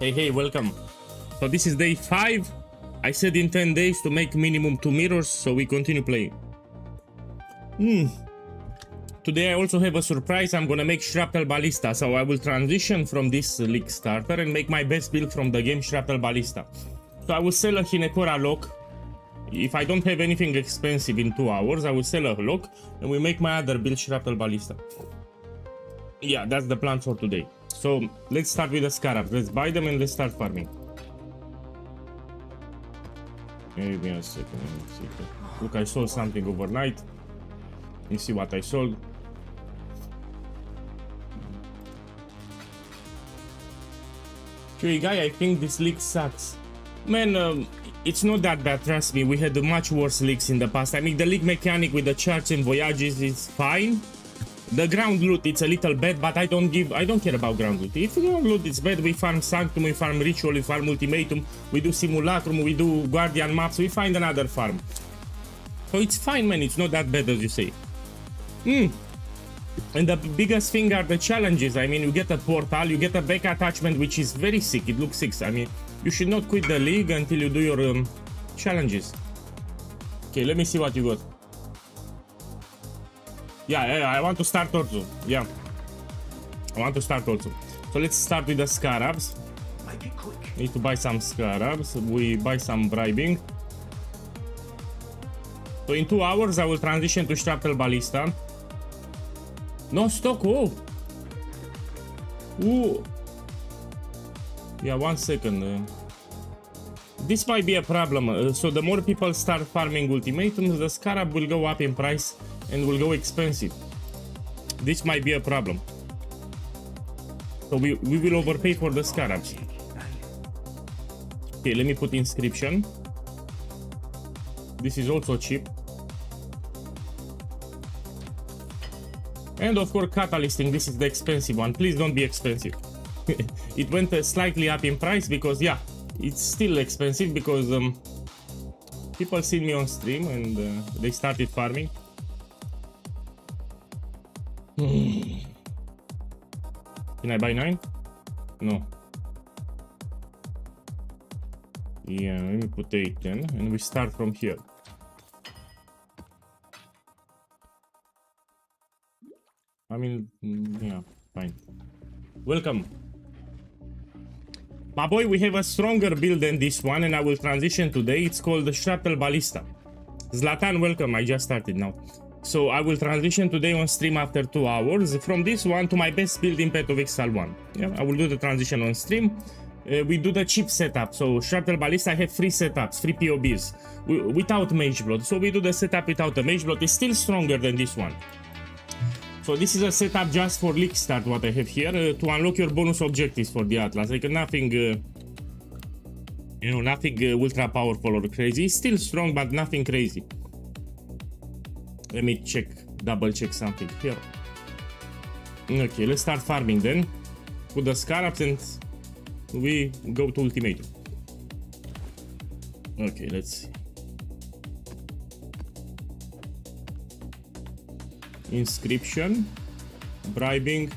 Hey, welcome. So this is day 5. I said in 10 days to make minimum 2 mirrors, so we continue playing. Today I also have a surprise. I'm gonna make Shrapnel Ballista, so I will transition from this league starter and make my best build from the game Shrapnel Ballista. So I will sell a Hinekora lock. If I don't have anything expensive in 2 hours, I will sell a lock and we make my other build Shrapnel Ballista. Yeah, that's the plan for today. So let's start with the Scarabs. Let's buy them and let's start farming. Give me a second. Look, I sold something overnight. Let me see what I sold. Okay, guy, I think this league sucks. Man, it's not that bad, trust me. We had much worse leagues in the past. I mean, the league mechanic with the charts and voyages is fine. The ground loot, it's a little bad, but I don't care about ground loot. If ground loot is bad, we farm Sanctum, we farm Ritual, we farm Ultimatum, we do Simulacrum, we do Guardian maps, we find another farm. So it's fine, man, it's not that bad as you say. And the biggest thing are the challenges. I mean, you get a portal, you get a back attachment, which is very sick, it looks sick. I mean, you should not quit the league until you do your challenges. Okay, let me see what you got. Yeah, I want to start also. Yeah, I want to start also. So let's start with the Scarabs. Need to buy some Scarabs. We buy some bribing. So in 2 hours I will transition to Shrapnel Ballista. No stock. Oh. Ooh. Yeah, 1 second. This might be a problem. So the more people start farming ultimatums, the Scarab will go up in price and will go expensive. This might be a problem. So we will overpay for the Scarabs. Okay, let me put inscription. This is also cheap. And of course catalysting, this is the expensive one. Please don't be expensive. It went slightly up in price because yeah, it's still expensive because people see me on stream and they started farming. Can I buy 9? No. Yeah, let me put 8 then, and we start from here. I mean, yeah, fine. Welcome. My boy, we have a stronger build than this one, and I will transition today. It's called the Shrapnel Ballista. Zlatan, welcome. I just started now. So I will transition today on stream after 2 hours from this one to my best build in Path of Exile 1. Yeah, I will do the transition on stream. We do the cheap setup. So Shrapnel Ballista, I have 3 setups, 3 POBs without Mage Blood. So we do the setup without the Mage Blood. It's still stronger than this one. So this is a setup just for league start, what I have here, to unlock your bonus objectives for the Atlas. Like nothing, you know, nothing ultra powerful or crazy. It's still strong, but nothing crazy. Let me check, double check something here. Okay, let's start farming then. Put the Scarabs and we go to Ultimatum. Okay, let's see. Inscription, bribing,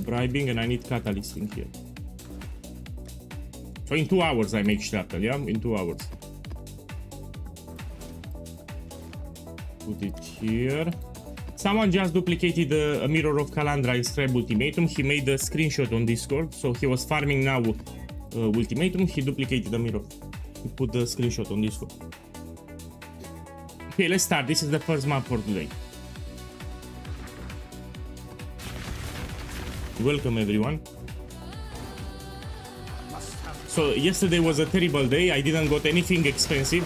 and I need catalysting here. So in 2 hours I make Shrapnel, yeah? In 2 hours. Put it here. Someone just duplicated a mirror of Kalandra in Scribe Ultimatum. He made a screenshot on Discord. So he was farming now Ultimatum. He duplicated the mirror. He put the screenshot on Discord. Okay, let's start. This is the first map for today. Welcome everyone. So yesterday was a terrible day. I didn't got anything expensive.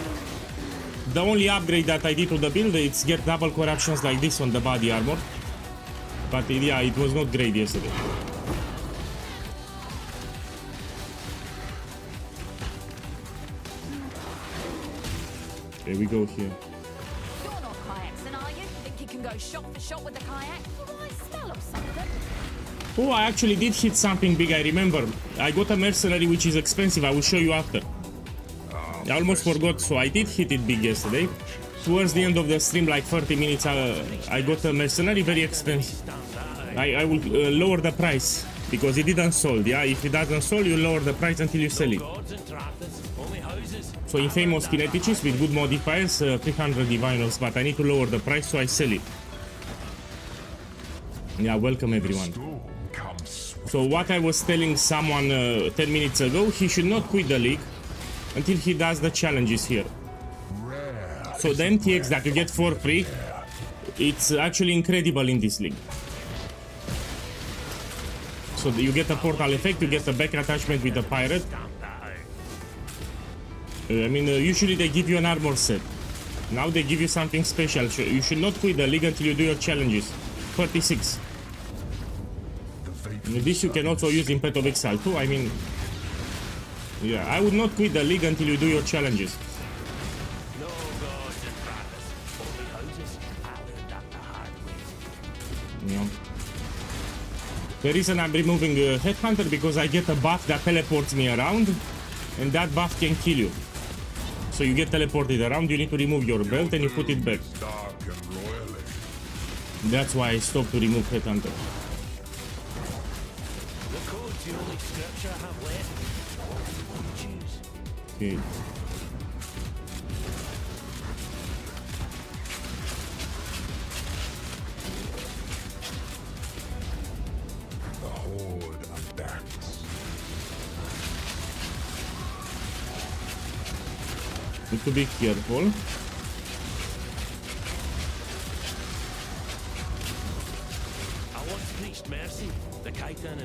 The only upgrade that I did to the build is get double corruptions like this on the body armor. But yeah, it was not great yesterday. There we go here. You're not kayakson, are you? Think you can go shot for shot with the kayak? Well, I smell of something. Oh, I actually did hit something big, I remember. I got a mercenary which is expensive, I will show you after. I almost forgot, so I did hit it big yesterday. Towards the end of the stream, like 30 minutes, I got a mercenary very expensive. I will lower the price. because he didn't sold. Yeah, if he doesn't sold, you lower the price until you sell it. So Infamous Kineticist with good modifiers, 300 diviners, but I need to lower the price, so I sell it. Yeah, welcome everyone. So what I was telling someone 10 minutes ago, he should not quit the league until he does the challenges here. So the MTX that you get for free, it's actually incredible in this league. So you get a portal effect, you get a back attachment with a pirate. I mean, usually they give you an armor set. Now they give you something special. You should not quit the league until you do your challenges. 36. And this you can also use in Path of Exile too. I mean, yeah, I would not quit the league until you do your challenges. Yeah. The reason I'm removing Headhunter because I get a buff that teleports me around, and that buff can kill you. So you get teleported around, you need to remove your belt and you put it back. That's why I stopped to remove Headhunter. Okay. Need to be careful.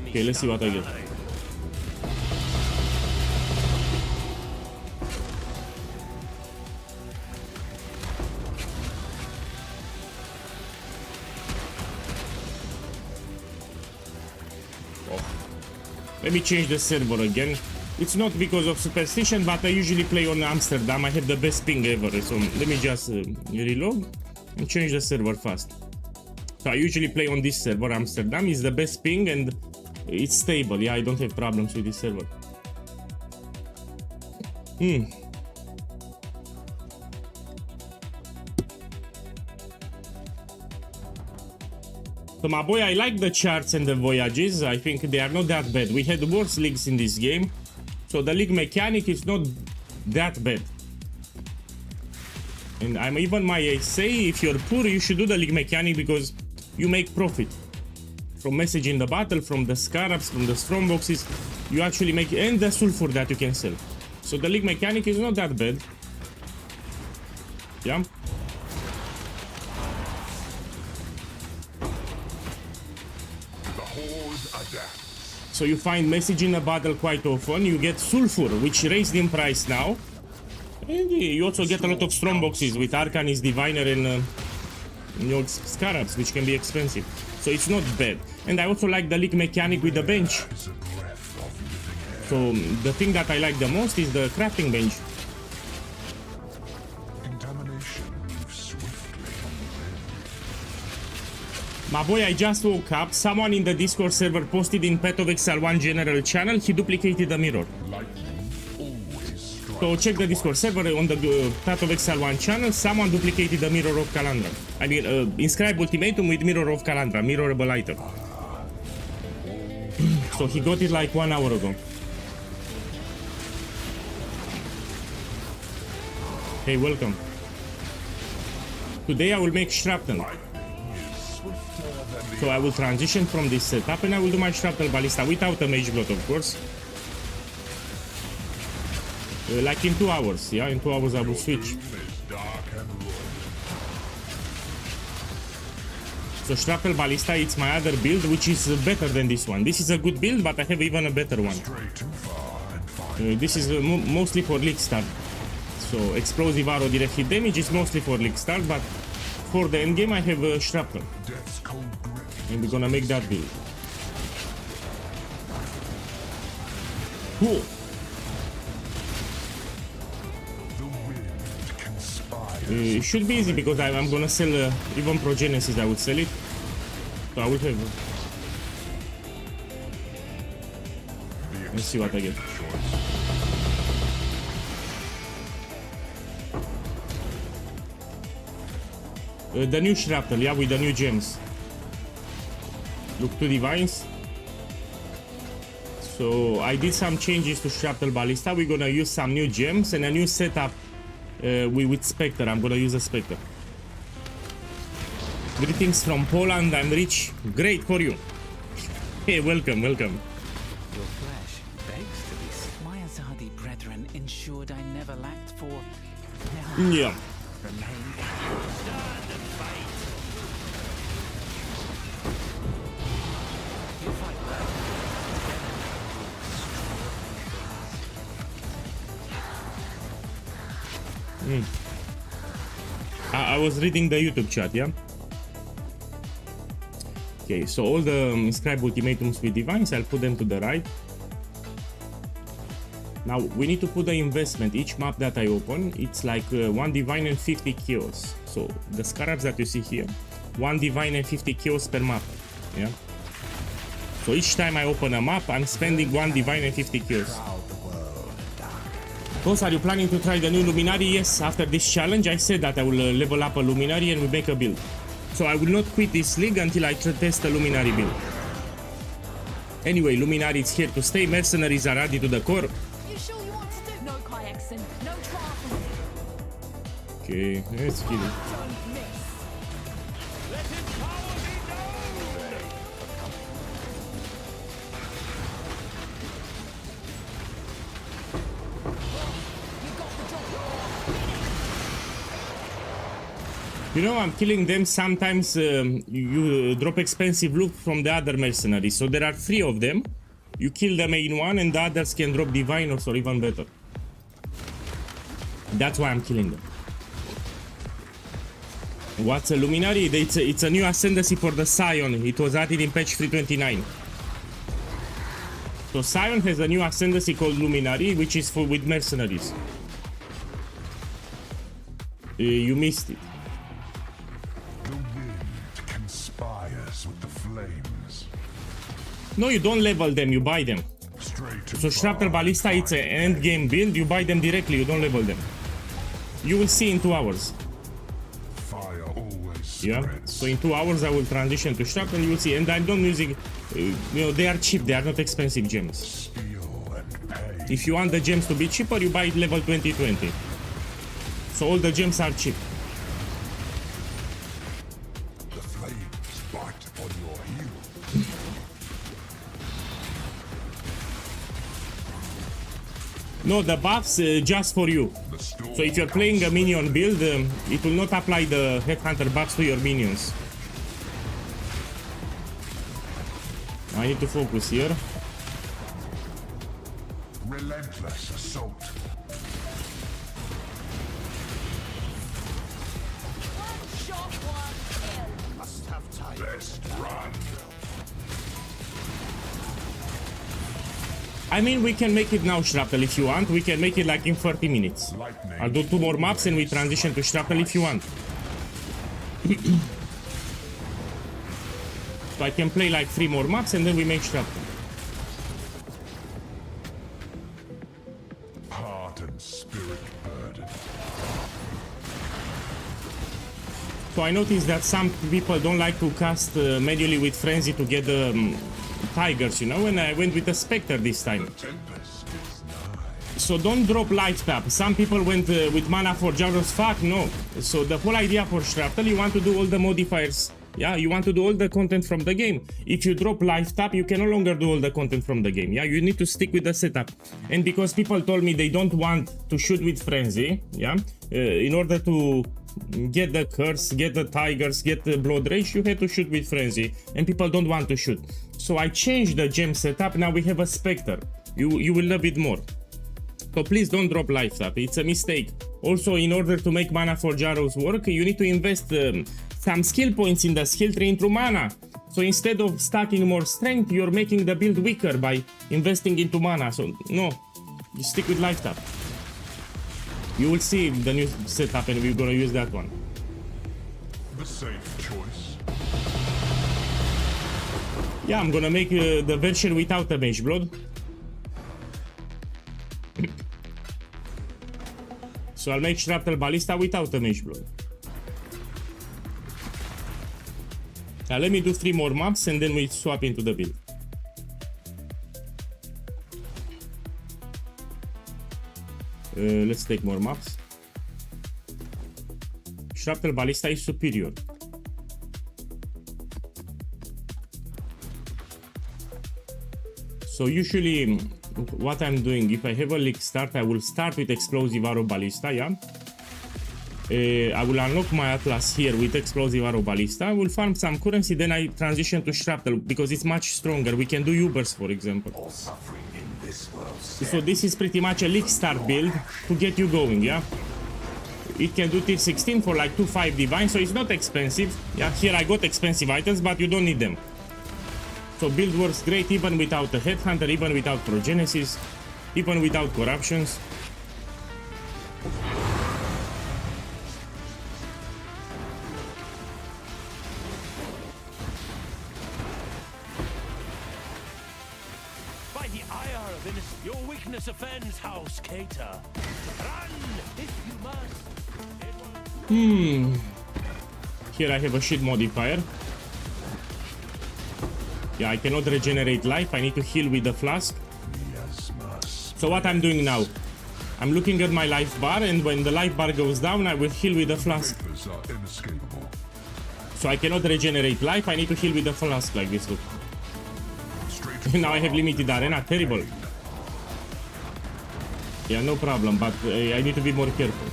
Okay, let's see what I get. Let me change the server again. It's not because of superstition, but I usually play on Amsterdam. I have the best ping ever, so let me just reload and change the server fast. So I usually play on this server, Amsterdam. It's the best ping and it's stable. Yeah, I don't have problems with this server. So my boy, I like the charts and the voyages. I think they are not that bad. We had worse leagues in this game. So the league mechanic is not that bad. And I'm even my say, if you're poor, you should do the league mechanic because you make profit. From message in the battle, from the scarabs, from the strong boxes, you actually make, and the sulfur that you can sell. So the league mechanic is not that bad. Yeah. So you find message in a battle quite often. You get sulfur, which raised in price now. And you also get a lot of strong boxes with Arcanist, Diviner, and your scarabs, which can be expensive. So it's not bad. And I also like the league mechanic with the bench. So the thing that I like the most is the crafting bench. My boy, I just woke up. Someone in the Discord server posted in Path of Exile 1 general channel, he duplicated the mirror. So check the Discord server on the Path of Exile 1 channel, someone duplicated the Mirror of Kalandra. I mean, inscribe ultimatum with Mirror of Kalandra, mirrorable item. So he got it like 1 hour ago. Hey, welcome. Today I will make Shrapnel. So I will transition from this setup and I will do my Shrapnel Ballista without a Mage Blot, of course. Like in 2 hours, yeah? In 2 hours I will switch. So Shrapnel Ballista, it's my other build, which is better than this one. This is a good build, but I have even a better one. This is mostly for League Start. So Explosive Arrow direct hit damage is mostly for League Start, but for the endgame I have Shrapnel. And we're gonna make that build. Cool. It should be easy because I'm gonna sell even Progenesis. I would sell it. So I will have. Let's see what I get. The new Shrapnel, yeah, with the new gems. Look, 2 divines. So I did some changes to Shrapnel Ballista. We're gonna use some new gems and a new setup with Spectre. I'm gonna use a Spectre. Greetings from Poland. I'm rich. Great for you. Hey, welcome, welcome. Your flesh begs to be. My Azadi brethren ensured I never lacked for. Yeah. Remain. You fight well. I was reading the YouTube chat, yeah? Okay, so all the inscribed ultimatums with divines, I'll put them to the right. Now, we need to put the investment. Each map that I open, it's like 1 divine and 50 kills. So, the scarabs that you see here, 1 divine and 50 kills per map, yeah? So, each time I open a map, I'm spending 1 divine and 50 kills. Boss, are you planning to try the new Luminary? Yes, after this challenge, I said that I will level up a Luminary and we make a build. So I will not quit this league until I test the Luminary build. Anyway, Luminary is here to stay. Mercenaries are added to the core. You sure you want to do no kayaksin, no triathlon? Okay, let's kill it. Don't miss. You got the job. You know, I'm killing them. Sometimes you drop expensive loot from the other mercenaries. So there are 3 of them. You kill the main one and the others can drop divine or even better. That's why I'm killing them. What's a Luminary? It's a new ascendancy for the Scion. It was added in patch 329. So Scion has a new ascendancy called Luminary, which is with mercenaries. You missed it. The wind conspires with the flames. No, you don't level them, you buy them. Straight So Shrapnel Ballista, it's an end game build. You buy them directly, you don't level them. You will see in 2 hours. fire always Yeah. spreads. So in 2 hours I will transition to Shrapnel. You will see, and I'm not using. You know, they are cheap. They are not expensive gems. Steel and pain. If you want the gems to be cheaper, you buy it level 2020. So all the gems are cheap. The flames bite on your heel. No, the buffs just for you. The storm So if you're playing a minion build, it will not apply the Headhunter buffs to your minions. I need to focus here. relentless assault. One shot, one kill. Must have time. Best run. I mean, we can make it now, Shrapnel, if you want. We can make it like in 30 minutes. Lightning. I'll do 2 more maps and we transition to Shrapnel if you want. So I can play like 3 more maps and then we make Shrapnel. Heart and spirit burden. So I noticed that some people don't like to cast manually with Frenzy to get the Tigers, you know, and I went with a Spectre this time. Tempest is nigh. So don't drop life tap. Some people went with Mana for Jaros. Fuck no. So the whole idea for Shrapnel, you want to do all the modifiers. Yeah, you want to do all the content from the game. If you drop life tap, you can no longer do all the content from the game. Yeah, you need to stick with the setup. And because people told me they don't want to shoot with Frenzy, yeah, in order to get the curse, get the tigers, get the blood rage, you had to shoot with Frenzy. And people don't want to shoot. So I changed the gem setup. Now we have a Spectre. You will love it more. So please don't drop life tap. It's a mistake. Also, in order to make Mana for Jaros work, you need to invest some skill points in the skill tree into mana. So instead of stacking more strength, you're making the build weaker by investing into mana. So no, you stick with life tap. You will see the new setup and we're gonna use that one. The safe choice. Yeah, I'm gonna make the version without the Mage Blood. So I'll make Shrapnel Ballista without the Mage Blood. Now let me do 3 more maps and then we swap into the build. Let's take more maps. Shrapnel Ballista is superior. So usually what I'm doing, if I have a leak start, I will start with Explosive Arrow Ballista, yeah? I will unlock my Atlas here with Explosive Arrow Ballista. I will farm some currency, then I transition to Shrapnel because it's much stronger. We can do Ubers, for example. All suffering in this world. So this is pretty much a leak start build to get you going, yeah? It can do tier 16 for like 2-5 divine, so it's not expensive. Yeah, here I got expensive items, but you don't need them. So build works great even without a Headhunter, even without Progenesis, even without Corruptions. By the ire of innocence, your weakness offends House Cater. Run if you must. Here I have a shit modifier. Yeah, I cannot regenerate life. I need to heal with the flask. So what I'm doing now, I'm looking at my life bar, and when the life bar goes down, I will heal with the flask. Vapors are inescapable. So I cannot regenerate life. I need to heal with the flask like this. Look. Straight Now I have limited arena. Terrible. Yeah, no problem, but I need to be more careful.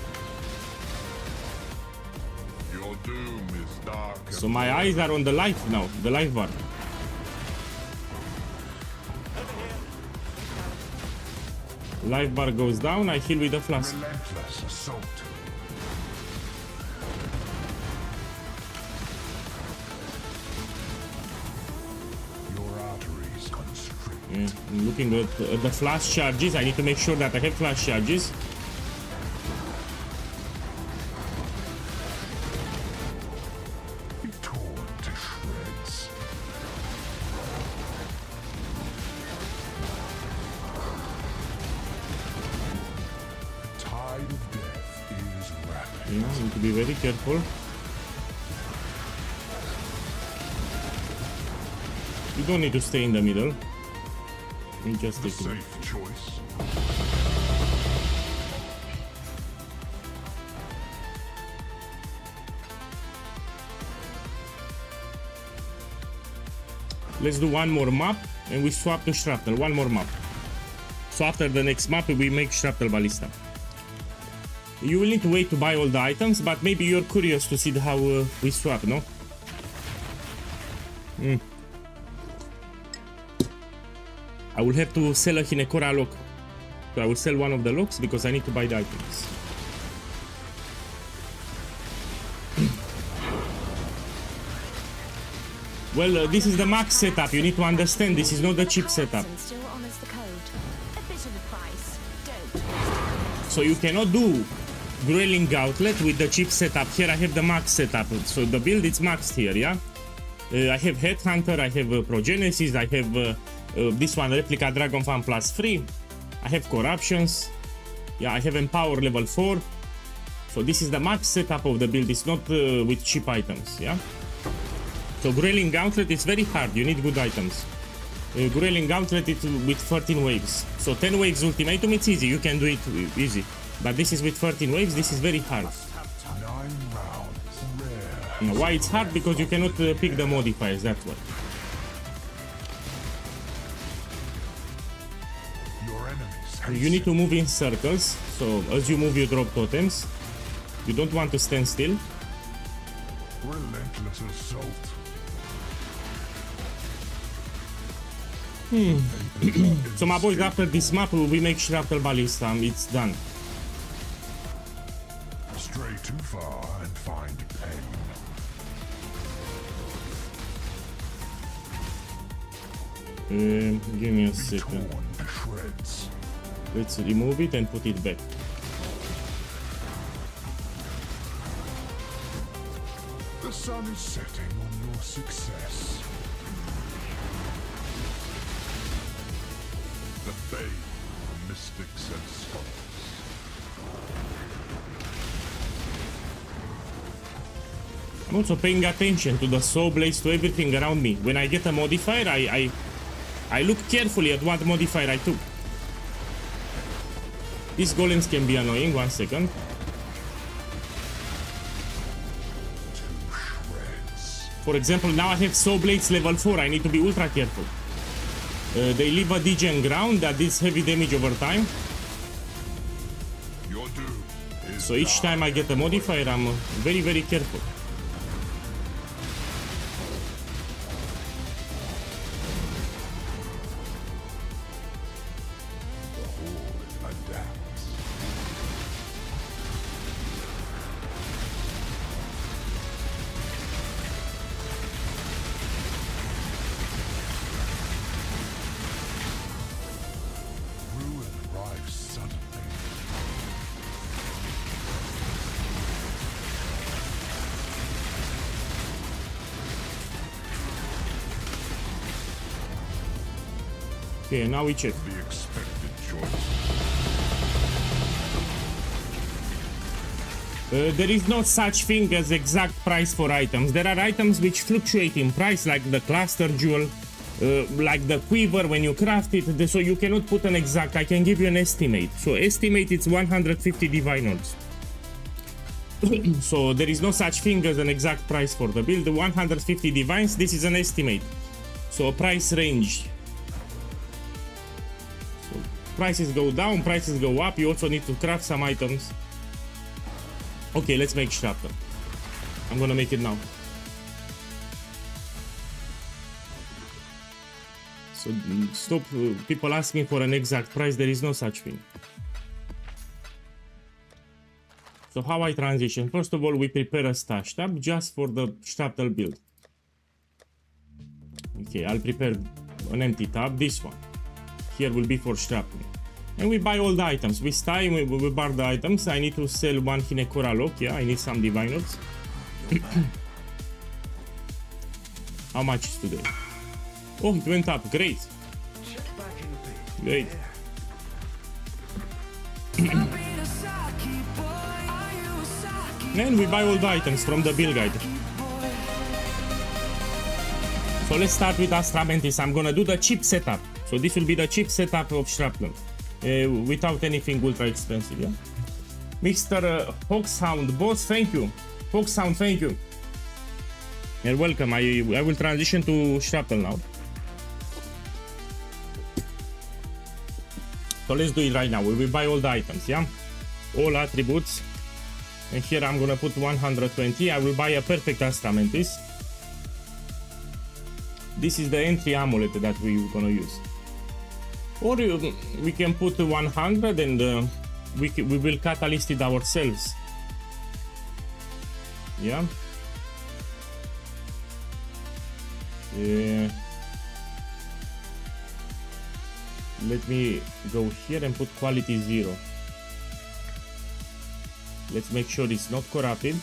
your doom is dark. So my eyes are on the life now, the life bar. Life bar goes down, I heal with the flask. Relentless assault. Your arteries constrict. Yeah, I'm looking at the flash charges. I need to make sure that I have flash charges. Be torn to shreds. The tide of death is rapid. Yeah, need to be very careful. You don't need to stay in the middle. You just The take it. safe choice. Let's do one more map and we swap to Shrapnel. One more map. So after the next map we make Shrapnel Ballista. You will need to wait to buy all the items, but maybe you're curious to see how we swap, no? I will have to sell a Hinekora lock. So I will sell one of the locks because I need to buy the items. Well, this is the max setup. You need to understand this is not the cheap setup. Still honors the code. A bit of advice. Don't. So you cannot do Grueling Gauntlet with the cheap setup. Here I have the max setup. So the build is maxed here, yeah? I have Headhunter, I have Progenesis, I have this one, Replica Dragon Fan plus 3. I have Corruptions. Yeah, I have Empower level 4. So this is the max setup of the build. It's not with cheap items, yeah? So Grueling Gauntlet is very hard. You need good items. Grueling Gauntlet is with 13 waves. So 10 waves ultimatum, it's easy. You can do it easy. But this is with 13 waves. This is very hard. 9 rounds. Rare. Why it's hard? Because you cannot pick the modifiers. That's why. Your enemies You need to move in circles. So as you move, you drop totems. You don't want to stand still. relentless assault. So my boys, after this map, we make Shrapnel Ballista. It's done. Stray too far and find pain. Give me a Be second. torn to shreds. Let's remove it and put it back. The sun is setting on your success. The bane of mystics and scholars. I'm also paying attention to the soul blades, to everything around me. When I get a modifier, I look carefully at what modifier I took. These golems can be annoying. 1 second. For example, now I have Saw Blades level 4. I need to be ultra careful. They leave a degen ground that deals heavy damage over time. Your doom is So each time I get a modifier, I'm very, very careful. adapts. Ruin arrives suddenly. Okay, now we check. The expected choice. There is no such thing as exact price for items. There are items which fluctuate in price, like the cluster jewel, like the quiver when you craft it, so you cannot put an exact. I can give you an estimate. So estimate it's 150 divine orbs. So there is no such thing as an exact price for the build. 150 divines, this is an estimate. So price range. So prices go down, prices go up. You also need to craft some items. Okay, let's make shrapnel. I'm gonna make it now. So stop people asking for an exact price. There is no such thing. So how I transition? First of all, we prepare a stash tab just for the shrapnel build. Okay, I'll prepare an empty tab. This one here will be for shrapnel. And we buy all the items. We style, we bar the items. I need to sell 1 Hinekora lock. Yeah, I need some divine orbs. How much is today? Oh, it went up. Great. Great. And we buy all the items from the build guide. So let's start with Astra Mantis. I'm gonna do the cheap setup. So this will be the cheap setup of shrapnel. Without anything ultra expensive, yeah? Mr. Hawkhound boss, thank you. Hawkhound, thank you. You're welcome. I will transition to shrapnel now. So let's do it right now. We will buy all the items, yeah? All attributes. And here I'm gonna put 120. I will buy a perfect Astra Mantis. This is the entry amulet that we're gonna use. Or we can put 100 and we will catalyst it ourselves. Yeah. Let me go here and put quality 0. Let's make sure it's not corrupted.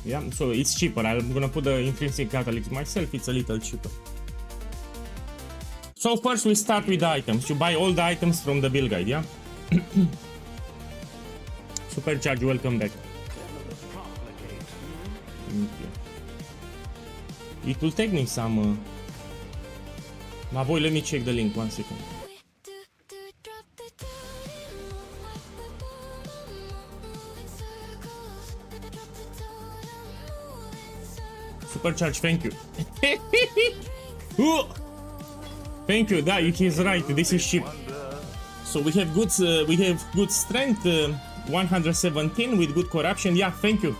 Yeah, so it's cheaper. I'm gonna put the intrinsic catalyst myself. It's a little cheaper. So first we start with the items. You buy all the items from the build guide, yeah? Supercharge, welcome back. Okay. It will take me some... My boy, let me check the link, 1 second. Supercharge, thank you. Ooh. Thank you, that he's right, this is cheap. So we have good strength, 117 with good corruption. Yeah, thank you.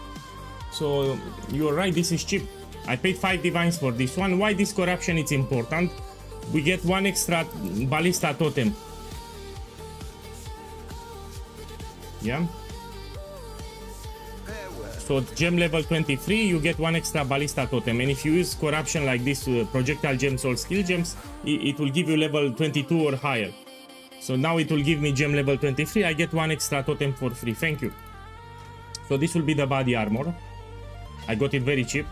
So you're right, this is cheap. I paid 5 divines for this one. Why this corruption is important? We get 1 extra ballista totem. Yeah. So gem level 23, you get 1 extra ballista totem, and if you use corruption like this, projectile gems or skill gems, it will give you level 22 or higher. So now it will give me gem level 23, I get 1 extra totem for free, thank you. So this will be the body armor. I got it very cheap.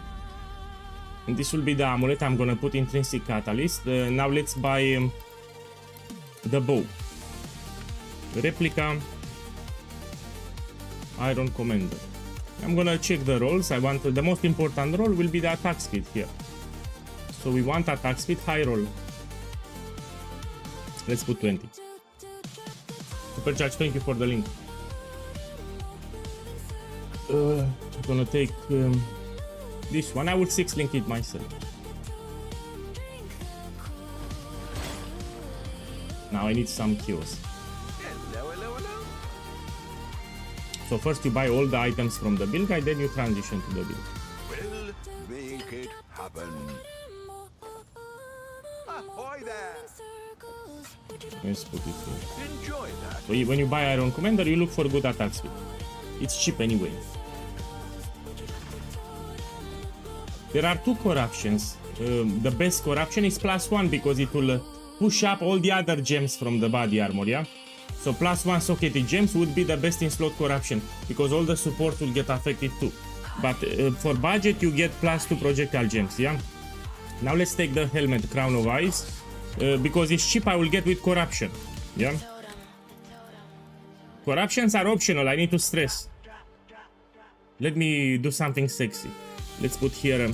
And this will be the amulet. I'm gonna put intrinsic catalyst. Now let's buy the bow. Replica. Iron Commander. I'm gonna check the rolls. I want the most important roll will be the attack speed here. So we want attack speed, high roll. Let's put 20. Supercharge, thank you for the link. I'm gonna take this one. I will 6 link it myself. Now I need some kills. So first you buy all the items from the build guide, then you transition to the build. We'll make it happen. Ahoy there! Let's put it here. Enjoy that. So when you buy Iron Commander, you look for good attack speed. It's cheap anyway. There are 2 corruptions. The best corruption is +1 because it will push up all the other gems from the body armor, yeah? So +1 socketed gems would be the best in slot corruption because all the support will get affected too. But for budget you get +2 projectile gems, yeah? Now let's take the helmet Crown of Ice. Because it's cheap I will get with corruption, yeah? Corruptions are optional, I need to stress. Let me do something sexy. Let's put here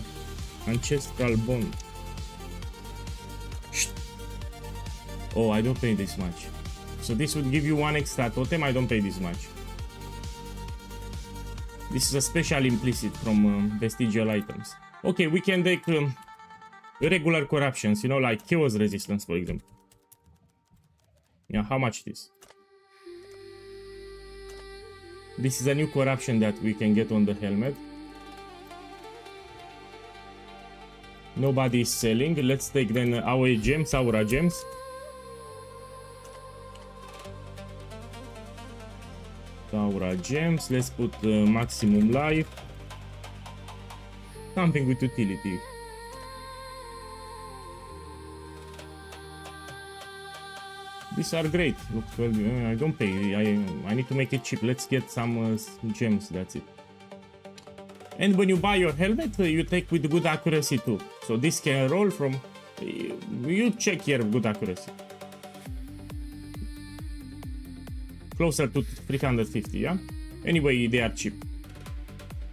Ancestral Bond. Shh. Oh, I don't pay this much. So this would give you 1 extra totem, I don't pay this much. This is a special implicit from vestigial items. Okay, we can take regular corruptions, you know, like Chaos Resistance, for example. Yeah, how much it is? This is a new corruption that we can get on the helmet. Nobody is selling. Let's take then our gems, Aura gems. Aura gems. Let's put maximum life. Something with utility. These are great. Look, well, I don't pay. I need to make it cheap. Let's get some gems. That's it. And when you buy your helmet, you take with good accuracy too. So this can roll from. You check here good accuracy. Closer to 350, yeah? Anyway, they are cheap.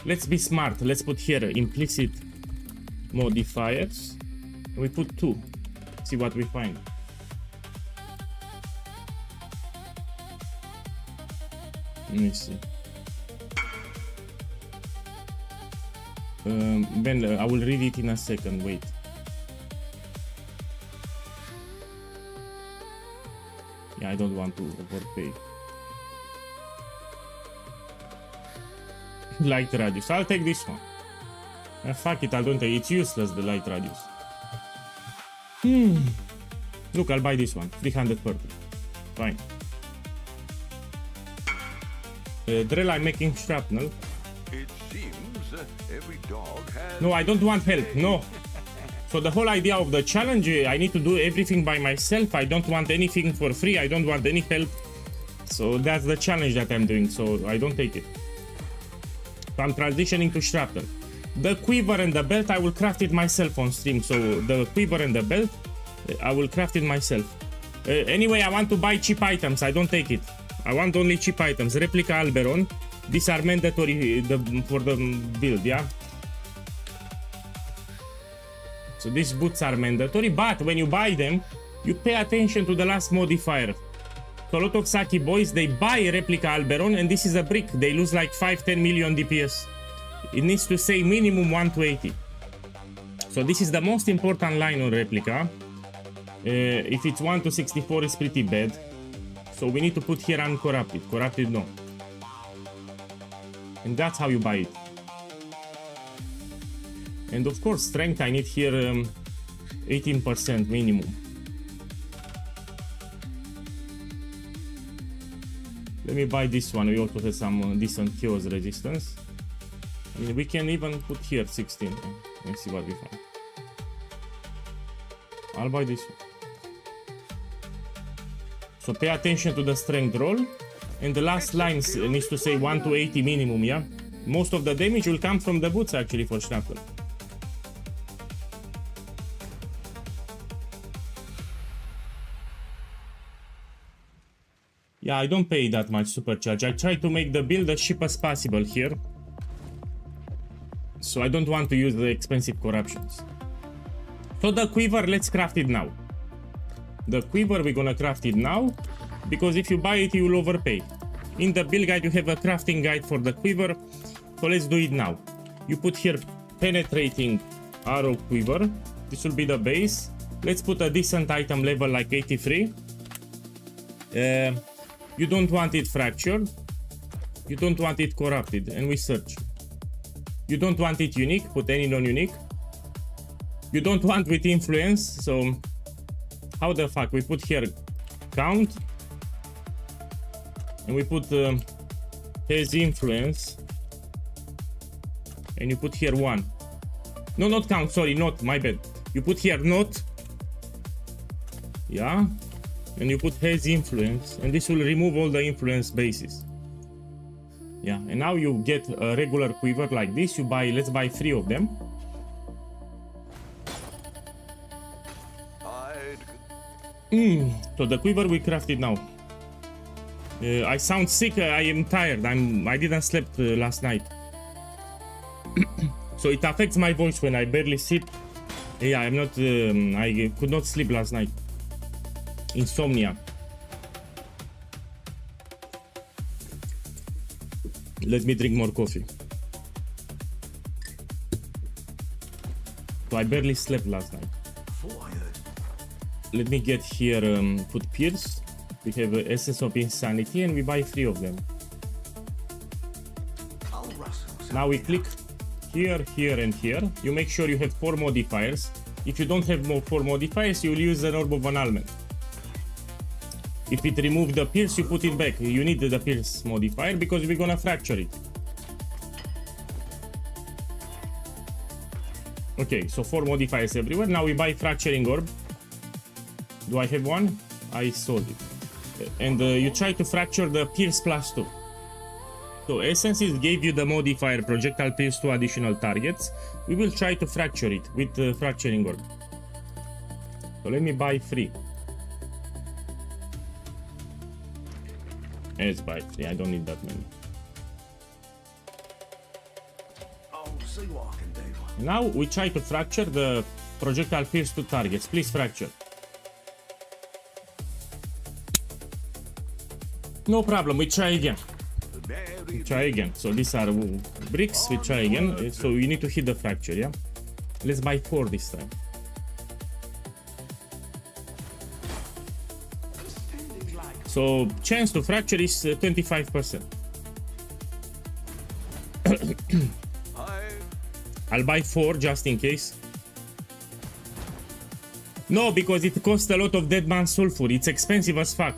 Let's be smart. Let's put here implicit modifiers. We put 2. See what we find. Let me see. Ben, I will read it in a second. Wait. Yeah, I don't want to overpay. Light radius. I'll take this one. Fuck it, I don't take it. It's useless, the light radius. Look, I'll buy this one. 330. Fine. Drell, I'm making shrapnel. It seems every dog has... No, I don't want help. No. So the whole idea of the challenge, I need to do everything by myself. I don't want anything for free. I don't want any help. So that's the challenge that I'm doing. So I don't take it. So I'm transitioning to shrapnel. The quiver and the belt, I will craft it myself on stream. So the quiver and the belt, I will craft it myself. Anyway, I want to buy cheap items. I don't take it. I want only cheap items. Replica Alberon. These are mandatory for the build, yeah? So these boots are mandatory, but when you buy them, you pay attention to the last modifier. So a lot of Saki boys, they buy Replica Alberon, and this is a brick. They lose like 5-10 million DPS. It needs to say minimum 1 to 80. So this is the most important line on Replica. If it's 1 to 64, it's pretty bad. So we need to put here uncorrupted. Corrupted, no. And that's how you buy it. And of course, strength, I need here 18% minimum. Let me buy this one. We also have some decent chaos resistance. I mean, we can even put here 16. Let's see what we find. I'll buy this one. So pay attention to the strength roll. And the last line needs to say 1 to 80 minimum, yeah? Most of the damage will come from the boots actually for shrapnel. Yeah, I don't pay that much supercharge. I try to make the build as cheap as possible here. So I don't want to use the expensive corruptions. So the quiver, let's craft it now. The quiver, we're gonna craft it now. because if you buy it, you will overpay. In the build guide, you have a crafting guide for the quiver. So let's do it now. You put here penetrating arrow quiver. This will be the base. Let's put a decent item level like 83. You don't want it fractured. You don't want it corrupted. And we search. You don't want it unique. Put any non-unique. You don't want with influence. So how the fuck? We put here count. And we put has influence. And you put here 1. No, not count. Sorry, not. My bad. You put here not. Yeah. And you put has influence. And this will remove all the influence bases. Yeah. And now you get a regular quiver like this. You buy, let's buy 3 of them. So the quiver we crafted now. I sound sick. I am tired. I didn't sleep last night. So it affects my voice when I barely sleep. Yeah, I'm not. I could not sleep last night. Insomnia. Let me drink more coffee. So I barely slept last night. Let me get here. Put Pierce. We have Essence of Insanity, and we buy 3 of them. Now we click here, here, and here. You make sure you have 4 modifiers. If you don't have 4 modifiers, you will use an Orb of Annulment. If it removes the Pierce, you put it back. You need the Pierce modifier because we're gonna fracture it. Okay, so 4 modifiers everywhere. Now we buy Fracturing Orb. Do I have one? I sold it. And you try to fracture the Pierce +2. So Essences gave you the modifier Projectile Pierce to additional targets. We will try to fracture it with the Fracturing Orb. So let me buy 3. Let's buy 3. I don't need that many. Now we try to fracture the Projectile Pierce to targets. Please fracture. No problem, we try again. We try again. So these are bricks, we try again. So you need to hit the fracture, yeah? Let's buy 4 this time. So chance to fracture is 25%. I'll buy 4 just in case. No, because it costs a lot of Dead Man Sulfur. It's expensive as fuck.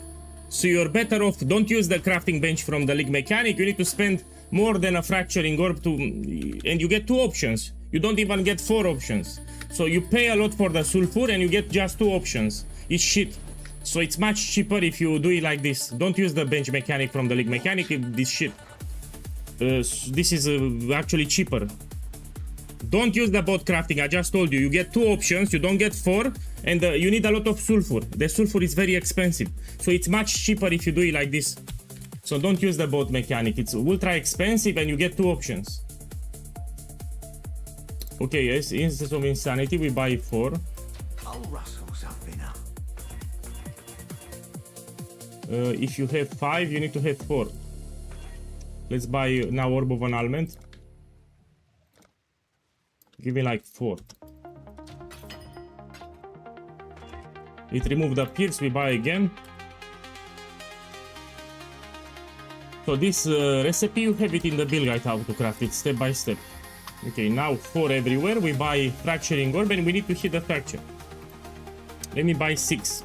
So you're better off, don't use the crafting bench from the League mechanic. You need to spend more than a fracturing orb to, and you get 2 options. You don't even get 4 options. So you pay a lot for the sulfur and you get just 2 options. It's shit. So it's much cheaper if you do it like this. Don't use the bench mechanic from the League mechanic. This shit. This is actually cheaper. Don't use the bot crafting. I just told you. You get 2 options. You don't get 4. And you need a lot of sulfur. The sulfur is very expensive. So it's much cheaper if you do it like this. So don't use the bot mechanic. It's ultra expensive and you get 2 options. Okay, yes. Instance of Insanity. We buy 4. If you have 5, you need to have 4. Let's buy now Orb of Annulment. Give me like 4. It removed the Pierce, we buy again. So this recipe, you have it in the build guide how to craft it step by step. Okay, now 4 everywhere. We buy Fracturing Orb and we need to hit the fracture. Let me buy 6.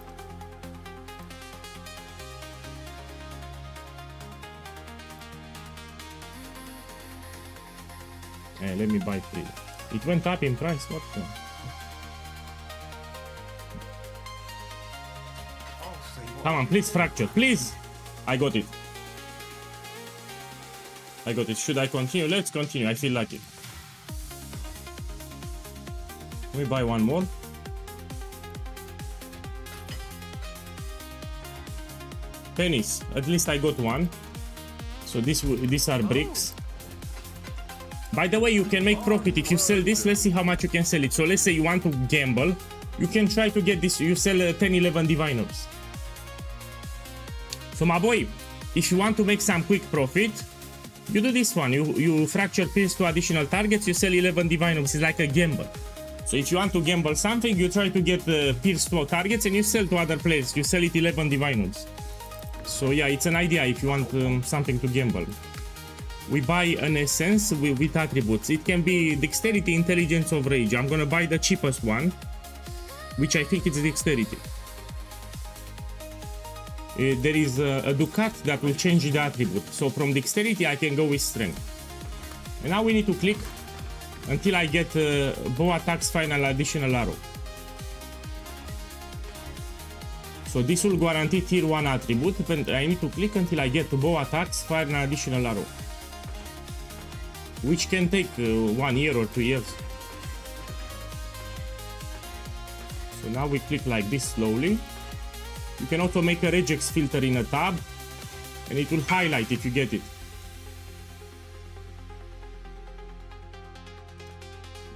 Let me buy 3. It went up in price, what the? Come on, please fracture, please! I got it. I got it. Should I continue? Let's continue, I feel like it. Let me buy 1 more. Pennies, at least I got 1. So these are bricks. By the way, you can make profit if you sell this. Let's see how much you can sell it. So let's say you want to gamble. You can try to get this. You sell 10-11 Divine Orbs. So my boy, if you want to make some quick profit, you do this one. You fracture pierce to additional targets, you sell 11 divine orbs. It's like a gamble. So if you want to gamble something, you try to get pierce to targets and you sell to other players. You sell it 11 divine orbs. So yeah, it's an idea if you want something to gamble. We buy an essence with attributes. It can be dexterity, intelligence, or rage. I'm gonna buy the cheapest one, which I think is dexterity. There is a ducat that will change the attribute. So from dexterity I can go with strength. And now we need to click until I get bow attacks final additional arrow. So this will guarantee tier 1 attribute, but I need to click until I get bow attacks final additional arrow, which can take 1 year or 2 years. So now we click like this slowly. You can also make a regex filter in a tab and it will highlight if you get it.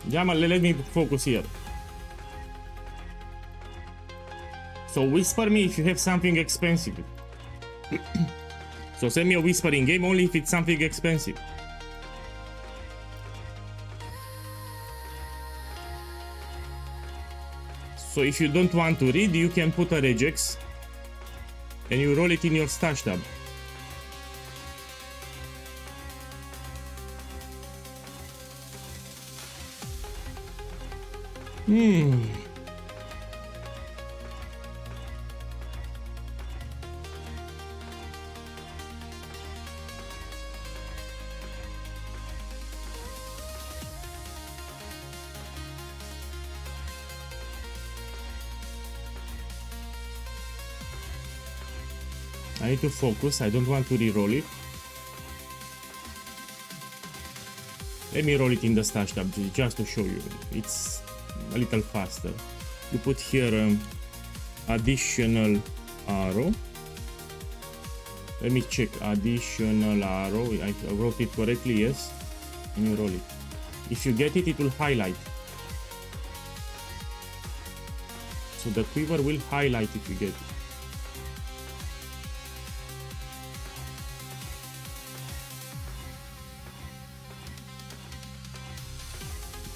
Yeah, let me focus here. So whisper me if you have something expensive. So send me a whisper in game only if it's something expensive. So if you don't want to read, you can put a regex and you roll it in your stash tab. I need to focus, I don't want to re-roll it. Let me roll it in the stash tab just to show you. It's a little faster. You put here additional arrow. Let me check additional arrow. I wrote it correctly, yes. And you roll it. If you get it, it will highlight. So the quiver will highlight if you get it.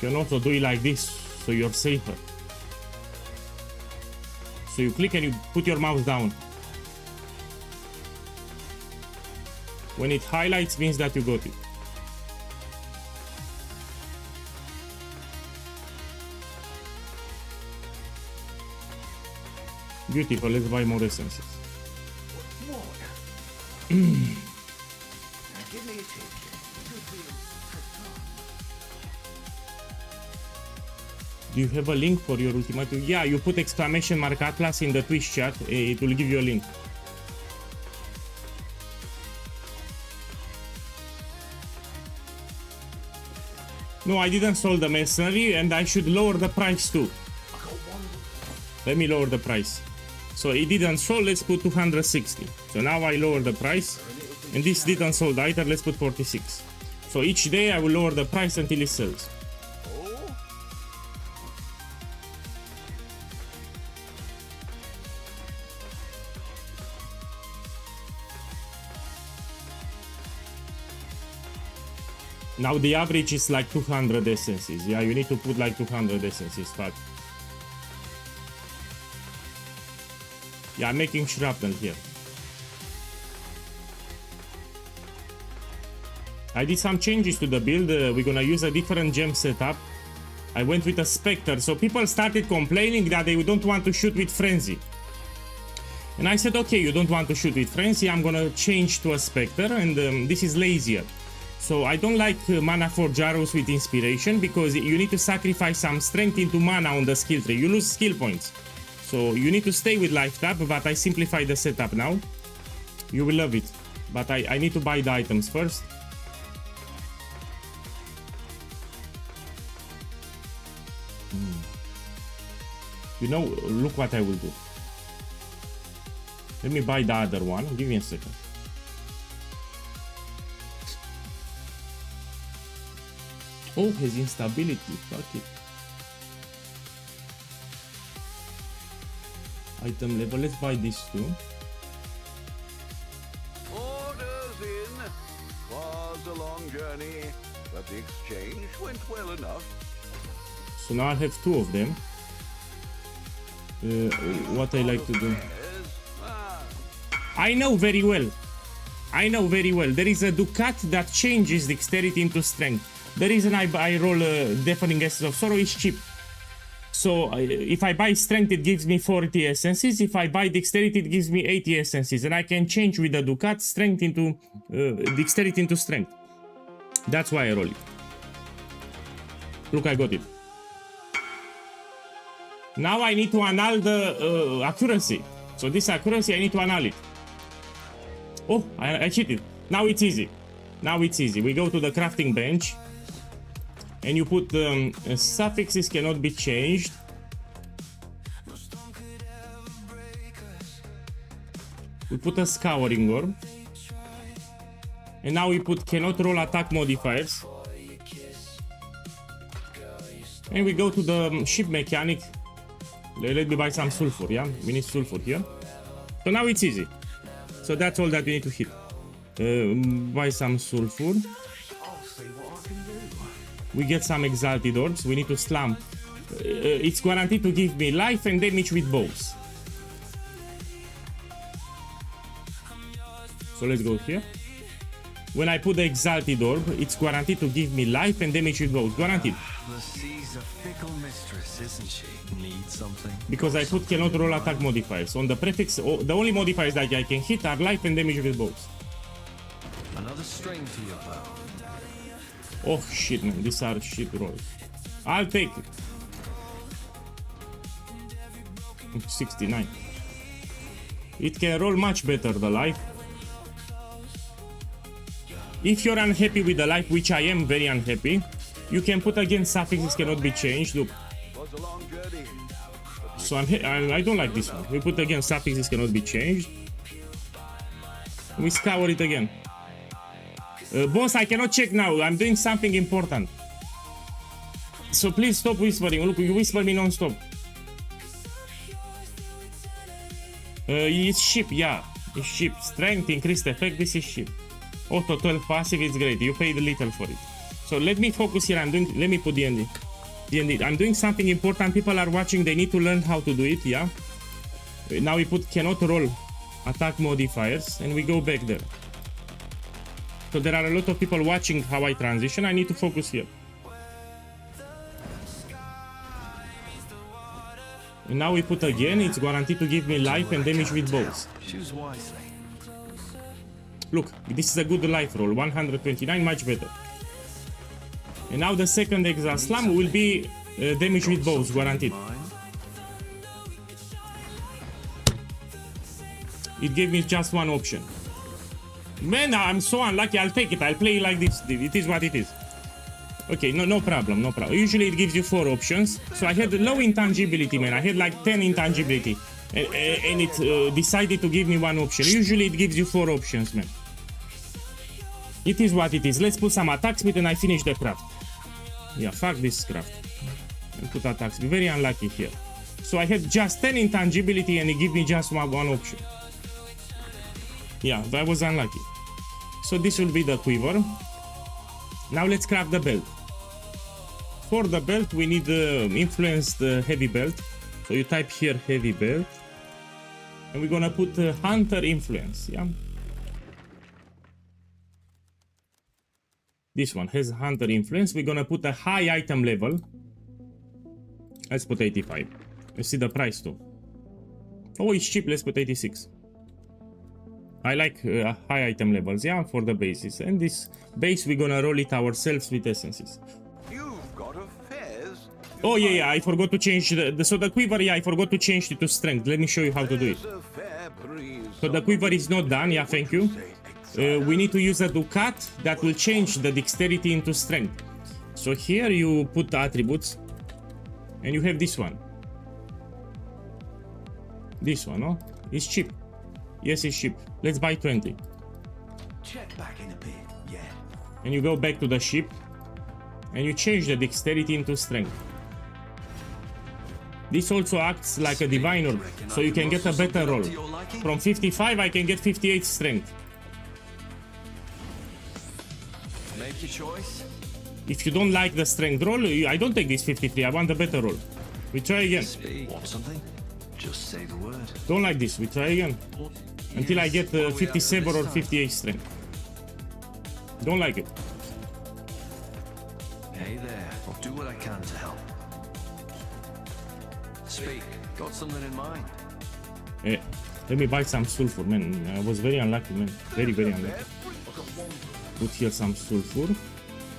You can also do it like this, so you're safer. So you click and you put your mouse down. When it highlights, means that you got it. Beautiful, let's buy more essences. Do you have a link for your ultimatum? Yeah, you put exclamation mark Atlas in the Twitch chat, it will give you a link. No, I didn't sold the mercenary and I should lower the price too. Let me lower the price. So it didn't sold, let's put 260. So now I lower the price and this didn't sold either, let's put 46. So each day I will lower the price until it sells. Now the average is like 200 essences. Yeah, you need to put like 200 essences, but yeah, I'm making shrapnel here. I did some changes to the build. We're gonna use a different gem setup. I went with a Spectre, so people started complaining that they don't want to shoot with Frenzy. And I said, okay, you don't want to shoot with Frenzy, I'm gonna change to a Spectre, and this is lazier. So I don't like mana for arrows with inspiration because you need to sacrifice some strength into mana on the skill tree. You lose skill points. So you need to stay with life tab, but I simplify the setup now. You will love it. But I need to buy the items first. You know, look what I will do. Let me buy the other one. Give me a second. Oh, has instability. Fuck it. Item level. Let's buy this too. exchange went well enough. So now I have 2 of them. What I like to do. I know very well. There is a Ducat that changes dexterity into strength. The reason I roll Deafening Essence of Sorrow is cheap. So if I buy strength, it gives me 40 essences. If I buy dexterity, it gives me 80 essences. And I can change with the Ducat strength into dexterity into strength. That's why I roll it. Look, I got it. Now I need to annul the accuracy. So this accuracy, I need to annul it. Oh, I cheated. Now it's easy. We go to the crafting bench. And you put suffixes cannot be changed. We put a Scouring Orb. And now we put cannot roll attack modifiers. And we go to the ship mechanic. Let me buy some sulfur, yeah? We need sulfur here. So now it's easy. So that's all that we need to hit. Buy some sulfur. We get some exalted orbs. We need to slam. It's guaranteed to give me life and damage with bows. So let's go here. When I put the exalted orb, it's guaranteed to give me life and damage with bows. Guaranteed. The sea's a fickle mistress, isn't she? Need something? Because I put cannot roll attack modifiers. On the prefix, the only modifiers that I can hit are life and damage with bows. Another string to your bow. Oh shit, man, these are shit rolls. I'll take it. 69. It can roll much better, the life. If you're unhappy with the life, which I am very unhappy, you can put again suffixes cannot be changed. Look. So I don't like this one. We put again suffixes cannot be changed. We scour it again. Boss, I cannot check now. I'm doing something important. So please stop whispering. Look, you whisper me non-stop. It's ship, yeah. It's ship. Strength, increased effect, this is ship. Auto 12 passive, it's great. You paid little for it. So let me focus here. Let me put D&D. I'm doing something important. People are watching. They need to learn how to do it, yeah. Now we put cannot roll attack modifiers and we go back there. So there are a lot of people watching how I transition. I need to focus here. And now we put again, it's guaranteed to give me life and damage with bows. Choose wisely. Look, this is a good life roll, 129, much better. And now the second Exalt Slam will be damage with bows, guaranteed. It gave me just one option. Man, I'm so unlucky, I'll take it, I'll play like this, it is what it is. Okay, no problem. Usually it gives you 4 options. So I had low intangibility, man. I had like 10 intangibility. And it decided to give me 1 option. Usually it gives you 4 options, man. It is what it is. Let's put some attack speed and I finish the craft. Yeah, fuck this craft. And put attack speed. Very unlucky here. So I had just 10 intangibility and it gave me just one option. Yeah, that was unlucky. So this will be the quiver. Now let's craft the belt. For the belt, we need influenced heavy belt. So you type here heavy belt. And we're gonna put hunter influence, yeah? This one has hunter influence. We're gonna put a high item level. Let's put 85. Let's see the price too. Oh, it's cheap. Let's put 86. I like high item levels, yeah, for the bases. And this base, we're gonna roll it ourselves with essences. You've got a fez. Oh, yeah, I forgot to change so the quiver, yeah, I forgot to change it to strength. Let me show you how to do it. So the quiver is not done, yeah, thank you. We need to use a Ducat that will change the dexterity into strength. So here you put the attributes. And you have this one. This one, oh? It's cheap. Yes, it's cheap. Let's buy 20. Check back in a bit, yeah. And you go back to the ship. And you change the dexterity into strength. This also acts like a divine orb. So you can get a better roll. From 55, I can get 58 strength. Make your choice. If you don't like the strength roll, I don't take this 53. I want a better roll. We try again. Speak. Want something? Just say the word. Don't like this. We try again. Until I get 57 or 58 strength. Don't like it. Hey there. I'll do what I can to help. Speak. Got something in mind? Let me buy some sulfur, man. I was very unlucky, man. Very, very unlucky. Put here some sulfur.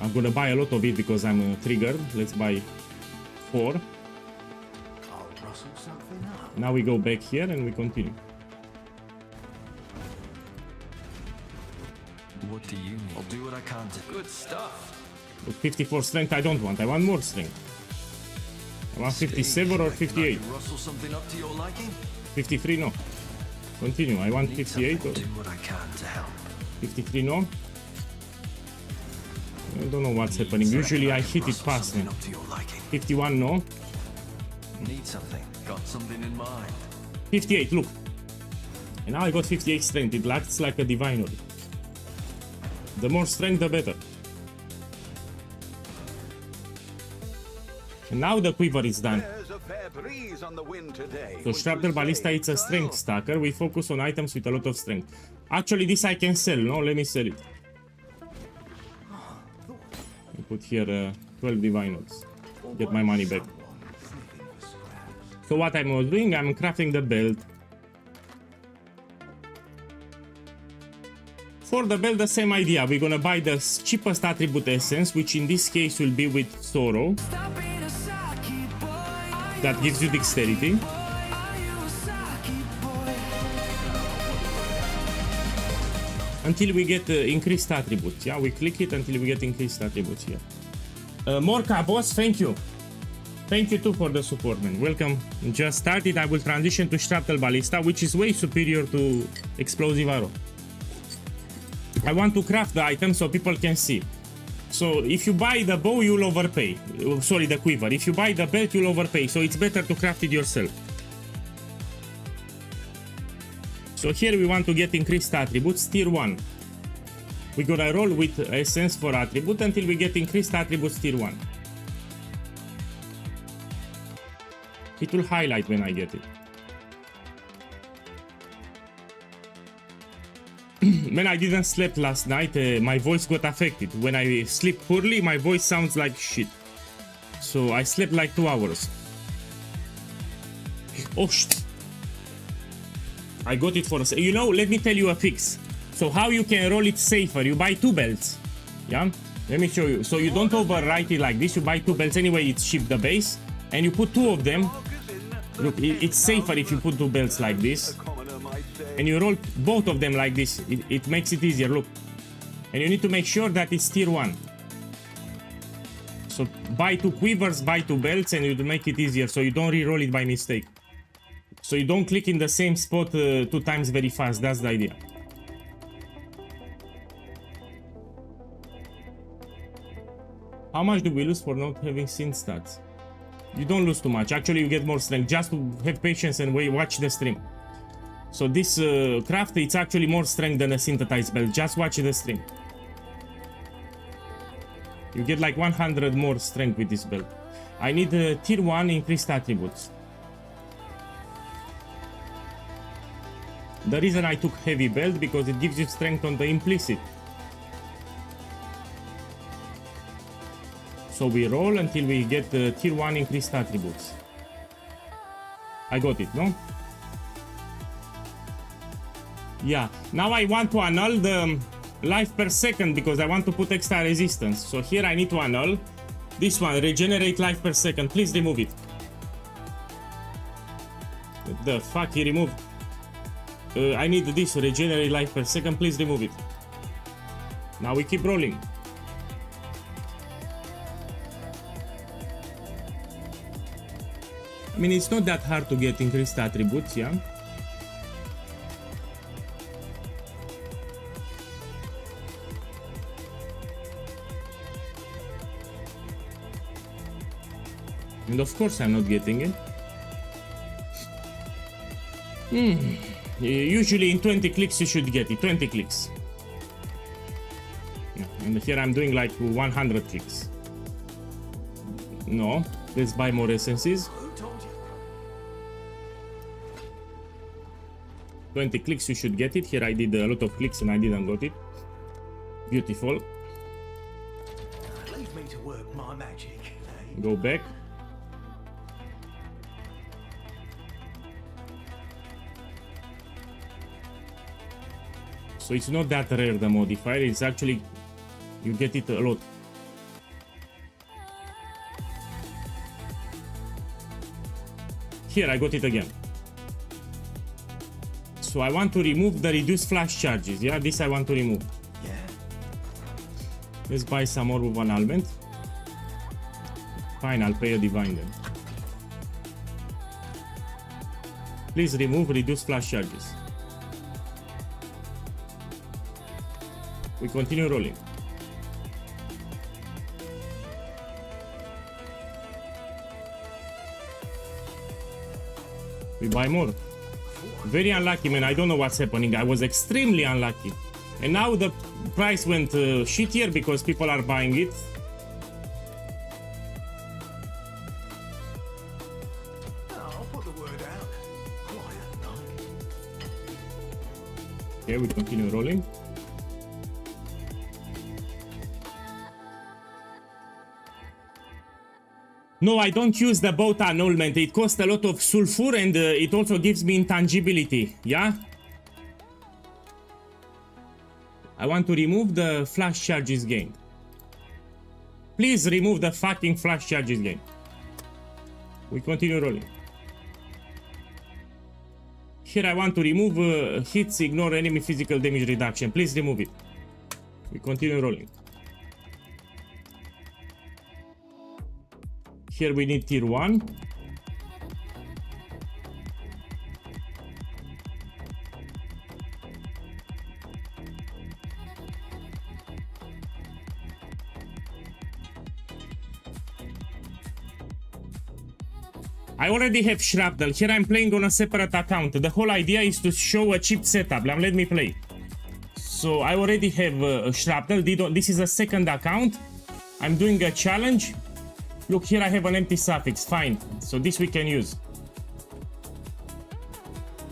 I'm gonna buy a lot of it because I'm triggered. Let's buy 4. I'll rustle something up. Now we go back here and we continue. What do you need? I'll do what I can to. Good stuff. With 54 strength, I don't want. I want more strength. I want 57 or 58. I can rustle something up to your liking? 53, no. Continue. I want 58 or Do what I can to help. 53, no. I don't know what's happening. Usually I hit it fast, man. Up to your liking. 51, no. Need something? Got something in mind? 58, look. And now I got 58 strength. It acts like a diviner. The more strength, the better. And now the quiver is done. There's a fair breeze on the wind today. So Shrapnel Ballista, it's a strength stacker. We focus on items with a lot of strength. Actually, this I can sell, no? Let me sell it. I put here 12 diviners. Get my money back. So what I'm doing, I'm crafting the belt. For the belt, the same idea. We're gonna buy the cheapest attribute essence, which in this case will be with Sorrow. That gives you dexterity. Until we get increased attributes. Yeah, we click it until we get increased attributes here. Morka boss, thank you. Thank you too for the support, man. Welcome. Just started. I will transition to Shrapnel Ballista, which is way superior to Explosive Arrow. I want to craft the item so people can see. So if you buy the bow, you'll overpay. Sorry, the quiver. If you buy the belt, you'll overpay. So it's better to craft it yourself. So here we want to get increased attributes, tier 1. We're gonna roll with essence for attribute until we get increased attributes tier 1. It will highlight when I get it. When I didn't sleep last night, my voice got affected. When I sleep poorly, my voice sounds like shit. So I slept like 2 hours. Oh shit. I got it for a... You know, let me tell you a fix. So how you can roll it safer, you buy 2 belts. Yeah? Let me show you. So you don't overwrite it like this, you buy 2 belts. Anyway, it's cheap, the base. And you put 2 of them. Look, it's safer if you put 2 belts like this. And you roll both of them like this. It makes it easier, look. And you need to make sure that it's tier 1. So buy 2 quivers, buy 2 belts, and it'll make it easier so you don't re-roll it by mistake. So you don't click in the same spot 2 times very fast. That's the idea. How much do we lose for not having synth stats? You don't lose too much. Actually, you get more strength. Just to have patience and wait, watch the stream. So this craft, it's actually more strength than a synthesized belt. Just watch the stream. You get like 100 more strength with this belt. I need tier 1 increased attributes. The reason I took heavy belt because it gives you strength on the implicit. So we roll until we get tier 1 increased attributes. I got it, no? Yeah, now I want to annul the life per second because I want to put extra resistance. So here I need to annul this one, regenerate life per second. Please remove it. What the fuck, he removed? I need this, regenerate life per second. Please remove it. Now we keep rolling. I mean, it's not that hard to get increased attributes, yeah? And of course I'm not getting it. Usually in 20 clicks you should get it, 20 clicks. Yeah, and here I'm doing like 100 clicks. No. Let's buy more essences. 20 clicks, you should get it. Here I did a lot of clicks and I didn't got it. Beautiful. Leave me to work my magic. Go back. So it's not that rare, the modifier. It's actually, you get it a lot. Here, I got it again. So I want to remove the reduced flash charges. Yeah, this I want to remove. Yeah. Let's buy some more of an almond. Fine, I'll pay a divine then. Please remove reduced flash charges. We continue rolling. We buy more. Very unlucky, man. I don't know what's happening. I was extremely unlucky. And now the price went shittier because people are buying it. I'll put the word out. Quiet night. Okay, we continue rolling. No, I don't use the boat annulment. It costs a lot of sulfur and it also gives me intangibility. Yeah? I want to remove the flash charges gained. Please remove the fucking flash charges gained. We continue rolling. Here I want to remove hits, ignore enemy physical damage reduction. Please remove it. We continue rolling. Here we need tier 1. I already have Shrapnel. Here I'm playing on a separate account. The whole idea is to show a cheap setup. Now let me play. So I already have Shrapnel. This is a second account. I'm doing a challenge. Look, here I have an empty suffix. Fine. So this we can use.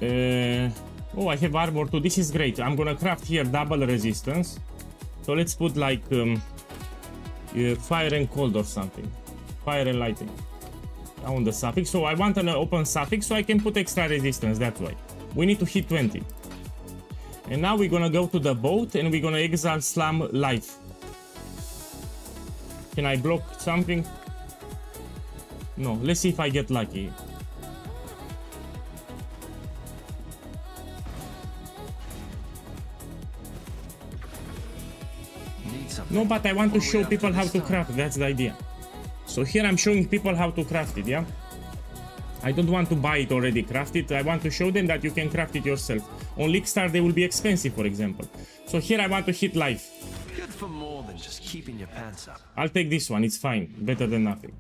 Oh, I have armor too. This is great. I'm gonna craft here double resistance. So let's put like fire and cold or something. Fire and lightning. On the suffix. So I want an open suffix so I can put extra resistance. That's why. We need to hit 20. And now we're gonna go to the boat and we're gonna exile slam life. Can I block something? No, let's see if I get lucky. No, but I want to show people how to craft. That's the idea. So here I'm showing people how to craft it, yeah? I don't want to buy it already crafted. I want to show them that you can craft it yourself. On Leakstar they will be expensive, for example. So here I want to hit life. Good for more than just keeping your pants up. I'll take this one, it's fine. Better than nothing.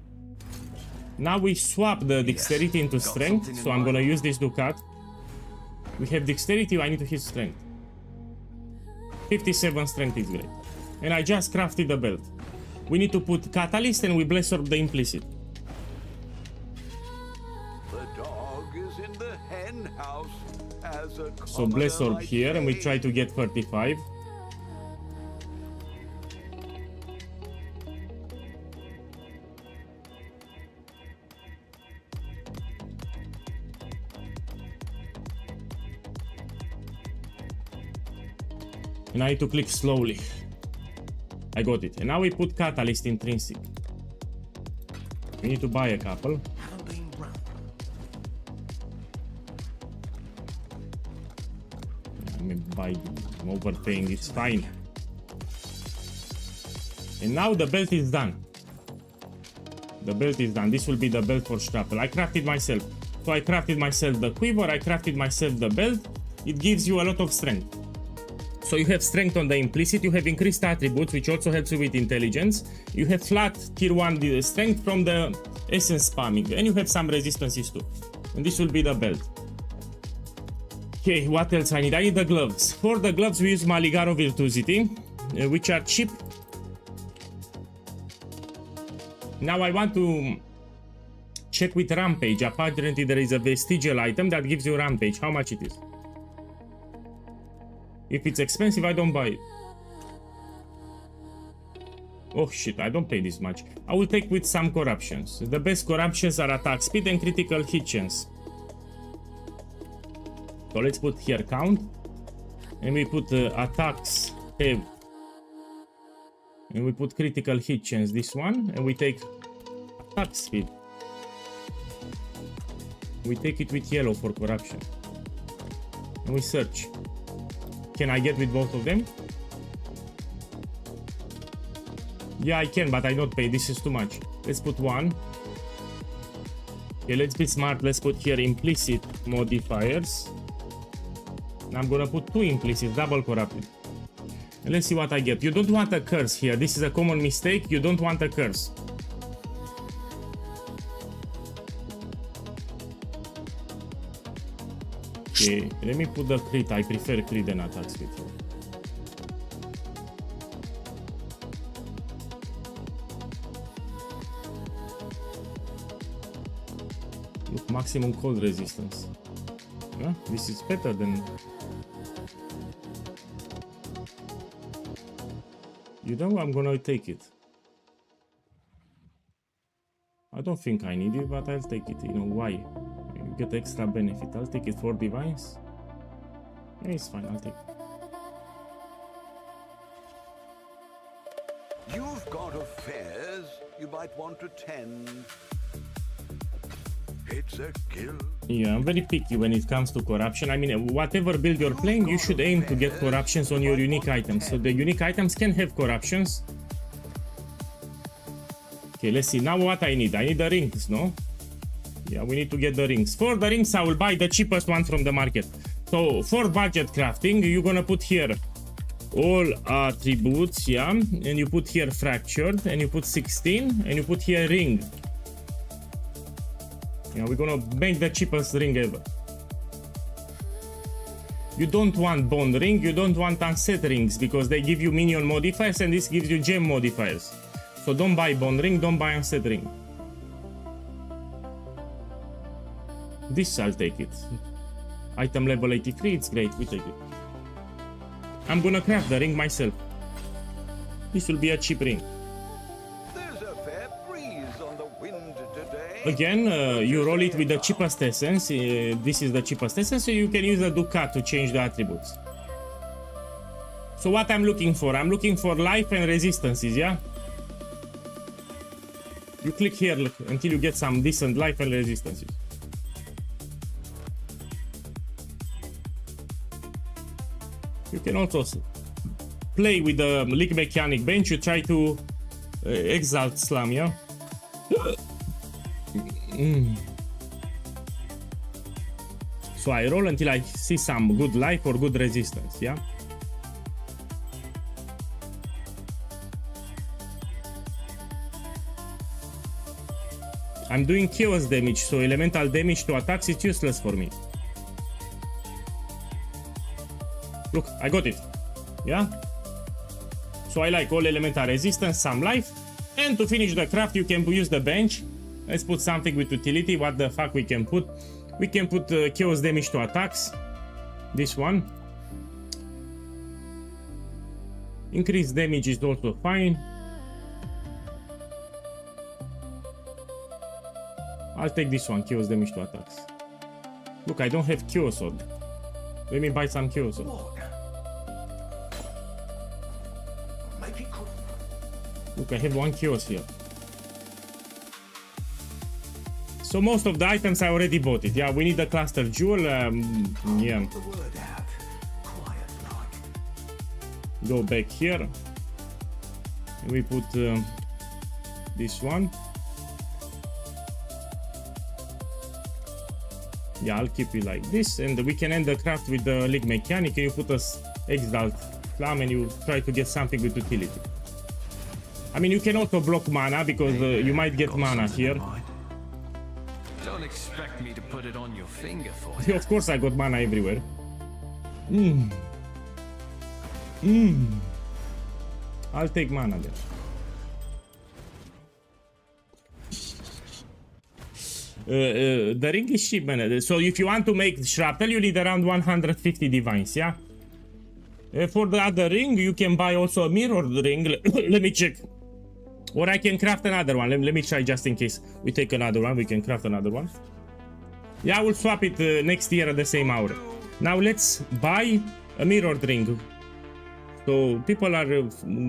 Now we swap the dexterity into strength, so I'm gonna use this to cut. We have dexterity, I need to hit strength. 57 strength is great. And I just crafted the belt. We need to put catalyst and we bless orb the implicit. The dog is in the hen house as a So bless orb commoner here and we like try to get 35. And I need to click slowly. I got it. And now we put catalyst intrinsic. We need to buy a couple. Haven't been run. I mean, I'm overpaying, it's fine. And now the belt is done. The belt is done. This will be the belt for Shrapnel. I crafted myself. So I crafted myself the quiver, I crafted myself the belt. It gives you a lot of strength. So you have strength on the implicit, you have increased attributes, which also helps you with intelligence. You have flat tier 1 strength from the essence spamming, and you have some resistances too. And this will be the belt. Okay, what else I need? I need the gloves. For the gloves we use Maligaro Virtuosity, which are cheap. Now I want to check with Rampage. Apparently there is a vestigial item that gives you Rampage. How much it is? If it's expensive, I don't buy it. Oh shit, I don't pay this much. I will take with some corruptions. The best corruptions are attack speed and critical hit chance. So let's put here count. And we put attacks have. And we put critical hit chance, this one. And we take attack speed. We take it with yellow for corruption. And we search. Can I get with both of them? Yeah, I can, but I don't pay. This is too much. Let's put one. Okay, let's be smart. Let's put here implicit modifiers. I'm gonna put two implicit, double corrupted. And let's see what I get. You don't want a curse here. This is a common mistake. You don't want a curse. Okay, let me put the crit. I prefer crit than attack speed here. Look, maximum cold resistance. Yeah, this is better than... You know, I'm gonna take it. I don't think I need it, but I'll take it. You know why? You get extra benefit. I'll take it for divines. Yeah, it's fine. I'll take it. You've got affairs you might want to tend. It's a kill. Yeah, I'm very picky when it comes to corruption. I mean, whatever build you're playing, you should aim to get corruptions on your unique items. So the unique items can have corruptions. Okay, let's see. Now what I need? I need the rings, no? Yeah, we need to get the rings. For the rings, I will buy the cheapest one from the market. So for budget crafting, you're gonna put here all attributes, yeah? And you put here fractured, and you put 16, and you put here ring. Yeah, we're gonna make the cheapest ring ever. You don't want bond ring, you don't want unset rings, because they give you minion modifiers and this gives you gem modifiers. So don't buy bond ring, don't buy unset ring. This I'll take it. Item level 83, it's great, we take it. I'm gonna craft the ring myself. This will be a cheap ring. There's a fair breeze on the wind today. Again, you roll it with the cheapest essence. This is the cheapest essence, so you can use a Ducat to change the attributes. So what I'm looking for? I'm looking for life and resistances, yeah? You click here until you get some decent life and resistances. You can also play with the leak mechanic bench. You try to exalt slam, yeah? So I roll until I see some good life or good resistance, yeah? I'm doing chaos damage, so elemental damage to attacks is useless for me. Look, I got it. Yeah? So I like all elemental resistance, some life. And to finish the craft, you can use the bench. Let's put something with utility. What the fuck we can put? We can put chaos damage to attacks. This one. Increased damage is also fine. I'll take this one, chaos damage to attacks. Look, I don't have chaos sword. Let me buy some chaos sword. Make it quick. Look, I have one chaos here. So most of the items I already bought it. Yeah, we need the cluster jewel. Yeah. Put the word out. Quiet like. Go back here. And we put this one. Yeah, I'll keep it like this, and we can end the craft with the league mechanic. And you put us exalt flam, and you try to get something with utility. I mean, you can also block mana because you might get mana here. Don't expect me to put it on your finger for you. Of course, I got mana everywhere. I'll take mana there. The ring is cheap, man. So if you want to make shrapnel, you need around 150 divines, yeah? For the other ring, you can buy also a mirrored ring. Let me check. Or I can craft another one. Let me try just in case we take another one. We can craft another one. Yeah, I will swap it next year at the same hour. Now let's buy a mirrored ring. So people are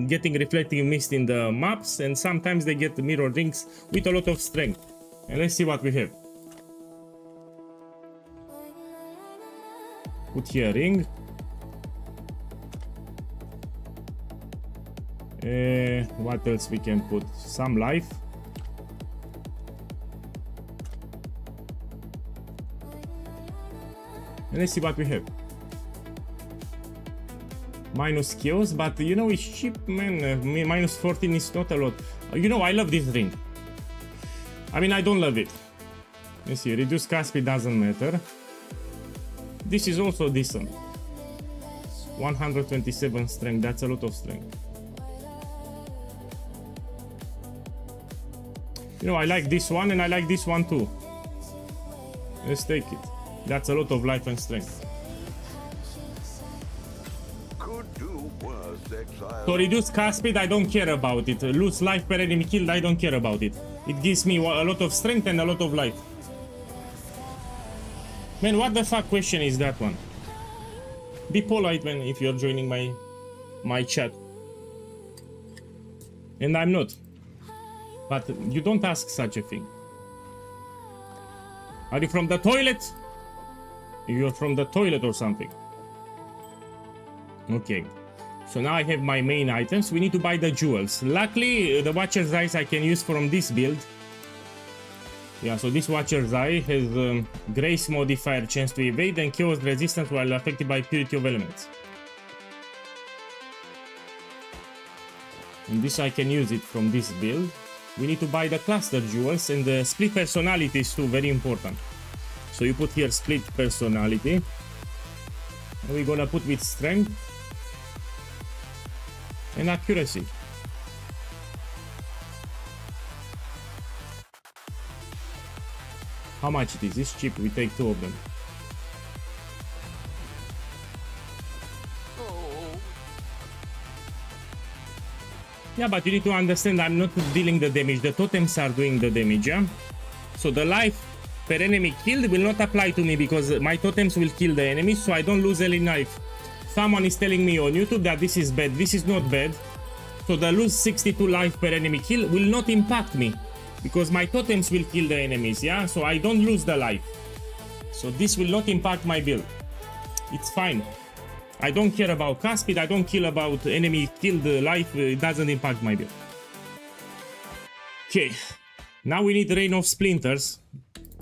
getting reflecting mist in the maps, and sometimes they get mirrored rings with a lot of strength. And let's see what we have. Put here ring. What else we can put? Some life. And let's see what we have. Minus skills, but you know it's cheap, man. Minus 14 is not a lot. You know, I love this ring. I mean, I don't love it. Let's see, reduce cast speed doesn't matter. This is also decent. 127 strength, that's a lot of strength. You know, I like this one and I like this one too. Let's take it. That's a lot of life and strength. Could do worse, exile. So reduce cast speed, I don't care about it. Lose life per enemy killed, I don't care about it. It gives me a lot of strength and a lot of life. Man, what the fuck question is that one? Be polite, man, if you're joining my chat. And I'm not. But you don't ask such a thing. Are you from the toilet? You're from the toilet or something. Okay. So now I have my main items. We need to buy the jewels. Luckily, the Watcher's Eyes I can use from this build. Yeah, so this Watcher's Eye has Grace modifier, chance to evade, and Chaos resistance while affected by Purity of Elements. And this I can use it from this build. We need to buy the cluster jewels, and the split personality is too, very important. So you put here split personality. And we're gonna put with strength and accuracy. How much it is? It's cheap, we take two of them. Yeah, but you need to understand I'm not dealing the damage, the totems are doing the damage, yeah? So the life per enemy killed will not apply to me because my totems will kill the enemy, so I don't lose any life. Someone is telling me on YouTube that this is bad. This is not bad. So the lose 62 life per enemy kill will not impact me because my totems will kill the enemies, yeah? So I don't lose the life. So this will not impact my build. It's fine. I don't care about cast speed, I don't care about enemy killed life, it doesn't impact my build. Okay, now we need Rain of Splinters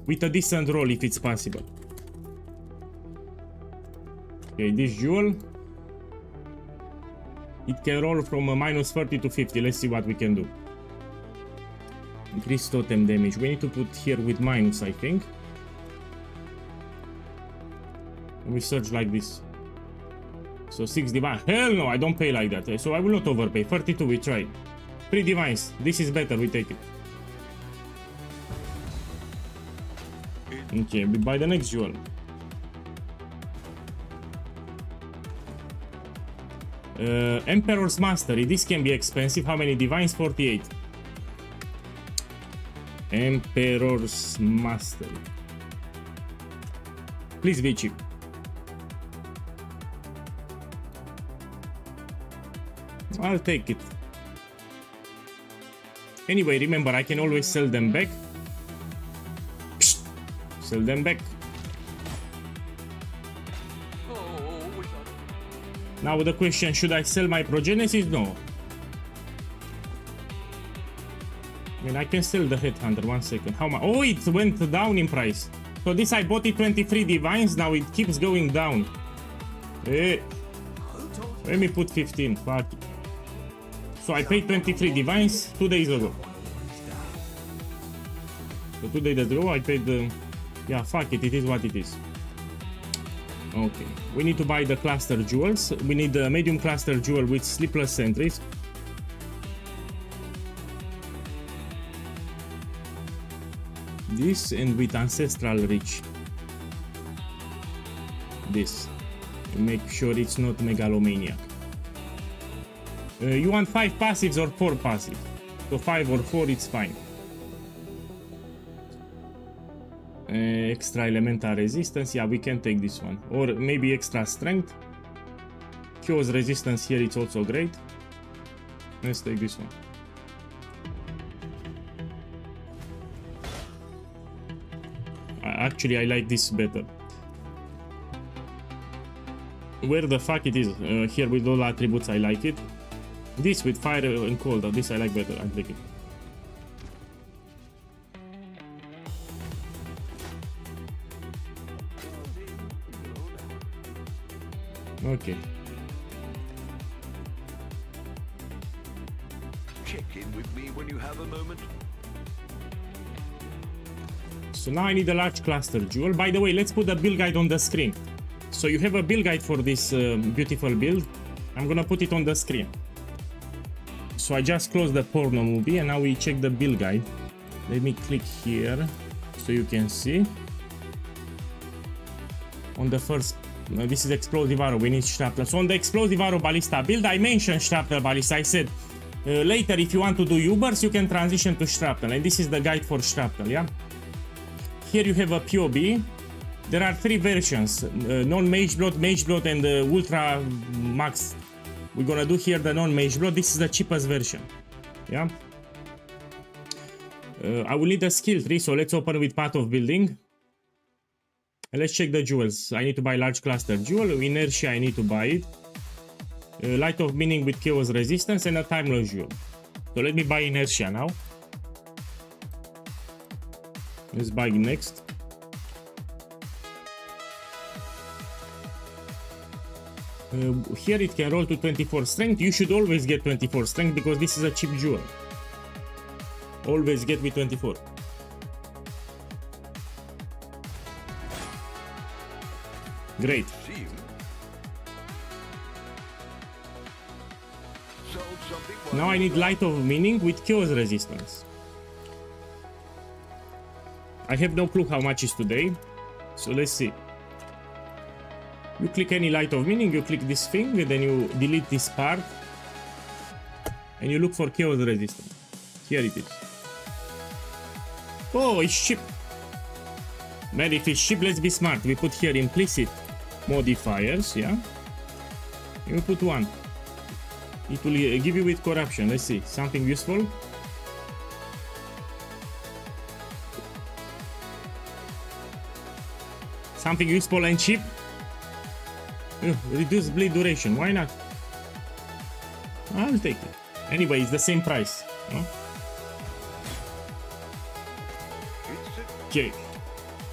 with a decent roll if it's possible. Okay, this jewel, it can roll from a minus 30 to 50, let's see what we can do. Increase totem damage, we need to put here with minus, I think. And we search like this. So 6 divine. Hell no, I don't pay like that. So I will not overpay. 32, we try. 3 divines. This is better, we take it. Okay, we buy the next jewel. Emperor's Mastery. This can be expensive. How many divines? 48. Emperor's Mastery. Please be cheap. I'll take it. Anyway, remember, I can always sell them back. Psst. Sell them back. Now the question, should I sell my Progenesis? No. I mean, I can sell the Headhunter. 1 second. How much? Oh, it went down in price. So this I bought it 23 divines. Now it keeps going down. Let me put 15. Fuck it. So I paid 23 divines 2 days ago. So 2 days ago I paid the... Yeah, fuck it, it is what it is. Okay, we need to buy the cluster jewels. We need the medium cluster jewel with sleepless sentries. this, and with Ancestral Reach. This. Make sure it's not Megalomaniac. You want 5 passives or 4 passives? So 5 or 4, it's fine. Extra elemental resistance, yeah, we can take this one. Or maybe extra strength. Chaos resistance here, it's also great. Let's take this one. Actually, I like this better. Where the fuck it is? Here with all attributes, I like it. This with fire and cold, this I like better. I take it. Okay. Check in with me when you have a moment. So now I need a large cluster jewel. By the way, let's put the build guide on the screen. So you have a build guide for this beautiful build. I'm gonna put it on the screen. So I just closed the porno movie and now we check the build guide. Let me click here so you can see. On the first, this is explosive arrow, we need shrapnel. So on the explosive arrow ballista build, I mentioned shrapnel ballista. I said later if you want to do Ubers, you can transition to shrapnel, and this is the guide for shrapnel, yeah? Here you have a POB. There are 3 versions, non-mage blood, mage blood, and ultra max. We're gonna do here the non-mage blood. This is the cheapest version, yeah? I will need a skill tree, so let's open with Path of Building. And let's check the jewels. I need to buy large cluster jewel. Inertia, I need to buy it. Light of Meaning with chaos resistance, and a timeless jewel. So let me buy Inertia now. Let's buy next. Here it can roll to 24 strength. You should always get 24 strength because this is a cheap jewel. Always get with 24. Great. Now I need Light of Meaning with chaos resistance. I have no clue how much is today, so let's see. You click any Light of Meaning, you click this thing, and then you delete this part, and you look for chaos resistance. Here it is. Oh, it's cheap. Man, if it's cheap, let's be smart. We put here implicit modifiers, yeah? And we put 1. It will give you with corruption. Let's see, something useful. Something useful and cheap. Reduce bleed duration, why not? I'll take it. Anyway, it's the same price. No? Okay.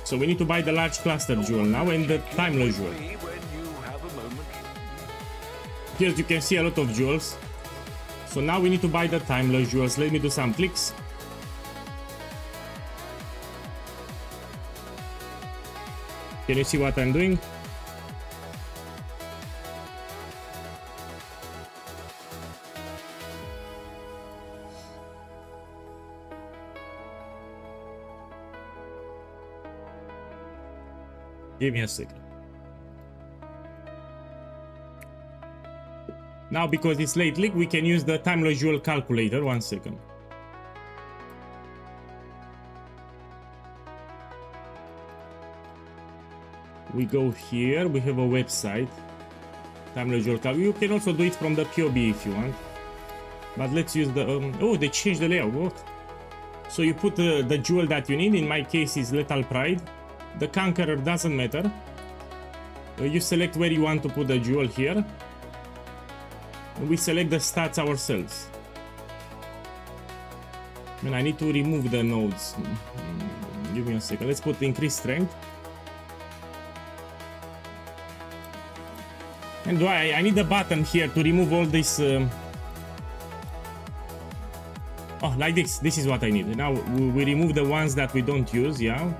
So we need to buy the large cluster jewel now and the timeless jewel. Here you can see a lot of jewels. So now we need to buy the timeless jewels. Let me do some clicks. Can you see what I'm doing? Give me a second. Now, because it's late league, we can use the timeless jewel calculator. 1 second. We go here, we have a website. Timeless jewel calculator. You can also do it from the POB if you want. But let's use the... oh, they changed the layout. What? So you put the jewel that you need. In my case, is Lethal Pride. The Conqueror doesn't matter. You select where you want to put the jewel here. We select the stats ourselves. And I need to remove the nodes. Give me a second. Let's put increased strength. And I need a button here to remove all this. Oh, like this. This is what I need. Now we remove the ones that we don't use. Yeah.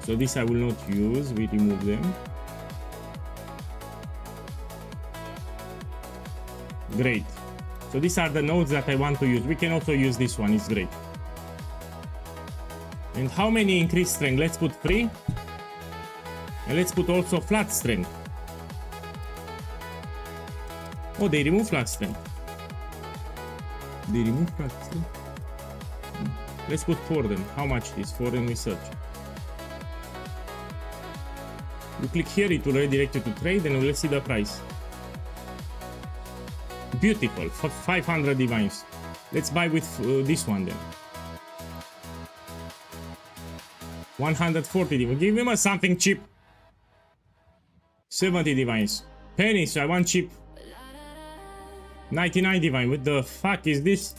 So this I will not use. We remove them. Great. So these are the nodes that I want to use. We can also use this one. It's great. And how many increased strength? Let's put 3. And let's put also flat strength. Oh, they remove flat strength. They remove flat strength. Let's put 4 then. How much it is? 4 in research. You click here, it will redirect you to trade, and we'll see the price. Beautiful. 500 divines. Let's buy with this one then. 140 divines. Give me something cheap. 70 divines. Pennies, I want cheap. 99 divine. What the fuck is this?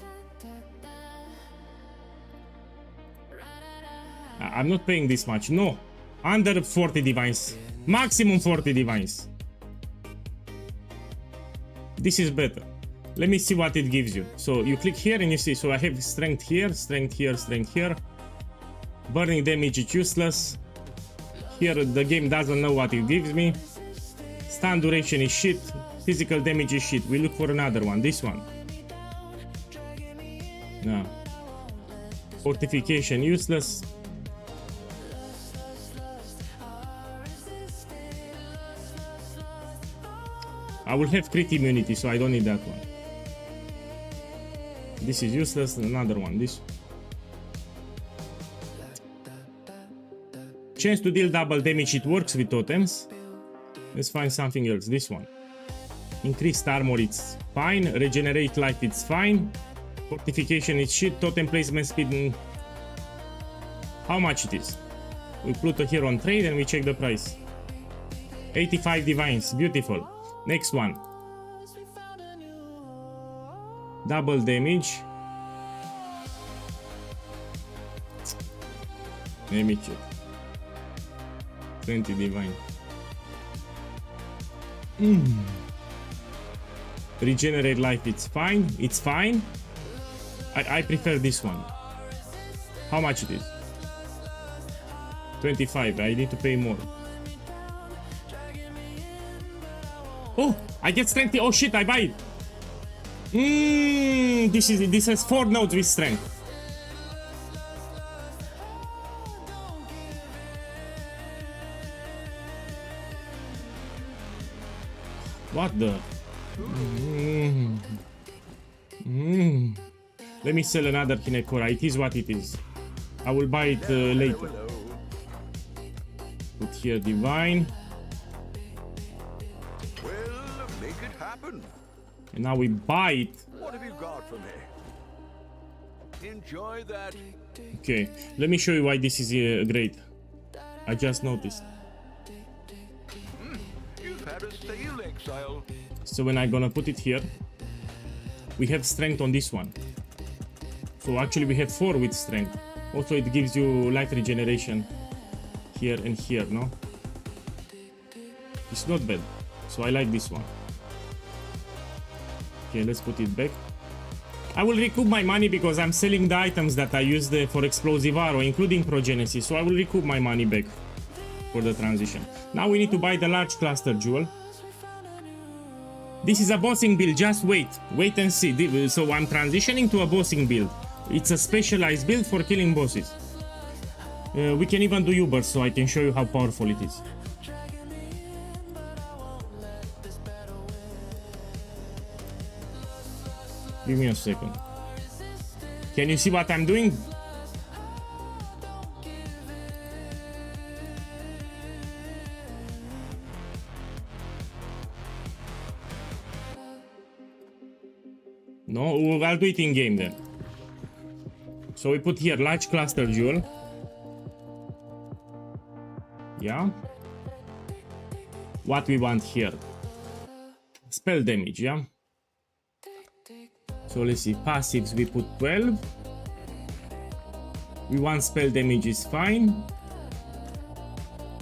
I'm not paying this much. No. Under 40 divines. Maximum 40 divines. This is better. Let me see what it gives you. So you click here and you see. So I have strength here, strength here, strength here. Burning damage is useless. Here the game doesn't know what it gives me. Stun duration is shit. Physical damage is shit. We look for another one. This one. No. Fortification useless. I will have crit immunity, so I don't need that one. This is useless. Another one. This. Chance to deal double damage. It works with totems. Let's find something else. This one. Increased armor, it's fine. Regenerate life, it's fine. Fortification is shit. Totem placement speed. How much it is? We put it here on trade and we check the price. 85 divines. Beautiful. Next one. Double damage. Let me check. 20 divine. Regenerate life, it's fine. It's fine. I prefer this one. How much it is? 25. I need to pay more. Oh, I get strength. Oh shit, I buy it. This has 4 nodes with strength. What the? Let me sell another Kinecora. It is what it is. I will buy it later. Put here divine. Well, make it happen. And now we buy it. What have you got for me? Enjoy that. Okay, let me show you why this is great. I just noticed. You've had a sale, Exile. So when I'm gonna put it here, we have strength on this one. So actually we have 4 with strength. Also it gives you life regeneration here and here, no? It's not bad. So I like this one. Okay, let's put it back. I will recoup my money because I'm selling the items that I used for Explosive Arrow, including Progenesis. So I will recoup my money back for the transition. Now we need to buy the large cluster jewel. This is a bossing build, just wait and see. So I'm transitioning to a bossing build. It's a specialized build for killing bosses. We can even do Ubers, so I can show you how powerful it is. Give me a second. Can you see what I'm doing? No, I'll do it in game then. So we put here large cluster jewel. Yeah. What we want here? Spell damage, yeah. So let's see, passives we put 12. We want spell damage is fine.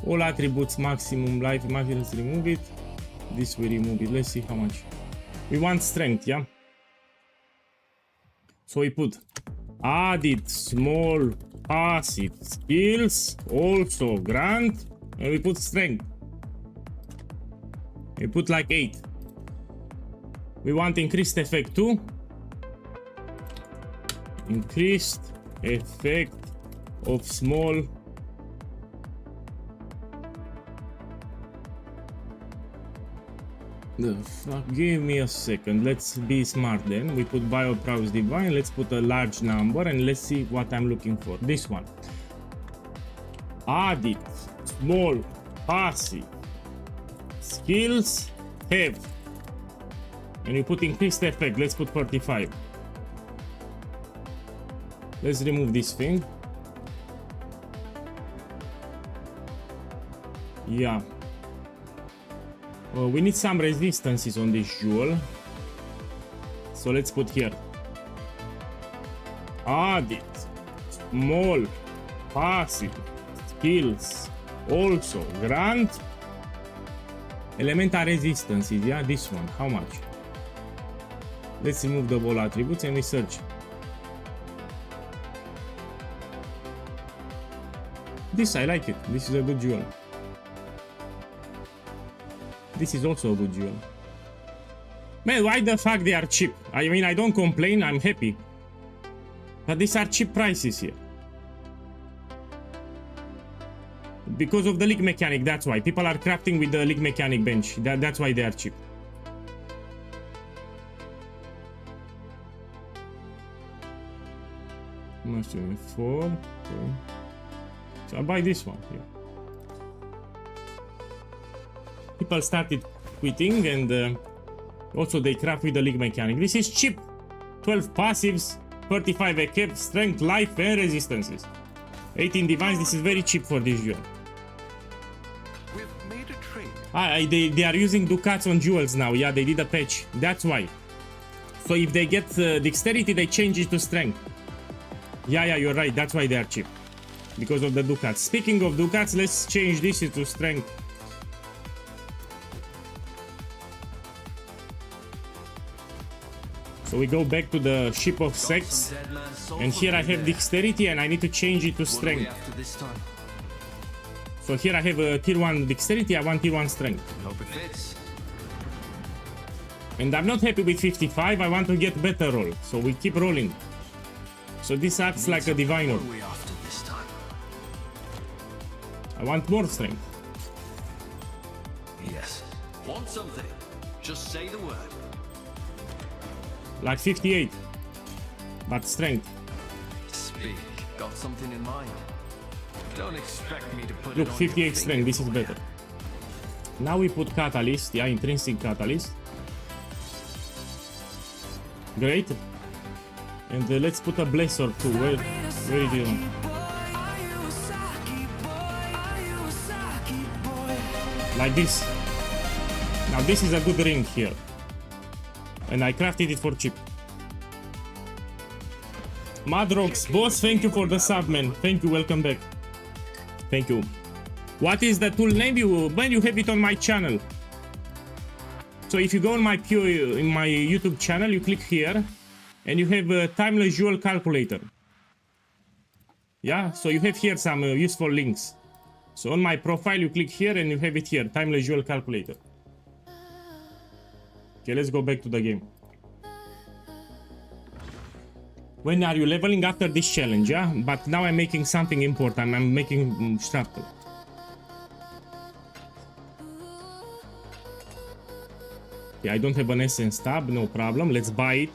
All attributes maximum life, let's remove it. This we remove it. Let's see how much. We want strength, yeah. So we put added small passive skills, also grant, and we put strength. We put like 8. We want increased effect too. Increased effect of small the fuck, give me a second, let's be smart then. We put bio prowess divine, let's put a large number and let's see what I'm looking for. This one, added small passive skills have, and you put increased effect, let's put 35. Let's remove this thing. Yeah. We need some resistances on this jewel. So let's put here. Added small passive skills. Also grant elemental resistances. Yeah, this one. How much? Let's remove the wall attributes and we search. This I like it. This is a good jewel. This is also a good jewel. Man, why the fuck they are cheap? I mean, I don't complain, I'm happy. But these are cheap prices here. Because of the league mechanic, that's why. People are crafting with the league mechanic bench. That's why they are cheap. Must be 4. Okay. So I buy this one here. People started quitting and also they craft with the league mechanic. This is cheap. 12 passives, 35 equip, strength, life and resistances. 18 divines, this is very cheap for this jewel. We've made a trade. They are using ducats on jewels now. Yeah, they did a patch. That's why. So if they get dexterity, they change it to strength. Yeah, you're right. That's why they are cheap. Because of the ducats. Speaking of ducats, let's change this to strength. So we go back to the ship of sex, and here I have dexterity and I need to change it to strength. So here I have a tier 1 dexterity, I want tier 1 strength. And I'm not happy with 55, I want to get better roll. So we keep rolling. So this acts like a diviner. I want more strength. Yes. Want something? Just say the word. Like 58. But strength. Speak. Got something in mind? Don't expect me to put Look, it on 58 your strength, finger this is for better. you. Now we put catalyst, yeah, intrinsic catalyst. Great. And let's put a blesser too. Where is it on? Like this. Now this is a good ring here. And I crafted it for cheap. Madrox, boss, thank you for the sub, man. Thank you, welcome back. Thank you. What is the tool name? When you have it on my channel. So if you go on my in my YouTube channel, you click here and you have a timeless jewel calculator. Yeah, so you have here some useful links. So on my profile, you click here and you have it here, timeless jewel calculator. Okay, let's go back to the game. When are you leveling after this challenge? Yeah, but now I'm making something important. I'm making shrapnel. Yeah, I don't have an essence tab, no problem. Let's buy it.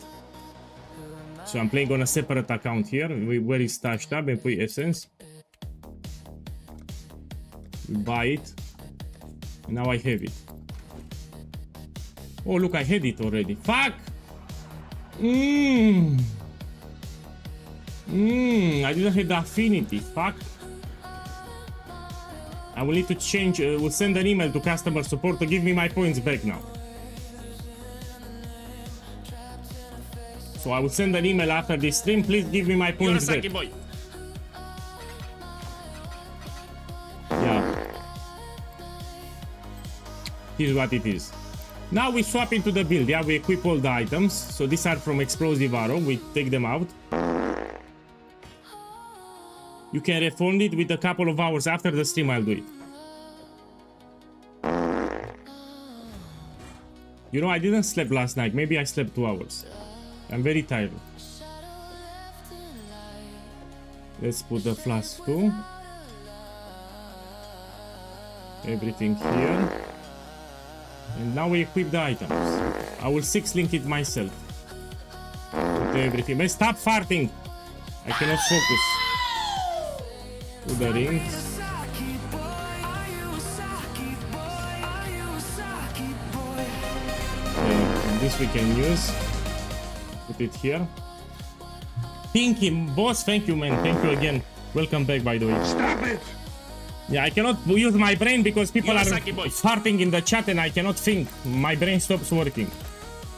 So I'm playing on a separate account here. Where is stash tab and put essence. We buy it. Now I have it. Oh, look, I had it already. Fuck! I didn't have the affinity. Fuck. I will need to change. We'll send an email to customer support to give me my points back now. So I will send an email after this stream. Please give me my points back. Boy. Yeah. Here's what it is. Now we swap into the build. Yeah, we equip all the items. So these are from Explosive Arrow. We take them out. You can refund it with a couple of hours after the stream. I'll do it. You know, I didn't sleep last night. Maybe I slept 2 hours. I'm very tired. Let's put the flask too. Everything here. And now we equip the items. I will 6-link it myself. Put everything. But stop farting! I cannot focus. Put the rings. This we can use. Put it here. Pinky, boss, thank you, man. Thank you again. Welcome back, by the way. Stop it! Yeah, I cannot use my brain because people are farting in the chat and I cannot think. My brain stops working.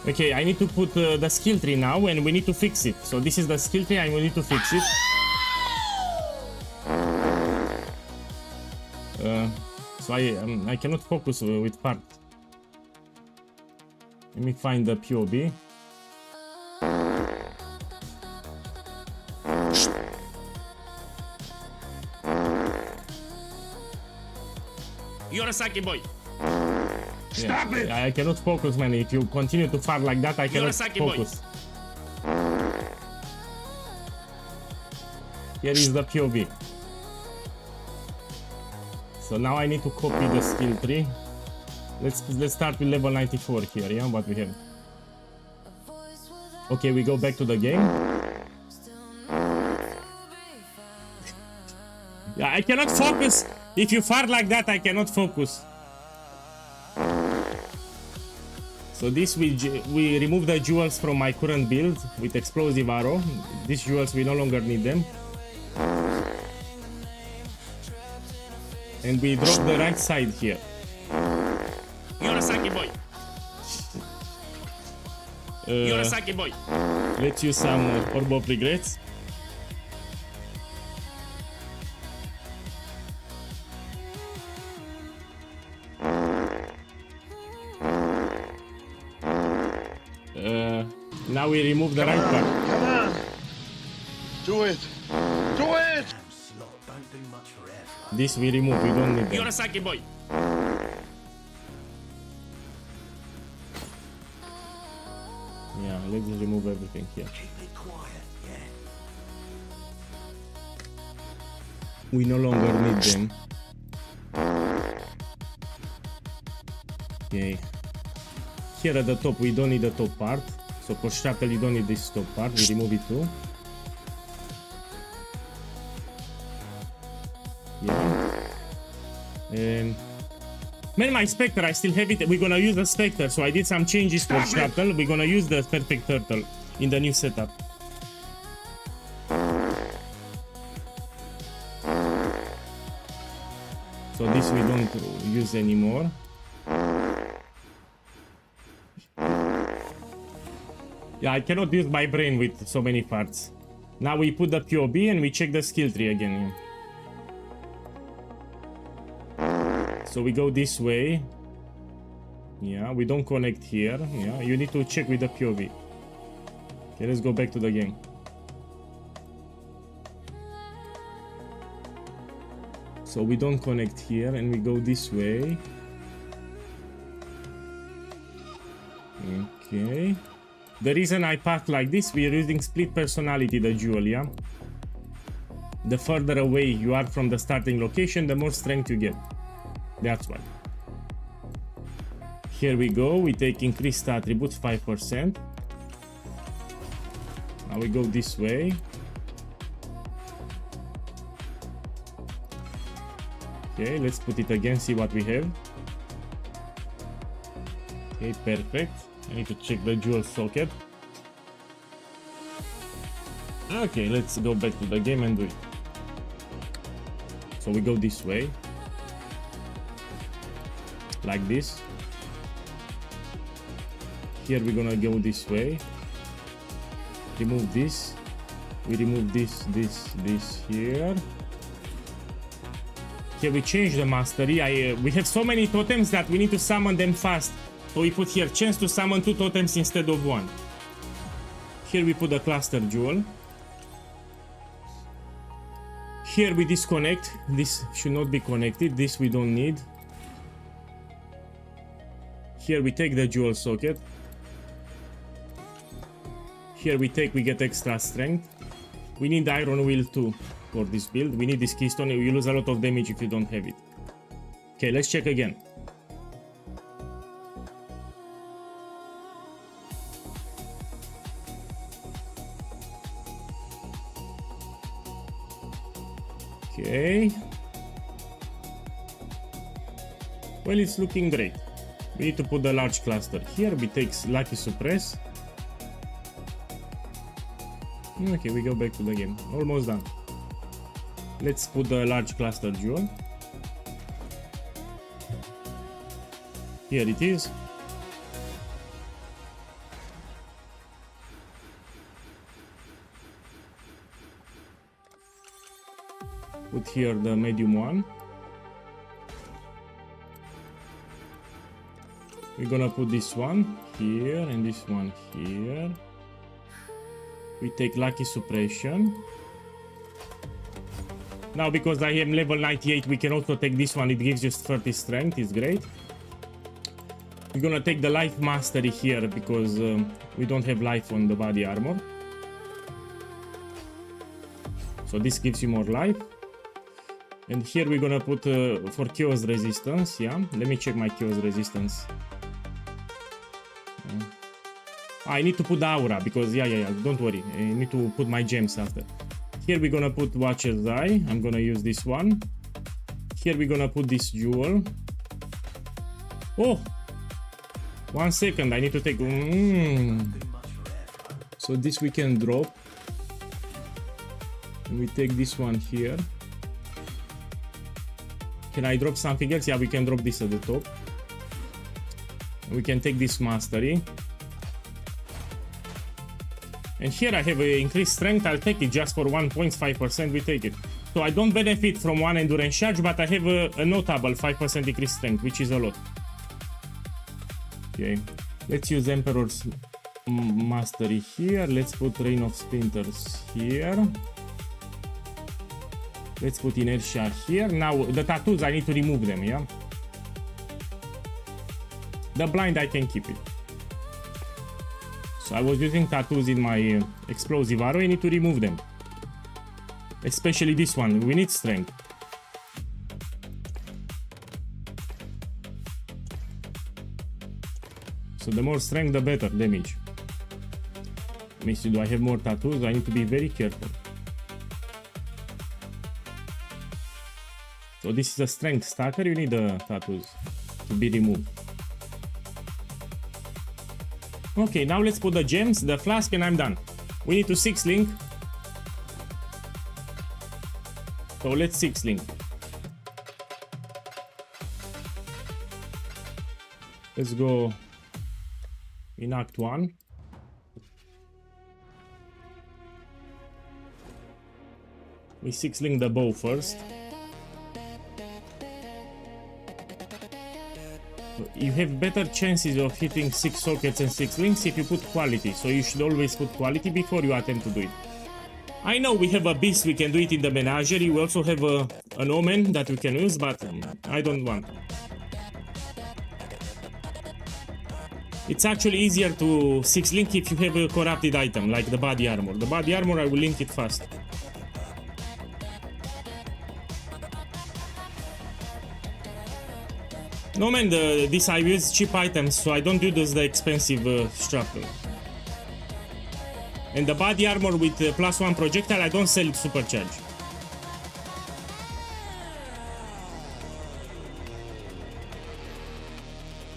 Okay, I need to put the skill tree now and we need to fix it. So this is the skill tree and we need to fix it. So I cannot focus with part. Let me find the POB. Yorosaki boy. Stop it! I cannot focus, man. If you continue to fart like that, I cannot Yorosaki boy. focus. Here is the POV. So now I need to copy the skill tree. Let's start with level 94 here, yeah, what we have. Okay, we go back to the game. Yeah, I cannot focus. If you fart like that, I cannot focus. So this we remove the jewels from my current build with explosive arrow. These jewels, we no longer need them. And we drop the right side here. Yorosaki boy. Yorosaki boy. Let's use some Orb of Regrets. Now we remove the right part. Come on! Do it! Do it! Slot don't do much forever. This we remove, we don't need them. Yorosaki boy. Yeah, let's remove everything here. Keep it quiet, yeah? We no longer need them. Okay. Here at the top, we don't need the top part. So for Shrapnel, you don't need this top part. We remove it too. Yeah. Man, my Spectre, I still have it. We're gonna use the Spectre. So I did some changes for Shrapnel. We're gonna use the Perfect Turtle in the new setup. So this we don't use anymore. Yeah, I cannot use my brain with so many parts. Now we put the POB and we check the skill tree again. So we go this way. Yeah, we don't connect here. Yeah, you need to check with the POV. Okay, let's go back to the game. So we don't connect here and we go this way. Okay. The reason I path like this, we are using split personality, the jewel, yeah? The further away you are from the starting location, the more strength you get. That's why. Here we go, we take increased attributes 5%. Now we go this way. Okay, let's put it again, see what we have. Okay, perfect. I need to check the jewel socket. Okay, let's go back to the game and do it. So we go this way. Like this. Here we're gonna go this way. Remove this. We remove this here. Here we change the mastery. We have so many totems that we need to summon them fast. So we put here chance to summon 2 totems instead of 1. Here we put the cluster jewel. Here we disconnect. This should not be connected. This we don't need. Here we take the jewel socket. Here we get extra strength. We need iron wheel too. for this build. We need this keystone. You lose a lot of damage if you don't have it. Okay, let's check again. Okay. Well, it's looking great. We need to put the large cluster here. We take Lucky Suppress. Okay, we go back to the game. Almost done. Let's put the large cluster jewel. Here it is. Put here the medium one. We're gonna put this one here and this one here. We take Lucky Suppression. Now, because I am level 98, we can also take this one. It gives just 30 strength. It's great. We're gonna take the Life Mastery here because we don't have life on the body armor. So this gives you more life. And here we're gonna put for Chaos Resistance. Yeah, let me check my Chaos Resistance. I need to put the aura because yeah, don't worry, I need to put my gems after. Here we're gonna put Watcher's Eye. I'm gonna use this one. Here we're gonna put this jewel. Oh, 1 second, I need to take so this we can drop and we take this one here. Can I drop something else? Yeah, we can drop this at the top. We can take this Mastery. And here I have increased strength. I'll take it just for 1.5%. We take it. So I don't benefit from one endurance charge, but I have a notable 5% increased strength, which is a lot. Okay, let's use Emperor's Mastery here. Let's put Rain of Splinters here. Let's put Inertia here. Now the tattoos, I need to remove them, yeah? The blind, I can keep it. So I was using tattoos in my explosive arrow. I need to remove them. Especially this one. We need strength. So the more strength, the better damage. Let me see, do I have more tattoos? I need to be very careful. So this is a strength stacker. You need the tattoos to be removed. Okay, now let's put the gems, the flask, and I'm done. We need to 6-link. So let's 6-link. Let's go in Act 1. We 6-link the bow first. You have better chances of hitting 6 sockets and 6 links if you put quality, so you should always put quality before you attempt to do it. I know we have a beast, we can do it in the menagerie. We also have an omen that we can use, but I don't want. It's actually easier to 6-link if you have a corrupted item, like the body armor. The body armor, I will link it fast. No man, this I use cheap items, so I don't use the expensive strapper. And the body armor with +1 projectile, I don't sell it supercharged.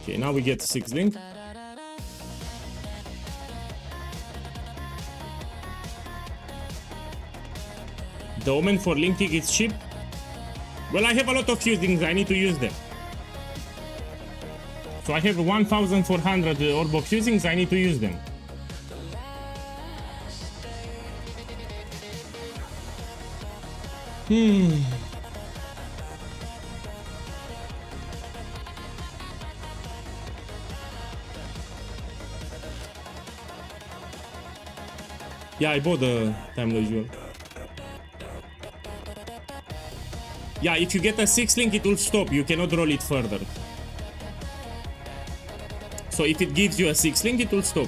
Okay, now we get 6-link. The omen for linking is cheap. Well, I have a lot of fusings, I need to use them. So I have 1400 orb of fusings, I need to use them. Yeah, I bought the Timeless Jewel. Yeah, if you get a 6-link, it will stop. You cannot roll it further. So if it gives you a 6-link, it will stop.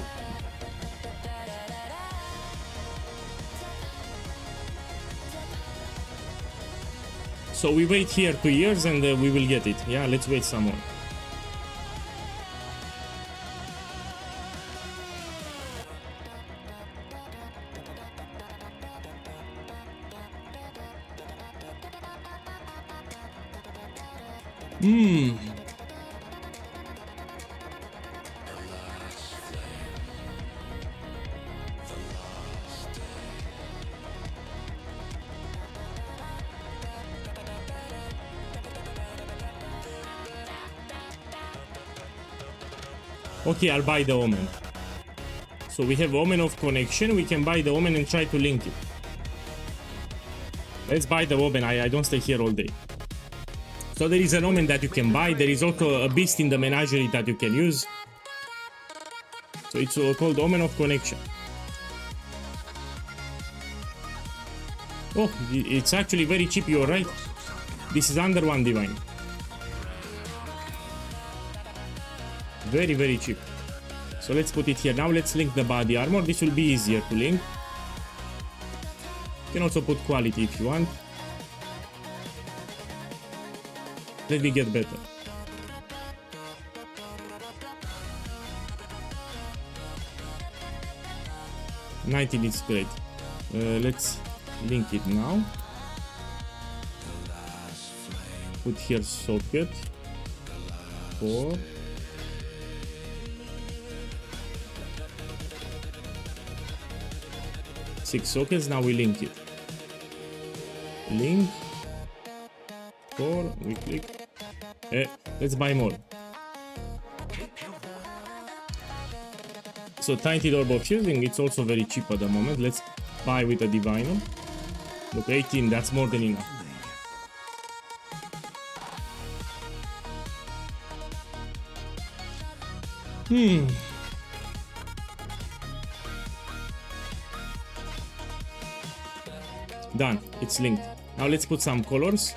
So we wait here 2 years and we will get it. Yeah, let's wait some more. Okay, I'll buy the Omen. So we have Omen of Connection. We can buy the Omen and try to link it. Let's buy the Omen. I don't stay here all day. So there is an Omen that you can buy. There is also a beast in the menagerie that you can use. So it's called Omen of Connection. Oh, it's actually very cheap, you're right. This is under 1 divine. Very, very cheap. So let's put it here. Now let's link the body armor. This will be easier to link. You can also put quality if you want. Let me get better. $19 is great. Let's link it now. Put here socket 4. Six sockets. Now we link it. Link 4. We click. Let's buy more. So Tainted Orb of Fusing, it's also very cheap at the moment. Let's buy with a Divinum. Look, 18, that's more than enough. Done, it's linked. Now let's put some colors.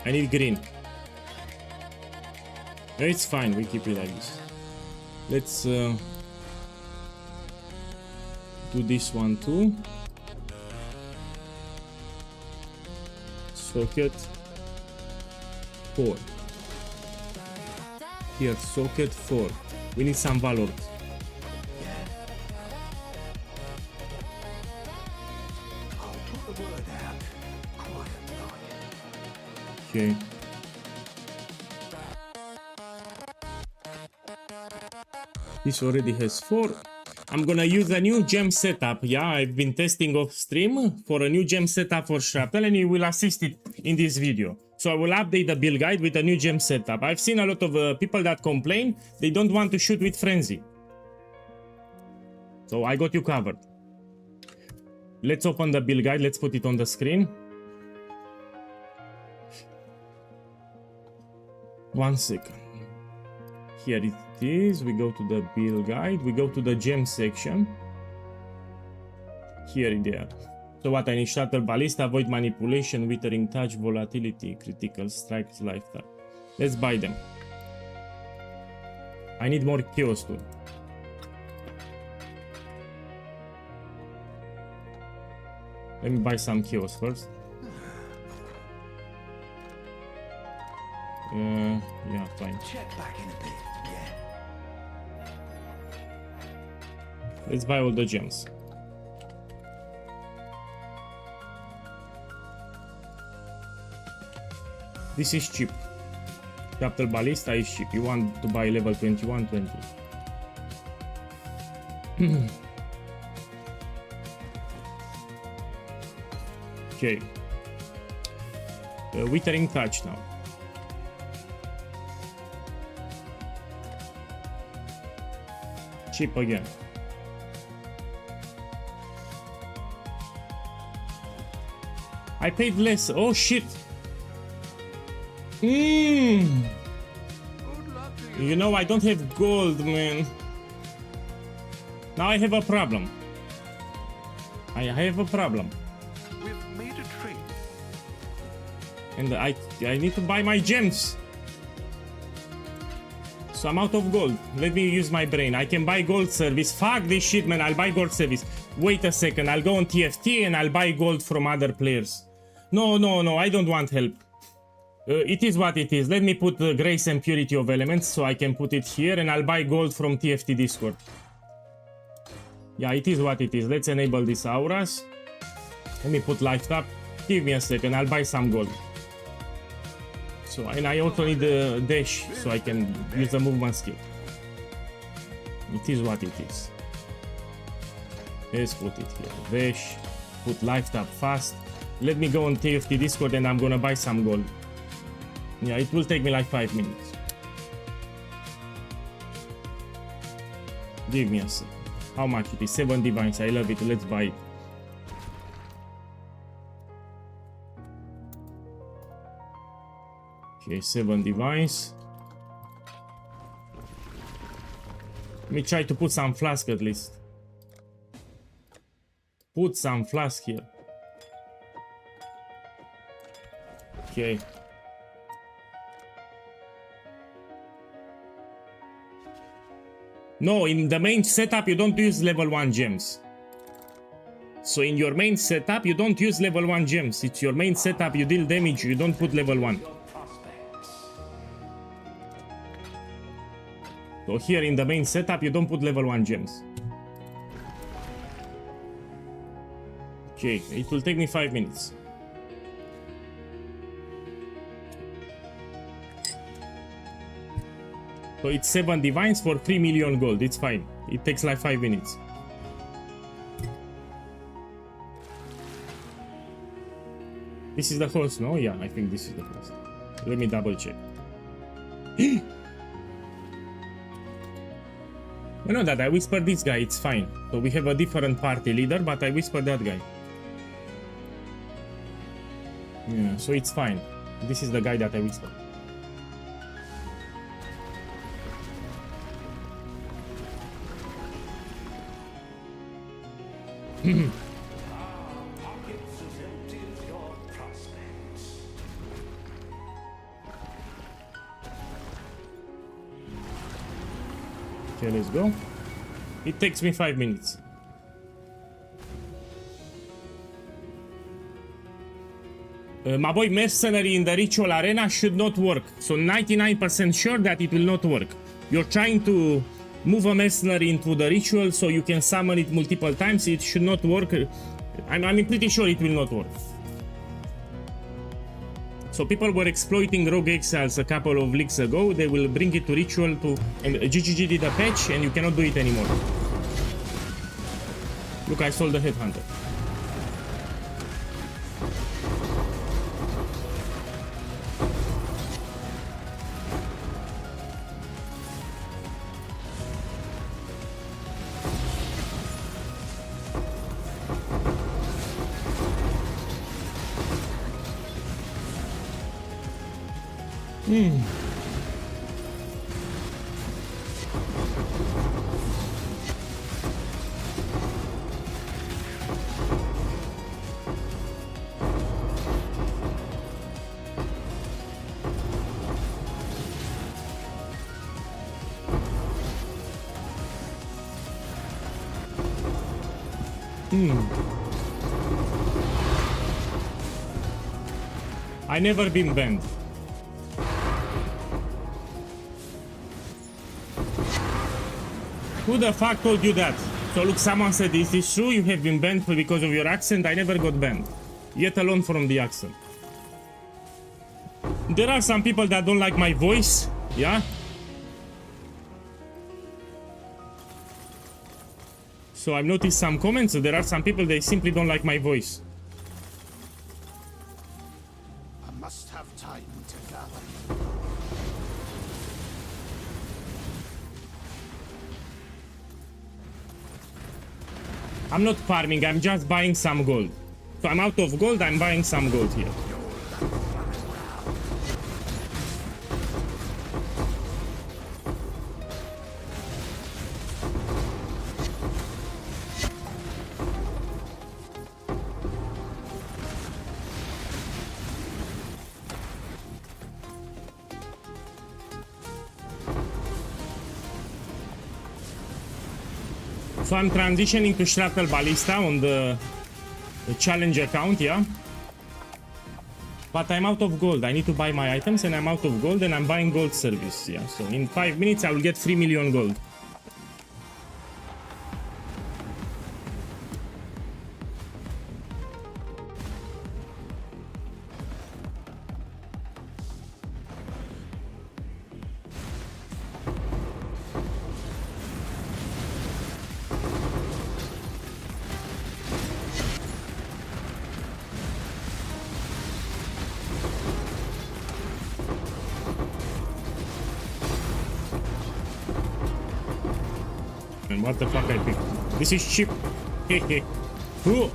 I need green. No, it's fine, we keep it like this. Let's do this one too. Socket 4. Here, socket 4. We need some valor. Okay. This already has 4. I'm gonna use a new gem setup. Yeah, I've been testing off stream for a new gem setup for Shrapnel, and you will assist it in this video. So I will update the build guide with a new gem setup. I've seen a lot of people that complain they don't want to shoot with Frenzy. So I got you covered. Let's open the build guide. Let's put it on the screen. 1 second. Here it is. We go to the build guide. We go to the gem section. Here it is. So what I need: Shattered Ballista, Avoid Manipulation, Withering Touch, Volatility, Critical Strikes, Lifetime. Let's buy them. I need more Chaos too. Let me buy some Chaos first. Yeah, fine. Check back in a bit, yeah. Let's buy all the gems. This is cheap. Shattered Ballista is cheap. You want to buy level 21, 20. Okay. Withering Touch now. Cheap again. I paid less. Oh shit. You know, I don't have gold, man. Now I have a problem. I have a problem. We've made a trade. And I need to buy my gems. So I'm out of gold. Let me use my brain. I can buy gold service. Fuck this shit, man. I'll buy gold service. Wait a second, I'll go on TFT and I'll buy gold from other players. No, I don't want help. It is what it is. Let me put the Grace and Purity of Elements so I can put it here and I'll buy gold from TFT Discord. Yeah, it is what it is. Let's enable these auras. Let me put life up. Give me a second, I'll buy some gold. So, and I also need the dash so I can use the movement skill. It is what it is. Let's put it here. Dash, put life up fast. Let me go on TFT Discord and I'm gonna buy some gold. Yeah, it will take me like 5 minutes. Give me a second. How much it is? 7 divines. I love it. Let's buy it. Okay, 7 divines. Let me try to put some flask at least. Put some flask here. Okay. No, in the main setup you don't use level 1 gems. So in your main setup you don't use level 1 gems. It's your main setup, you deal damage, you don't put level 1. So here in the main setup you don't put level 1 gems. Okay, it will take me 5 minutes. So it's 7 divines for 3 million gold. It's fine. It takes like 5 minutes. This is the host, no? Yeah, I think this is the host. Let me double check. I know that I whispered this guy, it's fine. So we have a different party leader, but I whispered that guy. Yeah, so it's fine. This is the guy that I whispered. Okay, let's go. It takes me 5 minutes. My boy, mercenary in the ritual arena should not work. So 99% sure that it will not work. You're trying to move a mercenary into the ritual so you can summon it multiple times. It should not work. I'm pretty sure it will not work. So people were exploiting Rogue Exiles a couple of leagues ago. They will bring it to ritual to... And GGG did a patch and you cannot do it anymore. Look, I sold the Headhunter. I never been banned. Who the fuck told you that? So look, someone said, is this true? You have been banned because of your accent? I never got banned. Yet alone from the accent. There are some people that don't like my voice, yeah? So I've noticed some comments, so there are some people, they simply don't like my voice. I must have time to gather. I'm not farming, I'm just buying some gold. So I'm out of gold, I'm buying some gold here. So I'm transitioning to Shrapnel Ballista on the challenge account, yeah? But I'm out of gold. I need to buy my items and I'm out of gold and I'm buying gold service, yeah? So in 5 minutes I will get 3 million gold. And what the fuck I picked? This is cheap. Hehe. Ooh.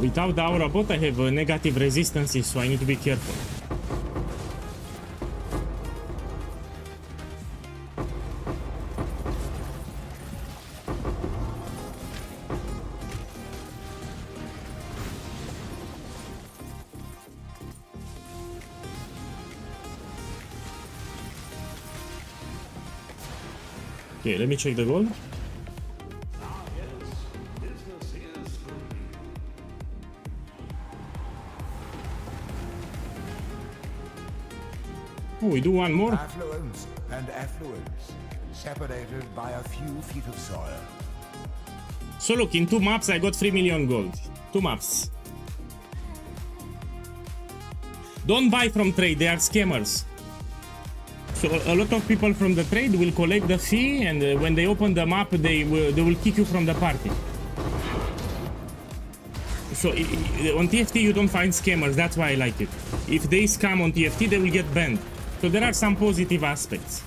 Without the aura bot, I have negative resistances, so I need to be careful. Okay, let me check the gold. Oh, we do one more. Affluence and affluence, separated by a few feet of soil. So look, in 2 maps I got 3 million gold. 2 maps. Don't buy from trade, they are scammers. So a lot of people from the trade will collect the fee, and when they open the map, they will kick you from the party. So on TFT you don't find scammers, that's why I like it. If they scam on TFT, they will get banned. So there are some positive aspects.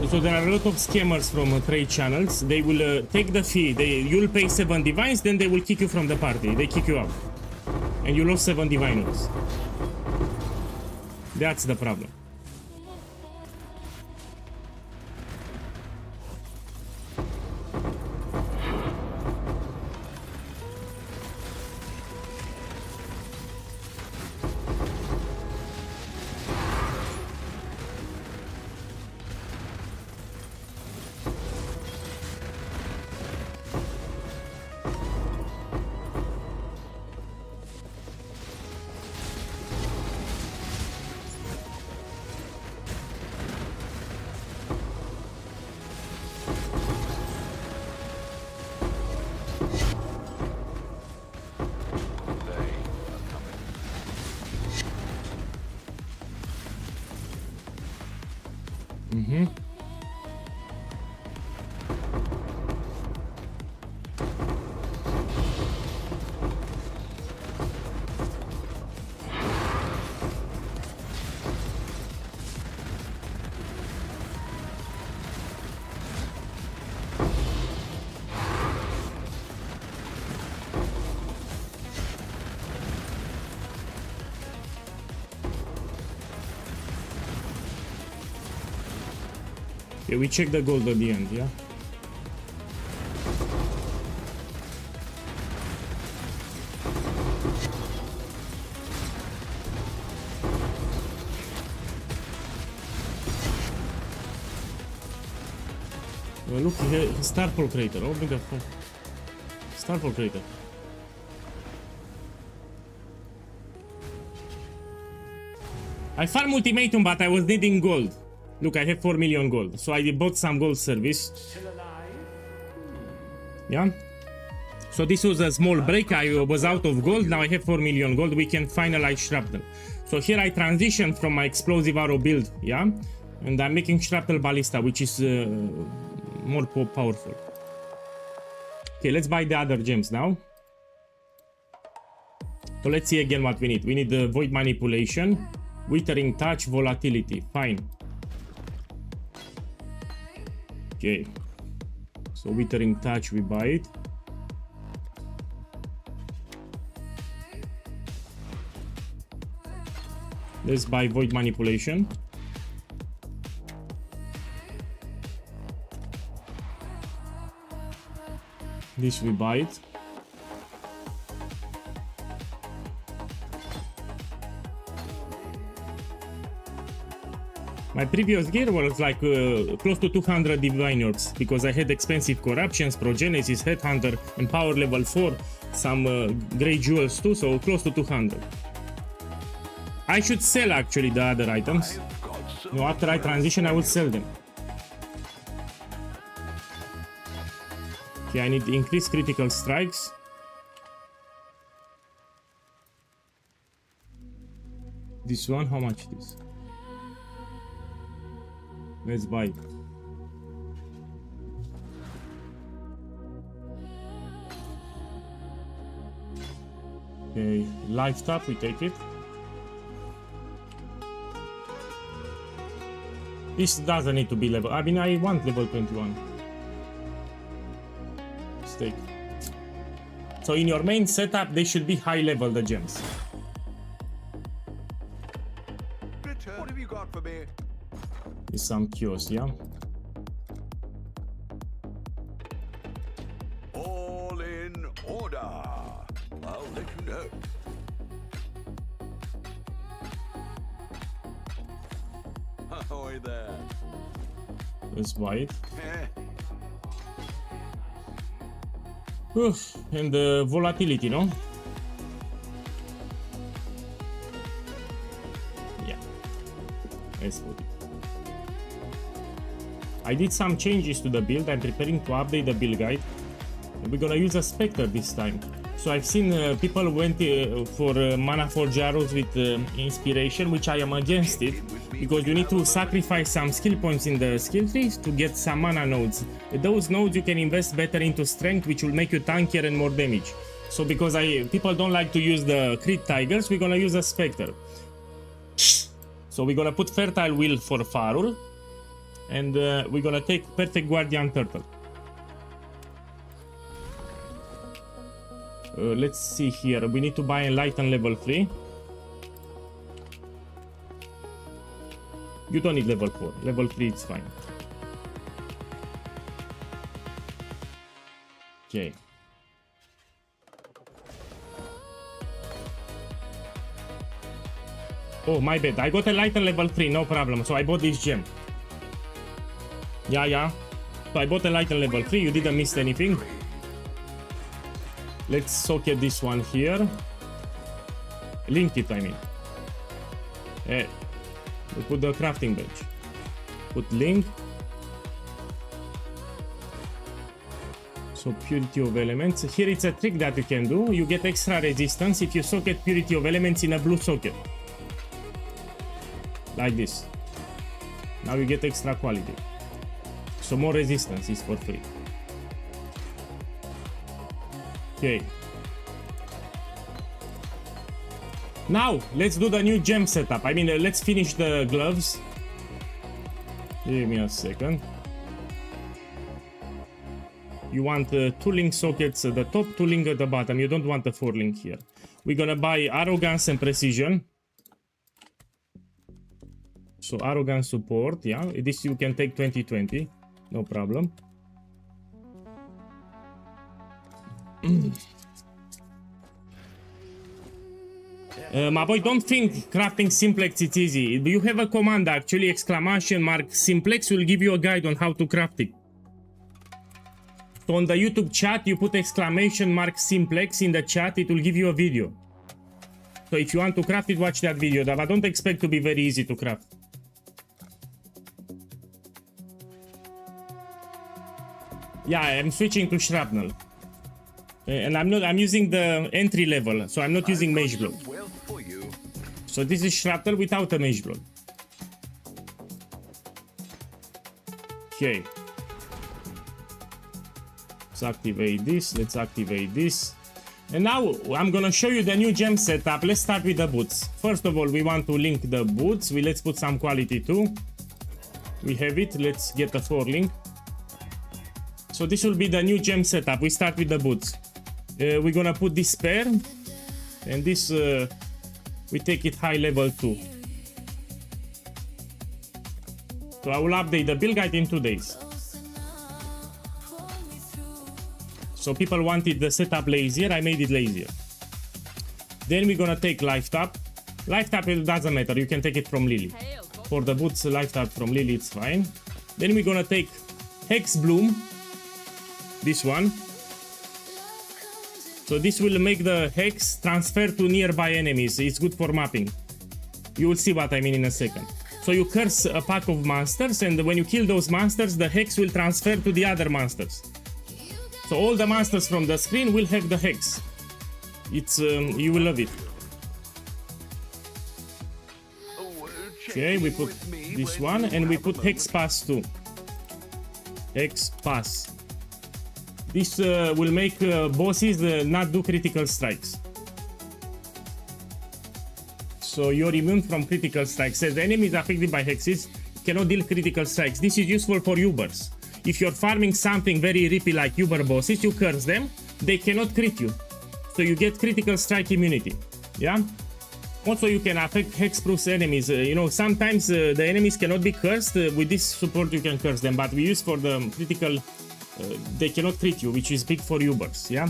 So there are a lot of scammers from trade channels. They will take the fee, you'll pay 7 divines, then they will kick you from the party. They kick you out. And you lost 7 diviners. That's the problem. Okay, we check the gold at the end, yeah? Well, look here, Starfall Crater. Open the fuck. Starfall Crater. I farm ultimatum, but I was needing gold. Look, I have 4 million gold, so I bought some gold service. Yeah. So this was a small break. I was out of gold. Now I have 4 million gold. We can finalize shrapnel. So here I transition from my explosive arrow build. Yeah. And I'm making Shrapnel Ballista, which is more powerful. Okay, let's buy the other gems now. So let's see again what we need. We need the void manipulation, withering touch, volatility. Fine. Okay. So withering touch, we buy it. Let's buy void manipulation. This we buy it. My previous gear was like close to 200 divine orbs because I had expensive corruptions, progenesis, headhunter, and power level 4, some grey jewels too, so close to 200. I should sell actually the other items. No, after I transition I will sell them. Okay, I need increased critical strikes. This one, how much it is? Let's buy it. Okay, life tap, we take it. This doesn't need to be level. I mean, I want level 21. Let's take it. So in your main setup, they should be high level, the gems. Richard, what have you got for me? Is some kiosk, yeah? All in order. I'll let you know. Ahoy there. Let's buy it. Oof, and the volatility, no? Yeah. Let's put it. I did some changes to the build. I'm preparing to update the build guide. We're gonna use a Spectre this time. So I've seen people went for Mana Forge arrows with inspiration, which I am against it, because you need to sacrifice some skill points in the skill trees to get some mana nodes. With those nodes you can invest better into strength, which will make you tankier and more damage. So because people don't like to use the crit tigers, we're gonna use a Spectre. So we're gonna put Fertile Wheel for Farul, and we're gonna take Perfect Guardian Turtle. Let's see here. We need to buy Enlighten level 3. You don't need level 4. Level 3 is fine. Okay. Oh, my bad. I got Enlighten level 3, no problem. So I bought this gem. Yeah. So I bought Enlighten level 3. You didn't miss anything. Let's socket this one here. Link it, I mean. We put the crafting bench. Put link. So Purity of Elements. Here it's a trick that you can do. You get extra resistance if you socket Purity of Elements in a blue socket. Like this. Now you get extra quality. So more resistance is for free. Okay. Now, let's do the new gem setup. I mean, let's finish the gloves. Give me a second. You want 2 link sockets at the top, 2 link at the bottom. You don't want a 4 link here. We're gonna buy Arrogance and Precision. So Arrogance support, yeah. This you can take 2020. No problem. My boy, don't think crafting simplex it's easy. You have a command actually, exclamation mark simplex will give you a guide on how to craft it. So on the YouTube chat you put exclamation mark simplex in the chat, it will give you a video. So if you want to craft it, watch that video, but I don't expect to be very easy to craft. Yeah, I'm switching to shrapnel. And I'm using the entry level, so I'm not using Mage Blood. So this is shrapnel without a Mage Blood. Okay. Let's activate this, let's activate this. And now I'm gonna show you the new gem setup. Let's start with the boots. First of all, we want to link the boots. Let's put some quality too. We have it. Let's get the 4 link. So this will be the new gem setup. We start with the boots. We're gonna put this pair, and this we take it high level 2. So I will update the build guide in 2 days. So people wanted the setup lazier, I made it lazier. Then we're gonna take life tap. Life tap, it doesn't matter, you can take it from Lily. For the boots, life tap from Lily, it's fine. Then we're gonna take Hex Bloom, this one. So this will make the Hex transfer to nearby enemies, it's good for mapping. You will see what I mean in a second. So you curse a pack of monsters, and when you kill those monsters, the Hex will transfer to the other monsters. So all the monsters from the screen will have the Hex. It's you will love it. Okay, we put this one, and we put Hex Pass too. Hex Pass. This will make bosses not do critical strikes. So you're immune from critical strikes. As enemies affected by hexes cannot deal critical strikes. This is useful for Ubers. If you're farming something very rippy like Uber bosses, you curse them, they cannot crit you. So you get critical strike immunity. Yeah? Also you can affect hexproof enemies. You know, sometimes the enemies cannot be cursed. With this support you can curse them, but we use for the critical, they cannot crit you, which is big for Ubers. Yeah?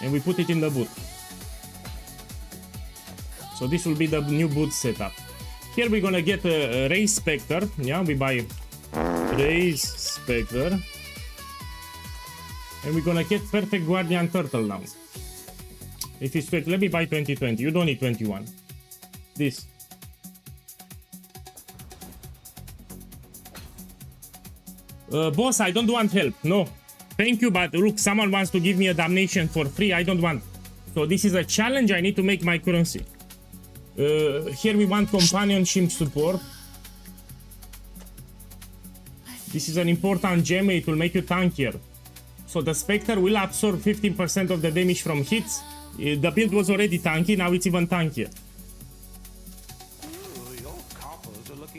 And we put it in the boot. So this will be the new boot setup. Here we're gonna get a Raise Spectre. Yeah, we buy Raise Spectre. And we're gonna get Perfect Guardian Turtle now. If it's quick, let me buy 2020. You don't need 21. This. Boss, I don't want help. No. Thank you, but look, someone wants to give me a damnation for free. I don't want. So this is a challenge. I need to make my currency. Here we want companionship support. This is an important gem. It will make you tankier. So the Spectre will absorb 15% of the damage from hits. The build was already tanky. Now it's even tankier.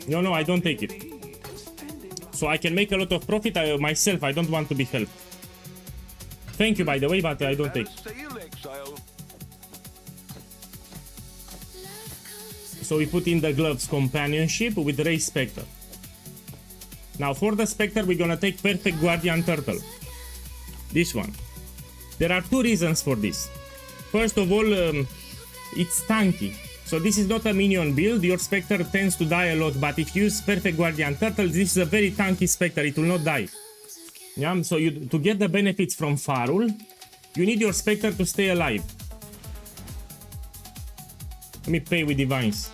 No, I don't take it. So I can make a lot of profit myself. I don't want to be helped. Thank you, by the way, but I don't take it. So we put in the gloves companionship with Raise Spectre. Now for the Spectre, we're gonna take Perfect Guardian Turtle. This one. There are 2 reasons for this. First of all, it's tanky. So this is not a minion build. Your Spectre tends to die a lot, but if you use Perfect Guardian Turtle, this is a very tanky Spectre. It will not die. Yeah. So to get the benefits from Farul, you need your Spectre to stay alive. Let me pay with Divines.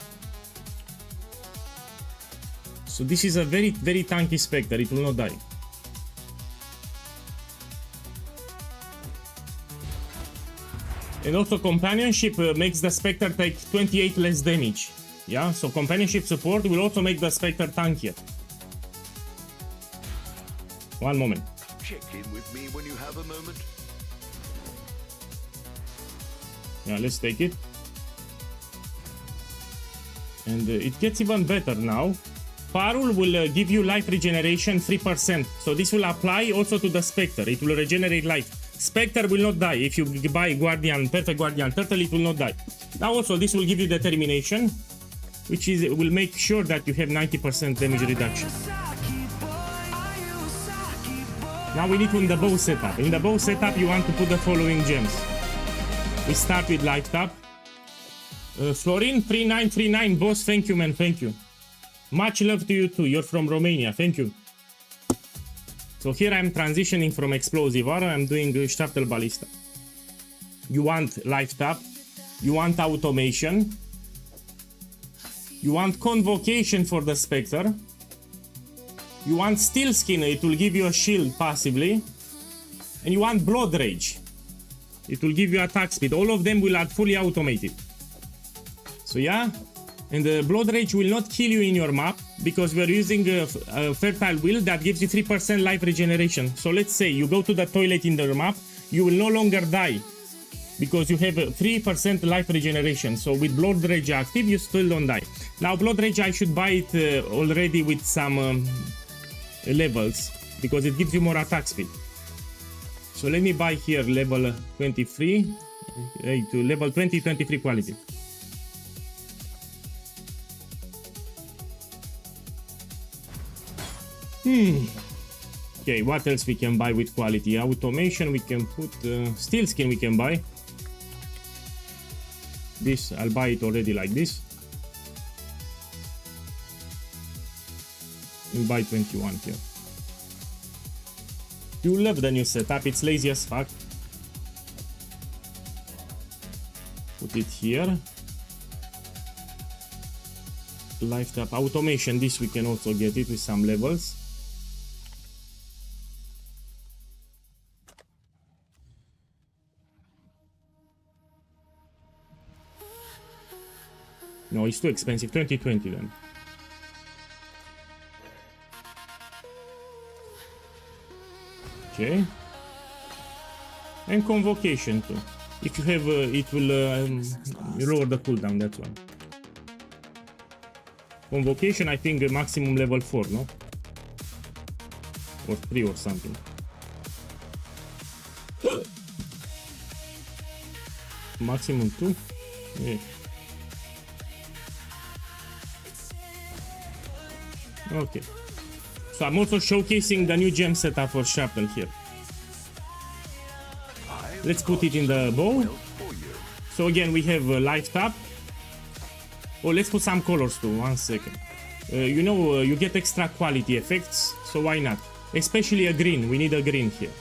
So this is a very, very tanky Spectre. It will not die. And also companionship makes the Spectre take 28 less damage. Yeah, so companionship support will also make the Spectre tankier. One moment. Check in with me when you have a moment. Yeah, let's take it. And it gets even better now. Farul will give you life regeneration 3%. So this will apply also to the Spectre. It will regenerate life. Spectre will not die. If you buy Guardian, Perfect Guardian Turtle, it will not die. Now also this will give you determination, which will make sure that you have 90% damage reduction. Now we need to in the bow setup. In the bow setup you want to put the following gems. We start with life tap. Florin 3939, boss, thank you man, thank you. Much love to you too, you're from Romania, thank you. So here I'm transitioning from Explosive Aura, I'm doing Shrapnel Ballista. You want life tap, you want automation, you want convocation for the Spectre, you want Steel Skin, it will give you a shield passively, and you want Blood Rage, it will give you attack speed. All of them will add fully automated. So yeah, and the Blood Rage will not kill you in your map. because we're using a fertile wheel that gives you 3% life regeneration. So let's say you go to the toilet in the map, you will no longer die because you have a 3% life regeneration. So with Blood Rage active, you still don't die. Now Blood Rage, I should buy it already with some levels because it gives you more attack speed. So let me buy here level 23 to level 20, 23 quality. Okay, what else we can buy with quality? Automation, we can put steel skin, we can buy. This, I'll buy it already like this. We'll buy 21 here. You love the new setup, it's lazy as fuck. Put it here. Lifetime automation, this we can also get it with some levels. No, it's too expensive. 2020 then. Okay. And convocation too. If you have, it will lower the cooldown. That's one. Convocation, I think maximum level 4, no? Or 3 or something. Maximum 2? Yeah. Okay. So I'm also showcasing the new gem setup for Shrapnel here. Let's put it in the bow. So again, we have life tap. Oh, let's put some colors too. 1 second. You know, you get extra quality effects, so why not? Especially a green. We need a green here.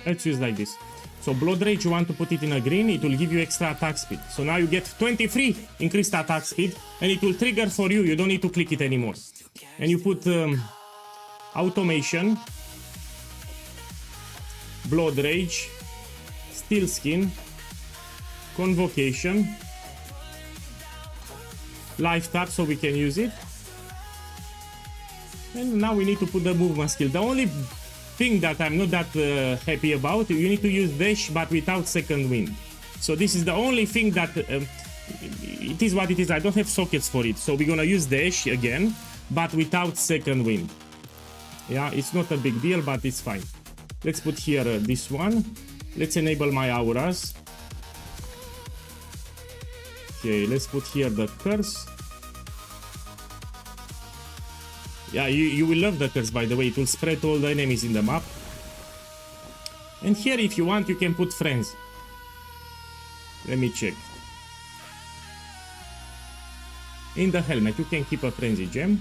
Let's use like this. So Blood Rage, you want to put it in a green, it will give you extra attack speed. So now you get 23 increased attack speed, and it will trigger for you. You don't need to click it anymore. And you put automation, Blood Rage, Steel Skin, Convocation, Life Tap so we can use it. And now we need to put the movement skill. The only thing that I'm not that happy about, you need to use dash but without second wind. So this is the only thing that it is what it is. I don't have sockets for it, so we're gonna use dash again but without second wind. Yeah, it's not a big deal, but it's fine. Let's put here this one. Let's enable my auras. Okay, let's put here the curse. Yeah, you will love the curse, by the way. It will spread all the enemies in the map. And here, if you want, you can put friends. Let me check. In the helmet, you can keep a frenzy gem.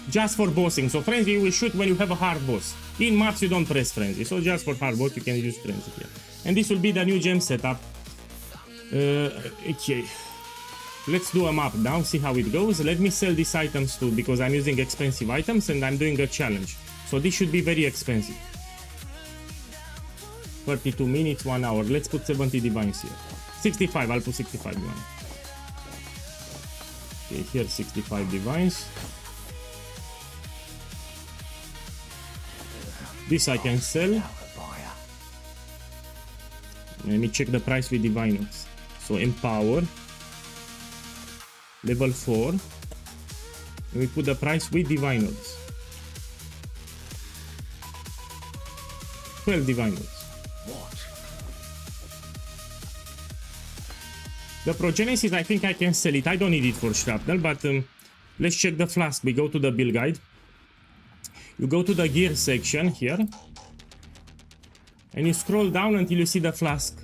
Just for bossing. So frenzy you will shoot when you have a hard boss. In maps, you don't press frenzy. So just for hard boss, you can use frenzy here. And this will be the new gem setup. Okay. Let's do a map now, see how it goes. Let me sell these items too, because I'm using expensive items and I'm doing a challenge. So this should be very expensive. 32 minutes, 1 hour. Let's put 70 divines here. 65, I'll put 65 divines. Okay, here 65 divines. This I can sell. Let me check the price with diviners. So empower. Level 4. And we put the price with diviners. 12 diviners. The Progenesis, I think I can sell it. I don't need it for Shrapnel, but let's check the flask. We go to the build guide. You go to the gear section here. And you scroll down until you see the flask.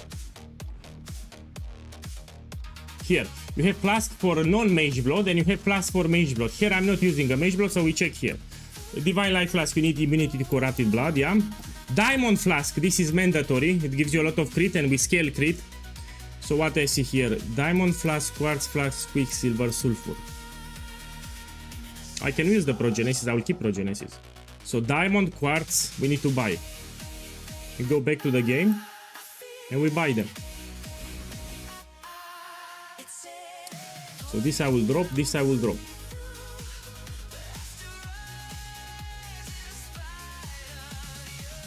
Here. You have flask for non-mage blood and you have flask for mage blood. Here I'm not using a mage blood, so we check here. Divine life flask, you need immunity to corrupted blood, yeah. Diamond flask, this is mandatory. It gives you a lot of crit and we scale crit. So what I see here, diamond flask, quartz flask, quicksilver, sulfur. I can use the Progenesis, I will keep Progenesis. So diamond, quartz, we need to buy. We go back to the game and we buy them. So this I will drop, this I will drop.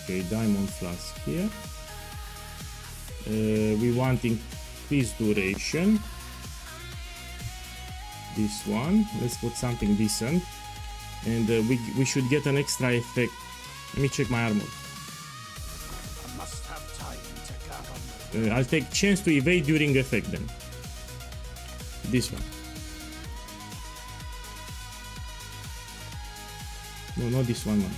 Okay, diamond flask here. We want increased duration. This one, let's put something decent. And we should get an extra effect. Let me check my armor. I'll take chance to evade during effect then. This one. No, not this one, man.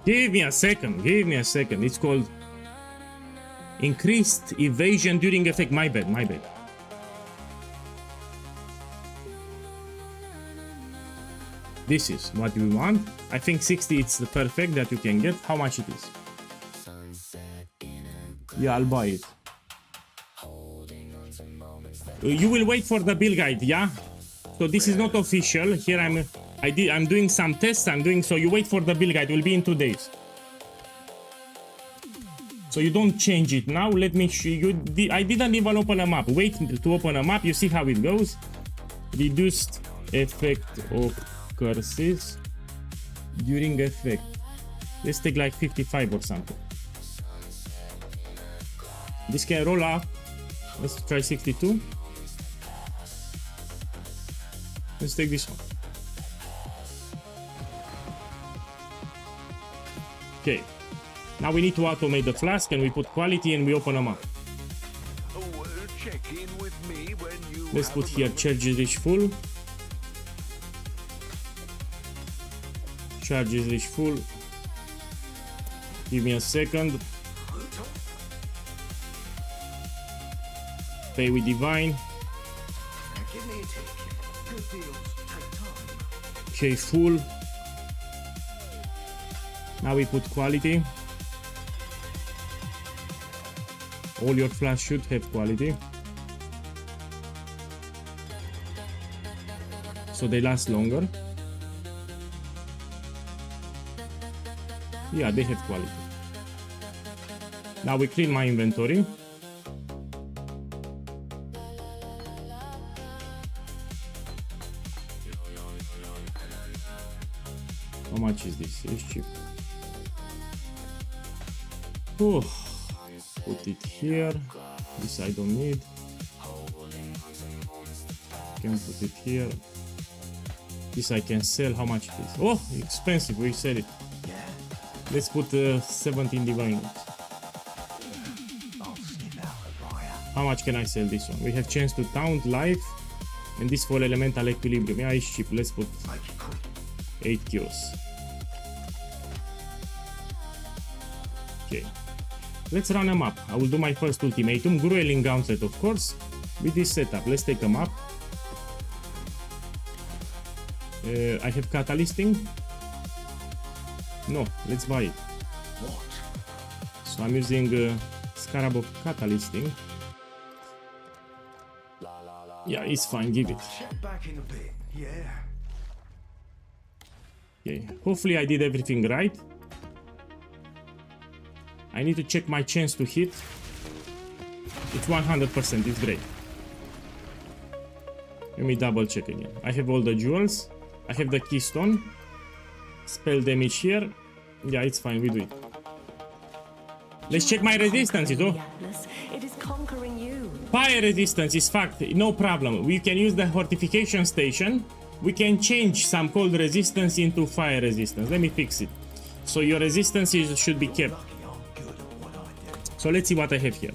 Give me a second, give me a second. It's called increased evasion during effect. My bad, my bad. This is what we want. I think 60 it's the perfect that you can get. How much it is? Yeah, I'll buy it. You will wait for the build guide, yeah? So this is not official. Here I'm doing some tests. So you wait for the build guide. It will be in 2 days. So you don't change it now. Let me show you. I didn't even open a map. Wait to open a map. You see how it goes. Reduced effect of curses during effect. Let's take like 55 or something. This can roll up. Let's try 62. Let's take this one. Okay. Now we need to automate the flask and we put quality and we open them up. Check in with me when you Let's put here charges reach full. Charges reach full. Give me a second. Pay with divine. Give me a tick. Good deals take time. Okay, full. Now we put quality. All your flash should have quality. So they last longer. Yeah, they have quality. Now we clean my inventory. How much is this? It's cheap. Oh, put it here. This I don't need. Can put it here. This I can sell. How much it is? Oh, expensive. We sell it. Let's put 17 divine. How much can I sell this one? We have chance to taunt life and this for elemental equilibrium. Yeah, it's cheap. Let's put 8 kills. Okay. Let's run a map. I will do my first ultimatum. Grueling Gauntlet, of course. With this setup, let's take a map. I have catalysting. No, let's buy it. So I'm using Scarab of Catalysting. Yeah, it's fine. Give it. Check back in a bit. Yeah. Okay. Hopefully I did everything right. I need to check my chance to hit. It's 100%. It's great. Let me double check again. I have all the jewels. I have the keystone. Spell damage here. Yeah, it's fine. We do it. Let's check my resistances. Oh, It is conquering you. fire resistance is fact. No problem. We can use the fortification station. We can change some cold resistance into fire resistance. Let me fix it. So your resistances should be kept. So let's see what I have here.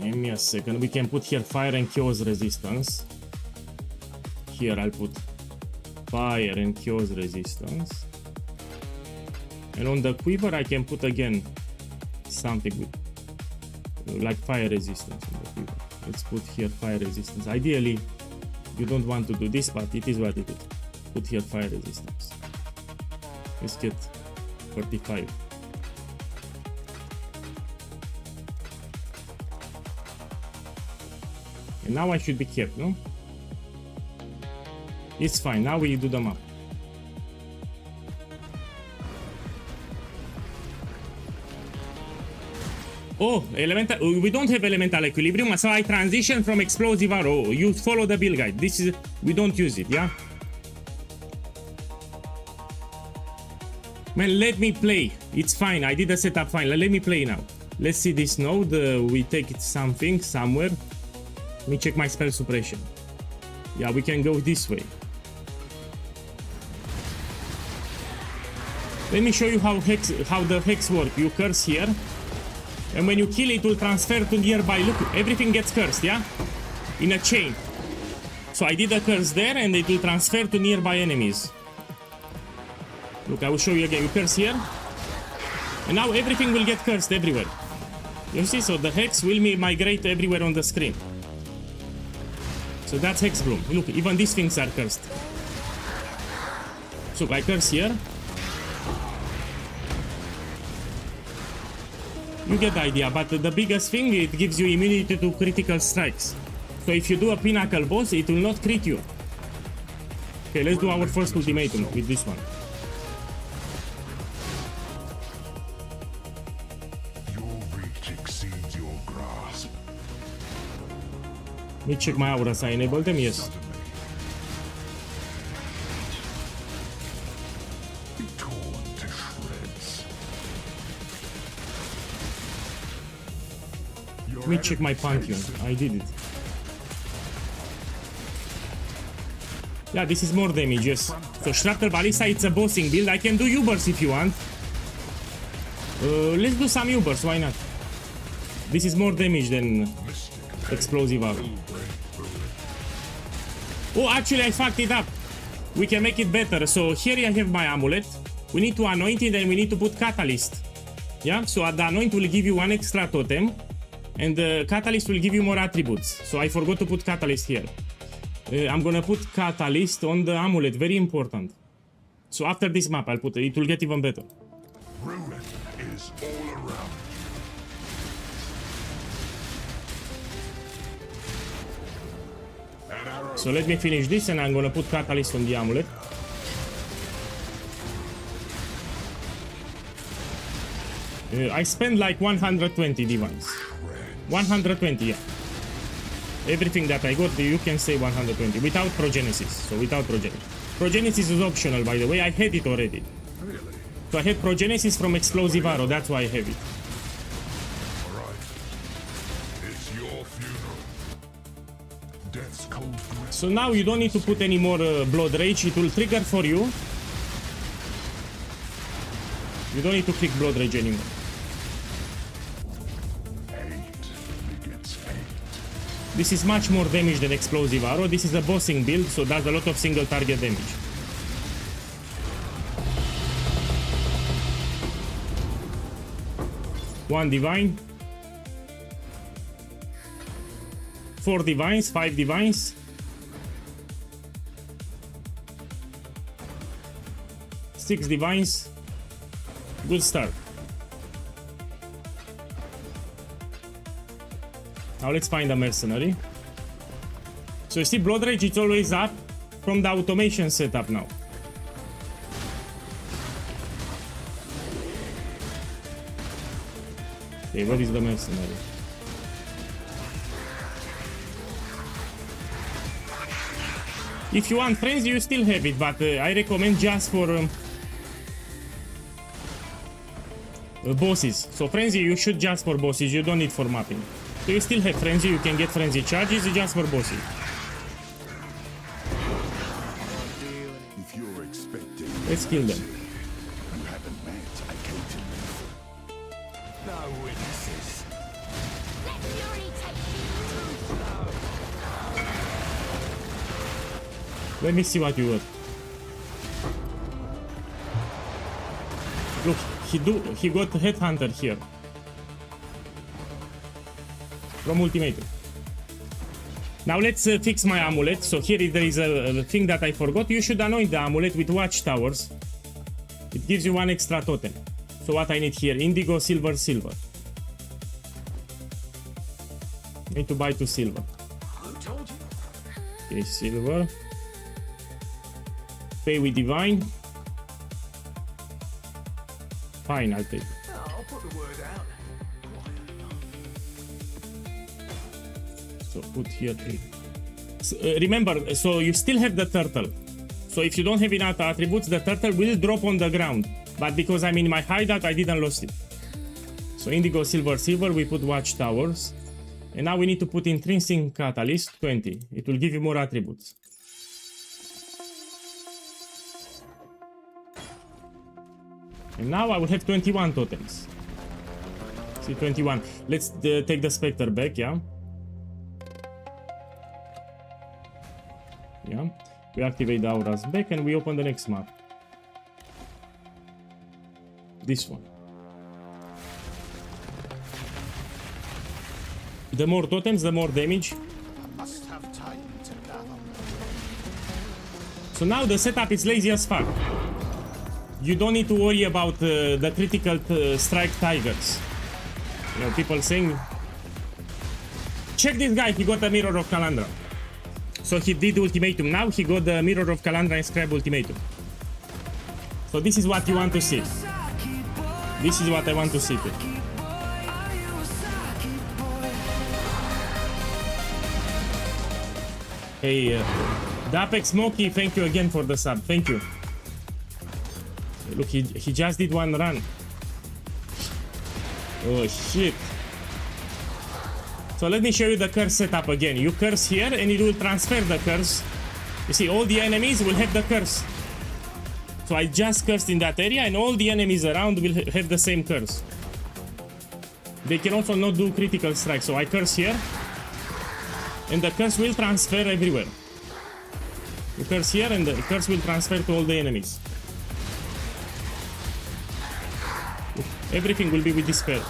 Give me a second. We can put here fire and chaos resistance. Here I'll put fire and chaos resistance. And on the quiver I can put again something with like fire resistance. Let's put here fire resistance. Ideally, you don't want to do this, but it is what it is. Put here fire resistance. Let's get 45. And now I should be kept, no? It's fine. Now we do the map. Oh, elemental. We don't have elemental equilibrium, so I transition from explosive arrow. You follow the build guide. This is, we don't use it, yeah? Man, let me play. It's fine. I did the setup fine. Let me play now. Let's see this node. We take it something, somewhere. Let me check my spell suppression. Yeah, we can go this way. Let me show you how the hex work. You curse here. And when you kill it, will transfer to nearby. Look, everything gets cursed, yeah? In a chain. So I did a curse there, and it will transfer to nearby enemies. Look, I will show you again. You curse here. And now everything will get cursed everywhere. You see? So the hex will migrate everywhere on the screen. So that's Hex Bloom. Look, even these things are cursed. So I curse here. You get the idea, but the biggest thing, it gives you immunity to critical strikes. So if you do a pinnacle boss, it will not crit you. Okay, let's do our first ultimatum with this one. Your reach exceeds your grasp. Let me check my auras. I enabled them, yes. Be torn to shreds. Let me check my Pantheon. I did it. Yeah, this is more damage, yes. So Shrapnel Ballista, it's a bossing build. I can do Ubers if you want. Let's do some Ubers, why not? This is more damage than Explosive Arrow. Oh, actually I fucked it up. We can make it better. So here I have my amulet. We need to anoint it and we need to put Catalyst. Yeah, so the anoint will give you one extra totem. And the Catalyst will give you more attributes. So I forgot to put Catalyst here. I'm gonna put Catalyst on the amulet, very important. So after this map, I'll put it. It will get even better. Ruin is all around. So let me finish this and I'm gonna put Catalyst on the amulet. I spent like 120 divines. 120, yeah. Everything that I got, you can say 120 without Progenesis. So without Progenesis. Progenesis is optional, by the way. I had it already. Really? So I had Progenesis from Explosive Arrow. That's why I have it. Alright. It's your funeral. Death's cold grip. So now you don't need to put any more Blood Rage. It will trigger for you. You don't need to click Blood Rage anymore. This is much more damage than Explosive Arrow. This is a bossing build, so does a lot of single target damage. One divine. 4 divines, 5 divines. Six divines. Good start. Now let's find a mercenary. So you see, Blood Rage is always up from the automation setup now. Okay, where is the mercenary? If you want Frenzy, you still have it, but I recommend just for bosses. So Frenzy, you should just for bosses, you don't need for mapping. So you still have Frenzy, you can get Frenzy charges just for bosses. If you're expecting, Let's kill them. you haven't met a Cater. No witnesses. Let fury take you. Let me see what you got. Look, he got Headhunter here. from ultimatum. Now let's fix my amulet. So here there is a thing that I forgot. You should anoint the amulet with watchtowers. It gives you 1 extra totem. So what I need here? Indigo, silver, silver. Need to buy 2 silver. Okay, silver. Pay with divine. Fine, I'll take it. I'll put the word out. So put here 3. So, remember, so you still have the turtle. So if you don't have enough attributes, the turtle will drop on the ground. But because I'm in my hideout, I didn't lose it. So indigo, silver, silver, we put watchtowers. And now we need to put intrinsic catalyst 20. It will give you more attributes. And now I will have 21 totems. See, 21. Let's take the Spectre back, yeah? Yeah. We activate the auras back and we open the next map. This one. The more totems, the more damage. Must have time to gather. So now the setup is lazy as fuck. You don't need to worry about the critical strike tigers. You know, people saying, check this guy, he got a Mirror of Kalandra. So he did ultimatum. Now he got the Mirror of Kalandra and Scribe ultimatum. So this is what you want to see. This is what I want to see too. Hey, Dapex Smokey, thank you again for the sub. Thank you. Look, he just did 1 run. Oh shit. So let me show you the curse setup again. You curse here and it will transfer the curse. You see, all the enemies will have the curse. So I just cursed in that area and all the enemies around will have the same curse. They can also not do critical strike. So I curse here and the curse will transfer everywhere. You curse here and the curse will transfer to all the enemies. Everything will be with despair.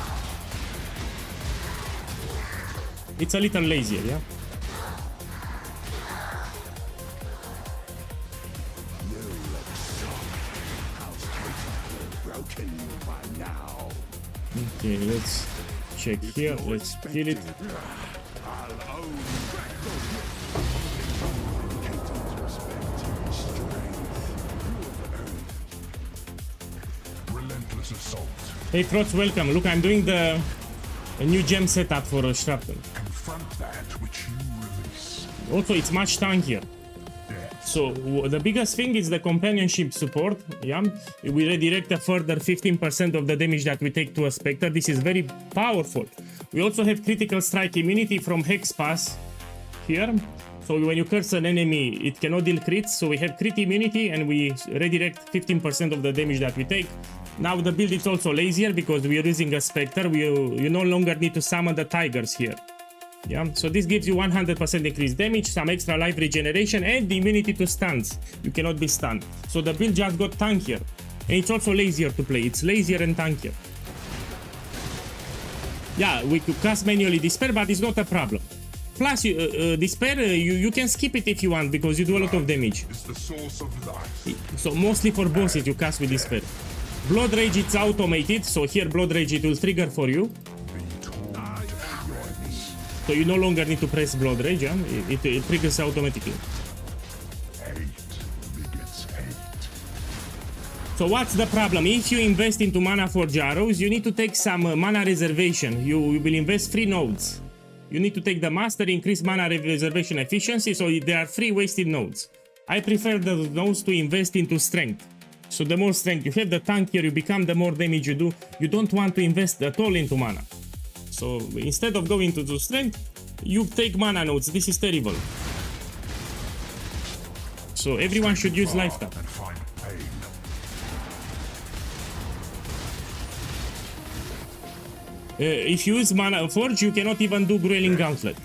It's a little lazier, yeah? Okay, let's check here. Let's kill it. Relentless assault. Hey Trots, welcome. Look, I'm doing a new gem setup for Shrapnel. Confront that which you release. Also, it's much tankier. So the biggest thing is the companionship support. Yeah, we redirect a further 15% of the damage that we take to a Spectre. This is very powerful. We also have critical strike immunity from Hex Pass here. So when you curse an enemy, it cannot deal crits. So we have crit immunity and we redirect 15% of the damage that we take. Now the build is also lazier because we are using a Spectre. You no longer need to summon the tigers here. Yeah, so this gives you 100% increased damage, some extra life regeneration, and the immunity to stuns. You cannot be stunned. So the build just got tankier. And it's also lazier to play. It's lazier and tankier. Yeah, we could cast manually Despair, but it's not a problem. Plus, Despair, you can skip it if you want, because you do a lot of damage. It's the source of life. So mostly for bosses you cast with Despair. Blood Rage, it's automated, so here Blood Rage, it will trigger for you. So you no longer need to press Blood Rage, yeah? It triggers automatically. Hate begets hate. So what's the problem? If you invest into Mana Forge Arrows, you need to take some mana reservation. You will invest 3 nodes. You need to take the master, increase mana reservation efficiency, so there are 3 wasted nodes. I prefer the nodes to invest into strength. So the more strength you have, the tankier you become, the more damage you do. You don't want to invest at all into mana. So instead of going to the strength, you take mana nodes. This is terrible. So everyone should use lifetime. And find pain. If you use Mana Forge, you cannot even do Grueling Gauntlet.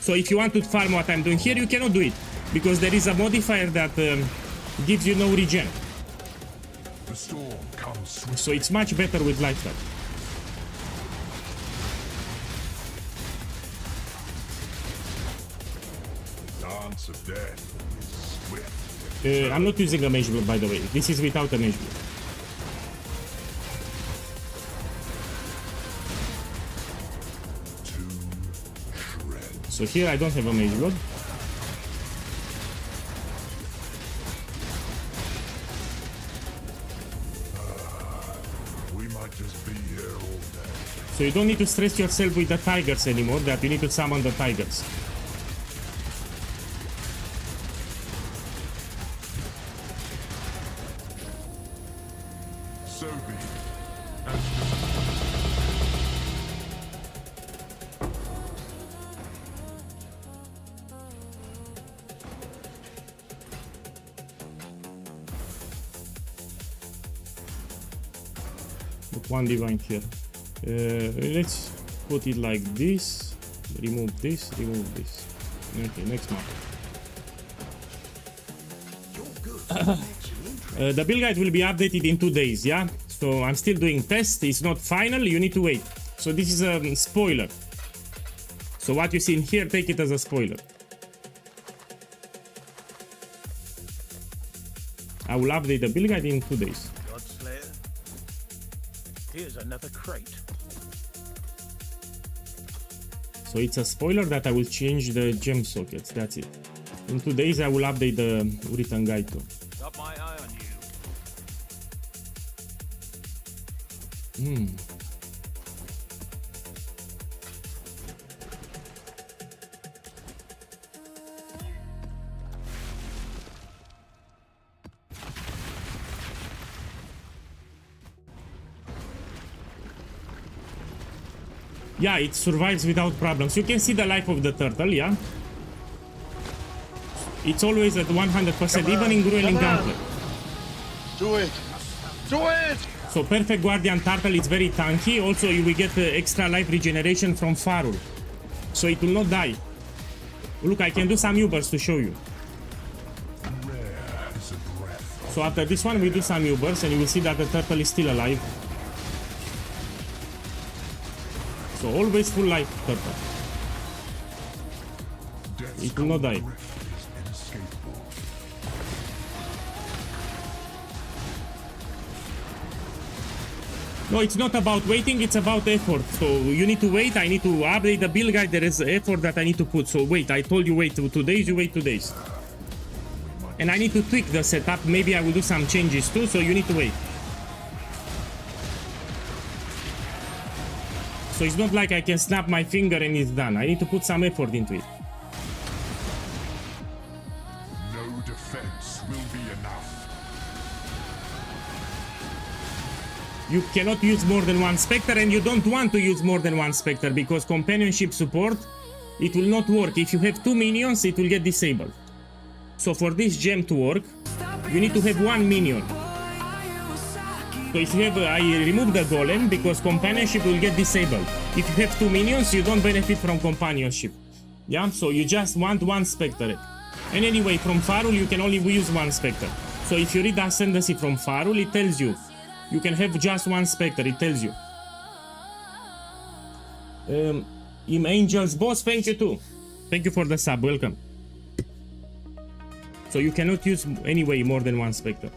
So if you want to farm what I'm doing here, you cannot do it. Because there is a modifier that gives you no regen. The storm comes swiftly. So it's much better with lifetime. path of death is swift. I'm not using a mage blood, by the way. This is without a mage blood. To shreds. So here I don't have a mage blood. We might just be here all day. So you don't need to stress yourself with the tigers anymore, that you need to summon the tigers. So be it. Put one divine here. Let's put it like this. Remove this, remove this. Okay, next map. The build guide will be updated in 2 days, yeah? So I'm still doing tests, it's not final, you need to wait. So this is a spoiler. So what you see in here, take it as a spoiler. I will update the build guide in 2 days. Godslayer. Here's another crate. So it's a spoiler that I will change the gem sockets, that's it. In 2 days I will update the written guide too. Got my eye on you. Yeah, it survives without problems. You can see the life of the turtle, yeah? It's always at 100%, even in Grueling Gauntlet. Do it! Do it! So Perfect Guardian Turtle is very tanky. Also, you will get extra life regeneration from Farul. So it will not die. Look, I can do some Ubers to show you. Rare is a breath. So after this one, we do some Ubers and you will see that the turtle is still alive. So always full life, turtle. Death's It will not die. drift is inescapable. No, it's not about waiting, it's about effort. So you need to wait, I need to update the build guide, there is effort that I need to put. So wait, I told you wait 2 days, you wait 2 days. And I need to tweak the setup, maybe I will do some changes too, so you need to wait. So it's not like I can snap my finger and it's done. I need to put some effort into it. No defense will be enough. You cannot use more than one Spectre and you don't want to use more than one Spectre because companionship support, it will not work. If you have 2 minions, it will get disabled. So for this gem to work, you need to have 1 minion. So if you have, I remove the golem because companionship will get disabled. If you have 2 minions, you don't benefit from companionship. Yeah, so you just want 1 Spectre. And anyway, from Farul, you can only use 1 Spectre. So if you read Ascendancy from Farul, it tells you, you can have just 1 Spectre, it tells you. Im Angels Boss, thank you too. Thank you for the sub, welcome. So you cannot use anyway more than 1 Spectre.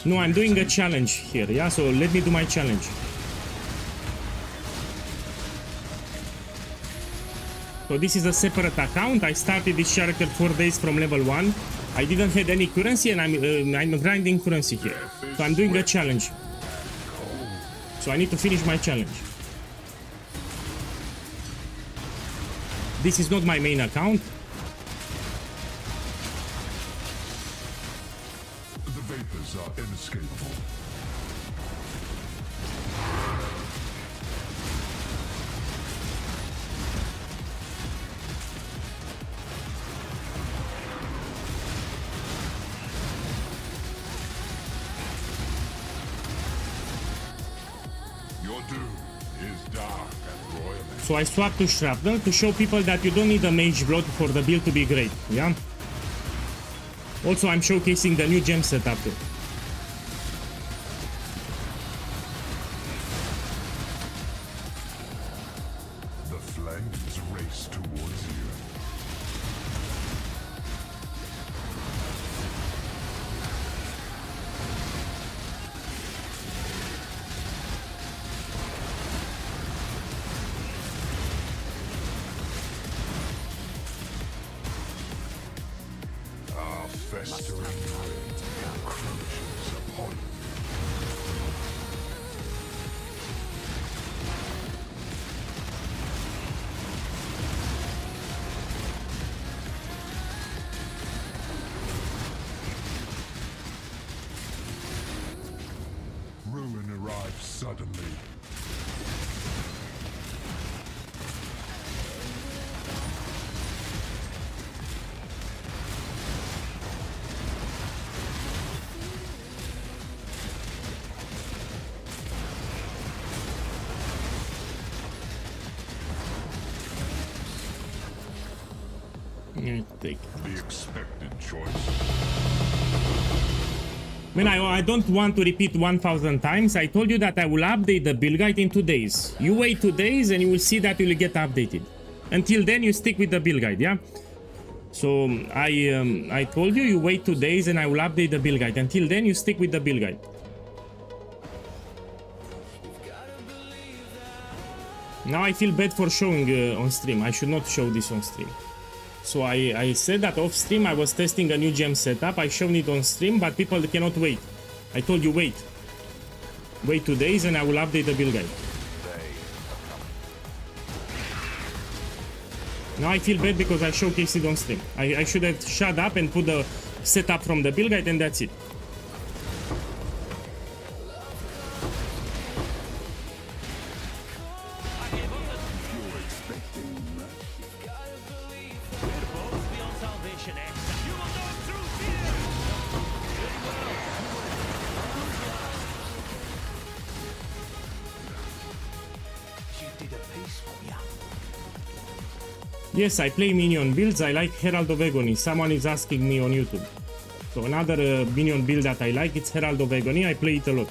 No, I'm doing a challenge here, yeah? So let me do my challenge. So this is a separate account. I started this character 4 days from level 1. I didn't have any currency and I'm grinding currency here. So I'm doing a challenge. So I need to finish my challenge. This is not my main account. The vapors are inescapable. Your doom is dark and royal. So I swapped to Shrapnel to show people that you don't need a mage blood for the build to be great, yeah? Also, I'm showcasing the new gem setup too. festering dread encroaches upon you. Ruin arrives suddenly. Take. The expected choice. When I don't want to repeat 1000 times, I told you that I will update the build guide in 2 days. You wait 2 days and you will see that you will get updated. Until then, you stick with the build guide, yeah? So I told you wait 2 days and I will update the build guide. Until then, you stick with the build guide. Now I feel bad for showing on stream. I should not show this on stream. So I said that off stream I was testing a new gem setup. I showed it on stream, but people cannot wait. I told you wait. Wait 2 days and I will update the build guide. Now I feel bad because I showcased it on stream. I should have shut up and put the setup from the build guide and that's it. Yes, I play minion builds. I like Herald of Agony. Someone is asking me on YouTube. So another minion build that I like, it's Herald of Agony. I play it a lot.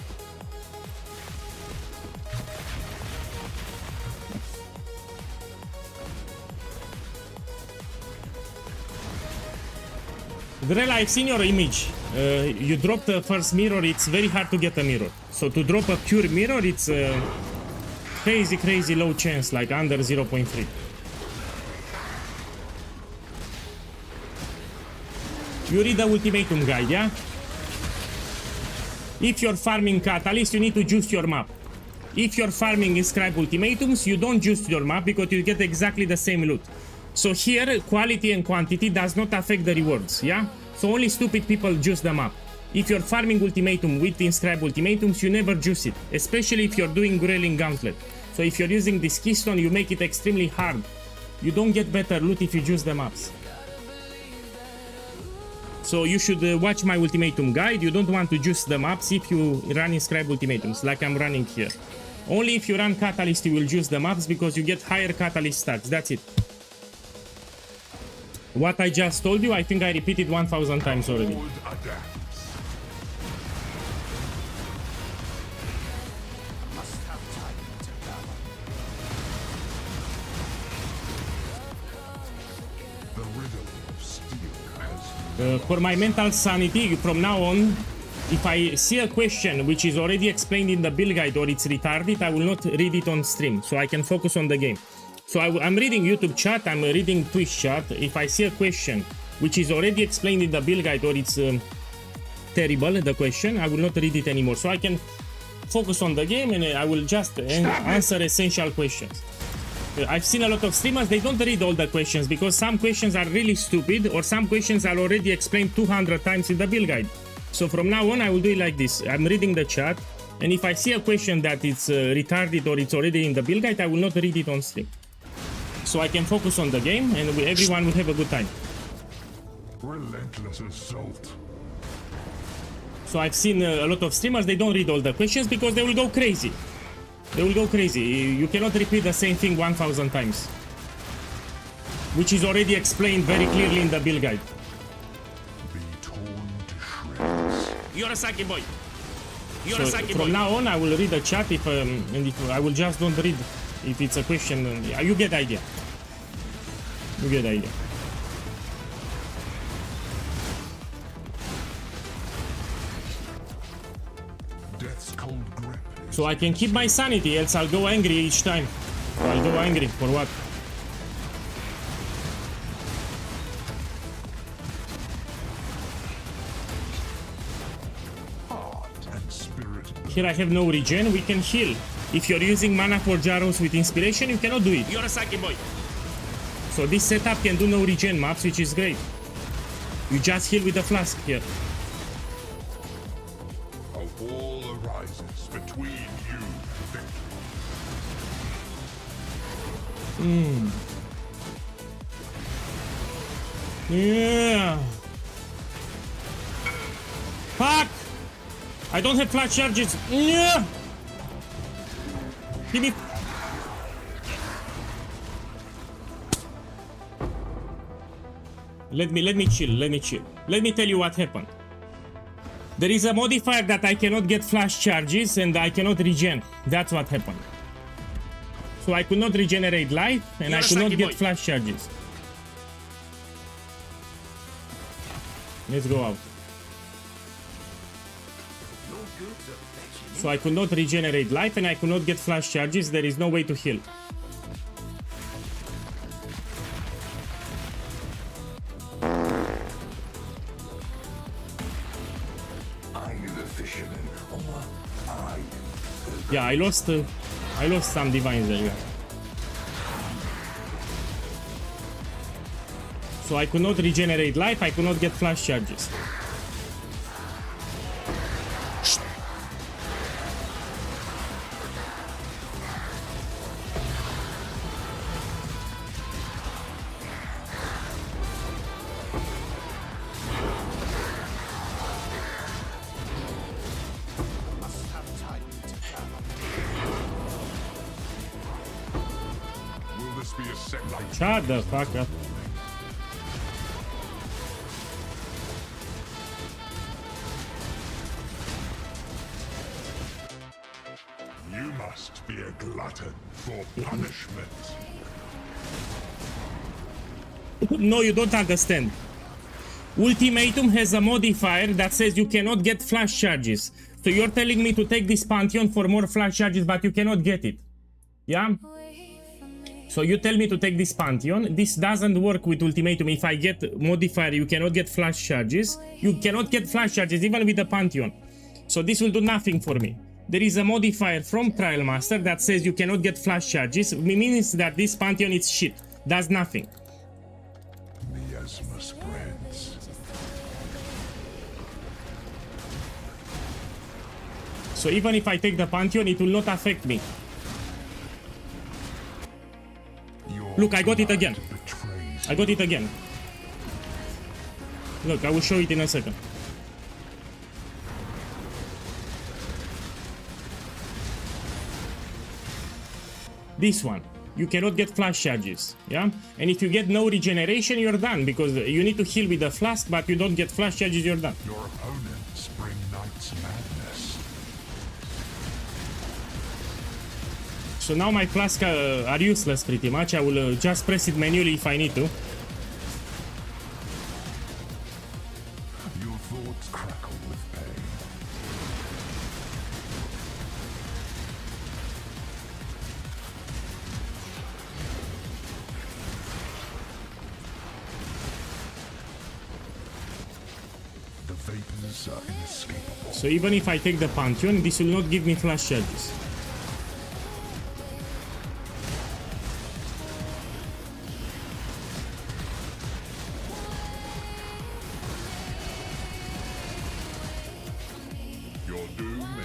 Grella, I've seen your image. You dropped the first mirror. It's very hard to get a mirror. So to drop a pure mirror, it's crazy low chance, like under 0.3. You read the ultimatum guide, yeah? If you're farming Catalyst, you need to juice your map. If you're farming Inscribe ultimatums, you don't juice your map because you get exactly the same loot. So here, quality and quantity does not affect the rewards, yeah? So only stupid people juice the map. If you're farming ultimatum with Inscribe ultimatums, you never juice it, especially if you're doing Grelling Gauntlet. So if you're using this keystone, you make it extremely hard. You don't get better loot if you juice the maps. So you should watch my ultimatum guide. You don't want to juice the maps if you run Inscribe ultimatums, like I'm running here. Only if you run Catalyst you will juice the maps because you get higher Catalyst stats. That's it. What I just told you, I think I repeated 1000 times already. For my mental sanity, from now on, if I see a question which is already explained in the build guide or it's retarded, I will not read it on stream, so I can focus on the game. So I'm reading YouTube chat, I'm reading Twitch chat. If I see a question which is already explained in the build guide or it's terrible, the question, I will not read it anymore. So I can focus on the game and I will just answer essential questions. I've seen a lot of streamers, they don't read all the questions because some questions are really stupid or some questions are already explained 200 times in the build guide. So from now on I will do it like this. I'm reading the chat and if I see a question that it's retarded or it's already in the build guide, I will not read it on stream. So I can focus on the game and everyone will have a good time. Relentless assault. So I've seen a lot of streamers, they don't read all the questions because they will go crazy. They will go crazy. You cannot repeat the same thing 1000 times. Which is already explained very clearly in the build guide. Be torn to shreds. You're a Saki boy. You're a Saki boy. From now on I will read the chat and if I will just don't read if it's a question. You get the idea. You get the idea. Death's cold grip. So I can keep my sanity, else I'll go angry each time. I'll go angry for what? Here I have no regen, we can heal. If you're using mana for Jaros with inspiration, you cannot do it. You're a Saki boy. So this setup can do no regen maps, which is great. You just heal with the flask here. A wall arises between you and victory. Yeah. Fuck! I don't have flash charges. Yeah. Give me. Let me chill. Let me chill. Let me tell you what happened. There is a modifier that I cannot get flash charges and I cannot regen. That's what happened. So I could not regenerate life and I could not get flash charges. Let's go out. So I could not regenerate life and I could not get flash charges. There is no way to heal. Are you the fisherman or are you the... Yeah, I lost some divines there. So I could not regenerate life, I could not get flash charges. Will this be a second? Shut the fuck up. You must be a glutton for punishment. No, you don't understand. Ultimatum has a modifier that says you cannot get flash charges. So you're telling me to take this Pantheon for more flash charges, but you cannot get it. Yeah? So you tell me to take this Pantheon. This doesn't work with Ultimatum. If I get modifier, you cannot get flash charges. You cannot get flash charges even with the Pantheon. So this will do nothing for me. There is a modifier from Trial Master that says you cannot get flash charges. It means that this Pantheon is shit. Does nothing. Miasma spreads. So even if I take the Pantheon, it will not affect me. Look, I got it again. I got it again. Look, I will show it in a second. This one. You cannot get flash charges. Yeah? And if you get no regeneration, you're done. Because you need to heal with the flask, but you don't get flash charges, you're done. Your opponents bring Knight's madness. So now my flasks are useless pretty much. I will just press it manually if I need to. Your thoughts crackle with pain. The vapors are inescapable. So even if I take the Pantheon, this will not give me flash charges.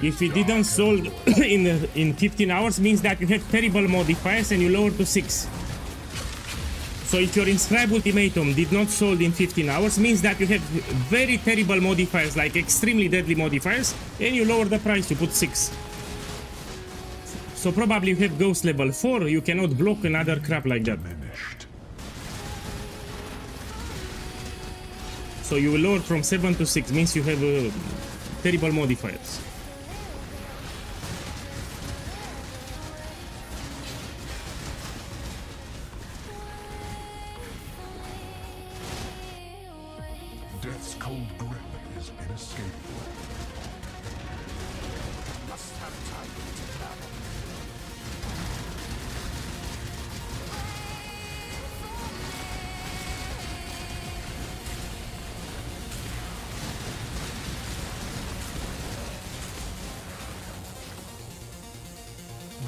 If it didn't sold in 15 hours, means that you have terrible modifiers and you lower to 6. So if your Inscribe Ultimatum did not sold in 15 hours, means that you have very terrible modifiers, like extremely deadly modifiers, and you lower the price, you put 6. So probably you have Ghost level 4, you cannot block another crap like that. So you will lower from 7 to 6, means you have terrible modifiers. Death's cold grip is inescapable. Must have time to travel.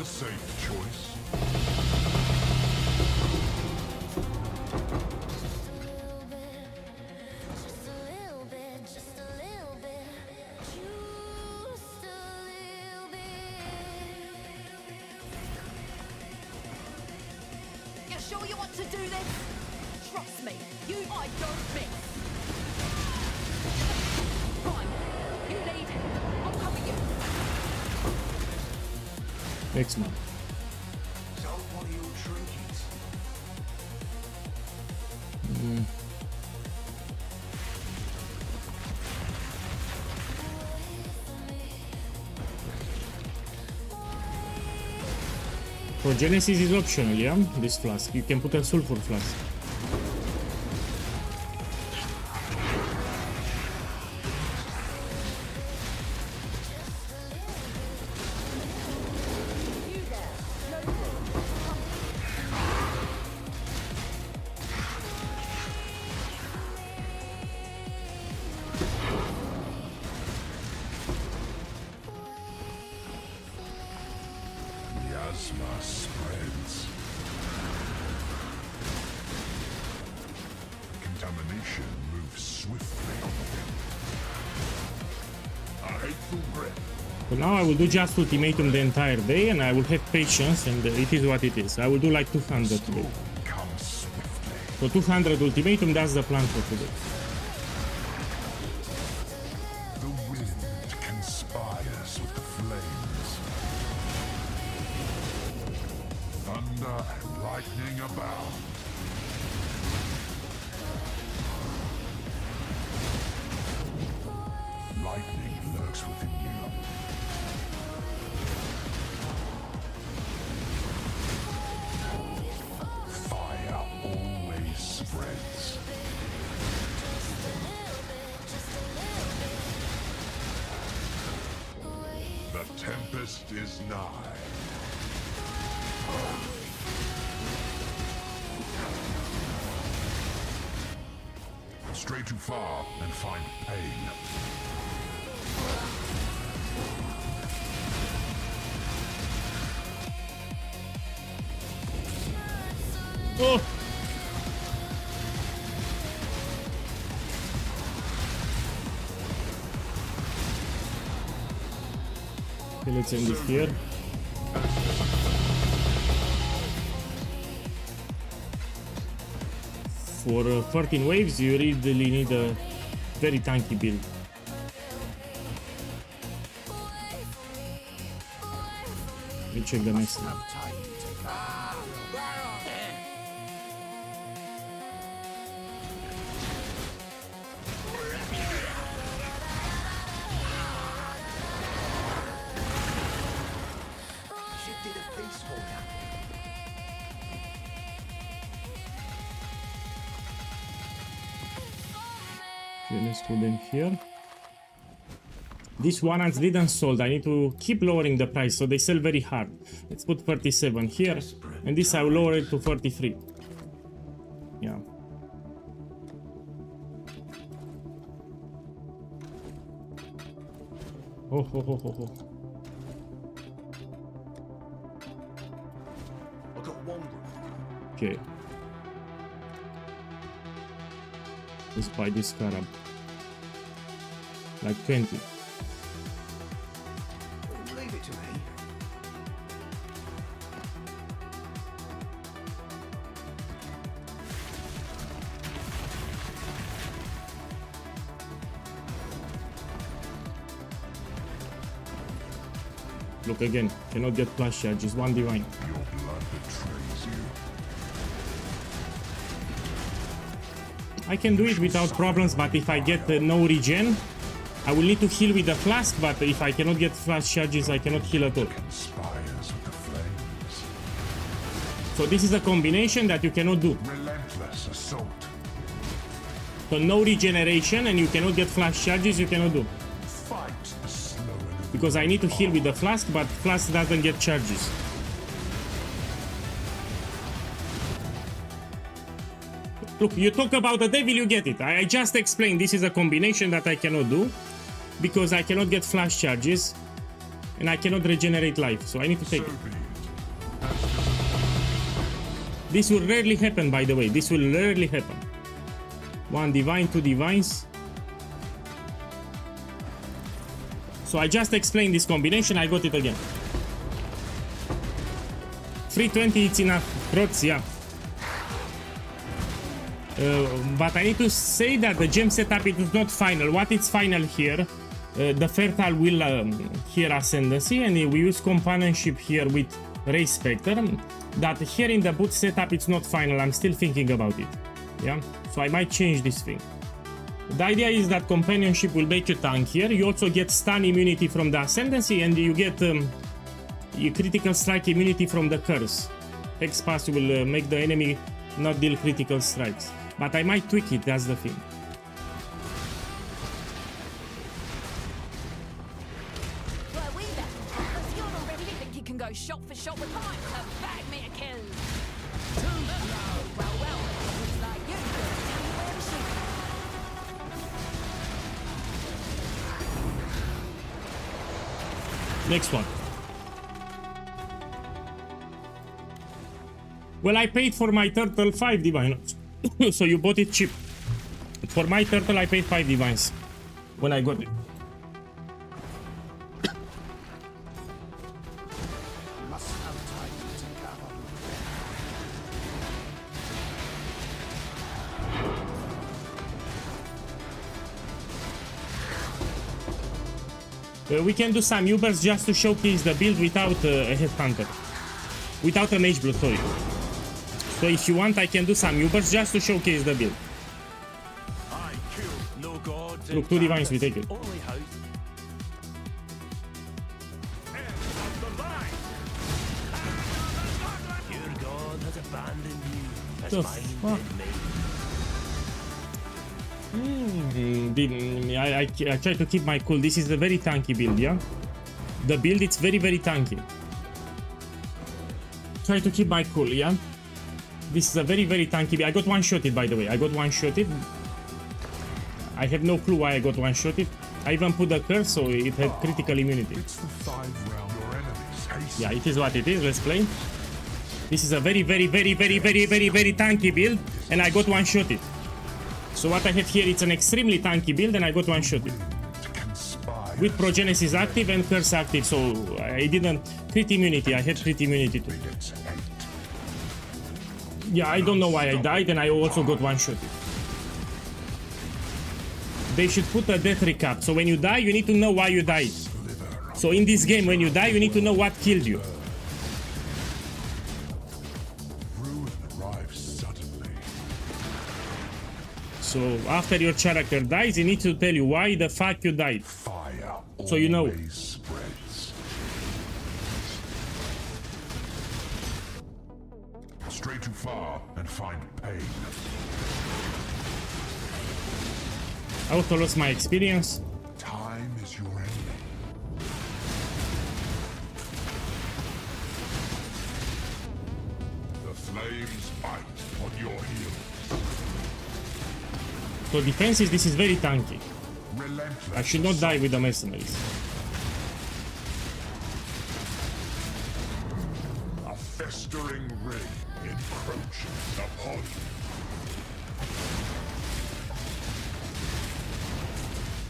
safe choice. You sure you want to do this? Trust me, I don't miss. Right, you lead it. I'll cover you. Next man. So what are your trinkets? For Genesis is optional, yeah? This flask. You can put a sulfur flask. Miasma spreads. Contamination moves swiftly. A hateful breath. So now I will do just ultimatum the entire day and I will have patience and it is what it is. I will do like 200 today. Comes swiftly. So 200 ultimatum, that's the plan for today. The wind conspires with the flames. Thunder and lightning abound. Lightning lurks within you. Fire always spreads. The tempest is nigh. Stray too far and find pain. Oh! Okay, let's end it here. For 13 waves, you really need a very tanky build. Let me check the next one. Shifted a peaceful now. Okay, let's put them here. These ones didn't sold. I need to keep lowering the price so they sell very hard. Let's put 37 here. And this I will lower it to 43. Yeah. Oh, ho, ho, ho, ho. I got one group. Okay. Let's buy this scarab. Like 20. Leave it to me. Look again. Cannot get flash charges. One divine. Your blood betrays you. I can do it without problems, but if I get no regen, I will need to heal with the flask, but if I cannot get flash charges, I cannot heal at all. Conspires with the flames. So this is a combination that you cannot do. Relentless assault. So no regeneration and you cannot get flash charges, you cannot do. Fight slower than Because I need to heal with the flask, but flask doesn't get charges. Look, you talk about the devil, you get it. I just explained this is a combination that I cannot do because I cannot get flash charges and I cannot regenerate life, so I need to take so it. be it. This will rarely happen, by the way. This will rarely happen. 1 divine, 2 divines. So I just explained this combination, I got it again. 320, it's enough. Crots, yeah. But I need to say that the gem setup it is not final. What is final here? The fertile will here ascendancy, and we use companionship here with Ray Spectre. That here in the boot setup it's not final. I'm still thinking about it. Yeah, so I might change this thing. The idea is that companionship will make you tankier. You also get stun immunity from the ascendancy, and you get critical strike immunity from the curse. Hex pass will make the enemy not deal critical strikes. But I might tweak it, that's the thing. Well, we then, because you're already think you can go shot for shot with mine, so bag me a kill. Too slow. Well, looks like you could anywhere to shoot. Next one. Well, I paid for my turtle 5 divines. So you bought it cheap. For my turtle, I paid 5 divines when I got it. We can do some Ubers just to showcase the build without a Headhunter. Without a Mage Blood, sorry. So if you want, I can do some Ubers just to showcase the build. Look, 2 divines, we take it. Your god has abandoned you. As The mine fuck? did me. I try to keep my cool. This is a very tanky build, yeah? The build, it's very, very tanky. Try to keep my cool, yeah? This is a very, very tanky build. I got one-shotted, by the way. I got one-shotted. I have no clue why I got one-shotted. I even put the curse, so it had critical immunity. It's the 5 round your enemies hasten. Yeah, it is what it is. Let's play. This is a very, very, very, very, very, very, very tanky build, and I got one-shotted. So what I have here, it's an extremely tanky build, and I got one-shotted. With Progenesis active and Curse active, so I didn't... Crit immunity, I had crit immunity too. Yeah, I don't know why I died, and I also got one-shotted. They should put a death recap, so when you die, you need to know why you died. So in this game, when you die, you need to know what killed you. Ruin arrives suddenly. So after your character dies, he needs to tell you why the fuck you died. Fire So you know. always spreads. Stray too far and find pain. I also lost my experience. Time is your enemy. The flames bite on your heels. So defenses, this is very tanky. Relentless. I should not die with the mercenaries. A festering ring encroaches upon you.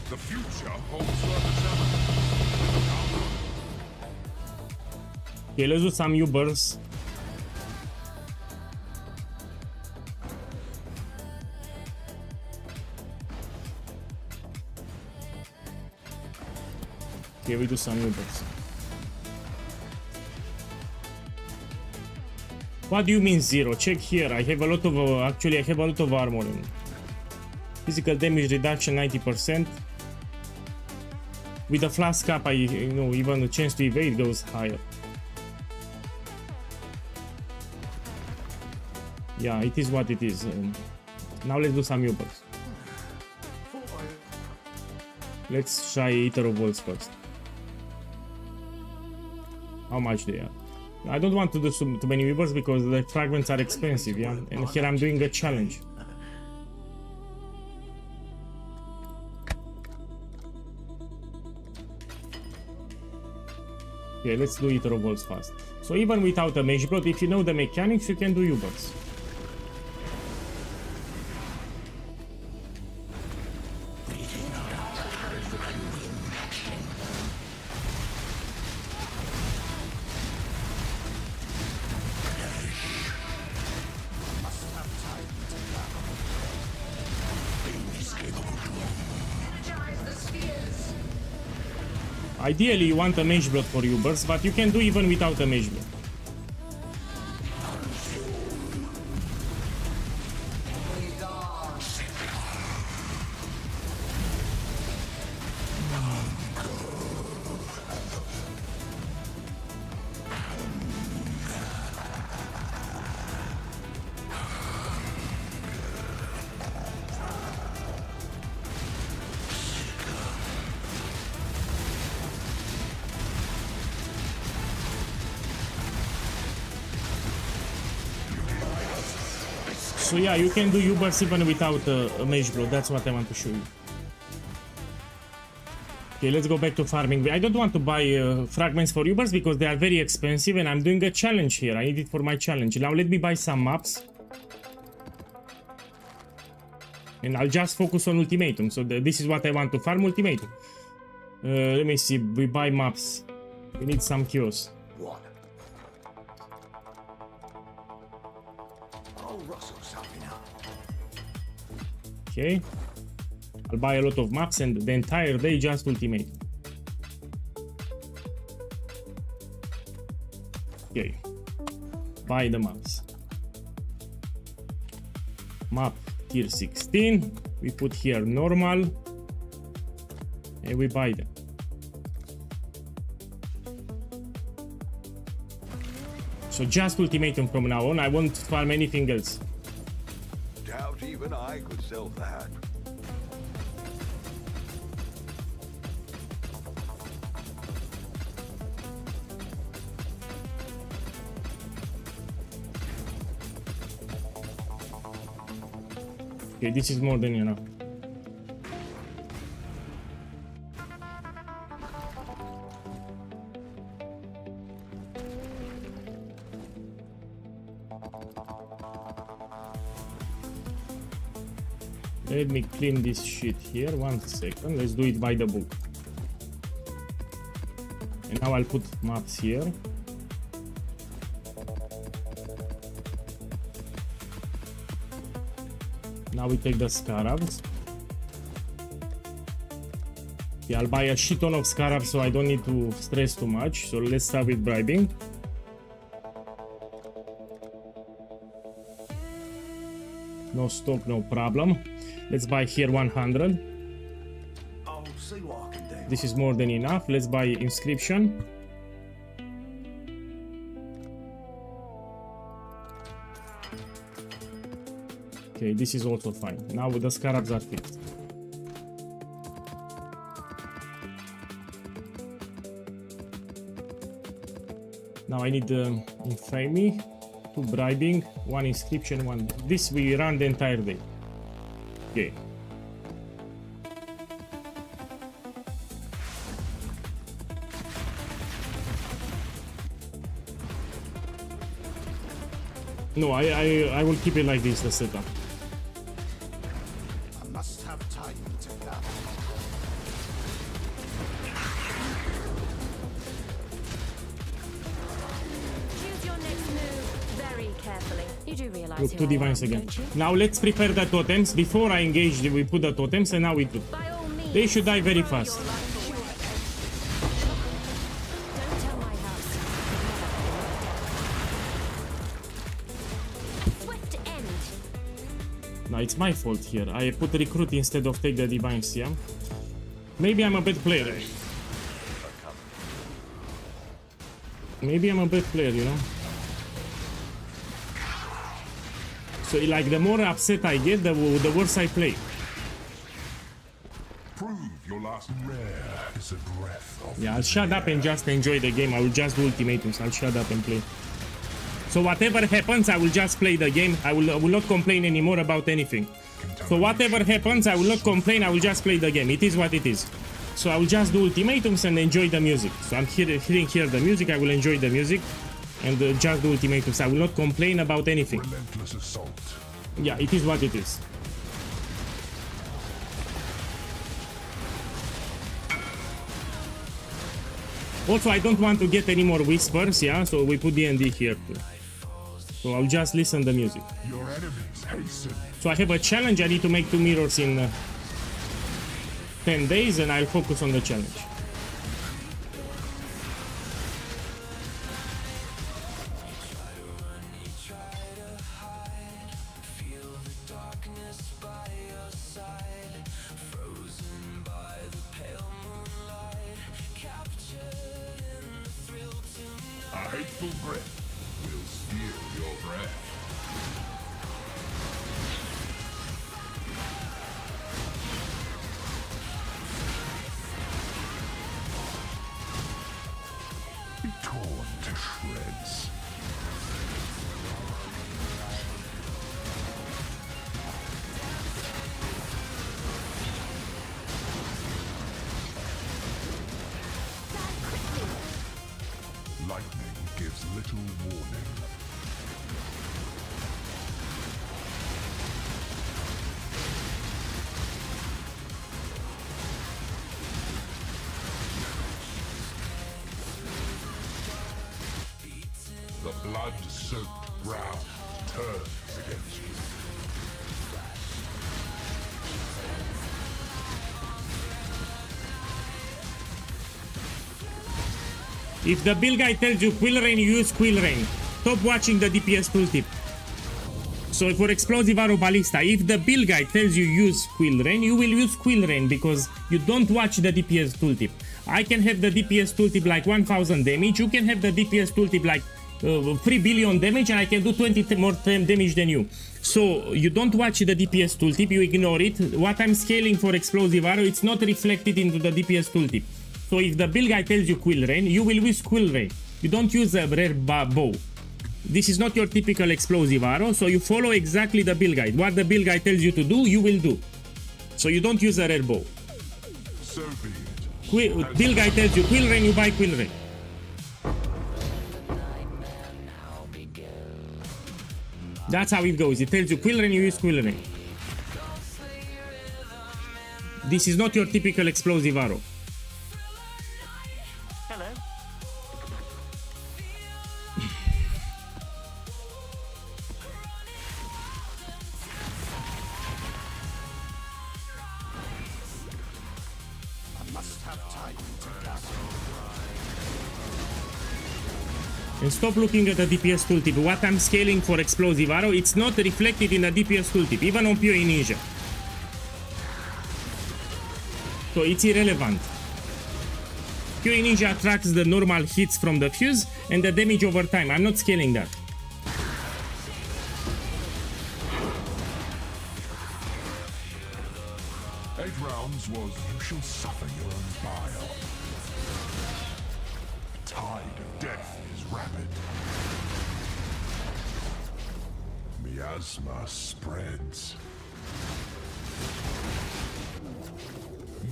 The future holds further challenge. Okay, let's do some Ubers. Okay, we do some Ubers. What do you mean 0? Check here. I have a lot of actually I have a lot of armor. Physical damage reduction 90%. With the flask up, even the chance to evade goes higher. Yeah, it is what it is. Now let's do some Ubers. Let's try Eater of Worlds first. How much they are? I don't want to do too many Ubers because the fragments are expensive, yeah? And here I'm doing a challenge. Okay, let's do Eater of Worlds fast. So even without a Mageblood, if you know the mechanics, you can do Ubers. Ideally, you want a Mageblood for Ubers, but you can do even without a Mageblood. So yeah, you can do Ubers even without a Mageblood. That's what I want to show you. Okay, let's go back to farming. I don't want to buy fragments for Ubers because they are very expensive and I'm doing a challenge here. I need it for my challenge. Now let me buy some maps. And I'll just focus on Ultimatum. So this is what I want to farm, Ultimatum. Let me see, we buy maps. We need some kiosks. What? Oh, Russell, something up. Okay. I'll buy a lot of maps and the entire day just Ultimate. Okay. Buy the maps. Map tier 16. We put here normal. And we buy them. So just Ultimatum from now on. I won't farm anything else. Doubt even I could sell that. Okay, this is more than enough. Let me clean this shit here. 1 second. Let's do it by the book. And now I'll put maps here. Now we take the scarabs. Yeah, I'll buy a shit ton of scarabs so I don't need to stress too much. So let's start with bribing. No stock, no problem. Let's buy here 100. I'll see what I can do. This is more than enough. Let's buy inscription. Okay, this is also fine. Now the scarabs are fixed. Now I need infamy, 2 bribing, 1 inscription, 1. This we run the entire day. Okay. No, I will keep it like this, the setup. I must have time to go. Choose your next move very carefully. You do realize Look, who 2 I divines am, again. don't you? Now let's prepare the totems. Before I engage, we put the totems and now we do. By all means, They should die very throw fast. your life away. Don't tell my house. A swift end. No, it's my fault here. I put recruit instead of take the divines, yeah? Maybe I'm a bad player. Maybe I'm a bad player, you know? So, like, the more upset I get, the worse I play. Prove your last rare is a breath of Yeah, I'll shut up and just enjoy the game. I will just do ultimatums. I'll shut up and play. So whatever happens, I will just play the game. I will not complain anymore about anything. So whatever happens, I will not complain. I will just play the game. It is what it is. So I will just do ultimatums and enjoy the music. So I'm hearing here the music. I will enjoy the music. and just the ultimatums. I will not complain about anything. Relentless assault. Yeah, it is what it is. Also, I don't want to get any more whispers, yeah, so we put D&D here too. So I'll just listen to the music. Your enemies hasten. So I have a challenge. I need to make 2 mirrors in 10 days, and I'll focus on the challenge. A hateful breath will steal your breath. Be torn to shreds. Lightning gives little warning. The blood-soaked ground turns against you. If the build guy tells you Quill Rain, you use Quill Rain. Stop watching the DPS tooltip. So for Explosive Arrow Ballista, if the build guy tells you use Quill Rain, you will use Quill Rain because you don't watch the DPS tooltip. I can have the DPS tooltip like 1000 damage, you can have the DPS tooltip like 3 billion damage, and I can do 20 more damage than you. So you don't watch the DPS tooltip, you ignore it. What I'm scaling for Explosive Arrow, it's not reflected into the DPS tooltip. So if the build guy tells you Quill Rain, you will use Quill Rain. You don't use a rare bow. This is not your typical Explosive Arrow, so you follow exactly the build guide. What the build guide tells you to do, you will do. So you don't use a rare bow. So be it. Build guide tells you Quill Rain, you buy Quill Rain. That's how it goes. It tells you Quill Rain, you use Quill Rain. This is not your typical Explosive Arrow. Hello. I must have time to gather. And stop looking at the DPS tooltip. What I'm scaling for Explosive Arrow, it's not reflected in the DPS tooltip, even on PoE Ninja. So it's irrelevant. PoE Ninja tracks the normal hits from the fuse and the damage over time. I'm not scaling that. 8 rounds was you shall suffer your own bile. The tide of death is rapid. Miasma spreads.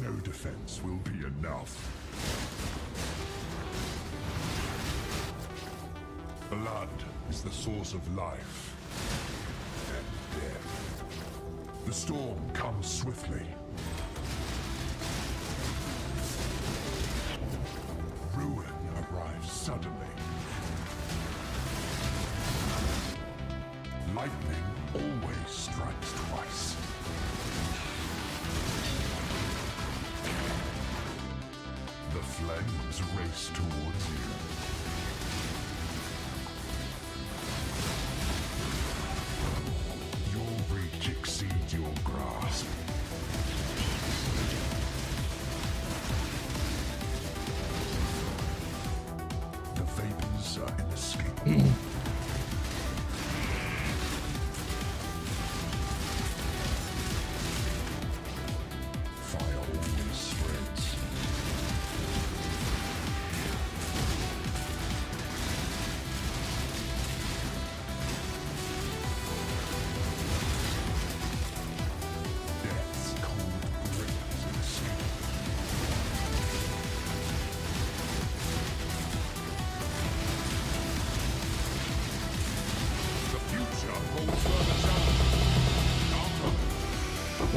No defense will be enough. Blood is the source of life and death. The storm comes swiftly. Ruin arrives suddenly. Lightning always strikes twice. The flames race towards you. Your reach exceeds your grasp. The vapors are inescapable. Fire always spreads. Death's cold grip is inescapable.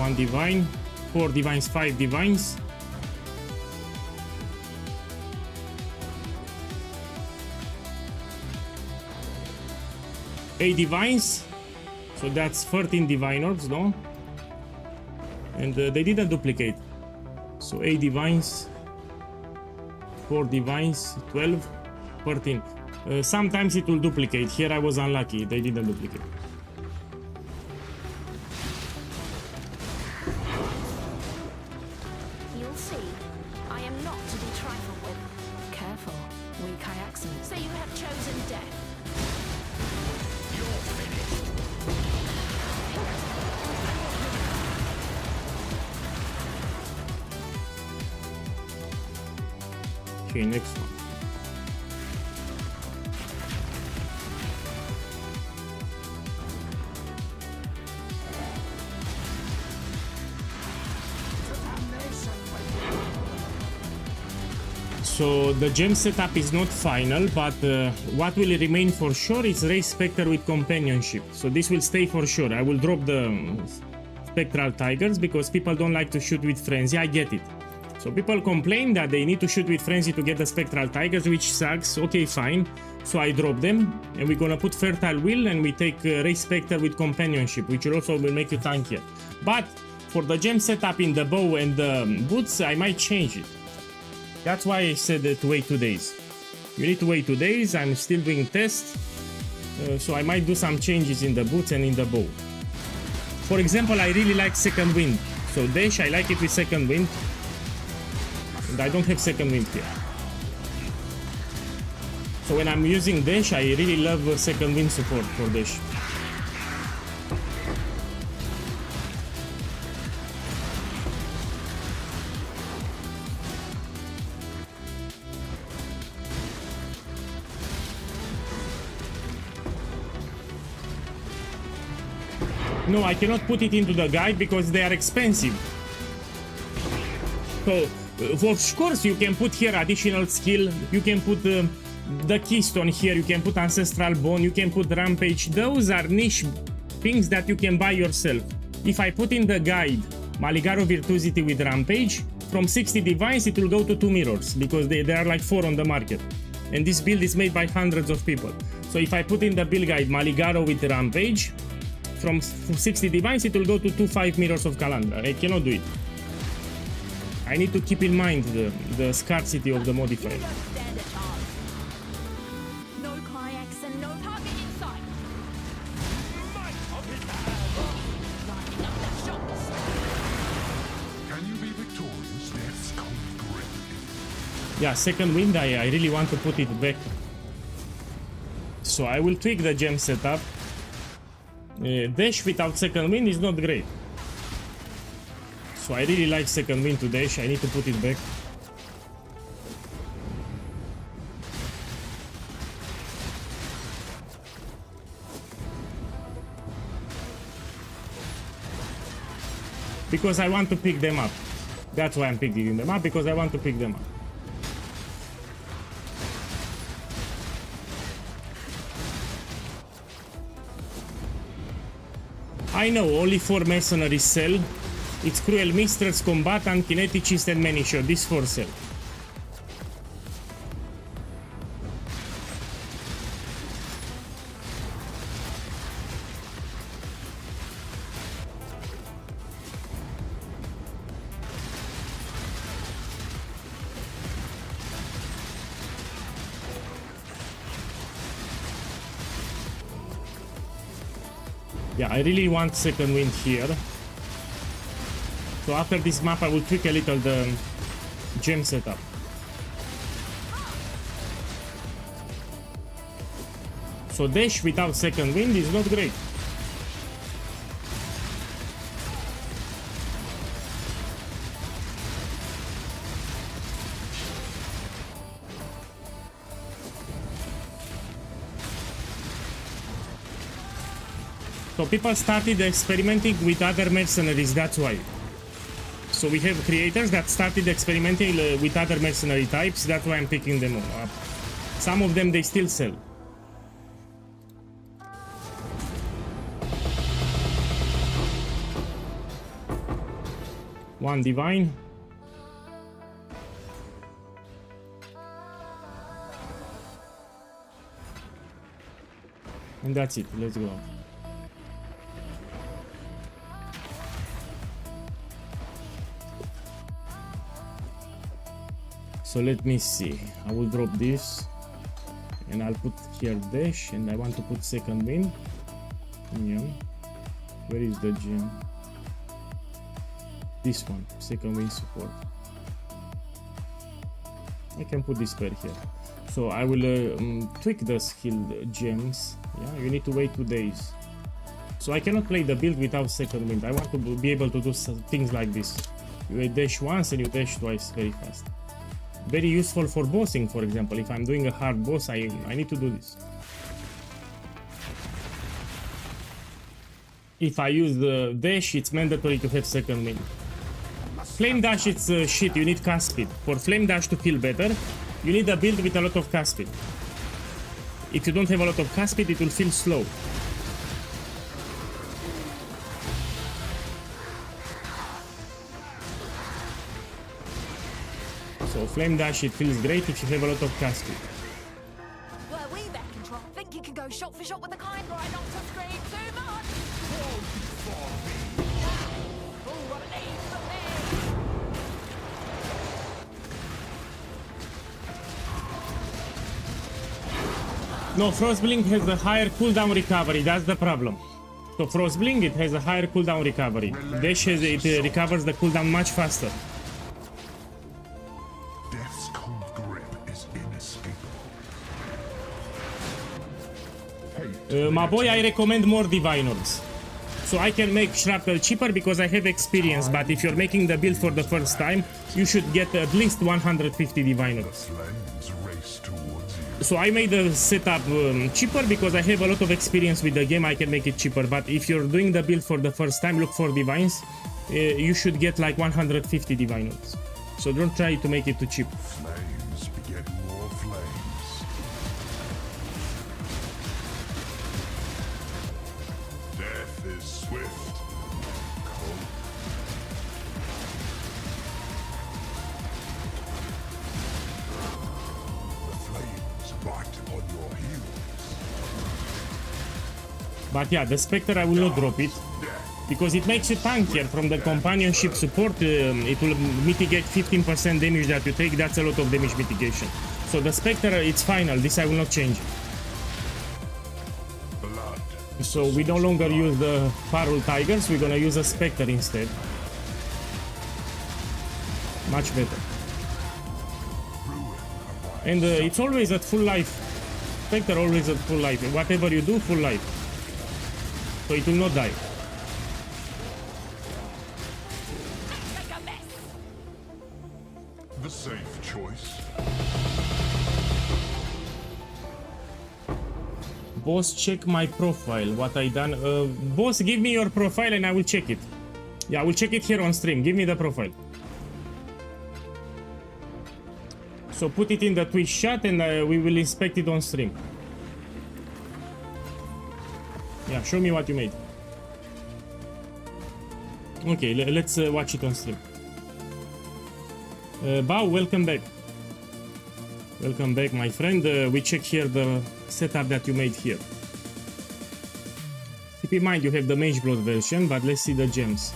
1 divine, 4 divines, 5 divines. Eight divines, so that's 13 divine orbs, no? And they didn't duplicate. So 8 divines, 4 divines, 12, 13. Sometimes it will duplicate. Here I was unlucky, they didn't duplicate. You'll see. I am not to be trifled with. Careful, weak accent. So you have chosen death. Okay, next one. So the gem setup is not final, but what will remain for sure is Ray Spectre with companionship. So this will stay for sure. I will drop the Spectral Tigers because people don't like to shoot with Frenzy. I get it. So people complain that they need to shoot with Frenzy to get the Spectral Tigers, which sucks. Okay, fine. So I drop them, and we're gonna put Fertile Will, and we take Ray Spectre with companionship, which also will make you tankier. But for the gem setup in the bow and the boots, I might change it. That's why I said to wait 2 days. You need to wait 2 days. I'm still doing tests, so I might do some changes in the boots and in the bow. For example, I really like Second Wind. So Dash, I like it with Second Wind. And I don't have Second Wind here. So when I'm using Dash, I really love Second Wind support for Dash. No, I cannot put it into the guide because they are expensive. So, of course, you can put here additional skill. You can put the Keystone here. You can put Ancestral Bone. You can put Rampage. Those are niche things that you can buy yourself. If I put in the guide Maligaro Virtuosity with Rampage, from 60 divines it will go to 2 mirrors because there are like 4 on the market. And this build is made by hundreds of people. So if I put in the build guide Maligaro with Rampage, from 60 divines it will go to 2-5 mirrors of Kalandra. I cannot do it. I need to keep in mind the scarcity of the modifier. You don't stand a chance. No kayaks and no target in sight. Might of his hand. Lining up the shots. Can you be victorious? Death's cold grip. Yeah, Second Wind, I really want to put it back. So I will tweak the gem setup. Dash without Second Wind is not great. So I really like Second Wind to Dash. I need to put it back. Because I want to pick them up. That's why I'm picking them up, because I want to pick them up. I know, only 4 mercenaries sell. It's Cruel Mistress, Combatant, Kineticist and Many-Shot. These 4 sell. Yeah, I really want Second Wind here. So after this map I will tweak a little the gem setup. So Dash without Second Wind is not great. So people started experimenting with other mercenaries, that's why. So we have creators that started experimenting with other mercenary types, that's why I'm picking them up. Some of them they still sell. 1 divine. And that's it. Let's go. So let me see. I will drop this and I'll put here dash, and I want to put second wind. Yeah. Where is the gem? This one, second wind support. I can put this pair here. So I will tweak the skill gems. Yeah, you need to wait 2 days. So I cannot play the build without second wind. I want to be able to do things like this. You dash once and you dash twice very fast. Very useful for bossing, for example. If I'm doing a hard boss, I need to do this. If I use the dash, it's mandatory to have second wind. Flame dash, it's shit, you need cast speed. For flame dash to feel better, you need a build with a lot of cast speed. If you don't have a lot of cast speed, it will feel slow. So flame dash, it feels great if you have a lot of cast speed. Were we back control? Think you can go shot for shot with the kind right not to scream too much? Ooh, what a name for me! No, Frostblink has a higher cooldown recovery, that's the problem. So Frostblink, it has a higher cooldown recovery. Dash has, it recovers the cooldown much faster. Death's cold grip is inescapable. My boy, I recommend more Diviners. So I can make Shrapnel cheaper because I have experience, but if you're making the build for the first time, you should get at least 150 Diviners. Flames race towards you. So I made the setup cheaper because I have a lot of experience with the game. I can make it cheaper, but if you're doing the build for the first time, look for Divines. You should get like 150 Diviners. So don't try to make it too cheap. Flames beget more flames. Death is swift. Cold. The flames bite on your heels. But yeah, the Spectre I will not drop it because it makes you tankier from the companionship support. It will mitigate 15% damage that you take. That's a lot of damage mitigation. So the Spectre, it's final. This I will not change. Blood. So we no longer use the Parul Tigers. We're gonna use a Spectre instead. Much better. And it's always at full life. Spectre always at full life. Whatever you do, full life. So it will not die. Make a mess! The safe choice. Boss, check my profile. What I done? Boss, give me your profile and I will check it. Yeah, I will check it here on stream. Give me the profile. So put it in the Twitch chat and we will inspect it on stream. Yeah, show me what you made. Okay, let's watch it on stream. Bao, welcome back. Welcome back, my friend. We check here the setup that you made here. Keep in mind you have the Mage Blood version, but let's see the gems.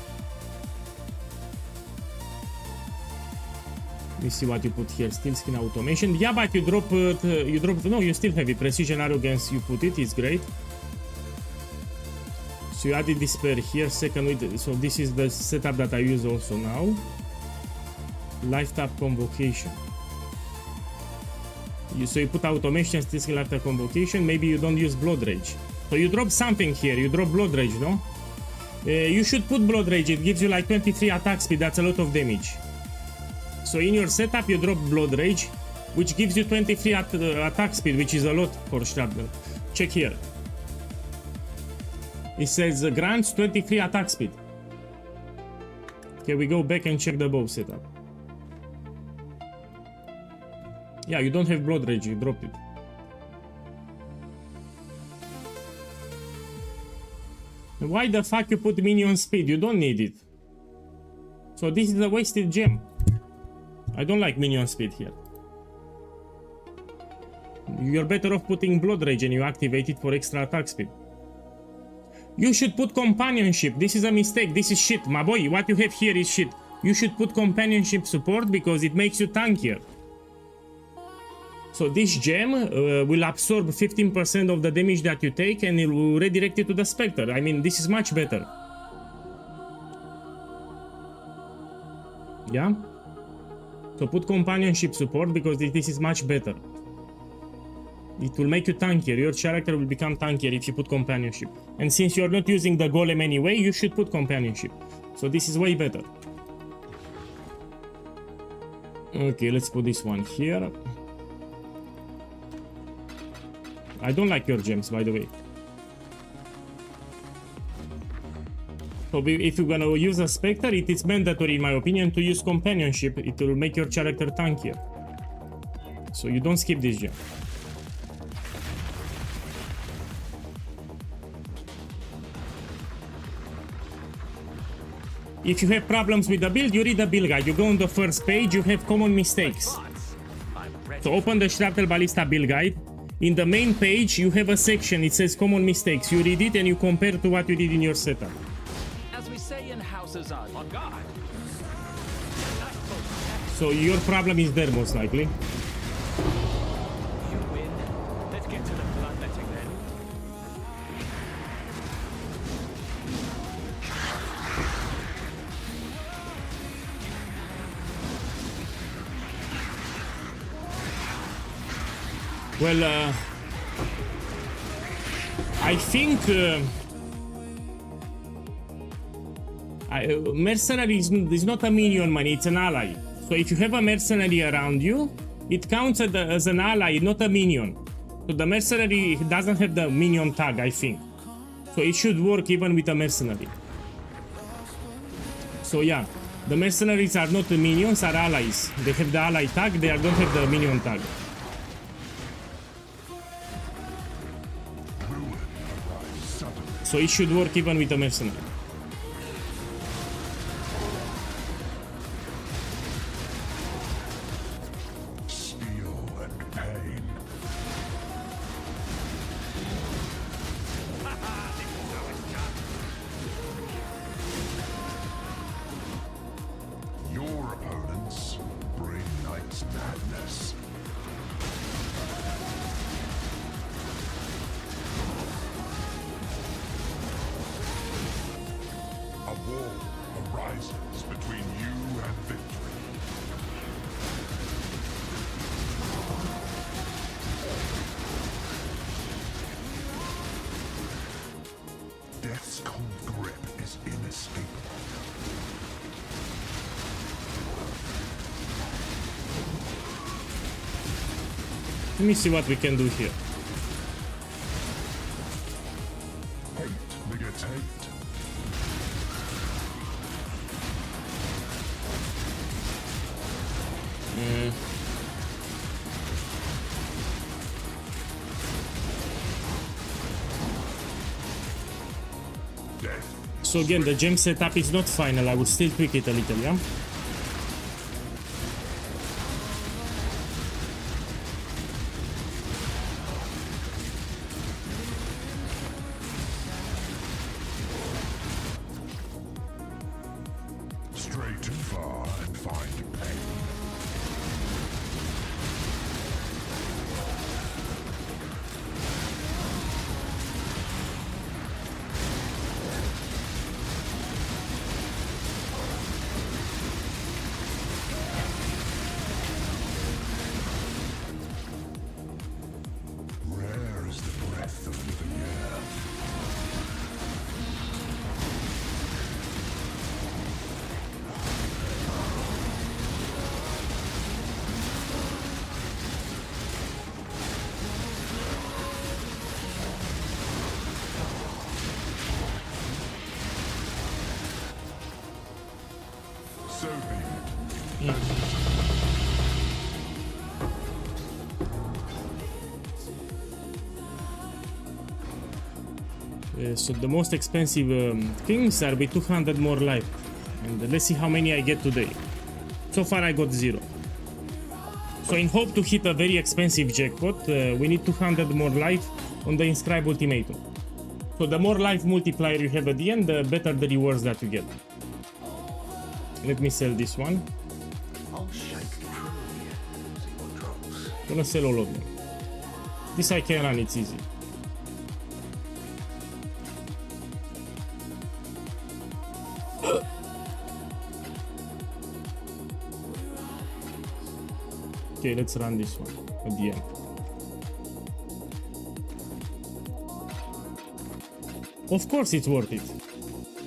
Let me see what you put here. Steel Skin Automation. Yeah, but you drop no, you still have it. Precision Arrogance, you put it, it's great. So you added this pair here, second with, so this is the setup that I use also now. Life Tap Convocation. So you put automation, Steel Skin after Convocation, maybe you don't use Blood Rage. So you drop something here, you drop Blood Rage, no? You should put Blood Rage, it gives you like 23 attack speed, that's a lot of damage. So in your setup you drop Blood Rage, which gives you 23 attack speed, which is a lot for Shrapnel. Check here. It says grants 23 attack speed. Okay, we go back and check the bow setup. Yeah, you don't have Blood Rage, you dropped it. Why the fuck you put minion speed? You don't need it. So this is a wasted gem. I don't like minion speed here. You're better off putting Blood Rage and you activate it for extra attack speed. You should put companionship. This is a mistake. This is shit. My boy, what you have here is shit. You should put companionship support because it makes you tankier. So this gem will absorb 15% of the damage that you take and it will redirect it to the Spectre. I mean, this is much better. Yeah? So put companionship support because this is much better. It will make you tankier. Your character will become tankier if you put companionship. And since you're not using the golem anyway, you should put companionship. So this is way better. Okay, let's put this one here. I don't like your gems, by the way. So if you're gonna use a Spectre, it is mandatory, in my opinion, to use companionship. It will make your character tankier. So you don't skip this gem. If you have problems with the build, you read the build guide. You go on the first page, you have common mistakes. So open the Shrapnel Ballista build guide. In the main page, you have a section, it says common mistakes. You read it and you compare to what you did in your setup. As we say in House Azad, on guard. So your problem is there most likely. You win. Let's get to the bloodletting then. Well, I think mercenary is not a minion, man, it's an ally. So if you have a mercenary around you, it counts as an ally, not a minion. So the mercenary doesn't have the minion tag, I think. So it should work even with a mercenary. So yeah, the mercenaries are not the minions, are allies. They have the ally tag, they don't have the minion tag. So it should work even with a mercenary. Steel and pain. Your opponents bring night's madness. A wall arises between you and victory. Death's cold grip is inescapable. Let me see what we can do here. Hate begets hate. Death. So again, the gem setup is not final. I will still tweak it a little, yeah? Stray too far and find pain. Rare is the breath of living air. So be it. So the most expensive things are with 200 more life. And let's see how many I get today. So far I got 0. So in hope to hit a very expensive jackpot, we need 200 more life on the Inscribe Ultimatum. So the more life multiplier you have at the end, the better the rewards that you get. Let me sell this one. I'll shake the tree. See what drops. I'm gonna sell all of them. This I can run, it's easy. Okay, let's run this one at the end. Of course it's worth it.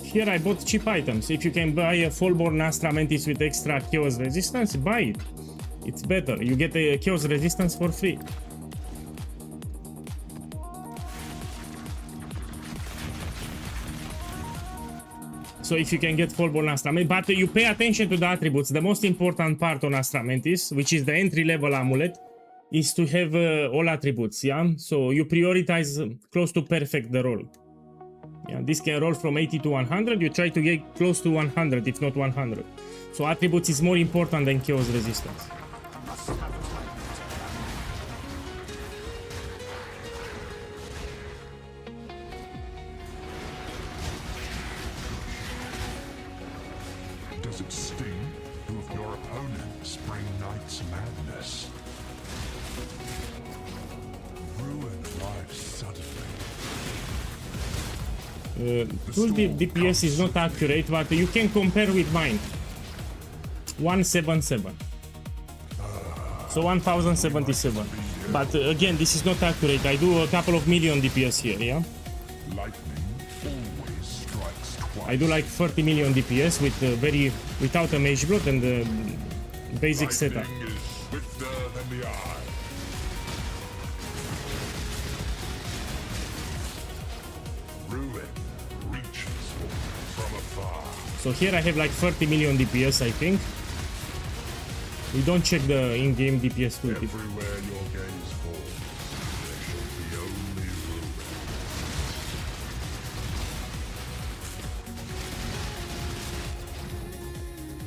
Here I bought cheap items. If you can buy a Fallborn Astra Mantis with extra Chaos Resistance, buy it. It's better. You get a Chaos Resistance for free. So if you can get Fallborn Astra Mantis, but you pay attention to the attributes. The most important part on Astra Mantis, which is the entry-level amulet, is to have all attributes, yeah? So you prioritize close to perfect the roll. Yeah, this can roll from 80 to 100, you try to get close to 100, if not 100. So attributes is more important than Chaos Resistance. Does it sting to have your opponent spring Knight's madness? Ruin life suddenly. Full DPS is not accurate, but you can compare with mine. 177. So 1077. But again, this is not accurate. I do a couple of million DPS here, yeah? Lightning always strikes twice. I do like 30 million DPS with without a Mage Blood and the basic setup. Lightning is swifter than the eye. Ruin reaches from afar. So here I have like 30 million DPS, I think. We don't check the in-game DPS tooltip. Everywhere your gaze falls, there shall be only ruin.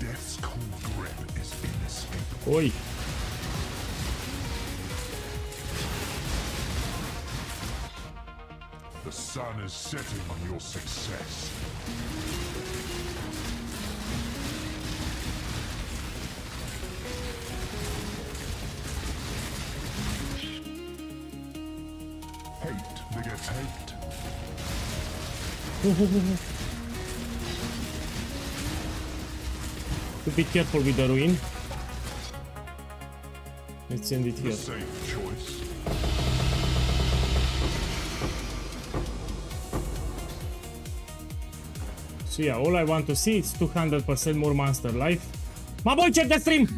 Death's cold grip is inescapable. Oi. The sun is setting on your success. Hate begets hate. To be careful with the ruin. Let's end it The here. safe choice. So yeah, all I want to see is 200% more monster life. My boy, check the stream!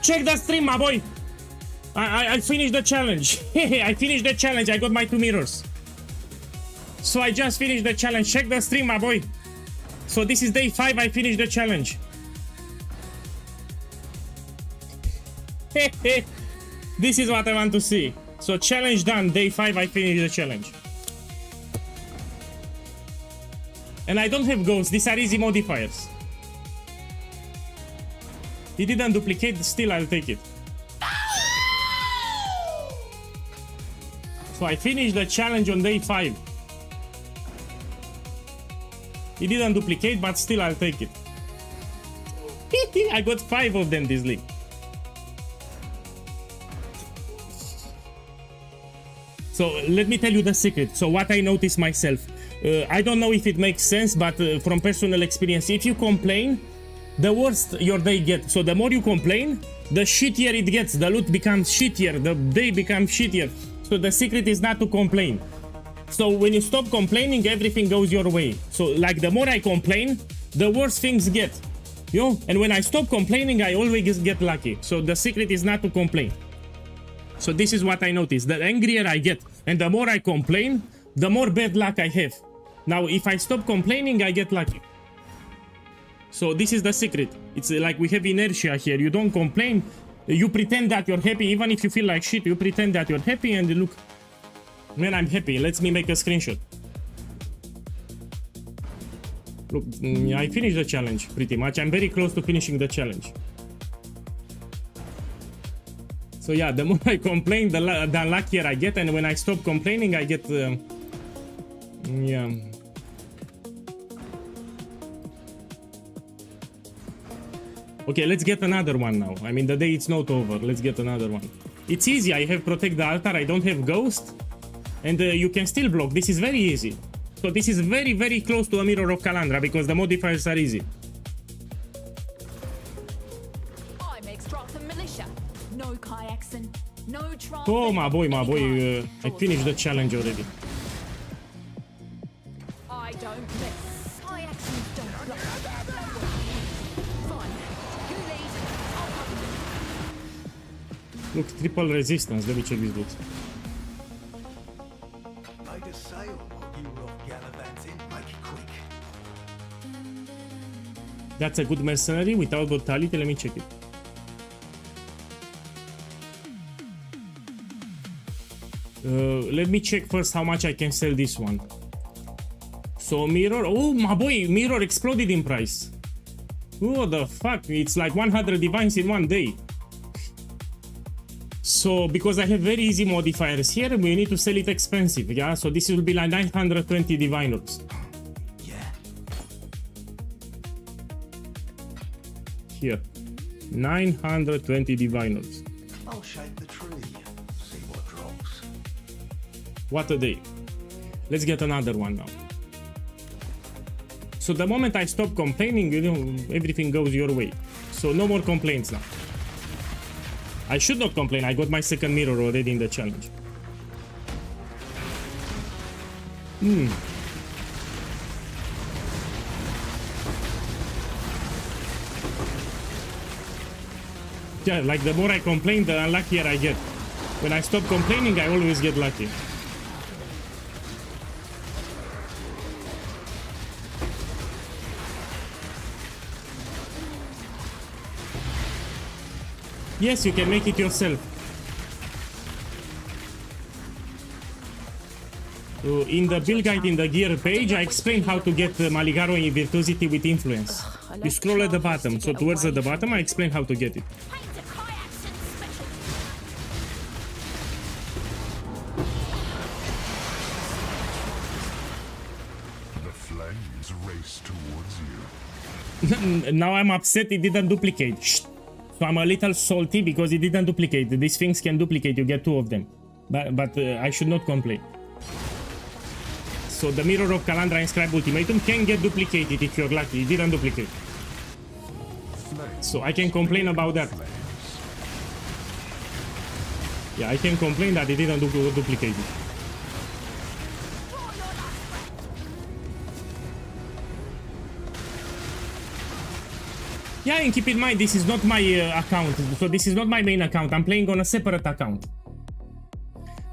Check the stream, my boy! I finished the challenge. I finished the challenge. I got my 2 mirrors. So I just finished the challenge. Check the stream, my boy. So this is day 5. I finished the challenge. This is what I want to see. So challenge done. Day 5. I finished the challenge. And I don't have ghosts. These are easy modifiers. He didn't duplicate. Still, I'll take it. So I finished the challenge on day 5. He didn't duplicate, but still I'll take it. I got 5 of them this league. So let me tell you the secret. So what I noticed myself. I don't know if it makes sense, but from personal experience, if you complain, the worse your day gets. So the more you complain, the shittier it gets. The loot becomes shittier. The day becomes shittier. So the secret is not to complain. So when you stop complaining, everything goes your way. So like the more I complain, the worse things get. You know? And when I stop complaining, I always get lucky. So the secret is not to complain. So this is what I noticed. The angrier I get and the more I complain, the more bad luck I have. Now, if I stop complaining, I get lucky. So this is the secret. It's like we have inertia here. You don't complain. You pretend that you're happy. Even if you feel like shit, you pretend that you're happy and look. Man, I'm happy. Let me make a screenshot. I finished the challenge pretty much. I'm very close to finishing the challenge. So yeah, the more I complain, the unluckier I get, and when I stop complaining, I get yeah. Okay, let's get another one now. I mean, the day it's not over. Let's get another one. It's easy. I have Protect the Altar. I don't have Ghost. And you can still block. This is very easy. So this is very, very close to a Mirror of Kalandra because the modifiers are easy. I'm Extractor Militia. No Kyaxen. No Tron. Oh, my boy, I finished the challenge already. I don't miss. Kyaxens don't block. Fine. You lead. I'll cover you. Look, triple resistance. Let me check these books. Made a sale while you were off gallivanting. Make it quick. That's a good mercenary without brutality. Let me check it. Let me check first how much I can sell this one. So Mirror, oh my boy, Mirror exploded in price. What the fuck, it's like 100 divines in one day. So because I have very easy modifiers here, we need to sell it expensive, yeah? So this will be like 920 diviners. Yeah. Here, 920 diviners. I'll shake the tree. See what drops. What a day. Let's get another one now. So the moment I stop complaining, you know, everything goes your way. So no more complaints now. I should not complain. I got my second mirror already in the challenge. Yeah, like the more I complain, the unluckier I get. When I stop complaining, I always get lucky. Yes, you can make it yourself. In the build guide in the gear page, I explained how to get Maligaro in Virtuosity with Influence. You scroll at the bottom, so towards the bottom I explain how to get it. The flames race towards you. Now I'm upset it didn't duplicate. Shh. So I'm a little salty because it didn't duplicate. These things can duplicate, you get 2 of them. But I should not complain. So the Mirror of Kalandra Inscribed Ultimatum can get duplicated if you're lucky. It didn't duplicate. So I can complain about that. Yeah, I can complain that it didn't duplicate it. Yeah, and keep in mind, this is not my account. So this is not my main account. I'm playing on a separate account.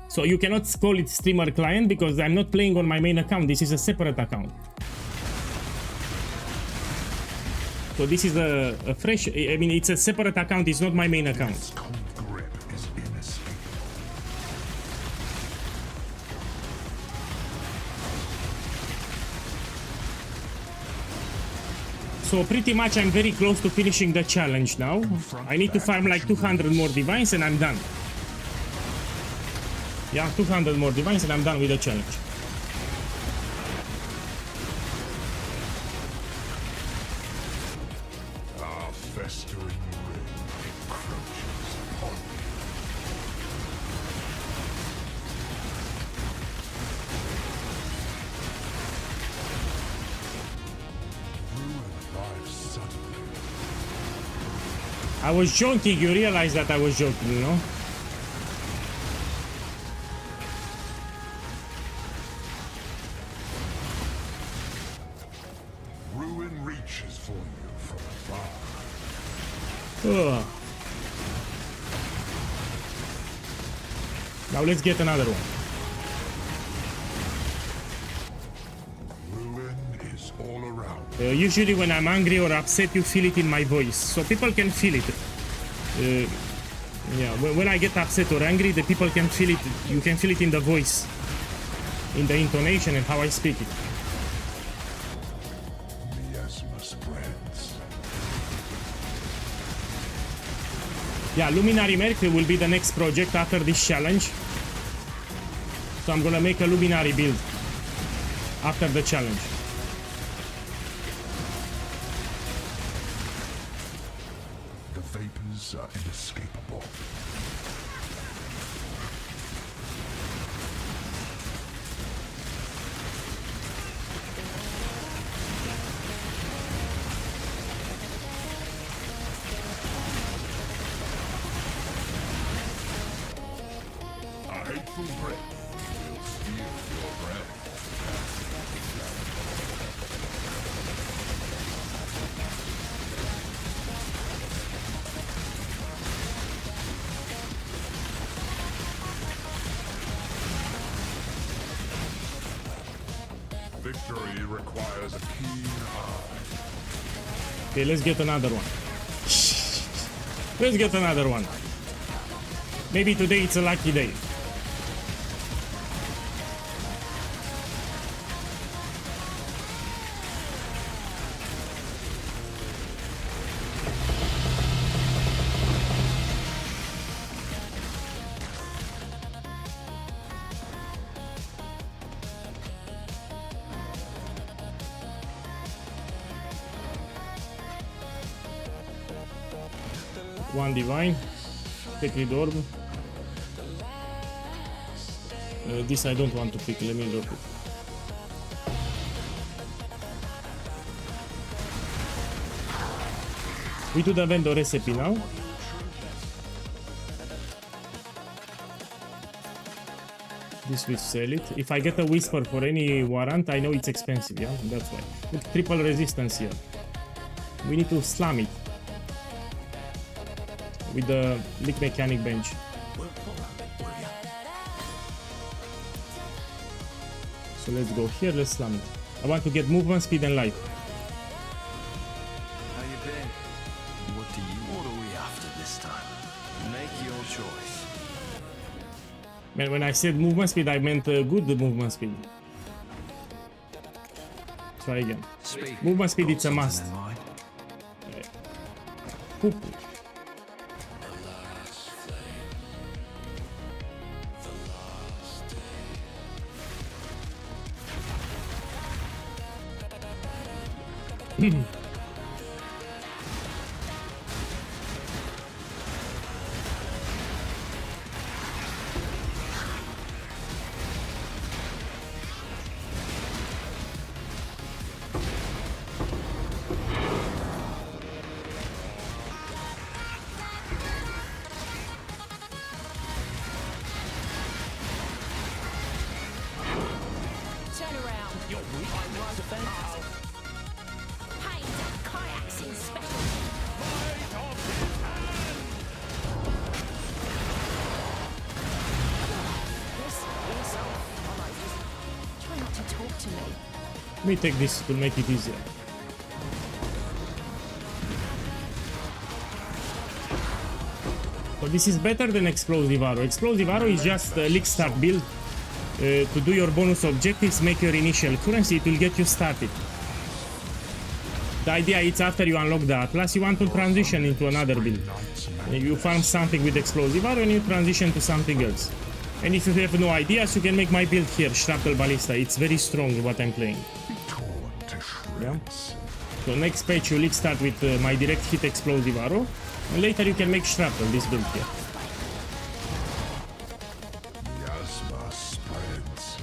So you cannot call it streamer client because I'm not playing on my main account. This is a separate account. So this is a fresh, I mean, it's a separate account. It's not my main account. Its cold grip is inescapable. So pretty much I'm very close to finishing the challenge now. I need to farm like 200 more divines and I'm done. Yeah, 200 more divines and I'm done with the challenge. Our festering ring encroaches upon you. Ruin arrives suddenly. I was joking, you realize that I was joking, you know? Ruin reaches for you from afar. Ugh. Now let's get another one. Ruin is all around. Usually when I'm angry or upset, you feel it in my voice, so people can feel it. Yeah, when I get upset or angry, the people can feel it. You can feel it in the voice, in the intonation and how I speak it. Yeah, Luminary Merc will be the next project after this challenge. So I'm gonna make a Luminary build after the challenge. The vapors are inescapable. A hateful breath will steal your breath. Victory requires a keen eye. Okay, let's get another one. Let's get another one. Maybe today it's a lucky day. One divine, Sacred Orb. This I don't want to pick, let me drop it. We do the vendor recipe now. This we sell it. If I get a whisper for any warrant, I know it's expensive, yeah? That's why. Look, triple resistance here. We need to slam it with the Leak Mechanic bench. So let's go here, let's slam it. I want to get movement, speed and life. How you been? What do you want? What are we after this time? Make your choice. Man, when I said movement speed, I meant good movement speed. Try again. Speak. Movement speed, Got it's a must. something in mind? Poop. Turn around. Your weakness defense house. Hey, Kayak's special. Bite off his hand. This is alright. Try not to talk to me. Let me take this to make it easier. So this is better than Explosive Arrow. Explosive Arrow is just a leak start build. To do your bonus objectives, make your initial currency, it will get you started. The idea is after you unlock the Atlas, you want to transition into another build. You farm something with Explosive Arrow and you transition to something else. And if you have no ideas, you can make my build here, Shrapnel Ballista. It's very strong what I'm playing. Yeah. So next page you leak start with my direct hit Explosive Arrow. And later you can make Shrapnel, this build here. Miasma spreads.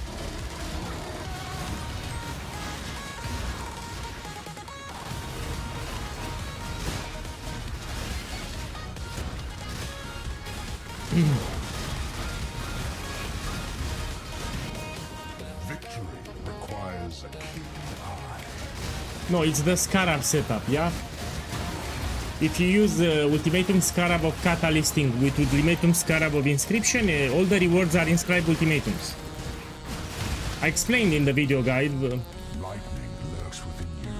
Victory requires a keen eye. No, it's the Scarab setup, yeah? If you use the Ultimatum Scarab of Catalysting with Ultimatum Scarab of Inscription, all the rewards are inscribed ultimatums. I explained in the video guide. Lightning lurks within you.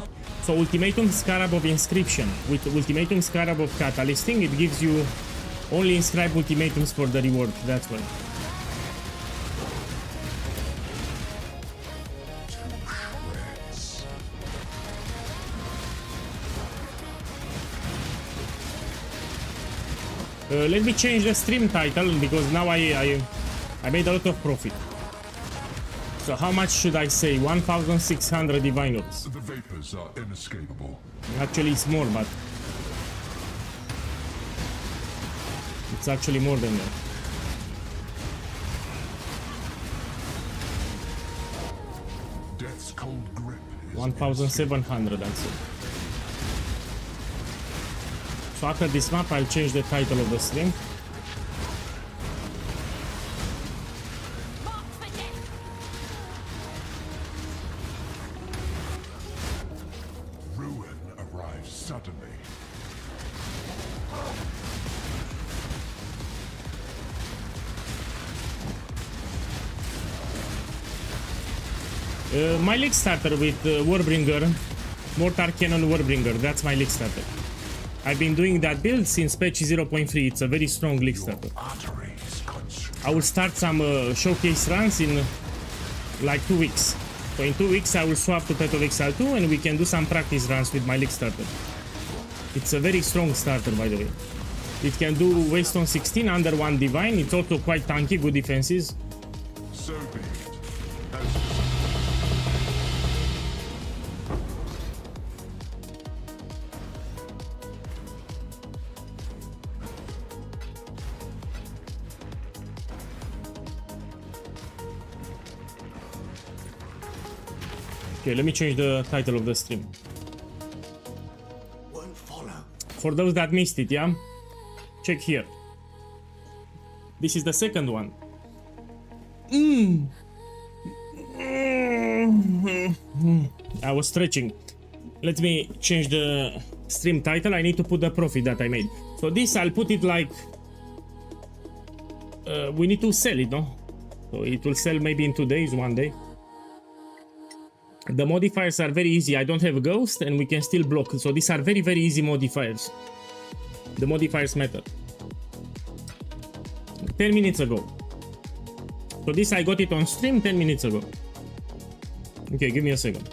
So Ultimatum Scarab of Inscription with Ultimatum Scarab of Catalysting, it gives you only inscribed ultimatums for the reward, that's why. Shreds. Let me change the stream title because now I made a lot of profit. So how much should I say? 1,600 divine orbs. The vapors are inescapable. Actually it's more, but it's actually more than that. Death's cold grip is 1,700 also. So after this map I'll change the title of the stream. ruin arrives suddenly. My leg starter with Warbringer, Mortar Cannon Warbringer, that's my leg starter. I've been doing that build since patch 0.3, it's a very strong leg starter. I will start some showcase runs in like 2 weeks. So in 2 weeks I will swap to Path of Exile 2 and we can do some practice runs with my leg starter. It's a very strong starter, by the way. It can do Waystone 16 under 1 divine, it's also quite tanky, good defenses. So be it. Okay, let me change the title of the stream. Won't follow. For those that missed it, yeah? Check here. This is the second one. I was stretching. Let me change the stream title. I need to put the profit that I made. So this, I'll put it like... we need to sell it, no? So it will sell maybe in 2 days, 1 day. The modifiers are very easy. I don't have a ghost and we can still block. So these are very, very easy modifiers. The modifiers matter. 10 minutes ago. So this I got it on stream 10 minutes ago. Okay, give me a second.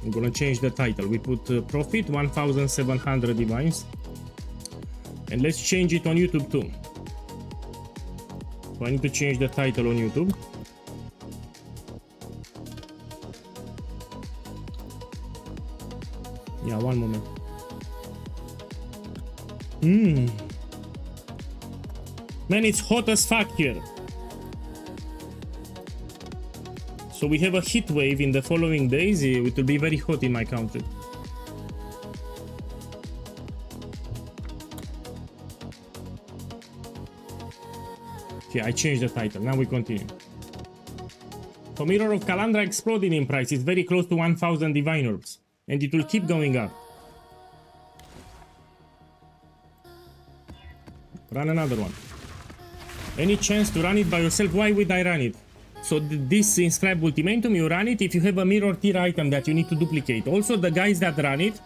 I'm gonna change the title. We put profit 1,700 divines. And let's change it on YouTube too. So I need to change the title on YouTube. Yeah, one moment. Man, it's hot as fuck here. So we have a heat wave in the following days. It will be very hot in my country. Okay, I changed the title. Now we continue. So Mirror of Kalandra exploding in price. It's very close to 1,000 divine orbs. And it will keep going up. Run another one. Any chance to run it by yourself? Why would I run it? So this Inscribed Ultimatum, you run it if you have a mirror tier item that you need to duplicate. Also the guys that run it,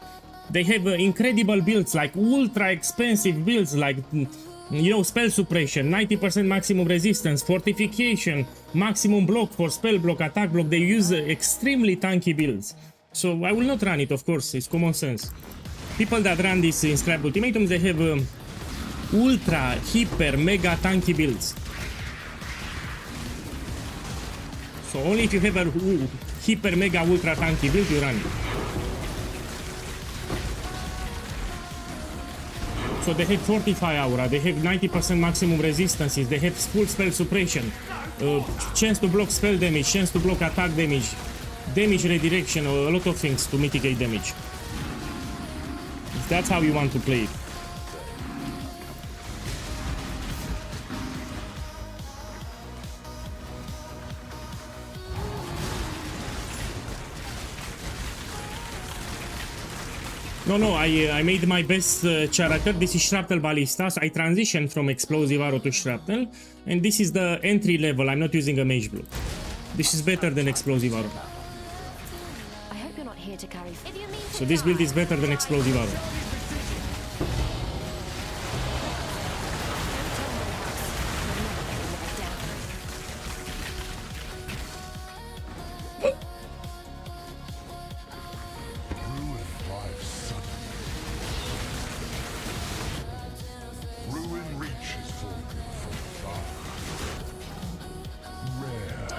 they have incredible builds, like ultra expensive builds, like, you know, spell suppression, 90% maximum resistance, fortification, maximum block for spell block, attack block. They use extremely tanky builds. So I will not run it, of course, it's common sense. People that run this Inscribed Ultimatum, they have ultra, hyper, mega tanky builds. So only if you have a hyper, mega, ultra tanky build, you run it. So they have Fortify Aura, they have 90% maximum resistances, they have full spell suppression, chance to block spell damage, chance to block attack damage, damage redirection, a lot of things to mitigate damage. That's how you want to play it. No, I made my best character. This is Shrapnel Ballista. So I transitioned from Explosive Arrow to Shrapnel. And this is the entry level. I'm not using a Mage Blue. This is better than Explosive Arrow. I hope you're not here to carry. So this build is better than Explosive Arrow.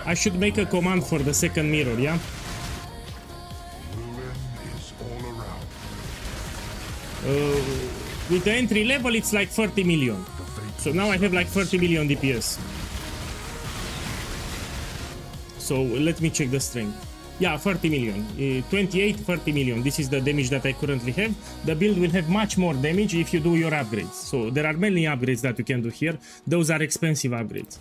I should make a command for the second mirror, yeah? Ruin is all around. With the entry level, it's like 30 million. So now I have like 30 million DPS. So let me check the strength. Yeah, 30 million. 28, 30 million. This is the damage that I currently have. The build will have much more damage if you do your upgrades. So there are many upgrades that you can do here. Those are expensive upgrades.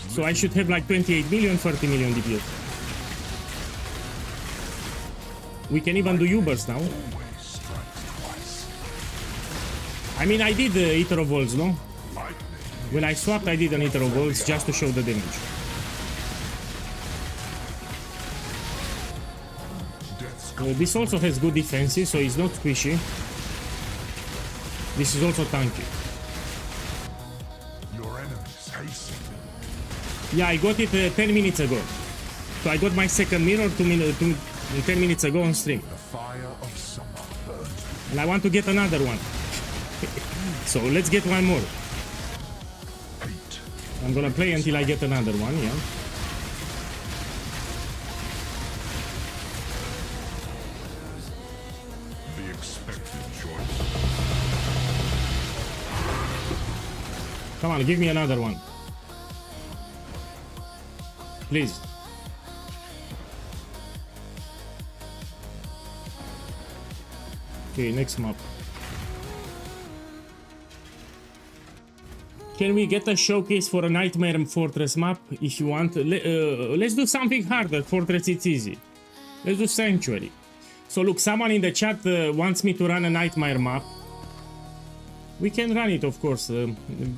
So I should have like 28 million, 30 million DPS. We can even do Ubers now. I mean, I did Ether of Worlds, no? When I swapped, I did an Ether of Worlds just to show the damage. This also has good defenses, so it's not squishy. This is also tanky. Your enemies hasten. Yeah, I got it 10 minutes ago. So I got my second mirror 10 minutes ago on stream. The fire of summer burns. And I want to get another one. So let's get one more. I'm gonna play until I get another one, yeah. The expected choice. Come on, give me another one. Please. Okay, next map. Can we get a showcase for a Nightmare Fortress map if you want? Let's do something harder. Fortress, it's easy. Let's do Sanctuary. So look, someone in the chat wants me to run a Nightmare map. We can run it, of course,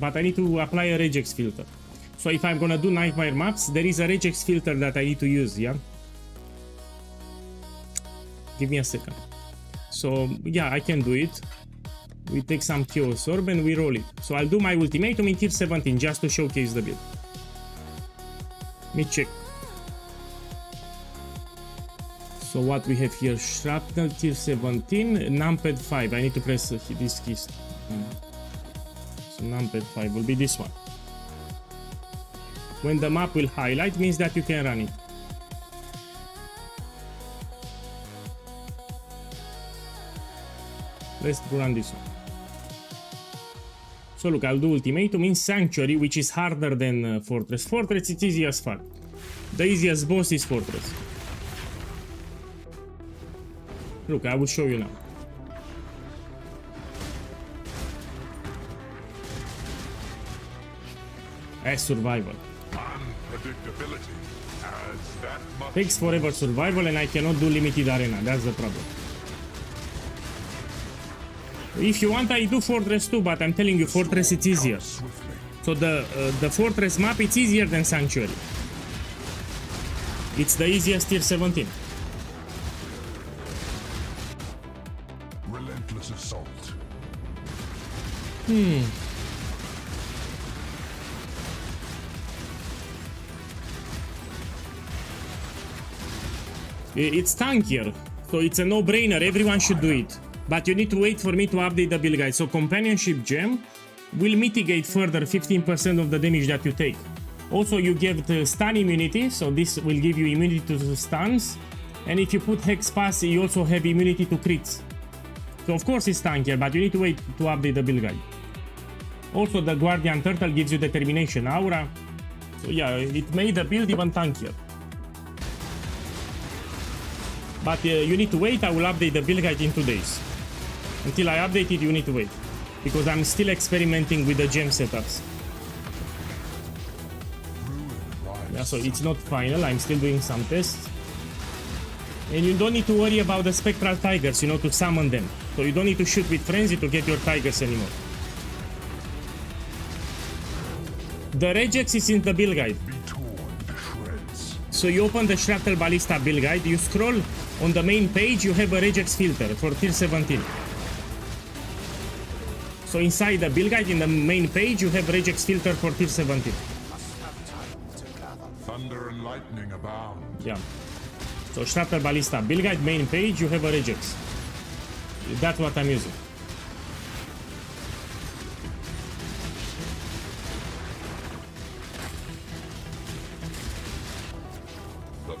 but I need to apply a regex filter. So if I'm gonna do Nightmare maps, there is a regex filter that I need to use, yeah? Give me a second. So yeah, I can do it. We take some Chaos Orb and we roll it. So I'll do my ultimatum in tier 17 just to showcase the build. Let me check. So what we have here, Shrapnel tier 17, Numpad 5. I need to press this key. So Numpad 5 will be this one. When the map will highlight, means that you can run it. Let's run this one. So look, I'll do ultimatum in Sanctuary, which is harder than Fortress. Fortress, it's easy as fuck. The easiest boss is Fortress. Look, I will show you now. As survival. Unpredictability adds that much. Takes forever survival and I cannot do limited arena. That's the problem. If you want, I do Fortress too, but I'm telling you, Fortress it's easier. So the Fortress map, it's easier than Sanctuary. It's the easiest tier 17. Relentless assault. It's tankier, so it's a no-brainer. Everyone should do it. But you need to wait for me to update the build guide. So Companionship Gem will mitigate further 15% of the damage that you take. Also, you get stun immunity, so this will give you immunity to stuns. And if you put Hex Pass, you also have immunity to crits. So of course it's tankier, but you need to wait to update the build guide. Also, the Guardian Turtle gives you Determination Aura. So yeah, it made the build even tankier. But you need to wait. I will update the build guide in 2 days. Until I update it, you need to wait. Because I'm still experimenting with the gem setups. Yeah, so it's not final. I'm still doing some tests. And you don't need to worry about the Spectral Tigers, you know, to summon them. So you don't need to shoot with Frenzy to get your Tigers anymore. The regex is in the build guide. So you open the Shrapnel Ballista build guide, you scroll on the main page, you have a regex filter for tier 17. So inside the build guide, in the main page, you have regex filter for tier 17. Thunder and lightning abound. Yeah. So Shrapnel Ballista build guide, main page, you have a regex. That's what I'm using.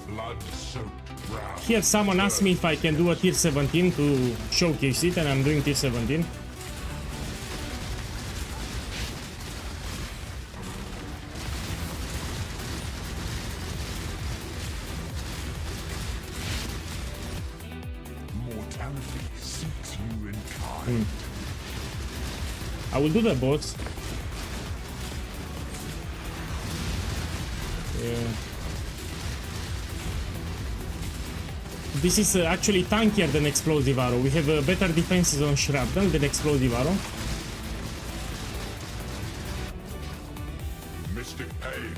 blood-soaked brow. Here someone asked me if I can do a tier 17 to showcase it, and I'm doing tier 17. Mortality seeks you in kind. I will do the boss. This is actually tankier than Explosive Arrow. We have better defenses on Shrapnel than Explosive Arrow. Mystic pain.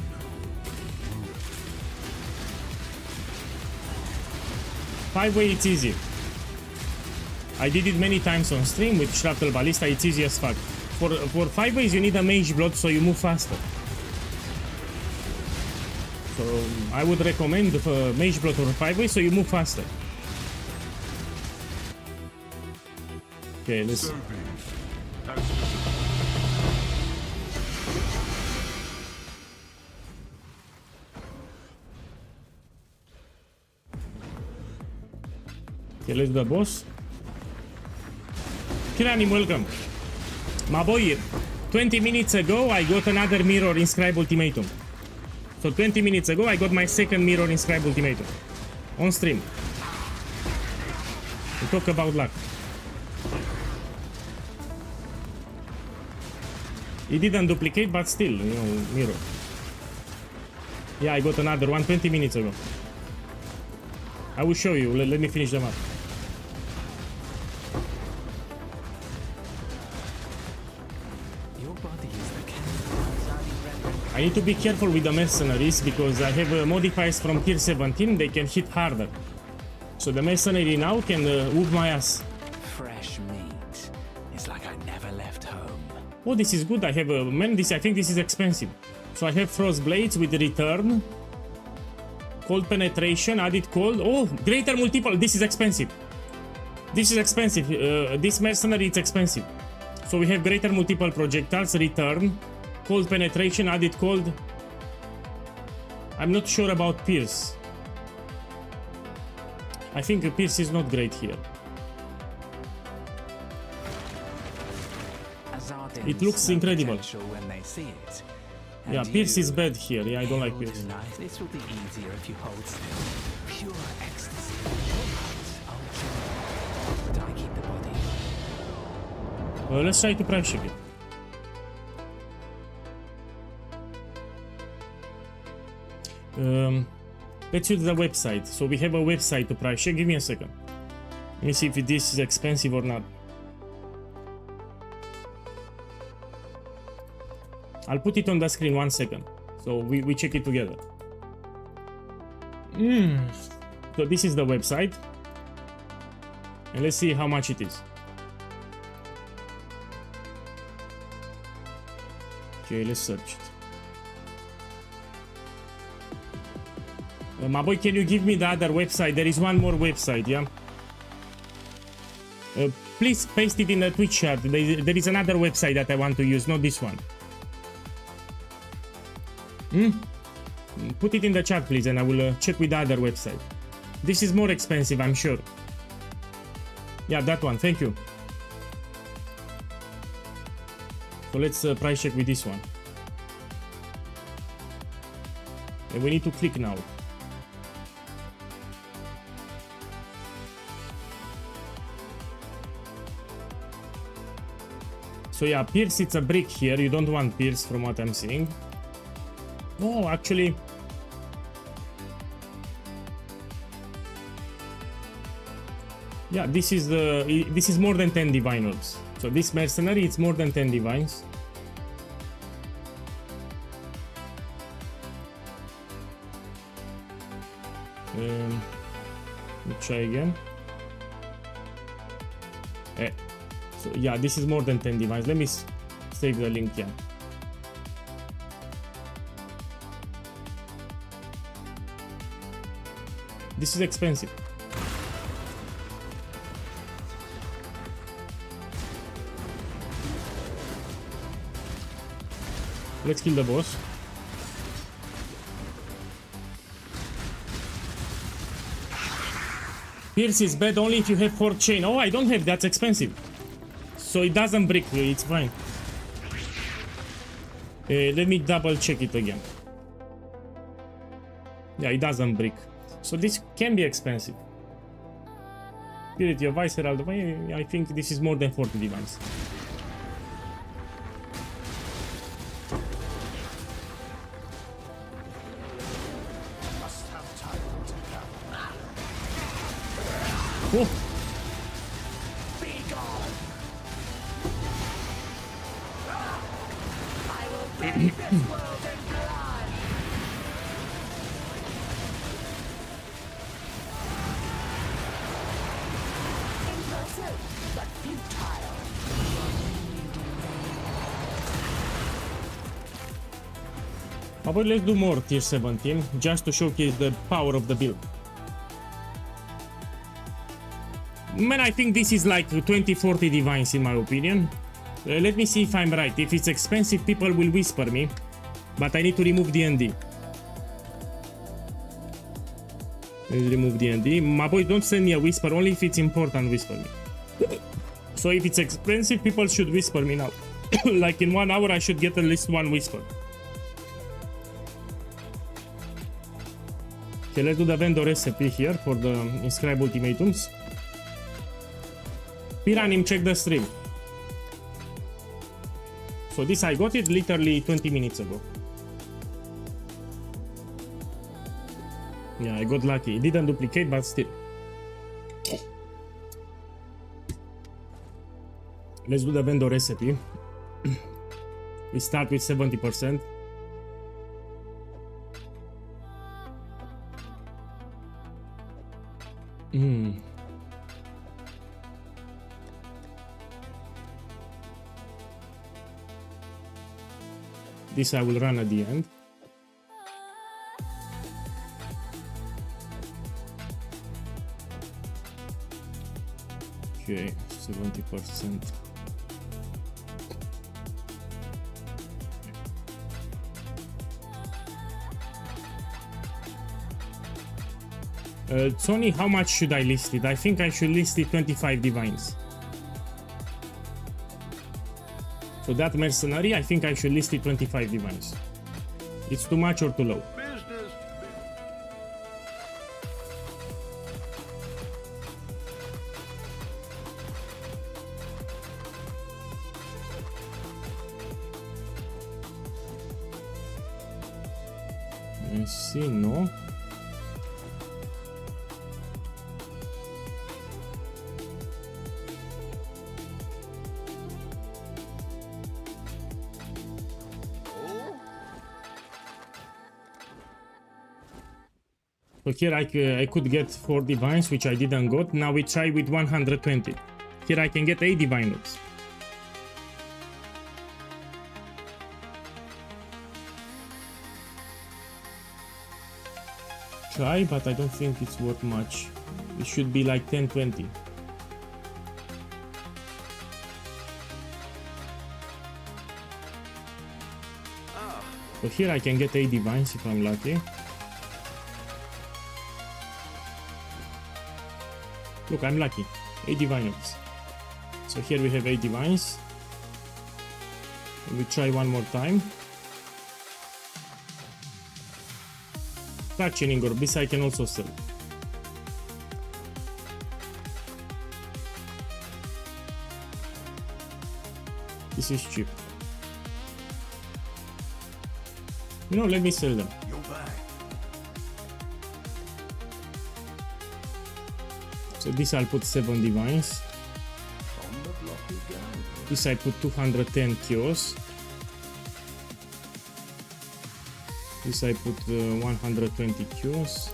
5-way, it's easy. I did it many times on stream with Shrapnel Ballista, it's easy as fuck. For 5 ways you need a Mage Blood so you move faster. So I would recommend Mage Blood for 5 ways so you move faster. Okay, let's... So be it. As Okay, let's do the boss. Kiranim, welcome. My boy, 20 minutes ago I got another Mirror Inscribe Ultimatum. So 20 minutes ago I got my second Mirror Inscribe Ultimatum. On stream. We talk about luck. It didn't duplicate, but still, you know, mirror. Yeah, I got another one 20 minutes ago. I will show you. Let me finish them up. Your body is the canvas. I need to be careful with the mercenaries because I have modifiers from tier 17. They can hit harder. So the mercenary now can whoop my ass. Fresh meat. It's like I never left home. Oh, this is good. I have a man. I think this is expensive. So I have Frost Blades with return, cold penetration, added cold. Oh, greater multiple. This is expensive. This is expensive. This mercenary is expensive. So we have greater multiple projectiles, return, cold penetration, added cold. I'm not sure about Pierce. I think Pierce is not great here. It looks incredible. When they see it. Yeah, Pierce is bad here. Yeah, I don't like Pierce. This will be easier if you hold still. Pure ecstasy. Ultra. But I keep the body. Let's try to price check it. Let's use the website. So we have a website to price check. Give me a second. Let me see if this is expensive or not. I'll put it on the screen 1 second. So we check it together. So this is the website. And let's see how much it is. Okay, let's search it. My boy, can you give me the other website? There is one more website, yeah? Please paste it in the Twitch chat. There is another website that I want to use, not this one. Put it in the chat, please, and I will check with the other website. This is more expensive, I'm sure. Yeah, that one. Thank you. So let's price check with this one. And we need to click now. So yeah, Pierce, it's a brick here. You don't want Pierce from what I'm seeing. No, actually. Yeah, this is more than 10 divine orbs. So this mercenary, it's more than 10 divines. Let's try again. So yeah, this is more than 10 divines. Let me save the link here. This is expensive. Let's kill the boss. Pierce is bad only if you have 4 chain. Oh, I don't have, that's expensive. So it doesn't break, it's fine. Let me double check it again. Yeah, it doesn't break. So this can be expensive. Purity of Ice Herald, I think this is more than 40 divines. Oh. But let's do more tier 17 just to showcase the power of the build. Man, I think this is like 20-40 divines in my opinion. Let me see if I'm right. If it's expensive, people will whisper me, but I need to remove D&D. Let's remove D&D. My boy, don't send me a whisper, only if it's important whisper me. So if it's expensive, people should whisper me now. Like in 1 hour I should get at least 1 whisper. Okay, let's do the vendor recipe here for the inscribe ultimatums. Piranim, check the stream. So this I got it literally 20 minutes ago. Yeah, I got lucky. It didn't duplicate, but still. Let's do the vendor recipe. We start with 70%. This I will run at the end. Okay, 70%. Tony, how much should I list it? I think I should list it 25 divines. So that mercenary, I think I should list it 25 divines. It's too much or too low? Let's see, no. So here I could get 4 divines, which I didn't got. Now we try with 120. Here I can get 8 divine looks. Try, but I don't think it's worth much. It should be like 10-20. So here I can get 8 divines if I'm lucky. Look, I'm lucky. 8 divines. So here we have 8 divines. We try one more time. Touching or this I can also sell. This is cheap. You know, let me sell them. So this I'll put 7 divines. This I put 210 kios. This I put 120 kios.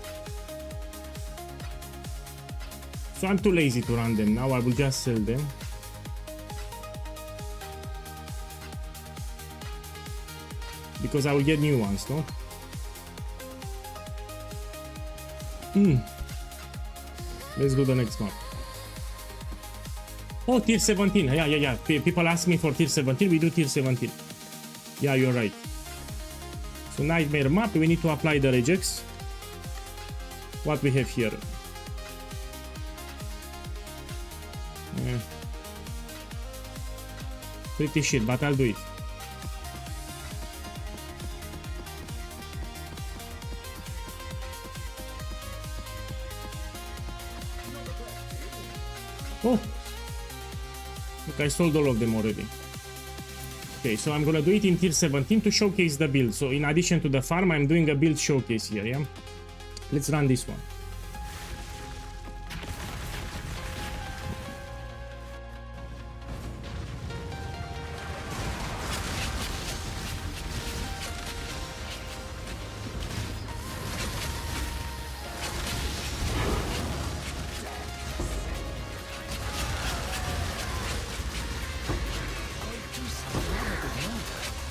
So I'm too lazy to run them now. I will just sell them. Because I will get new ones, no? Let's do the next one. Oh, tier 17. Yeah. People ask me for tier 17. We do tier 17. Yeah, you're right. So nightmare map. We need to apply the regex. What we have here? Yeah. Pretty shit, but I'll do it. Oh! Look, I sold all of them already. Okay, so I'm gonna do it in tier 17 to showcase the build. So in addition to the farm, I'm doing a build showcase here, yeah? Let's run this one.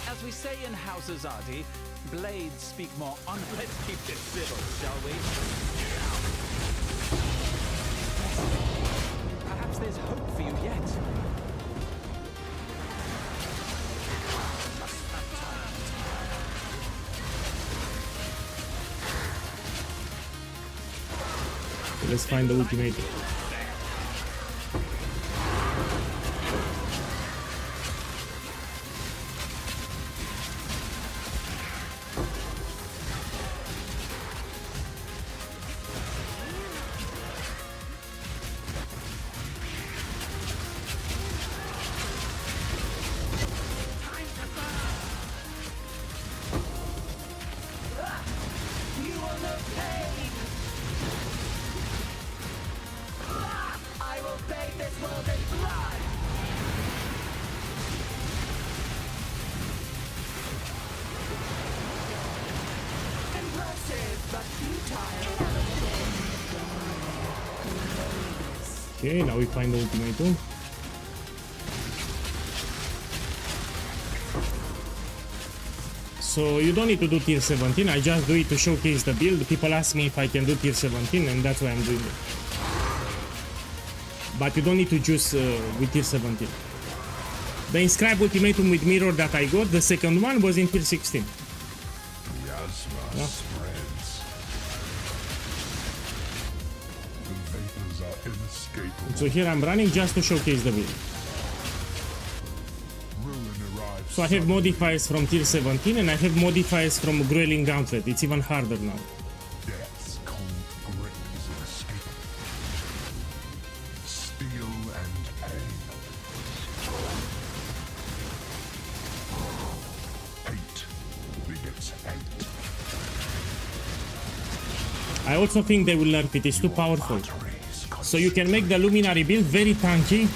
As we say in House Azadi, blades speak more on. Let's keep this civil, shall we? Perhaps there's hope for you yet. So let's find the ultimate. Okay, now we find the ultimatum. So you don't need to do tier 17, I just do it to showcase the build. People ask me if I can do tier 17 and that's why I'm doing it. But you don't need to choose with tier 17. The Inscribe ultimatum with mirror that I got, the second one was in tier 16. Miasma spreads. The vapors are inescapable. So here I'm running just to showcase the build. Ruin arrives. So I have modifiers from tier 17 and I have modifiers from Grueling Gauntlet. It's even harder now. Death's cold grip is inescapable. Steel and pain. Hate begets hate. I also think they will nerf it, it's too powerful. So you can make the Luminary build very tanky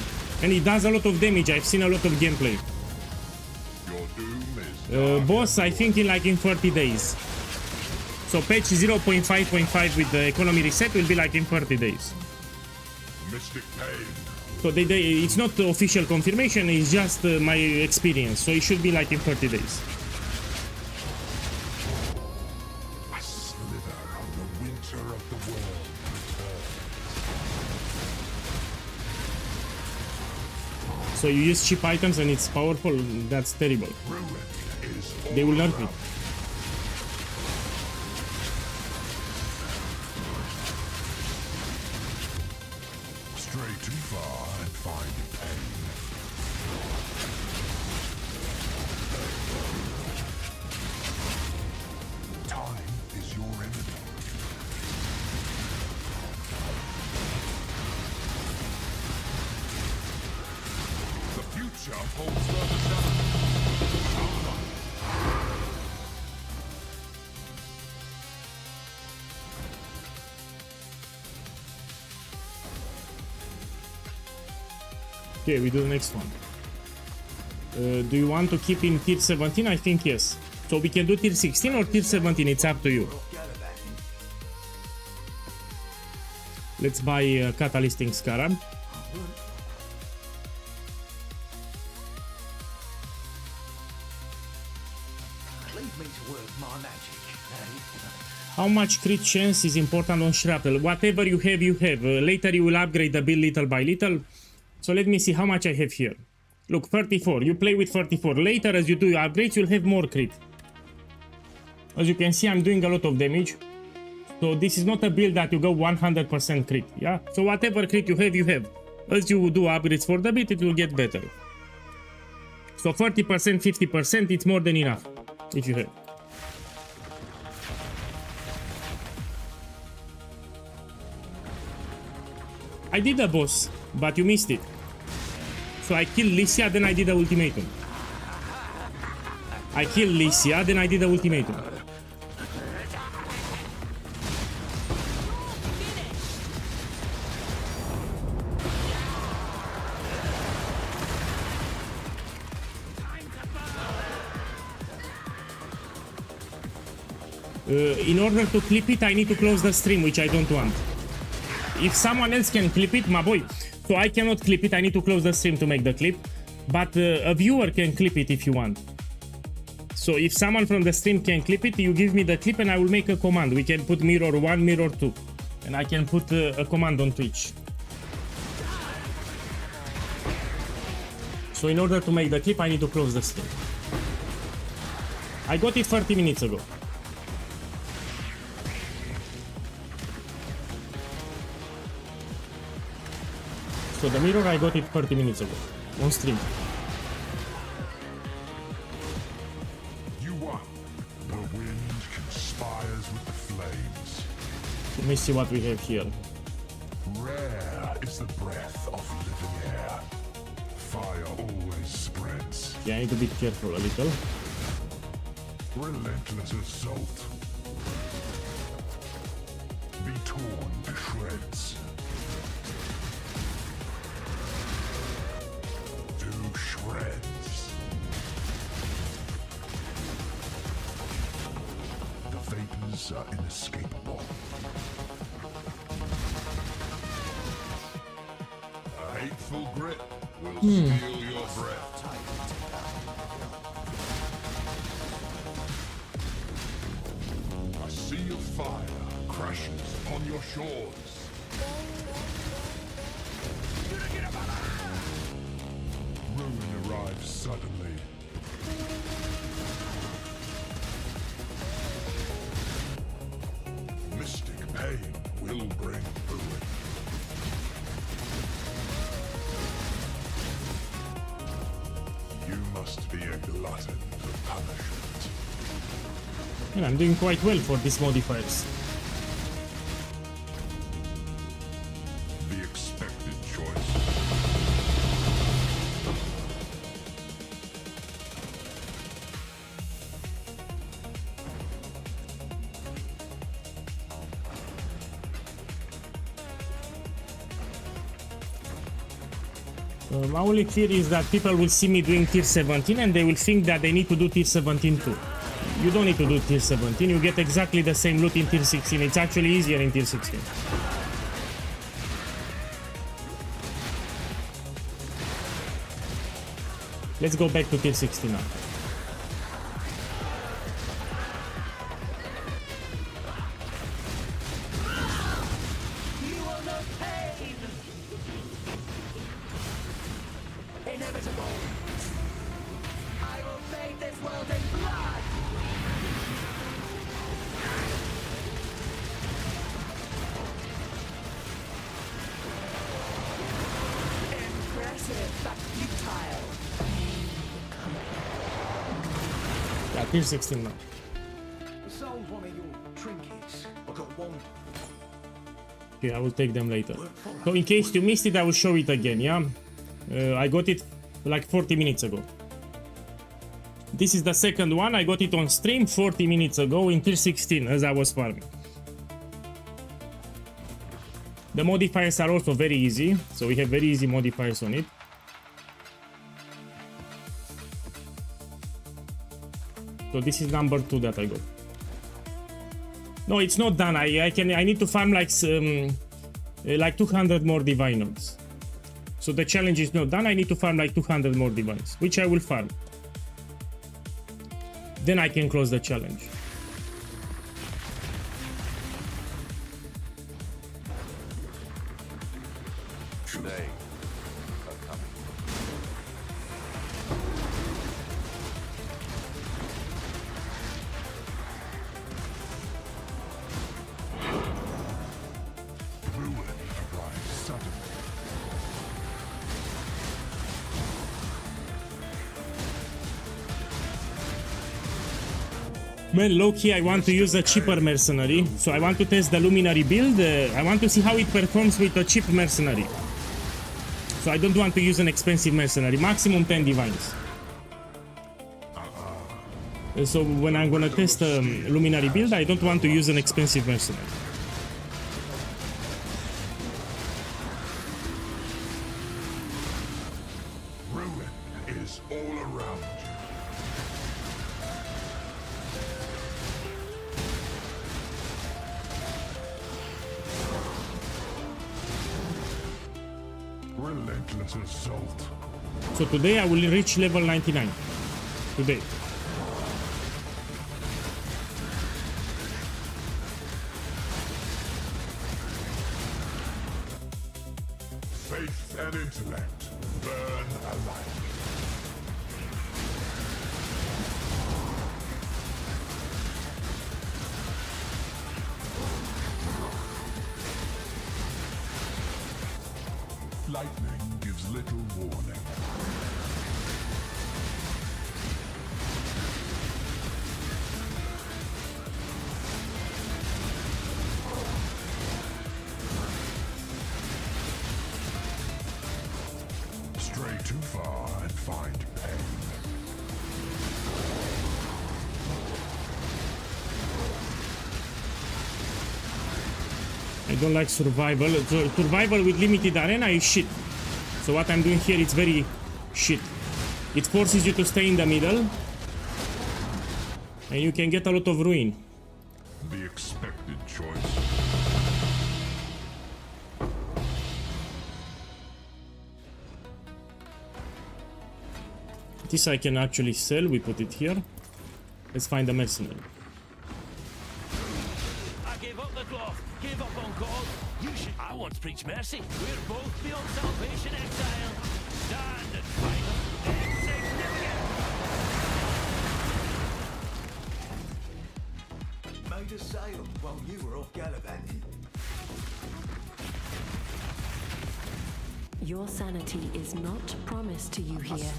and it does a lot of damage. I've seen a lot of gameplay. Your doom is Boss, I think in 30 days. So patch 0.5.5 with the economy reset will be like in 30 days. mystic pain. So it's not official confirmation, it's just my experience. So it should be like in 30 days. A slither of the winter of the world returns. So you use cheap items and it's powerful, that's terrible. Ruin is They will nerf it. Stray too far and find pain. Time is your enemy. The future holds further down. Okay, we do the next one. Do you want to keep in tier 17? I think yes. So we can do tier 16 or tier 17, it's up to you. Let's buy Catalysting Scarab. Leave me to work my magic, How much crit chance is important on Shrapnel? Whatever you have, you have. Later you will upgrade the build little by little. So let me see how much I have here. Look, 34. You play with 34. Later, as you do your upgrades, you'll have more crit. As you can see, I'm doing a lot of damage. So this is not a build that you go 100% crit, yeah? So whatever crit you have, you have. as you do upgrades for the bit, it will get better. So 40%, 50%, it's more than enough, if you have. I did a boss, but you missed it. So I killed Lycia, then I did the ultimatum. I killed Lycia, then I did the ultimatum. In order to clip it, I need to close the stream, which I don't want. If someone else can clip it, my boy. So I cannot clip it, I need to close the stream to make the clip. But a viewer can clip it if you want. So if someone from the stream can clip it, you give me the clip and I will make a command. We can put mirror 1, mirror 2. And I can put a command on Twitch. So in order to make the clip, I need to close the stream. I got it 30 minutes ago. So the mirror, I got it 30 minutes ago, on stream. You won. The wind conspires with the flames. Let me see what we have here. Rare is the breath of living air. Fire always spreads. Yeah, I need to be careful a little. Relentless assault. Be torn to shreds. Shreds. The vapors are inescapable. A hateful grip will steal your breath. A sea of fire crashes on your shores. Ruin arrives suddenly. Mystic pain will bring ruin. You must be a glutton for punishment. And I'm doing quite well for these modifiers. The expected choice. My only fear is that people will see me doing tier 17 and they will think that they need to do tier 17 too. You don't need to do tier 17, you get exactly the same loot in tier 16, it's actually easier in tier 16. Let's go back to tier 16 now. Tier 16 now. Sold one of your trinkets. I got one. Okay, I will take them later. So in case you missed it, I will show it again, yeah? I got it like 40 minutes ago. This is the second one, I got it on stream 40 minutes ago in tier 16 as I was farming. The modifiers are also very easy, so we have very easy modifiers on it. So this is number 2 that I got. No, it's not done. I need to farm like 200 more diviners. So the challenge is not done. I need to farm like 200 more divines, which I will farm. Then I can close the challenge. They are coming. Ruin arrives suddenly. Man, low-key, I want to use a cheaper mercenary. So I want to test the Luminary build. I want to see how it performs with a cheap mercenary. So I don't want to use an expensive mercenary. Maximum 10 divines. So when I'm gonna test a Luminary build, I don't want to use an expensive mercenary. Ruin is all around you. Relentless assault. So today I will reach level 99. Today. Faith and intellect burn alike. Lightning gives little warning. Stray too far and find pain. I don't like survival. Survival with limited arena is shit. So what I'm doing here is very shit. It forces you to stay in the middle. And you can get a lot of ruin. The expected choice. This I can actually sell. We put it here. Let's find a mercenary. I gave up the cloth. Gave up on God. You should. I once preached mercy. We're both beyond salvation, exile. Stand and fight. Insignificant. Made a sale while you were off gallivanting. Your sanity is not promised to you here.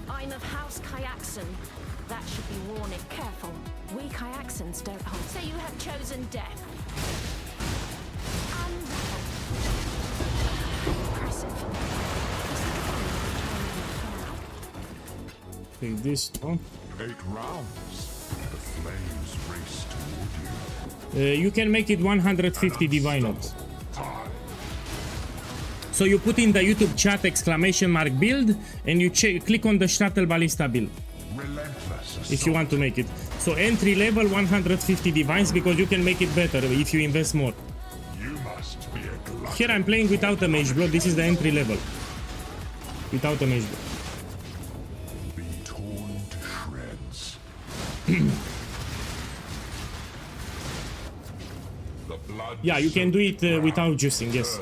I'm of House Kyaxon. That should be warning. Careful. We Kyaxons don't hold. So you have chosen death. Take this. Oh. 8 rounds. The flames race toward you. You can make it 150 divine orbs. So you put in the YouTube chat ! build and you click on the Shuttle Ballista build. Relentless If you want to make it. So entry level 150 divines because you can make it better if you invest more. You must be a glutton. Here I'm playing without a mage blood. This is the entry level. Without a mage blood. Be torn to shreds. The blood. Yeah, you can do it without juicing, yes.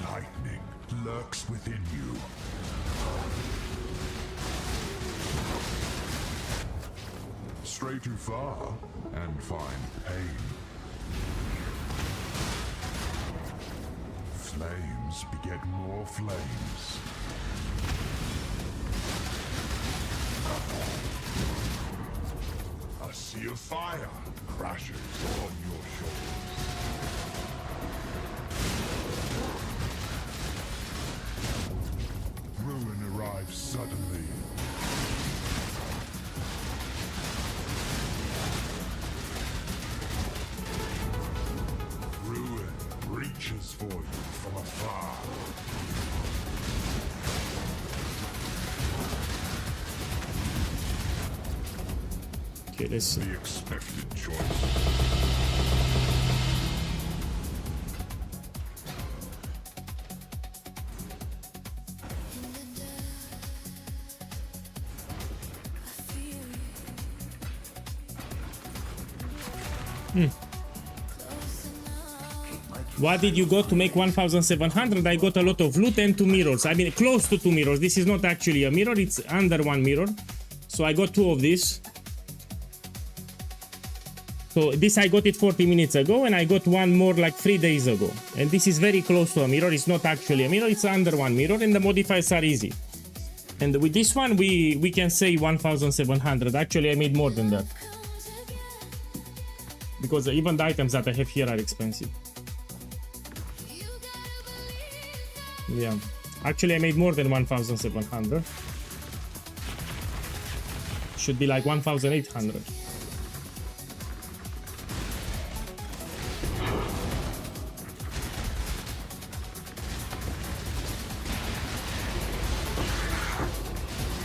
Lightning lurks within you. Stray too far and find pain. Flames beget more flames. A sea of fire crashes on your shoulders. Ruin arrives suddenly. Ruin reaches for you from afar. Okay, let's see. The expected choice. Keep making What did you got to make 1700? I got a lot of loot and 2 mirrors. I mean, close to 2 mirrors. This is not actually a mirror, it's under 1 mirror. So I got 2 of these. So this I got it 40 minutes ago, and I got 1 more like 3 days ago. And this is very close to a mirror. It's not actually a mirror, it's under 1 mirror, and the modifiers are easy. And with this one, we can say 1700. Actually, I made more than that. Because even the items that I have here are expensive. Yeah, actually I made more than 1700. Should be like 1800.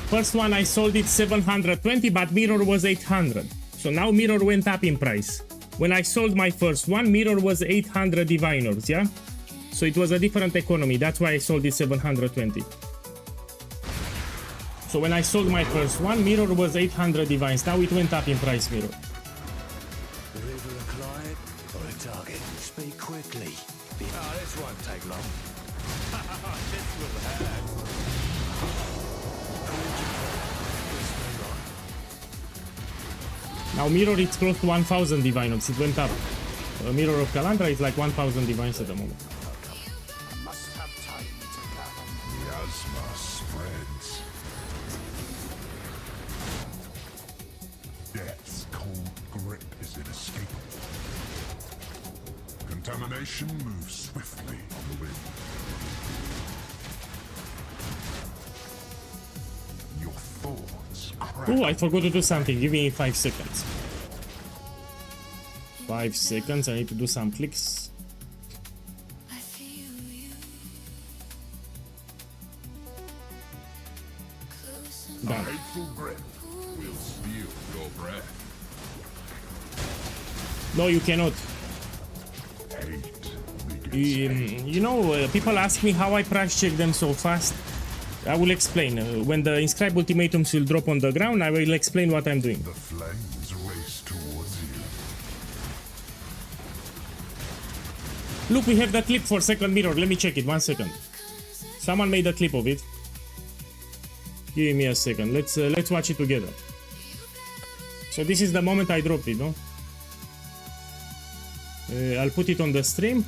First one I sold it 720, but mirror was 800. So now mirror went up in price. When I sold my first one, mirror was 800 diviners, yeah? So it was a different economy, that's why I sold it 720. So when I sold my first one, mirror was 800 divines. Now it went up in price, mirror. Deliver a client or a target? Speak quickly. Oh, this won't take long. This will hurt. Now mirror it's close to 1000 diviners, it went up. A mirror of Kalandra is like 1000 divines at the moment. Miasma spreads. Death's cold grip is inescapable. Contamination moves swiftly on the wind. Your thoughts crack. Oh, I forgot to do something. Give me 5 seconds. 5 seconds. I need to do some clicks. A hateful breath will steal your breath. No, you cannot. Hate You know, people ask me how I price check them so fast. I will explain. When the inscribe ultimatums will drop on the ground, I will explain what I'm doing. the flames race towards you. Look, we have the clip for second mirror. Let me check it. 1 second. Someone made a clip of it. Give me a second. Let's watch it together. So this is the moment I dropped it, no? I'll put it on the stream.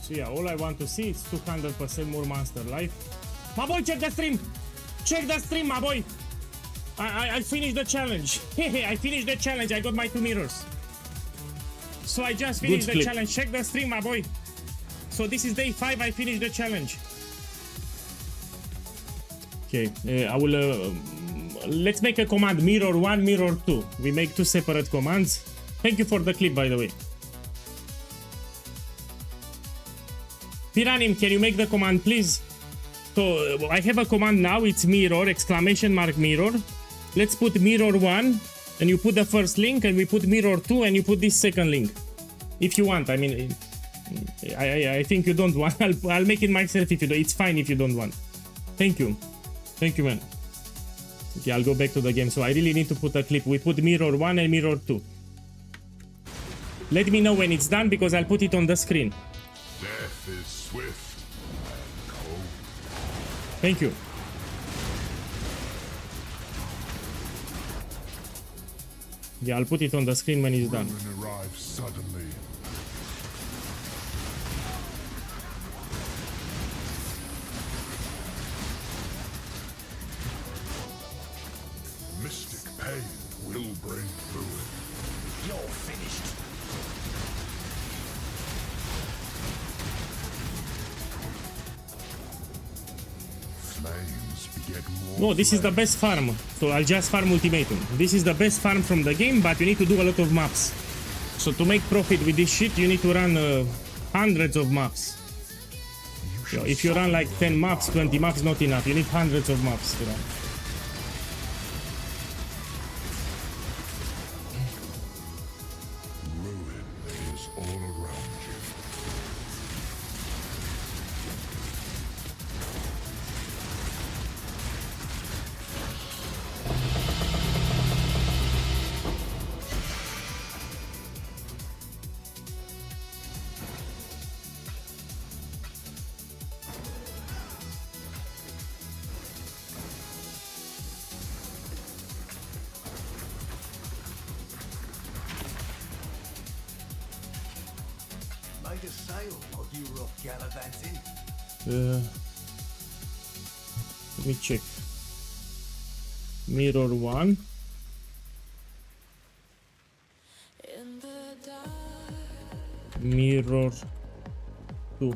So yeah, all I want to see is 200% more monster life. My boy, check the stream! Check the stream, my boy! I finished the challenge. I finished the challenge. I got my 2 mirrors. So I just finished the challenge. Check the stream, my boy. So this is day 5. I finished the challenge. Okay, I will... let's make a command. Mirror 1, mirror 2. We make 2 separate commands. Thank you for the clip, by the way. Piranim, can you make the command, please? So I have a command now. It's mirror, exclamation mark mirror. Let's put mirror 1, and you put the first link, and we put mirror 2, and you put this second link. If you want, I mean, I think you don't want. I'll make it myself if you do. It's fine if you don't want. Thank you. Thank you, man. Okay, I'll go back to the game. So I really need to put a clip. We put mirror 1 and mirror 2. Let me know when it's done, because I'll put it on the screen. Death is swift and cold. Thank you. Yeah, I'll put it on the screen when it's done. Ruin arrives suddenly. Mystic pain will bring ruin. You're finished. Flames beget more. No, this is the best farm. So I'll just farm ultimatum. This is the best farm from the game, but you need to do a lot of maps. So to make profit with this shit, you need to run hundreds of maps. If you run like 10 maps, 20 maps, not enough. You need hundreds of maps to run. Ruin is all around you. make a sale while you were off gallivanting? Let me check. Mirror 1. Mirror 2.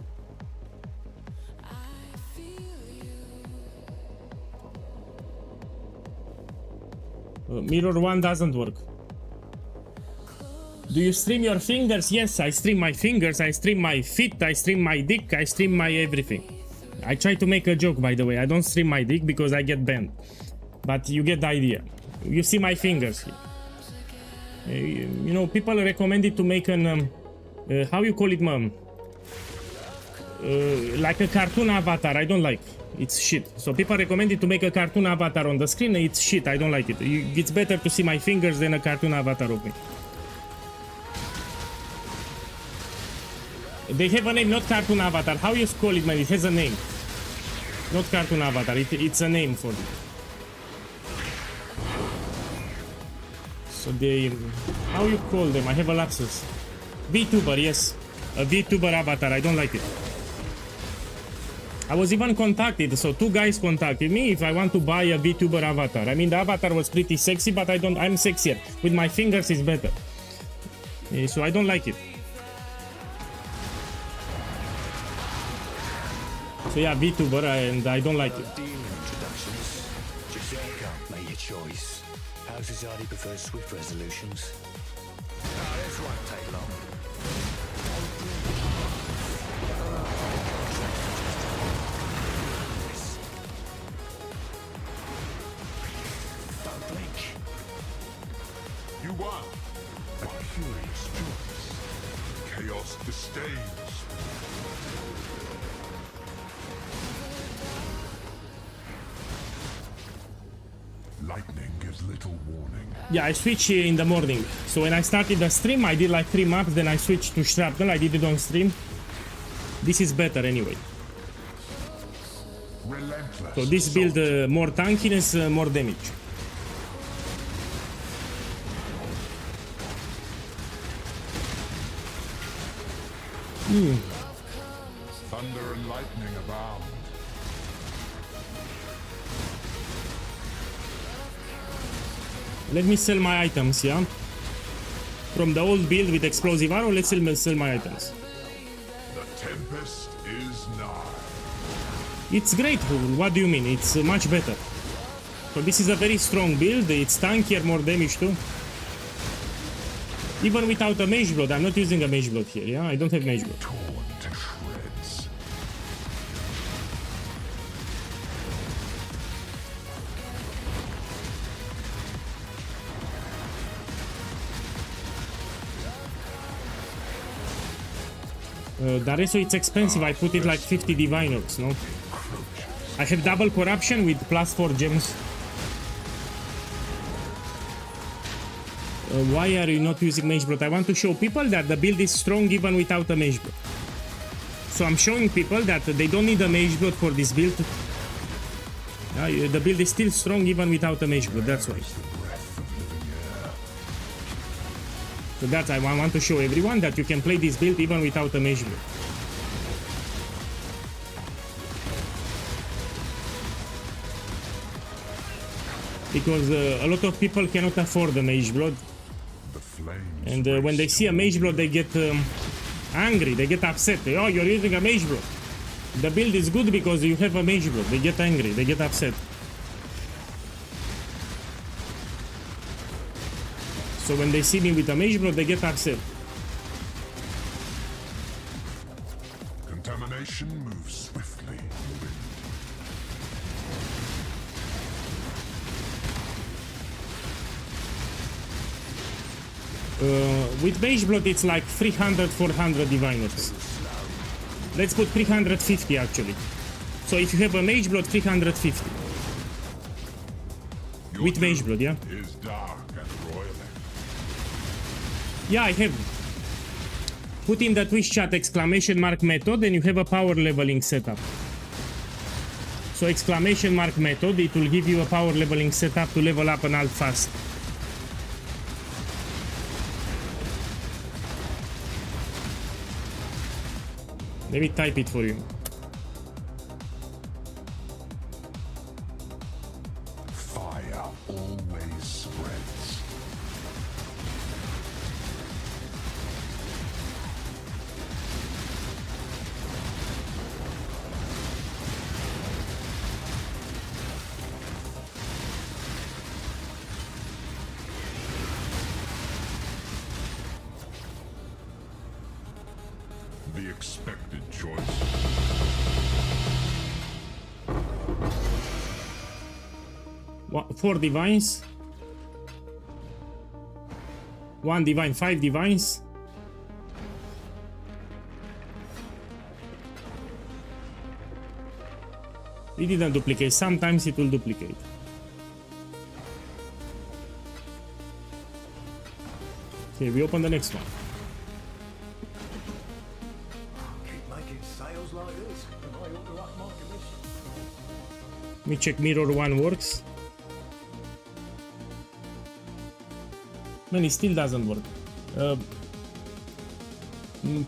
Mirror 1 doesn't work. Do you stream your fingers? Yes, I stream my fingers, I stream my feet, I stream my dick, I stream my everything. I try to make a joke, by the way. I don't stream my dick because I get banned. But you get the idea. You see my fingers here. You know, people recommended to make an... how you call it, mom? Like a cartoon avatar. I don't like. It's shit. So people recommended to make a cartoon avatar on the screen. It's shit. I don't like it. It's better to see my fingers than a cartoon avatar of me. They have a name, not cartoon avatar. How you call it, man? It has a name. Not cartoon avatar. It's a name for it. So they... how you call them? I have a lapsus. VTuber, yes. A VTuber avatar. I don't like it. I was even contacted, so 2 guys contacted me if I want to buy a VTuber avatar. I mean, the avatar was pretty sexy, but I'm sexier. With my fingers, it's better. So I don't like it. So yeah, VTuber, and I don't like it. Deal introductions. Just check up, make your choice. House Society prefers swift resolutions. This won't take long. Don't blink. You won. A curious choice. Chaos disdains. Lightning gives little warning. Yeah, I switch in the morning. So when I started the stream, I did like 3 maps, then I switched to Shrapnel. I did it on stream. This is better anyway. Relentless. So this build more tankiness, more damage. Thunder and lightning abound. Let me sell my items, yeah? From the old build with explosive arrow, let's sell my items. The tempest is nigh. It's great, what do you mean? It's much better. So this is a very strong build, it's tankier, more damage too. Even without a Mage Blood, I'm not using a Mage Blood here, yeah? I don't have Mage Blood. Torn to shreds. D'Areso, it's expensive, I put it like 50 Diviners, no? I have double corruption with +4 gems. Why are you not using Mage Blood? I want to show people that the build is strong even without a Mage Blood. So I'm showing people that they don't need a Mage Blood for this build. The build is still strong even without a Mage Blood, that's why. So that's I want to show everyone that you can play this build even without a Mage Blood. Because a lot of people cannot afford the Mage Blood. And when they see a Mage Blood, they get angry, they get upset. Oh, you're using a Mage Blood. The build is good because you have a Mage Blood. They get angry, they get upset. So when they see me with a Mage Blood, they get upset. Contamination moves swiftly. With Mage Blood, it's like 300, 400 Diviners. Let's put 350 actually. So if you have a Mage Blood, 350. With Mage Blood, yeah? Is dark and roiling. Yeah, I have. Put in the Twitch chat !mark method and you have a power leveling setup. So !mark method, it will give you a power leveling setup to level up an alt fast. Let me type it for you. Fire always spreads. The expected choice. What, 4 divines? 1 divine, 5 divines. It didn't duplicate. Sometimes it will duplicate. Okay, we open the next one. Keep making sales like this, and I ought to up my commission. Let me check mirror 1 works. Man, it still doesn't work.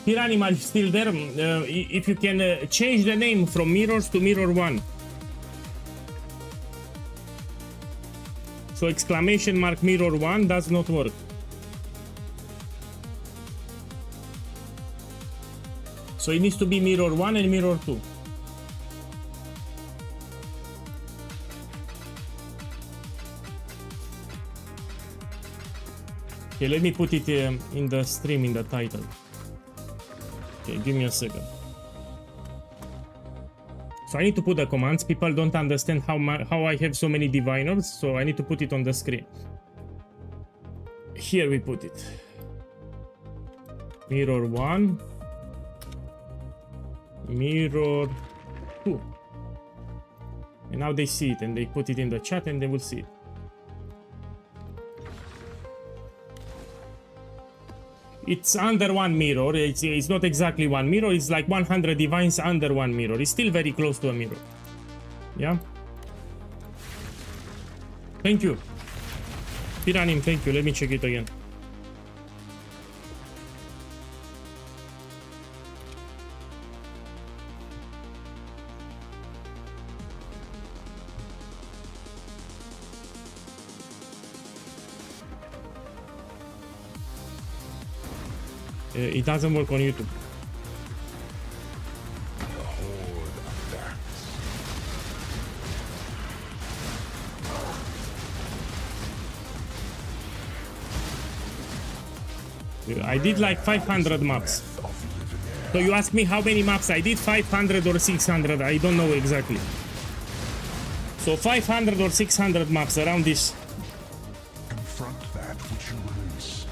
Piranimal is still there. If you can change the name from mirrors to mirror 1. So exclamation mark mirror 1 does not work. So it needs to be mirror 1 and mirror 2. Okay, let me put it in the stream, in the title. Okay, give me a second. So I need to put the commands. People don't understand how I have so many diviners, so I need to put it on the screen. Here we put it. Mirror 1. Mirror 2. And now they see it and they put it in the chat and they will see it. It's under 1 mirror. It's not exactly 1 mirror. It's like 100 divines under 1 mirror. It's still very close to a mirror. Yeah. Thank you. Piranim, thank you. Let me check it again. It doesn't work on YouTube. I did like 500 maps. So you ask me how many maps I did? 500 or 600, I don't know exactly. So 500 or 600 maps around this. Confront that which you release.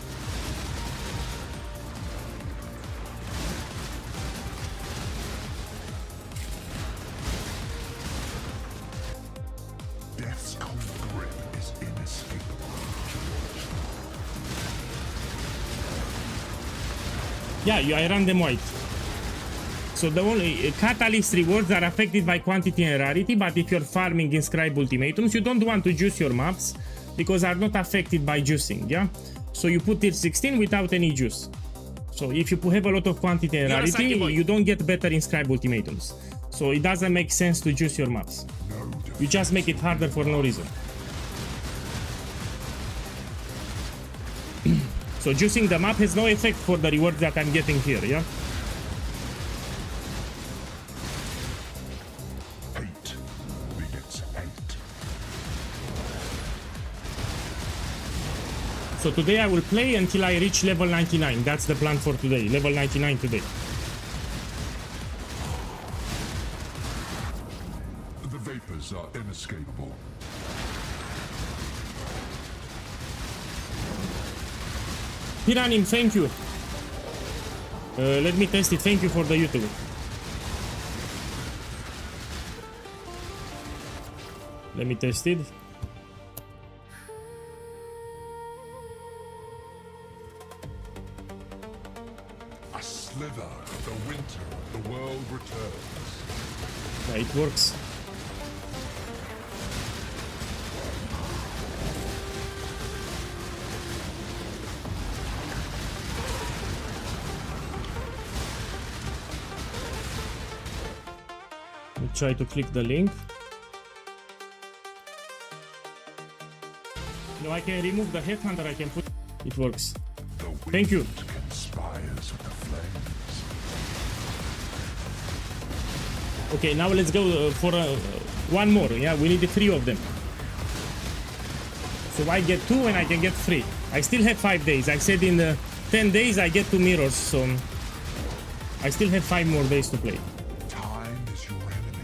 Death's cold grip is inescapable. Yeah, I ran them white. So the only catalyst rewards are affected by quantity and rarity, but if you're farming inscribe ultimatums, you don't want to juice your maps because are not affected by juicing, yeah? So you put tier 16 without any juice. So if you have a lot of quantity and rarity, you don't get better inscribe ultimatums. So it doesn't make sense to juice your maps. You just make it harder for no reason. So juicing the map has no effect for the rewards that I'm getting here, yeah? Hate begets hate. So today I will play until I reach level 99. That's the plan for today. Level 99 today. The vapors are inescapable. Piranim, thank you. Let me test it. Thank you for the YouTube. Let me test it. A slither of the winter of the world returns. Yeah, it works. try to click the link. No, I can remove the headhunter, I can put... It works. Thank you. Conspires with the flames. Okay, now let's go for one more. Yeah, we need 3 of them. So I get 2 and I can get 3. I still have 5 days. I said in 10 days I get 2 mirrors, so I still have 5 more days to play. Time is your enemy.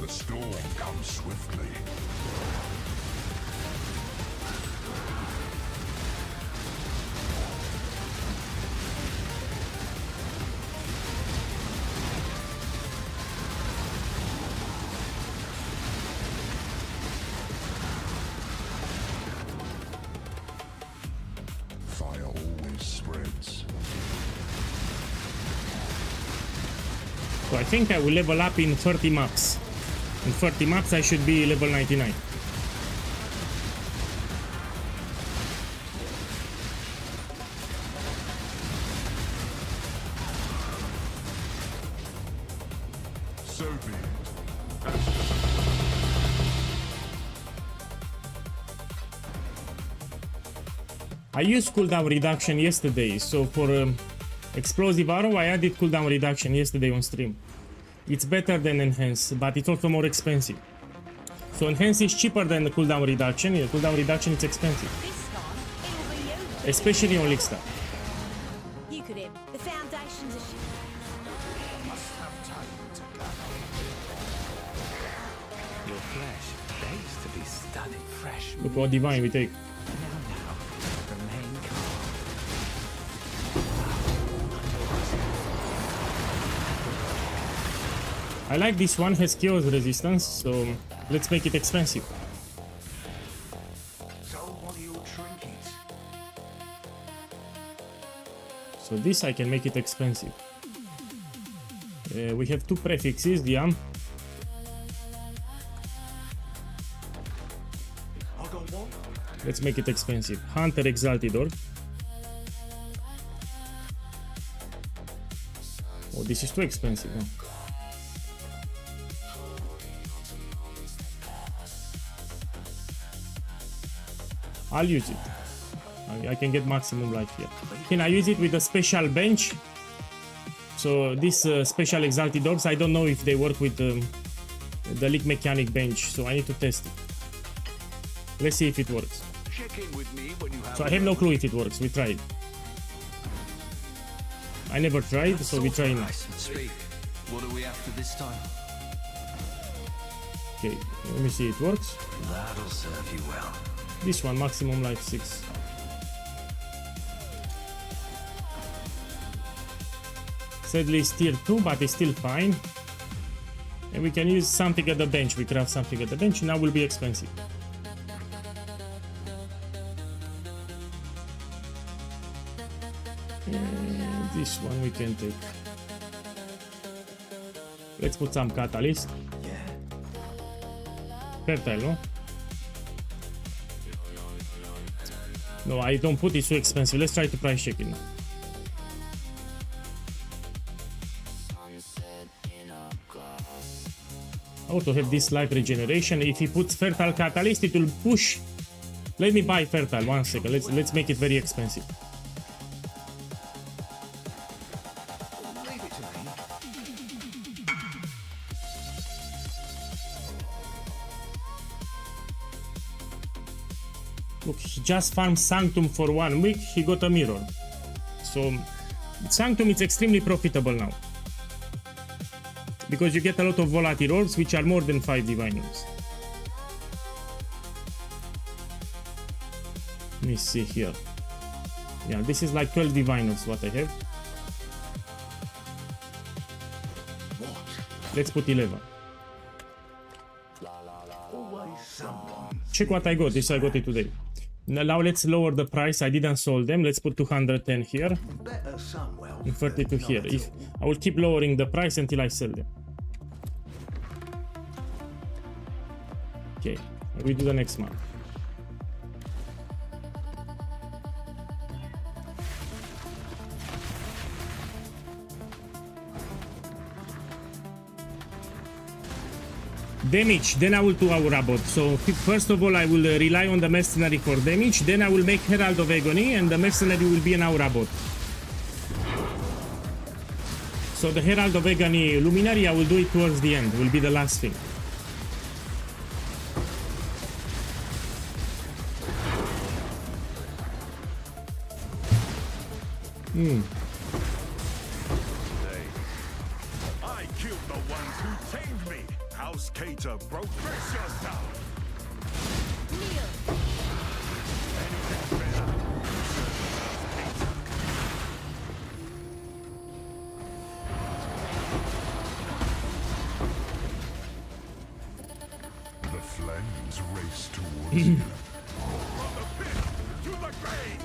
The storm comes swiftly. Fire always spreads. So I think I will level up in 30 maps. In 30 maps I should be level 99. So be it. I used cooldown reduction yesterday, so for explosive arrow I added cooldown reduction yesterday on stream. It's better than enhance, but it's also more expensive. So enhance is cheaper than the cooldown reduction. Yeah, cooldown reduction is expensive, This time, it'll be you. especially on Lickstar. You could hit. The foundations are... Your flesh begs to be studied fresh. Look what divine we take. Now, remain calm. I like this one, has chaos resistance, so let's make it expensive. So what are your trinkets? So this I can make it expensive. We have 2 prefixes, yeah. I got one. Let's make it expensive. Hunter Exaltidor. Oh, this is too expensive. No? I'll use it. I can get maximum life here. Can I use it with a special bench? So this special Exalted Orbs, I don't know if they work with the Leak Mechanic bench, so I need to test it. Let's see if it works. Check in with me when you have So I have no clue if it works, we tried. I never tried, so we try now. Speak. What are we after this time? Okay, let me see, it works. That'll serve you well. This one, maximum life 6. Sadly it's tier 2, but it's still fine. And we can use something at the bench. We craft something at the bench, now will be expensive. And this one we can take. Let's put some catalyst. Fertile, no? No, I don't put it, so expensive. Let's try to price check it now. I also have this life regeneration. If he puts fertile catalyst, it will push. Let me buy fertile. 1 second. Let's make it very expensive. Leave it to me. Look, he just farmed Sanctum for 1 week. He got a mirror. So Sanctum is extremely profitable now, because you get a lot of volatile orbs, which are more than 5 divine orbs. Let me see here. Yeah, this is like 12 divine orbs what I have. Let's put 11. Always someone. Check what I got. This I got it today. Now let's lower the price. I didn't sold them. Let's put 210 here Better somewhere. and 32 here. If I will keep lowering the price until I sell them. Okay, we do the next month. Damage, then I will do our robot. So first of all I will rely on the mercenary for damage, then I will make Herald of Agony and the mercenary will be an Aura bot. So the Herald of Agony Luminary I will do it towards the end, will be the last thing. I killed the ones who tamed me. House Cater broke. Brace yourself. Kneel. Anything better? The flames race towards you. From the pit to the grave.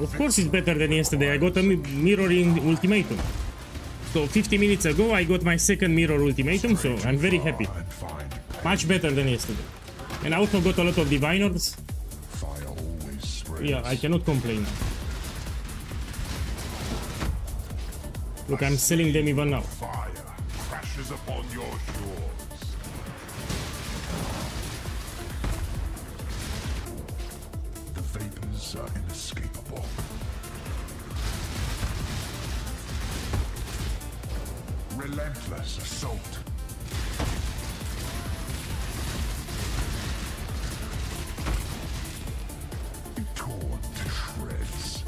Of course it's better than yesterday. I got a mirroring ultimatum. So 50 minutes ago I got my second mirror ultimatum, so I'm very happy. Much better than yesterday. And I also got a lot of diviners. Fire always spreads. Yeah, I cannot complain. Look, I'm selling them even now. Fire crashes upon your shores. The vapors are inescapable. Relentless assault. Be torn to shreds.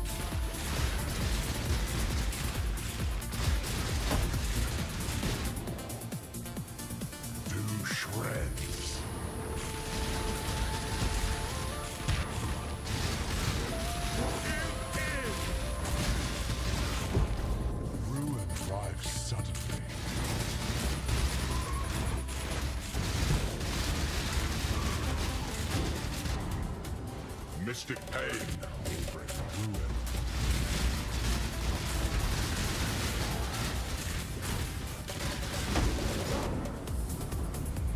To shreds. Ruin arrives suddenly. Mystic pain will bring ruin.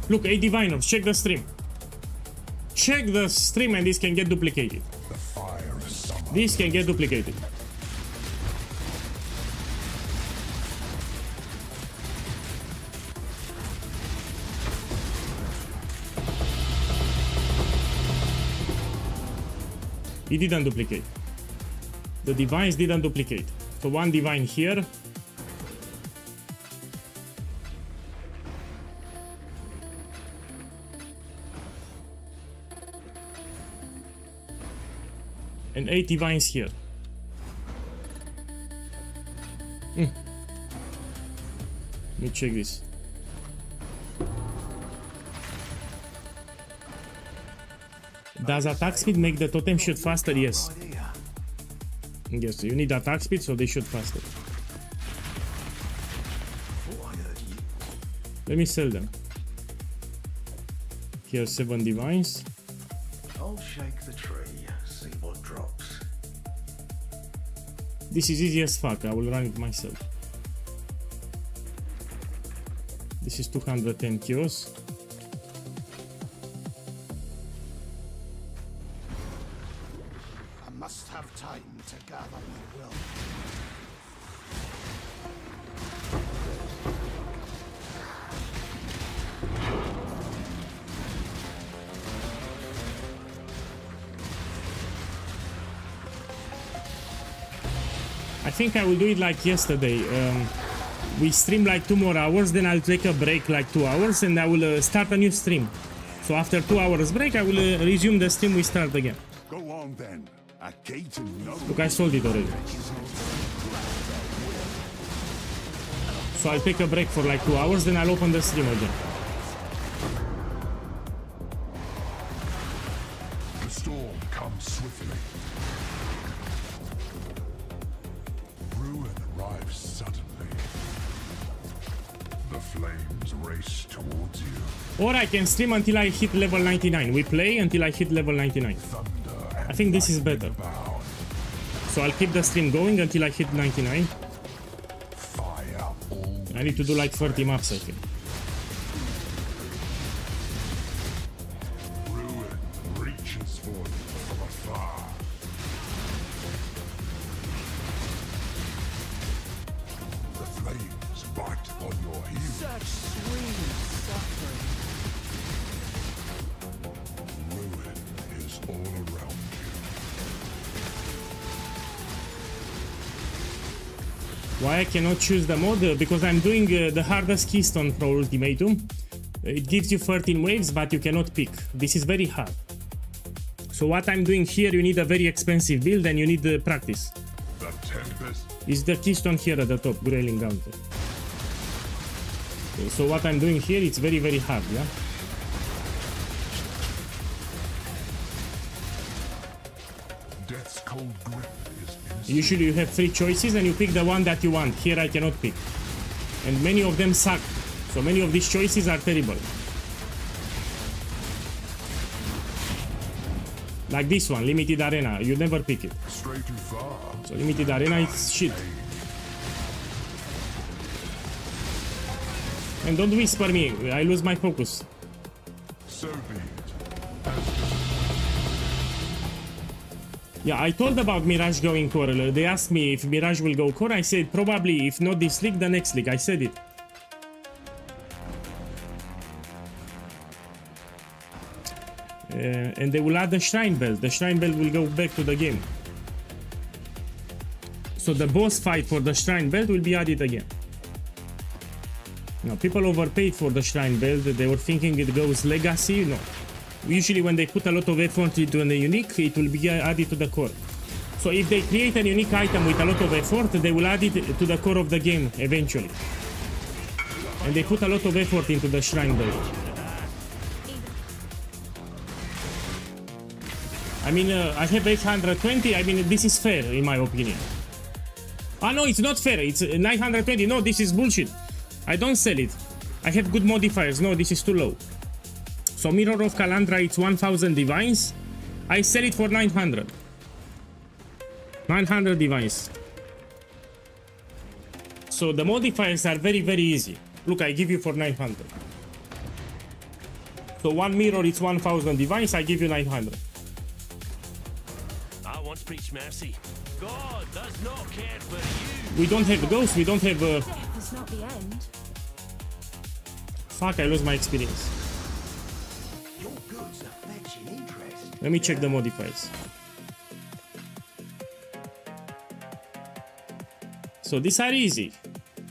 Look, 8 diviners, check the stream. Check the stream and this can get duplicated. The fire is summoned. This can get duplicated. It didn't duplicate. The divines didn't duplicate. So one divine here. And 8 divines here. Let me check this. Does attack speed make the totem shoot faster? Yes. Yes, you need attack speed, so they shoot faster. Let me sell them. Here 7 divines. I'll shake the tree, see what drops. This is easy as fuck, I will run it myself. This is 210 kills. I must have time to gather my will. I think I will do it like yesterday. We stream like 2 more hours, then I'll take a break like 2 hours and I will start a new stream. So after 2 hours break, I will resume the stream, we start again. Go on then. A gate and no. Look, I sold it already. So I'll take a break for like 2 hours, then I'll open the stream again. The storm comes swiftly. Ruin arrives suddenly. The flames race towards you. Or I can stream until I hit level 99. We play until I hit level 99. I think this is better. So I'll keep the stream going until I hit 99. I need to do like 30 maps, I think. Ruin reaches for you from afar. The flames bite on your heels. Such sweet suffering. Ruin is all around you. Why I cannot choose the mod? Because I'm doing the hardest Keystone Pro Ultimatum. It gives you 13 waves, but you cannot pick. This is very hard. So what I'm doing here, you need a very expensive build and you need practice. The Tempest. Is the Keystone here at the top, Grayling Gauntlet. So what I'm doing here, it's very, very hard, yeah? Death's cold grip is instant. Usually you have 3 choices and you pick the one that you want. Here I cannot pick. And many of them suck. So many of these choices are terrible. Like this one, Limited Arena. You never pick it. Stray too far. So Limited Arena is shit. And don't whisper me, I lose my focus. So be it. Yeah, I told about Mirage going core. They asked me if Mirage will go core. I said probably, if not this league, the next league. I said it. And they will add the Shrine Belt. The Shrine Belt will go back to the game. So the boss fight for the Shrine Belt will be added again. Now, people overpaid for the Shrine Belt. They were thinking it goes legacy. No. Usually when they put a lot of effort into a unique, it will be added to the core. So if they create a unique item with a lot of effort, they will add it to the core of the game eventually. And they put a lot of effort into the Shrine Belt. I mean, I have 820. I mean, this is fair in my opinion. Ah, no, it's not fair. It's 920. No, this is bullshit. I don't sell it. I have good modifiers. No, this is too low. So Mirror of Kalandra, it's 1000 divines. I sell it for 900. 900 divines. So the modifiers are very, very easy. Look, I give you for 900. So one mirror, it's 1000 divines. I give you 900. I once preached mercy. God does not care for you. We don't have ghosts. We don't have... Death is not the end. Fuck, I lose my experience. Your goods are fetching interest. Let me check the modifiers. So these are easy.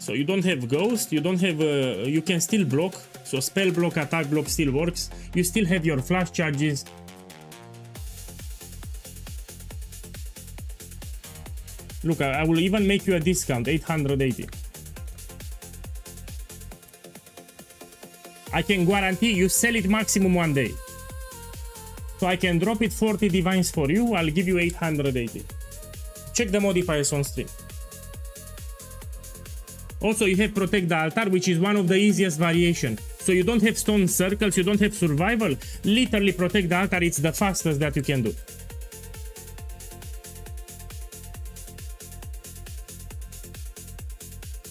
So you don't have ghost, you don't have... you can still block. So spell block, attack block still works. You still have your flash charges. Look, I will even make you a discount, 880. I can guarantee you sell it maximum one day. So I can drop it 40 divines for you, I'll give you 880. Check the modifiers on stream. Also, you have Protect the Altar, which is one of the easiest variation. So you don't have stone circles, you don't have survival. Literally Protect the Altar, it's the fastest that you can do.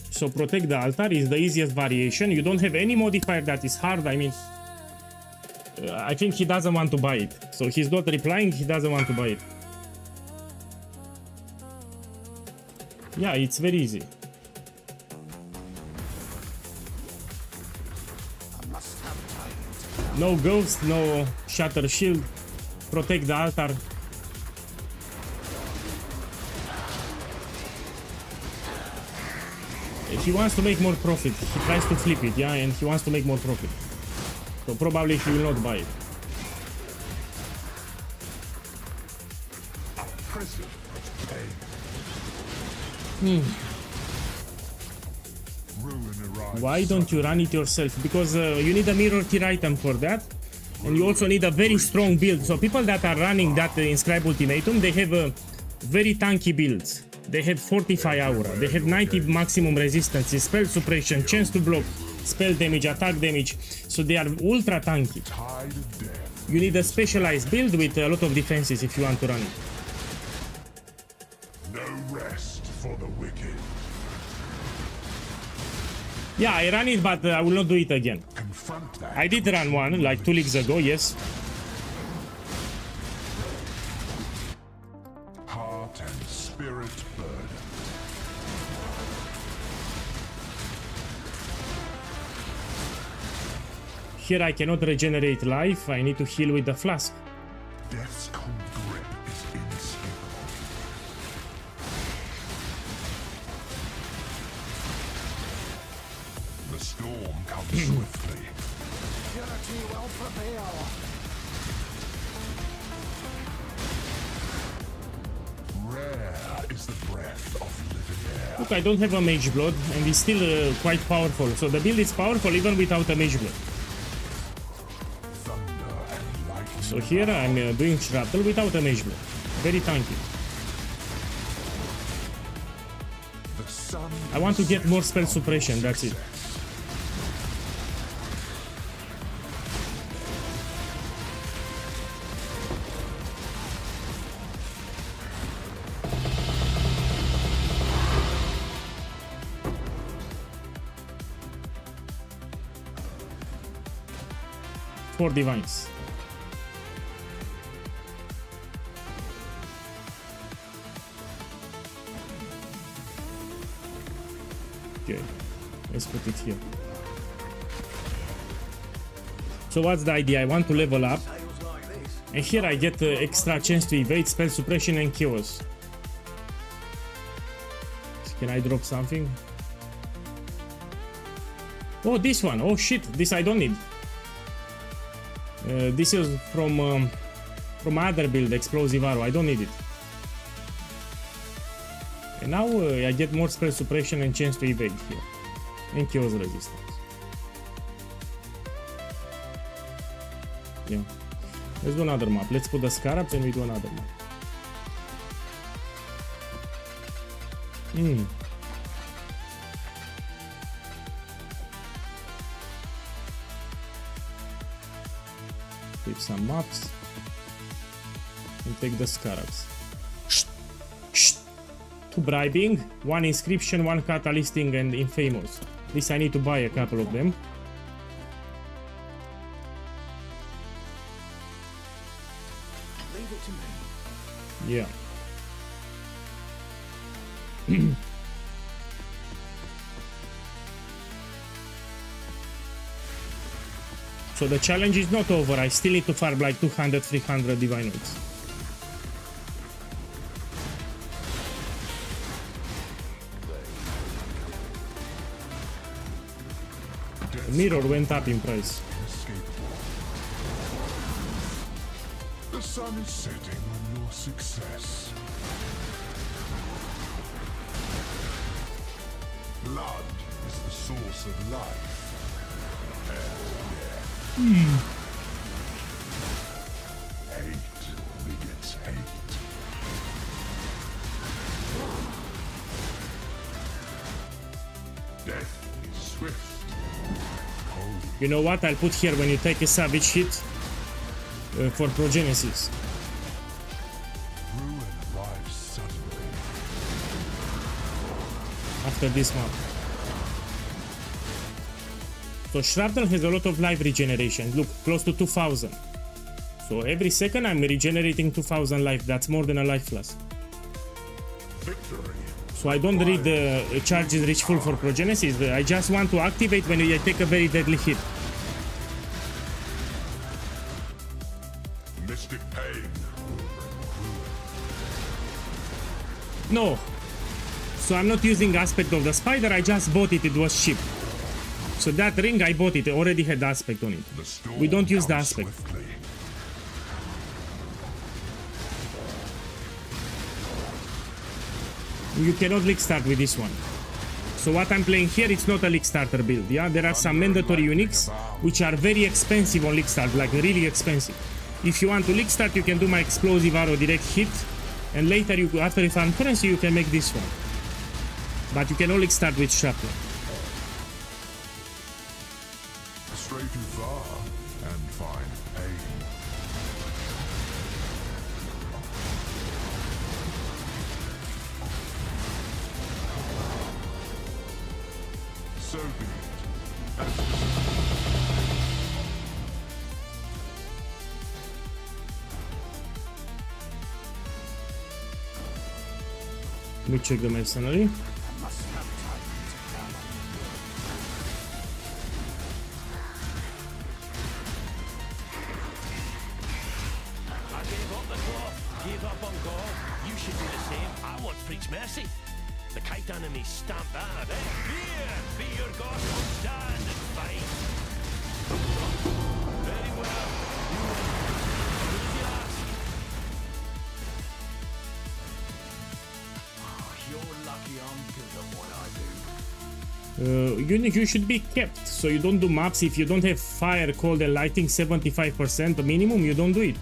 So Protect the Altar is the easiest variation. You don't have any modifier that is hard. I mean, I think he doesn't want to buy it. So he's not replying, he doesn't want to buy it. Yeah, it's very easy. No ghost, no shatter shield. Protect the altar. He wants to make more profit. He tries to flip it, yeah, and he wants to make more profit. So probably he will not buy it. Why don't you run it yourself? Because you need a mirror tier item for that, and you also need a very strong build. So people that are running that Inscribe Ultimatum, they have very tanky builds. They have 45 aura, they have 90 maximum resistance, spell suppression, chance to block, spell damage, attack damage, so they are ultra tanky. Tide of death. You need a specialized build with a lot of defenses if you want to run it. No rest for the wicked. Yeah, I ran it, but I will not do it again. Confront that. I did run one like 2 leagues ago, yes. Heart and spirit burden. Here I cannot regenerate life, I need to heal with the flask. Death's cold grip is inescapable. The storm comes swiftly. Purity will prevail. Rare is the breath of living air. Look, I don't have a mage blood and it's still quite powerful. So the build is powerful even without a mage blood. Thunder and lightning. So here I'm doing shrapnel without a mage blood. Very tanky. The sun I want to get more spell suppression, that's it. Four divines. Okay, let's put it here. So what's the idea? I want to level up, and here I get extra chance to evade, spell suppression, and chaos. Can I drop something? Oh, this one. Oh shit, this I don't need. This is from other build, Explosive Arrow. I don't need it. And now I get more spell suppression and chance to evade here. And chaos resistance. Yeah. Let's do another map. Let's put the Scarabs and we do another map. Take some maps and take the Scarabs. Two bribing, one inscription, one catalysting, and infamous. This I need to buy a couple of them. Leave it to me. Yeah. So the challenge is not over. I still need to farm like 200, 300 divine oils. The mirror went up in price. Inescapable. The sun is setting on your success. Blood is the source of life. Hate begets hate. Death is swift. You know what? I'll put here when you take a savage hit for Progenesis. Ruin arrives suddenly. After this map. So Shrapnel has a lot of life regeneration. Look, close to 2000. So every second I'm regenerating 2000 life. That's more than a life flask. Victory. So I don't read the charges reach full for Progenesis. I just want to activate when I take a very deadly hit. Mystic pain. No. So I'm not using aspect of the spider. I just bought it. It was cheap. So that ring I bought it already had aspect on it. We don't use the aspect. Swiftly. You cannot league start with this one. So what I'm playing here, it's not a league starter build. Yeah, there are some mandatory uniques which are very expensive on league start, like really expensive. If you want to league start, you can do my explosive arrow direct hit, and later you, after you farm currency, you can make this one. But you can only start with shrapnel. too far and find pain. So be it. As Let me check the mercenary. I gave up the cloth, gave up on God. You should do the same. I once preached mercy. The kite enemy stamped that out of it. Fear! Be your gospel, stand and fight. Very well. You win. What did you ask? You're lucky I'm good at what I do. You should be kept, so you don't do maps if you don't have fire, cold and lighting 75% minimum, you don't do it.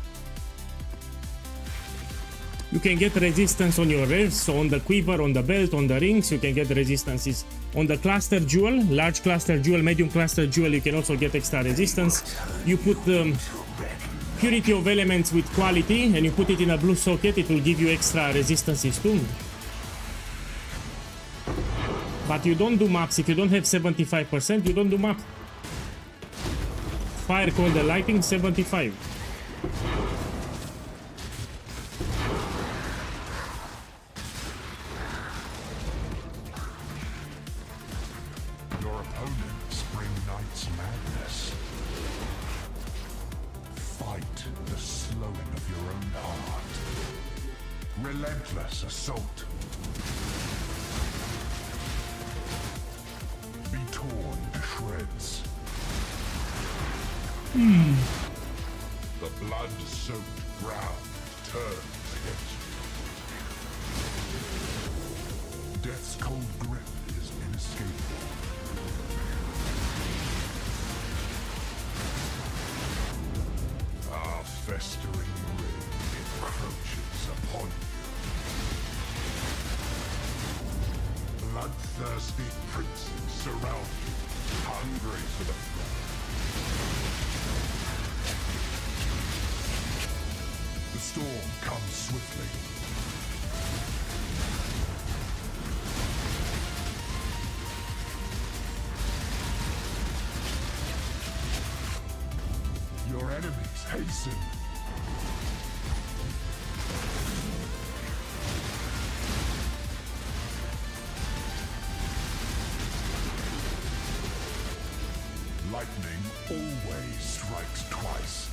You can get resistance on your revs, so on the quiver, on the belt, on the rings, you can get resistances. On the cluster jewel, large cluster jewel, medium cluster jewel, you can also get extra resistance. You put purity of elements with quality and you put it in a blue socket, it will give you extra resistances too. But you don't do maps if you don't have 75%, you don't do map. Fire, cold and lighting 75. your opponents bring Knight's madness. Fight the slowing of your own heart. Relentless assault. Be torn to shreds. The blood-soaked ground turns against you. Death's cold grip is inescapable. Our festering ring encroaches upon you. Bloodthirsty princes surround you, hungry for the blood. The storm comes swiftly. Your enemies hasten. Lightning always strikes twice.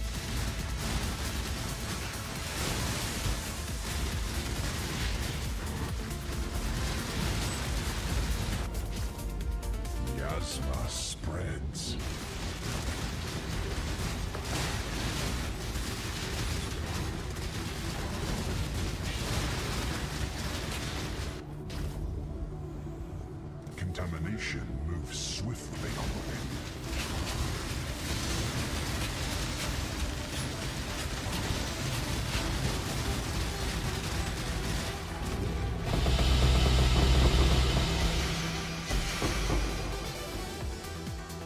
Miasma spreads. Contamination moves swiftly on the wind.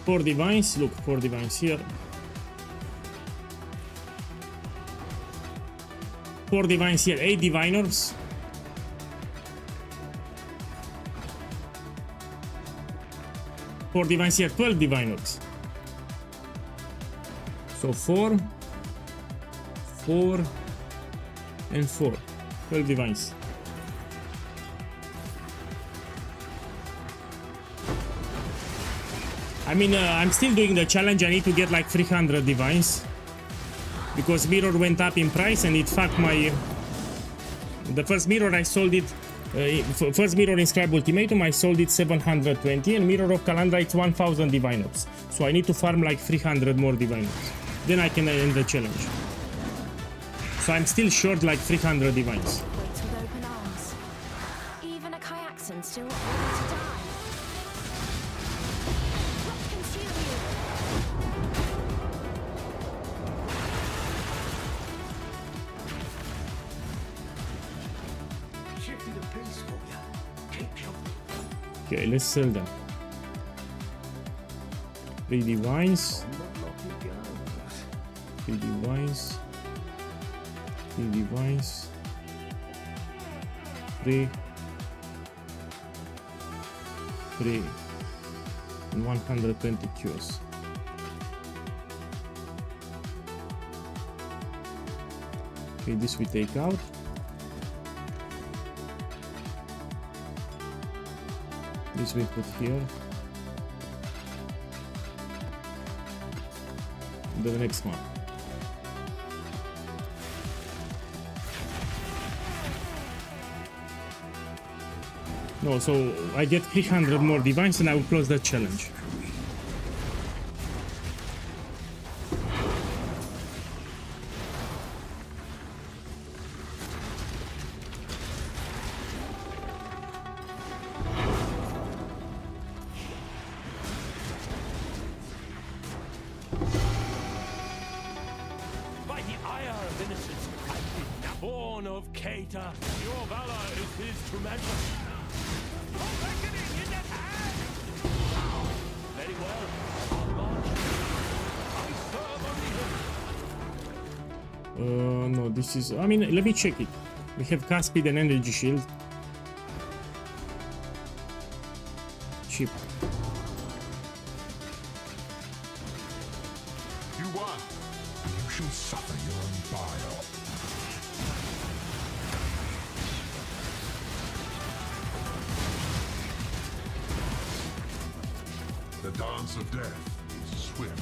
Four divines, look, 4 divines here. 4 divines here, 8 diviners. Four divines here, 12 diviners. So 4, 4, and 4. 12 divines. I mean, I'm still doing the challenge. I need to get like 300 divines. Because mirror went up in price and it fucked my... The first mirror I sold it... first mirror in Scribe Ultimatum I sold it 720 and mirror of Kalandra it's 1000 diviners. So I need to farm like 300 more diviners. Then I can end the challenge. So I'm still short like 300 divines. Waits with open arms. Even a Kyaxan still ready to die. What consume you? Shifted a piece for you. Keep your Okay, let's sell them. 3 divines. on the block. Kill device. Kill device. 3. 3. And 120 Qs. Okay, this we take out. This we put here. The next one. No, so I get 300 more divines and I will close that challenge. By the ire of innocence, I did born of Cater. Your valor is his to measure. Awakening in at hand! Very well. I'll march. I serve only him. No, this is... I mean, let me check it. We have cast speed and energy shield. Cheap. You won. You shall suffer your own bile. The dance of death is swift.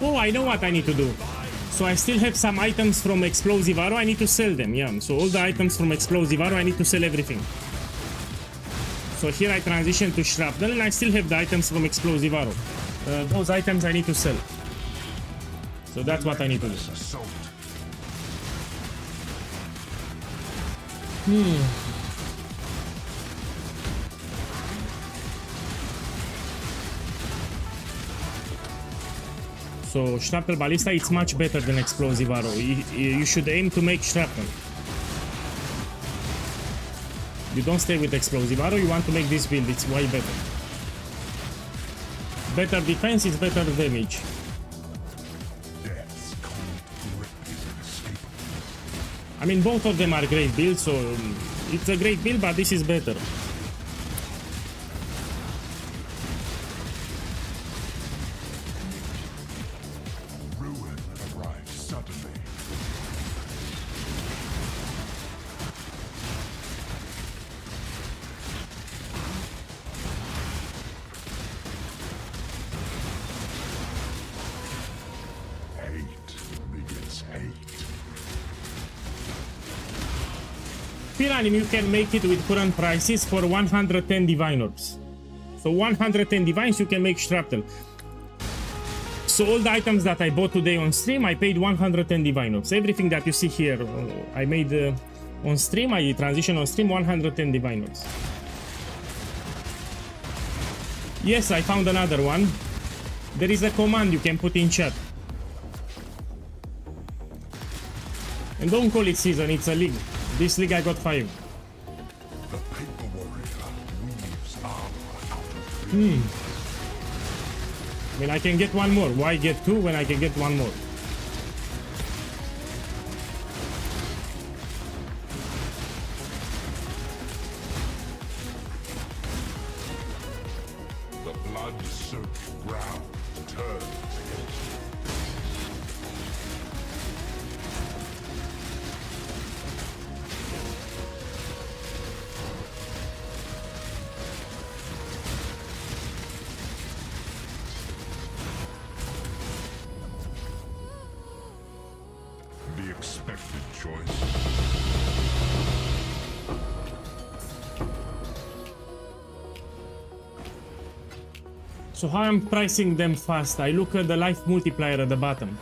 Oh, I know what I need to do. So I still have some items from Explosive Arrow. I need to sell them, yeah. So all the items from Explosive Arrow, I need to sell everything. So here I transition to Shrapnel and I still have the items from Explosive Arrow. Those items I need to sell. So that's what I need to do. So Shrapnel Ballista, it's much better than Explosive Arrow. You should aim to make Shrapnel. You don't stay with Explosive Arrow, you want to make this build, it's way better. Better defense is better damage. I mean, both of them are great builds, so it's a great build, but this is better. Ruin arrives suddenly. Hate begets hate. Piranim, you can make it with current prices for 110 divine orbs. So 110 divines, you can make Shrapnel. So all the items that I bought today on stream, I paid 110 divine orbs. Everything that you see here, I made on stream, I transition on stream, 110 divine orbs. Yes, I found another one. There is a command you can put in chat. And don't call it season, it's a league. This league I got 5. The paper warrior weaves armor out of I mean, I can get one more. Why get 2 when I can get one more? the blood-soaked ground turns against you. The expected choice. So how I'm pricing them fast? I look at the life multiplier at the bottom.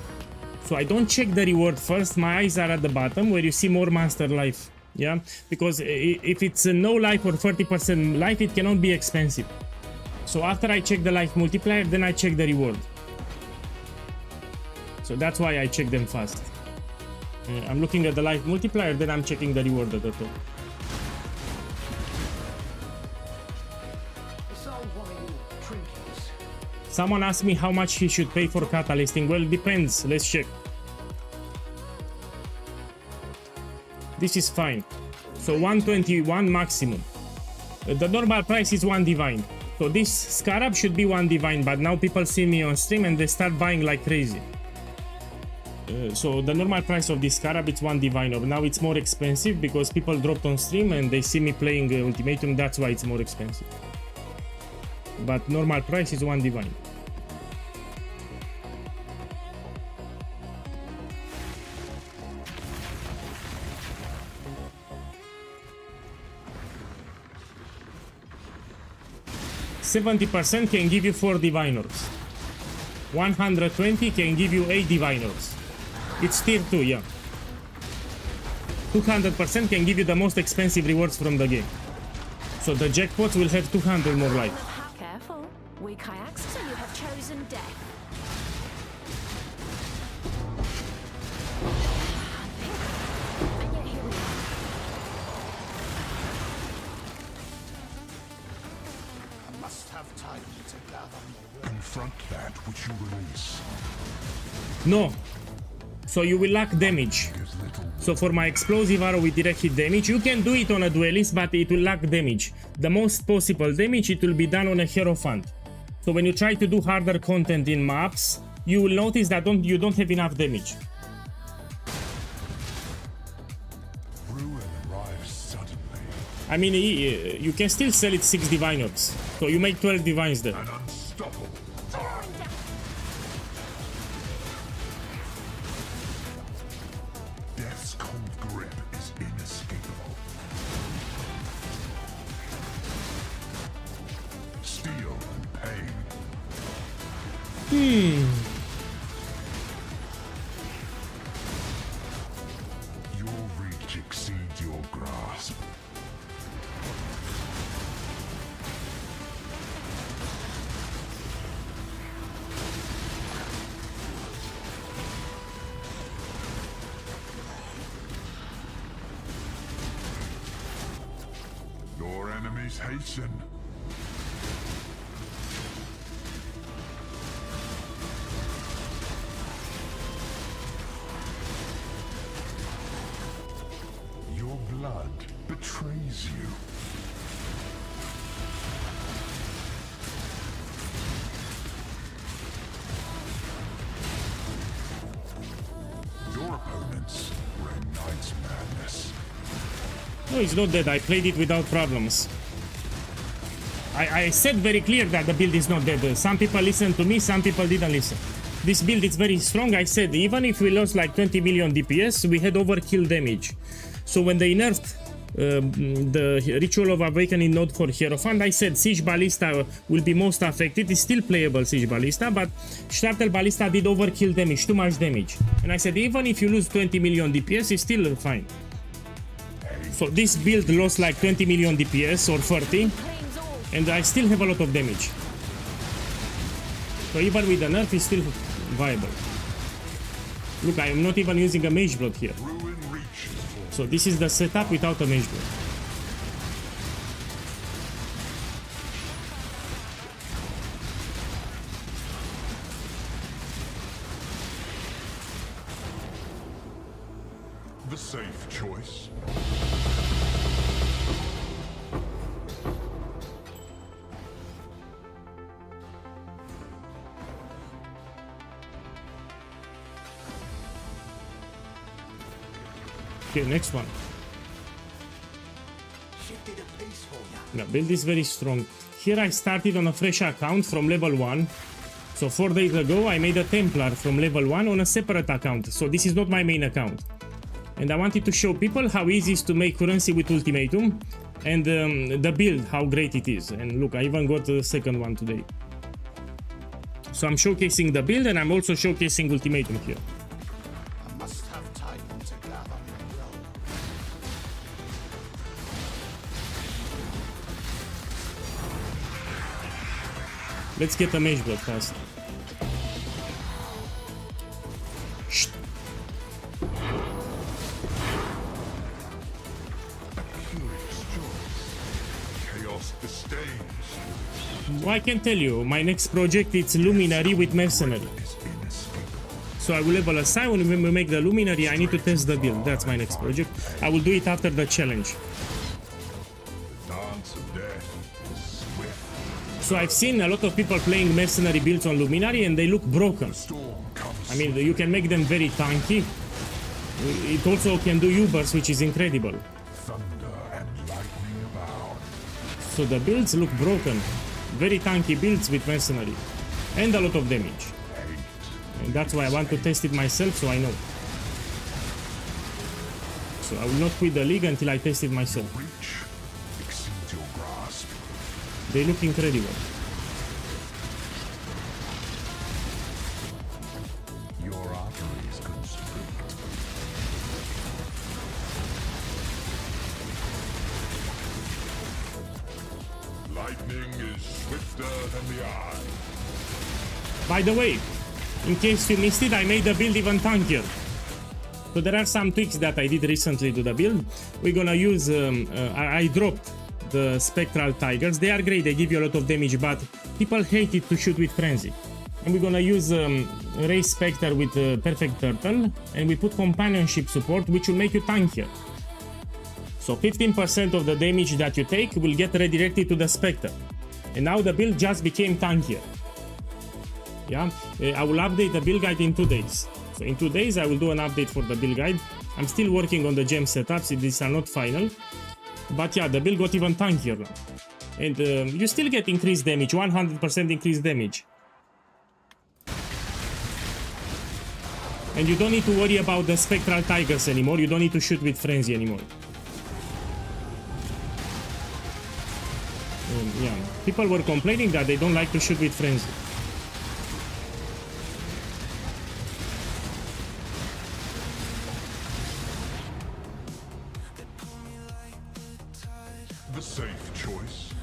So I don't check the reward first. My eyes are at the bottom where you see more monster life. Yeah, because if it's a no life or 30% life, it cannot be expensive. So after I check the life multiplier, then I check the reward. So that's why I check them fast. I'm looking at the life multiplier, then I'm checking the reward at the top. Someone asked me how much he should pay for catalysting. Well, depends. Let's check. This is fine. So 121 maximum. The normal price is 1 divine. So this scarab should be 1 divine, but now people see me on stream and they start buying like crazy. So the normal price of this scarab is 1 divine. Now it's more expensive because people dropped on stream and they see me playing ultimatum. That's why it's more expensive. But normal price is 1 divine. %70 can give you 4 diviners. 120 can give you 8 diviners. It's tier 2, yeah. 200% can give you the most expensive rewards from the game. So the jackpots will have 200 more life. Careful. We kayaks, so you have chosen death. And yet here we are. I must have time to gather more. Confront that which you release. No. So you will lack damage. So for my explosive arrow with direct hit damage, you can do it on a duelist, but it will lack damage. The most possible damage, it will be done on a Hierophant. So when you try to do harder content in maps, you will notice that you don't have enough damage. Ruin arrives suddenly. I mean, you can still sell it 6 diviners. So you make 12 divines there. An unstoppable. Death's cold grip is inescapable. Steel and pain. Your reach exceeds your grasp. Your enemies hasten. Your blood betrays you. Your opponents were in Knight's madness. No, it's not dead. I played it without problems. I said very clear that the build is not dead. Some people listened to me, some people didn't listen. This build is very strong. I said even if we lost like 20 million DPS, we had overkill damage. So when they nerfed the Ritual of Awakening node for Hierophant, I said Siege Ballista will be most affected. It's still playable, Siege Ballista, but Shrapnel Ballista did overkill damage, too much damage. And I said even if you lose 20 million DPS, it's still fine. So this build lost like 20 million DPS or 30, and I still have a lot of damage. So even with the nerf, it's still viable. Look, I am not even using a Mage Blood here. So this is the setup without a Mage Blood. The safe choice. Okay, next one. The build is very strong. Here I started on a fresh account from level 1. So 4 days ago I made a Templar from level 1 on a separate account. So this is not my main account. And I wanted to show people how easy it is to make currency with Ultimatum. And the build, how great it is. And look, I even got the second one today. So I'm showcasing the build and I'm also showcasing Ultimatum here. I must have time to gather more. Let's get a Mage Blood fast. Shh. Chaos disdains. Well, I can tell you, my next project it's Luminary with Mercenary. So I will level aside. When we make the Luminary, I need to test the build. That's my next project. I will do it after the challenge. Dance of death is swift. So I've seen a lot of people playing Mercenary builds on Luminary and they look broken. I mean, you can make them very tanky. It also can do U-burst, which is incredible. Thunder and lightning abound. So the builds look broken. Very tanky builds with Mercenary. And a lot of damage. And that's why I want to test it myself, so I know. So I will not quit the league until I test it myself. Reach exceeds your grasp. They look incredible. Your arteries constrict. Lightning is swifter than the eye. By the way, in case you missed it, I made the build even tankier. So there are some tweaks that I did recently to the build. We're gonna use, I dropped the Spectral Tigers. They are great, they give you a lot of damage, but people hate it to shoot with Frenzy. And we're gonna use Race Spectre with Perfect Turtle, and we put Companionship support, which will make you tankier. So 15% of the damage that you take will get redirected to the Spectre. And now the build just became tankier. Yeah, I will update the build guide in 2 days. So in 2 days I will do an update for the build guide. I'm still working on the gem setups, these are not final. But yeah, the build got even tankier now. And you still get increased damage, 100% increased damage. And you don't need to worry about the Spectral Tigers anymore, you don't need to shoot with Frenzy anymore. Yeah, people were complaining that they don't like to shoot with Frenzy. The safe choice.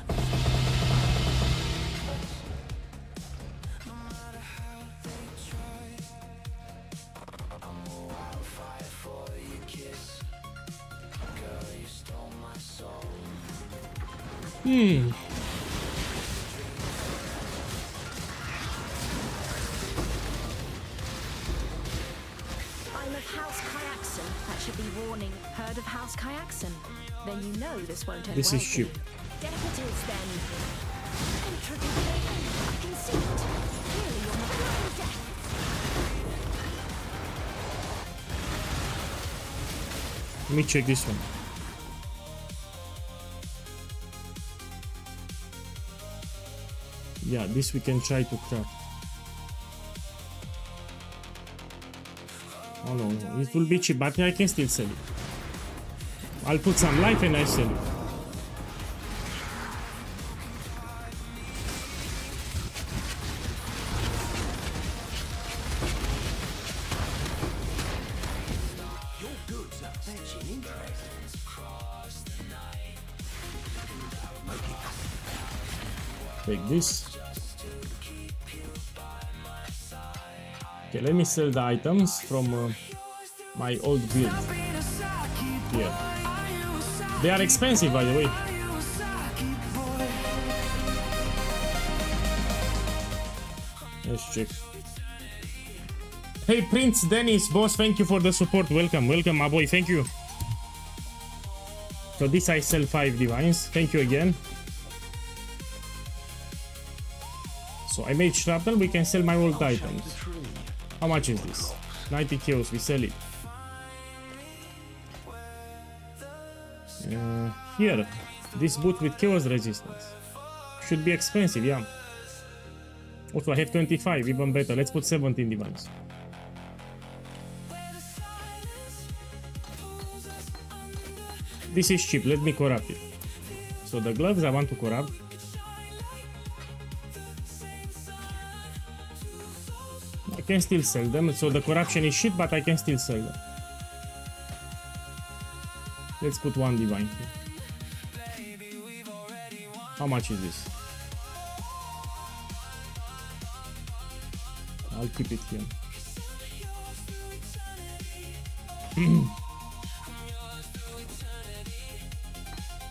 I'm of House Kyaxen. That should be warning. Heard of House Kyaxen? Then you know this won't end This well is for cheap. you. Death it is then. Enter the gate. I can see it. Clearly you're not blind death. Let me check this one. Yeah, this we can try to craft. Oh no, it will be cheap, but I can still sell it. I'll put some life and I sell it. Take this. Okay, let me sell the items from my old build. Here. They are expensive, by the way. Let's check. Hey, Prince Dennis, boss, thank you for the support. Welcome, welcome, my boy. Thank you. So this I sell 5 divines. Thank you again. So I made shrapnel. We can sell my old items. How much is this? 90 kills. We sell it. Here, this boot with chaos resistance should be expensive, yeah. Also, I have 25, even better. Let's put 17 divines. This is cheap. Let me corrupt it. So the gloves I want to corrupt. I can still sell them. So the corruption is shit, but I can still sell them. Let's put 1 divine here. How much is this? I'll keep it here.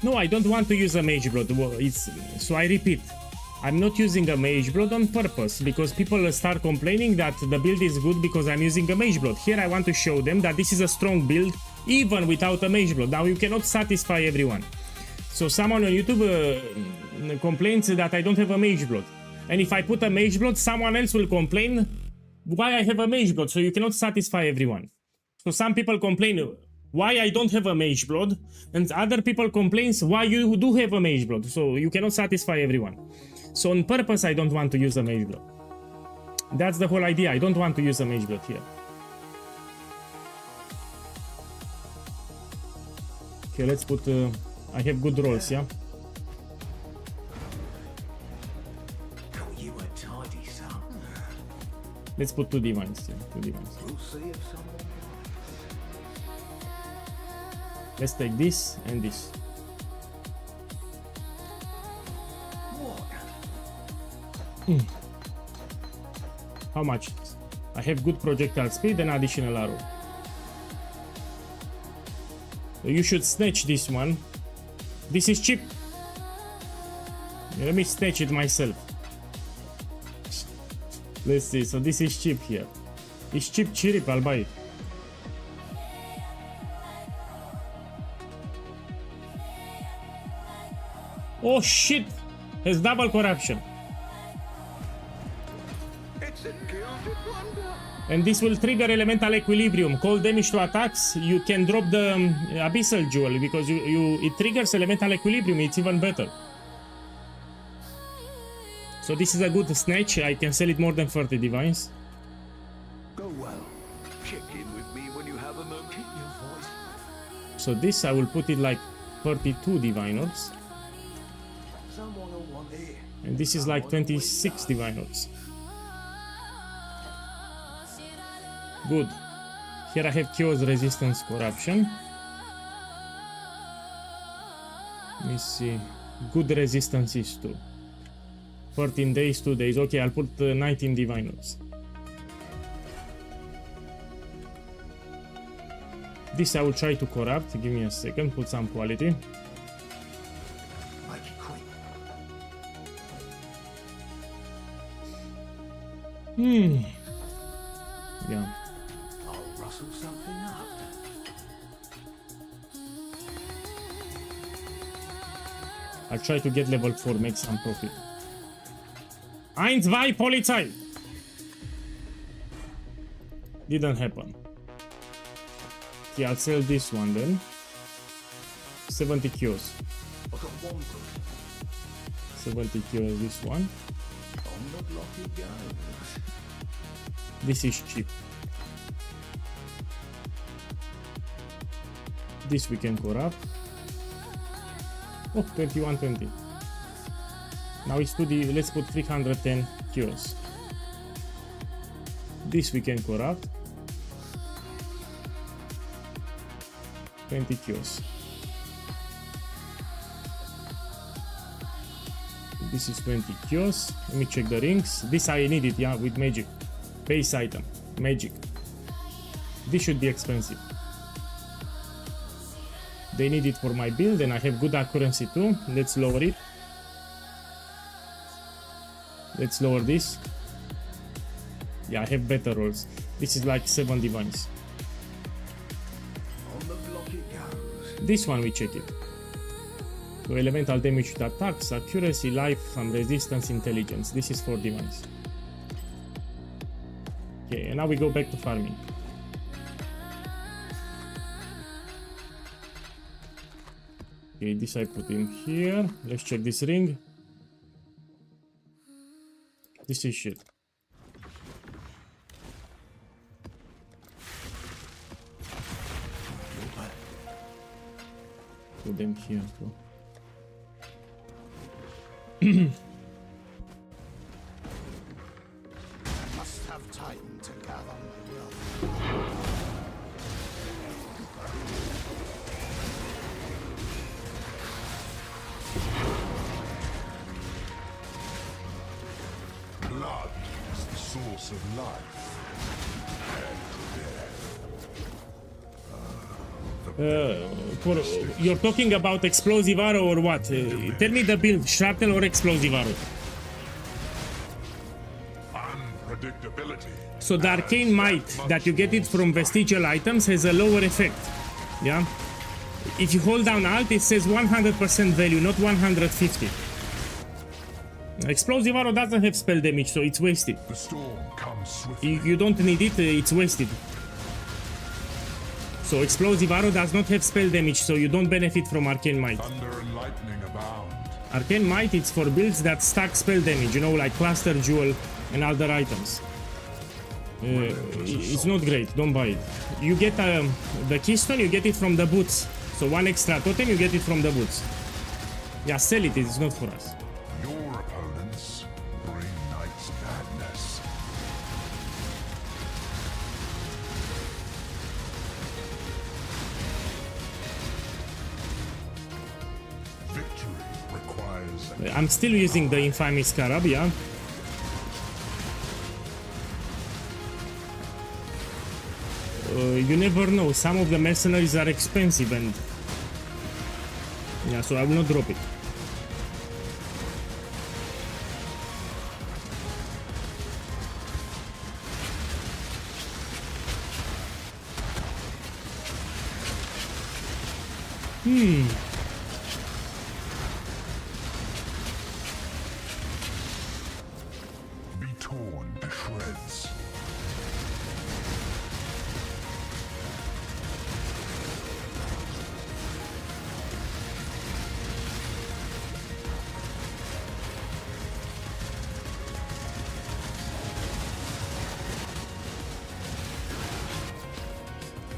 No, I don't want to use a mage blood. It's so I repeat. I'm not using a Mage Blood on purpose, because people start complaining that the build is good because I'm using a Mage Blood. Here I want to show them that this is a strong build, even without a Mage Blood. Now, you cannot satisfy everyone. So someone on YouTube complains that I don't have a Mage Blood. And if I put a Mage Blood, someone else will complain why I have a Mage Blood. So you cannot satisfy everyone. So some people complain why I don't have a Mage Blood, and other people complain why you do have a Mage Blood. So you cannot satisfy everyone. So on purpose, I don't want to use a Mage Blood. That's the whole idea. I don't want to use a Mage Blood here. Okay, let's put... I have good rolls, yeah? You were tidy, son. Let's put 2 divines, yeah, 2 divines. We'll see if someone... Let's take this and this. How much? I have good projectile speed and additional arrow. You should snatch this one. This is cheap. Let me snatch it myself. Let's see. So this is cheap here. It's cheap, I'll buy it. Oh shit! Has double corruption. And this will trigger elemental equilibrium. Cold damage to attacks. You can drop the abyssal jewel because it triggers elemental equilibrium. It's even better. So this is a good snatch. I can sell it more than 30 divines. Go well. Check in with me when you have a moment. Your voice. So this I will put it like 32 divine orbs. Someone will want it. And this is like 26 divine orbs. Good. Here I have Chaos Resistance Corruption. Let me see. Good resistances too. 14 days, 2 days. Okay, I'll put 19 divine orbs. This I will try to corrupt. Give me a second. Put some quality. Make it quick. Yeah. I'll rustle something up. I'll try to get level 4, make some profit. 1, 2, Polizei! Didn't happen. Okay, I'll sell this one then. 70 kios. I got one good. 70 kios, this one. On the block it goes. This is cheap. This we can corrupt. Oh, 2120. Now it's 2D. Let's put 310 kilos. This we can corrupt. 20 kilos. This is 20 kilos. Let me check the rings. This I need it, yeah, with magic. Base item, magic. This should be expensive. They need it for my build and I have good accuracy too. Let's lower it. Let's lower this. Yeah, I have better rolls. This is like 7 divines. On the block it goes. This one we check it. So elemental damage to attacks, accuracy, life, some resistance, intelligence. This is 4 divines. Okay, and now we go back to farming. Okay, this I put in here. Let's check this ring. This is shit. Put them here too. Must have Titan to gather my will. Blood is the source of life You're talking about explosive arrow or what? Tell me the build, shrapnel or explosive arrow? unpredictability. So the arcane might that you get it from vestigial items has a lower effect. Yeah. If you hold down Alt, it says 100% value, not 150. Explosive arrow doesn't have spell damage, so it's wasted. The storm comes swiftly. You don't need it, it's wasted. So explosive arrow does not have spell damage, so you don't benefit from arcane might. Thunder and lightning abound. Arcane might, it's for builds that stack spell damage, you know, like cluster jewel and other items. It's not great, don't buy it. You get the keystone, you get it from the boots. So one extra totem, you get it from the boots. Yeah, sell it, it's not for us. Your opponents bring night's madness. Victory requires I'm still using the infamous scarab, yeah. You never know, some of the mercenaries are expensive and yeah, so I will not drop it. be torn to shreds.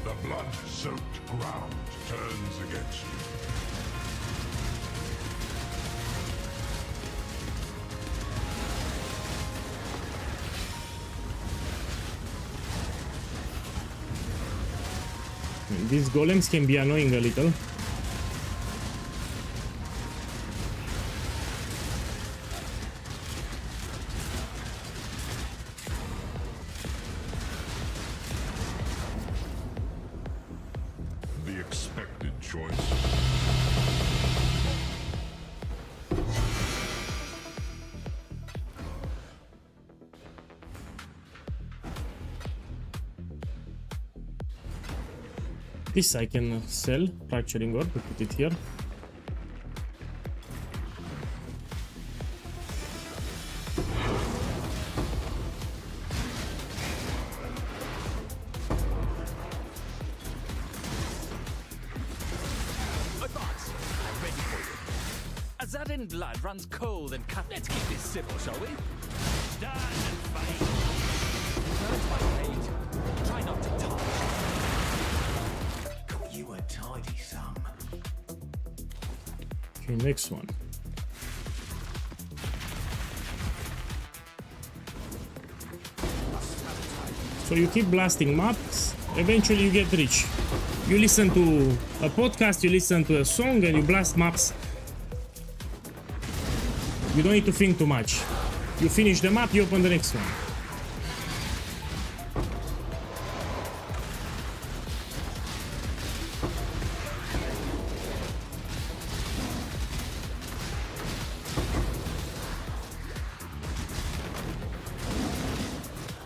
The blood-soaked ground turns against you. These golems can be annoying a little. The expected choice. This I can sell, fracturing orb, put it here. Azadin blood runs cold and cut. Let's keep this civil, shall we? Stand and fight. Hurts my hate. Try not to touch. Got you a tidy sum. Okay, next one. So you keep blasting maps, eventually you get rich. You listen to a podcast, you listen to a song, and you blast maps. You don't need to think too much. You finish the map, you open the next one.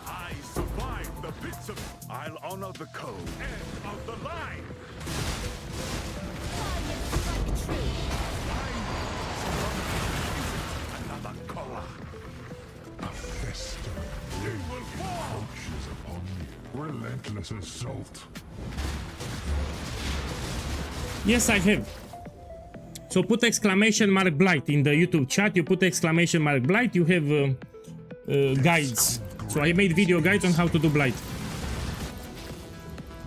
I survived the bits of... I'll honor the code. End of the line. Another collar. A fester. They will encroaches upon you. Relentless assault. Yes, I have. So put exclamation mark blight in the YouTube chat. You put exclamation mark blight, you have guides. So I made video guides on how to do blight.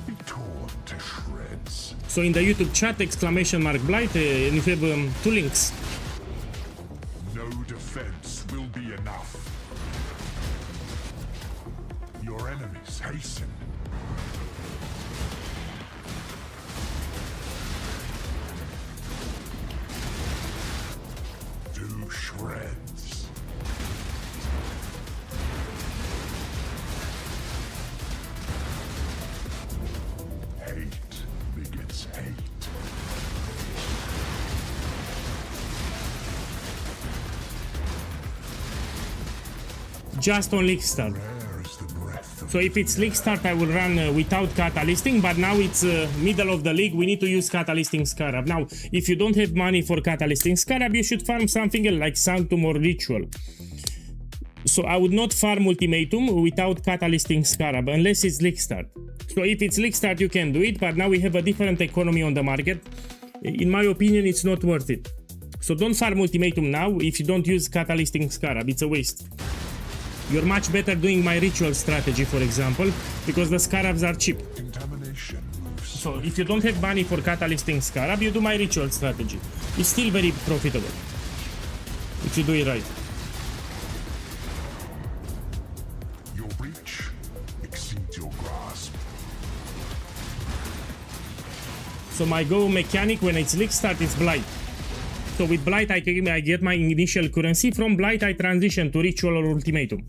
Be torn to shreds. So in the YouTube chat, exclamation mark blight, and you have 2 links. No defense will be enough. Your enemies hasten. To shreds. Hate begets hate. Just on Lickstar. Rare So if it's league start, I will run without Catalysting, but now it's middle of the league, we need to use Catalysting Scarab. Now, if you don't have money for Catalysting Scarab, you should farm something else like Sanctum or Ritual. So I would not farm Ultimatum without Catalysting Scarab, unless it's league start. So if it's league start, you can do it, but now we have a different economy on the market. In my opinion, it's not worth it. So don't farm Ultimatum now if you don't use Catalysting Scarab, it's a waste. You're much better doing my Ritual strategy, for example, because the Scarabs are cheap. So if you don't have money for Catalysting Scarab, you do my Ritual strategy. It's still very profitable, if you do it right. Your reach exceeds your grasp. So my go mechanic when it's league start is Blight. So with Blight I get my initial currency. From Blight I transition to Ritual or Ultimatum.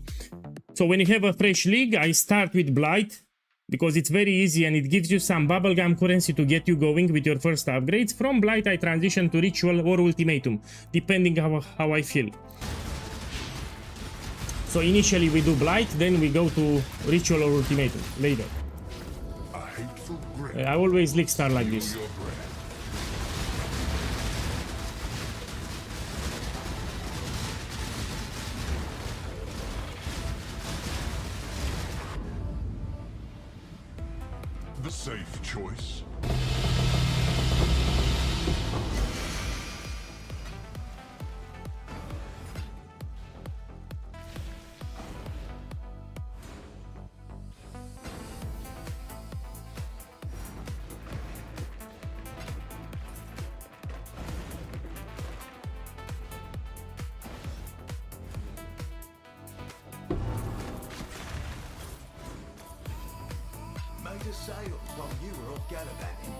So when you have a fresh league, I start with Blight because it's very easy and it gives you some bubblegum currency to get you going with your first upgrades. From Blight I transition to Ritual or Ultimatum, depending how I feel. So initially we do Blight, then we go to Ritual or Ultimatum later. I always league start like this. The safe choice. Made a sale while you were off gallivanting.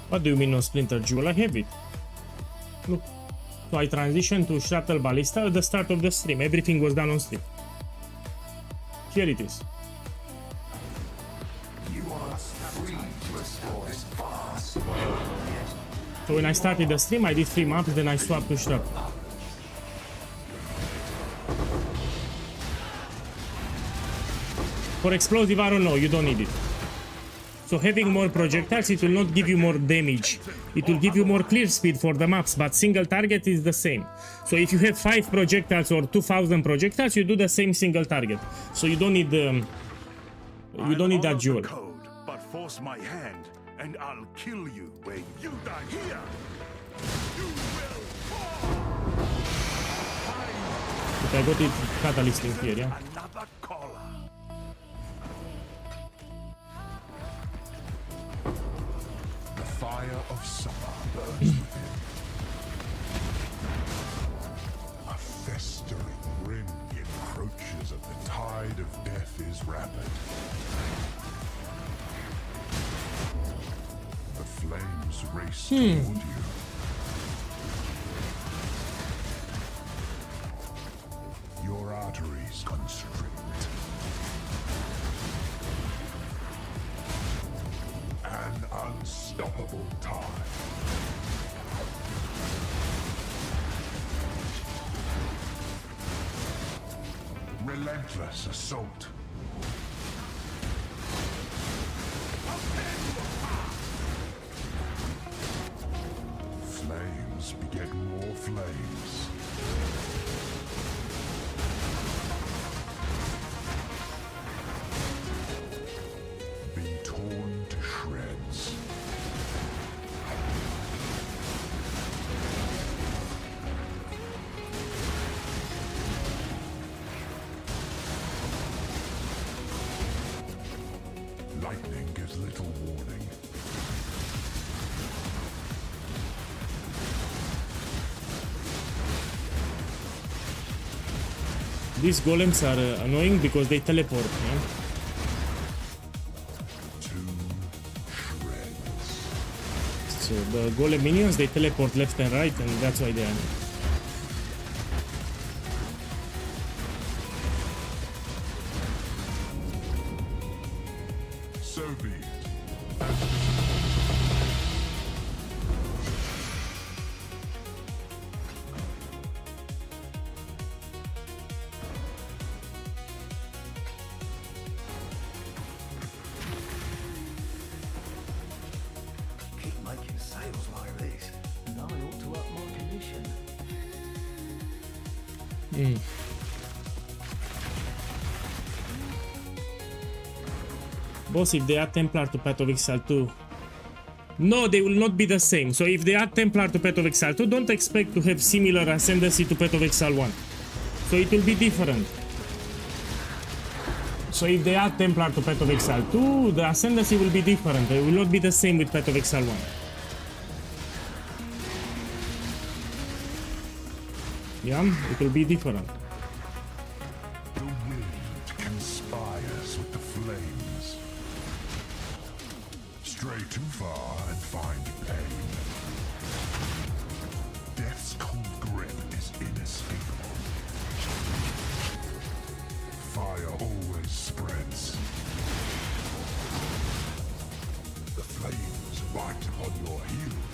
What do you mean no Splinter Jewel? I have it. Look. So I transitioned to Shrapnel Ballista at the start of the stream. Everything was done on stream. Here it is. You are free to explore as far as you So when I started the stream, I did 3 maps, then I swapped to Shrapnel. For explosive arrow, no, you don't need it. So having more projectiles, it will not give you more damage. It will give you more clear speed for the maps, but single target is the same. So if you have 5 projectiles or 2000 projectiles, you do the same single target. So you don't need that jewel. But force my hand, and I'll kill you where you die here. You will But I got it catalysting here, yeah? another collar. The fire of summer burns within. A festering rim encroaches, and the tide of death is rapid. The flames race toward you. Your arteries constrict. An unstoppable tide. Relentless assault. Flames beget more flames. Be torn to shreds. Lightning gives little warning. These golems are annoying because they teleport, yeah? So the golem minions, they teleport left and right, and that's why they are annoying. So be it. Boss, if they add Templar to Path of Exile 2... No, they will not be the same. So if they add Templar to Path of Exile 2, don't expect to have similar ascendancy to Path of Exile 1. So it will be different. So if they add Templar to Path of Exile 2, the ascendancy will be different. It will not be the same with Path of Exile 1. Yeah, it will be different. The wind conspires with the flames. Stray too far and find pain. Death's cold grip is inescapable. Fire always spreads. The flames bite upon your heels.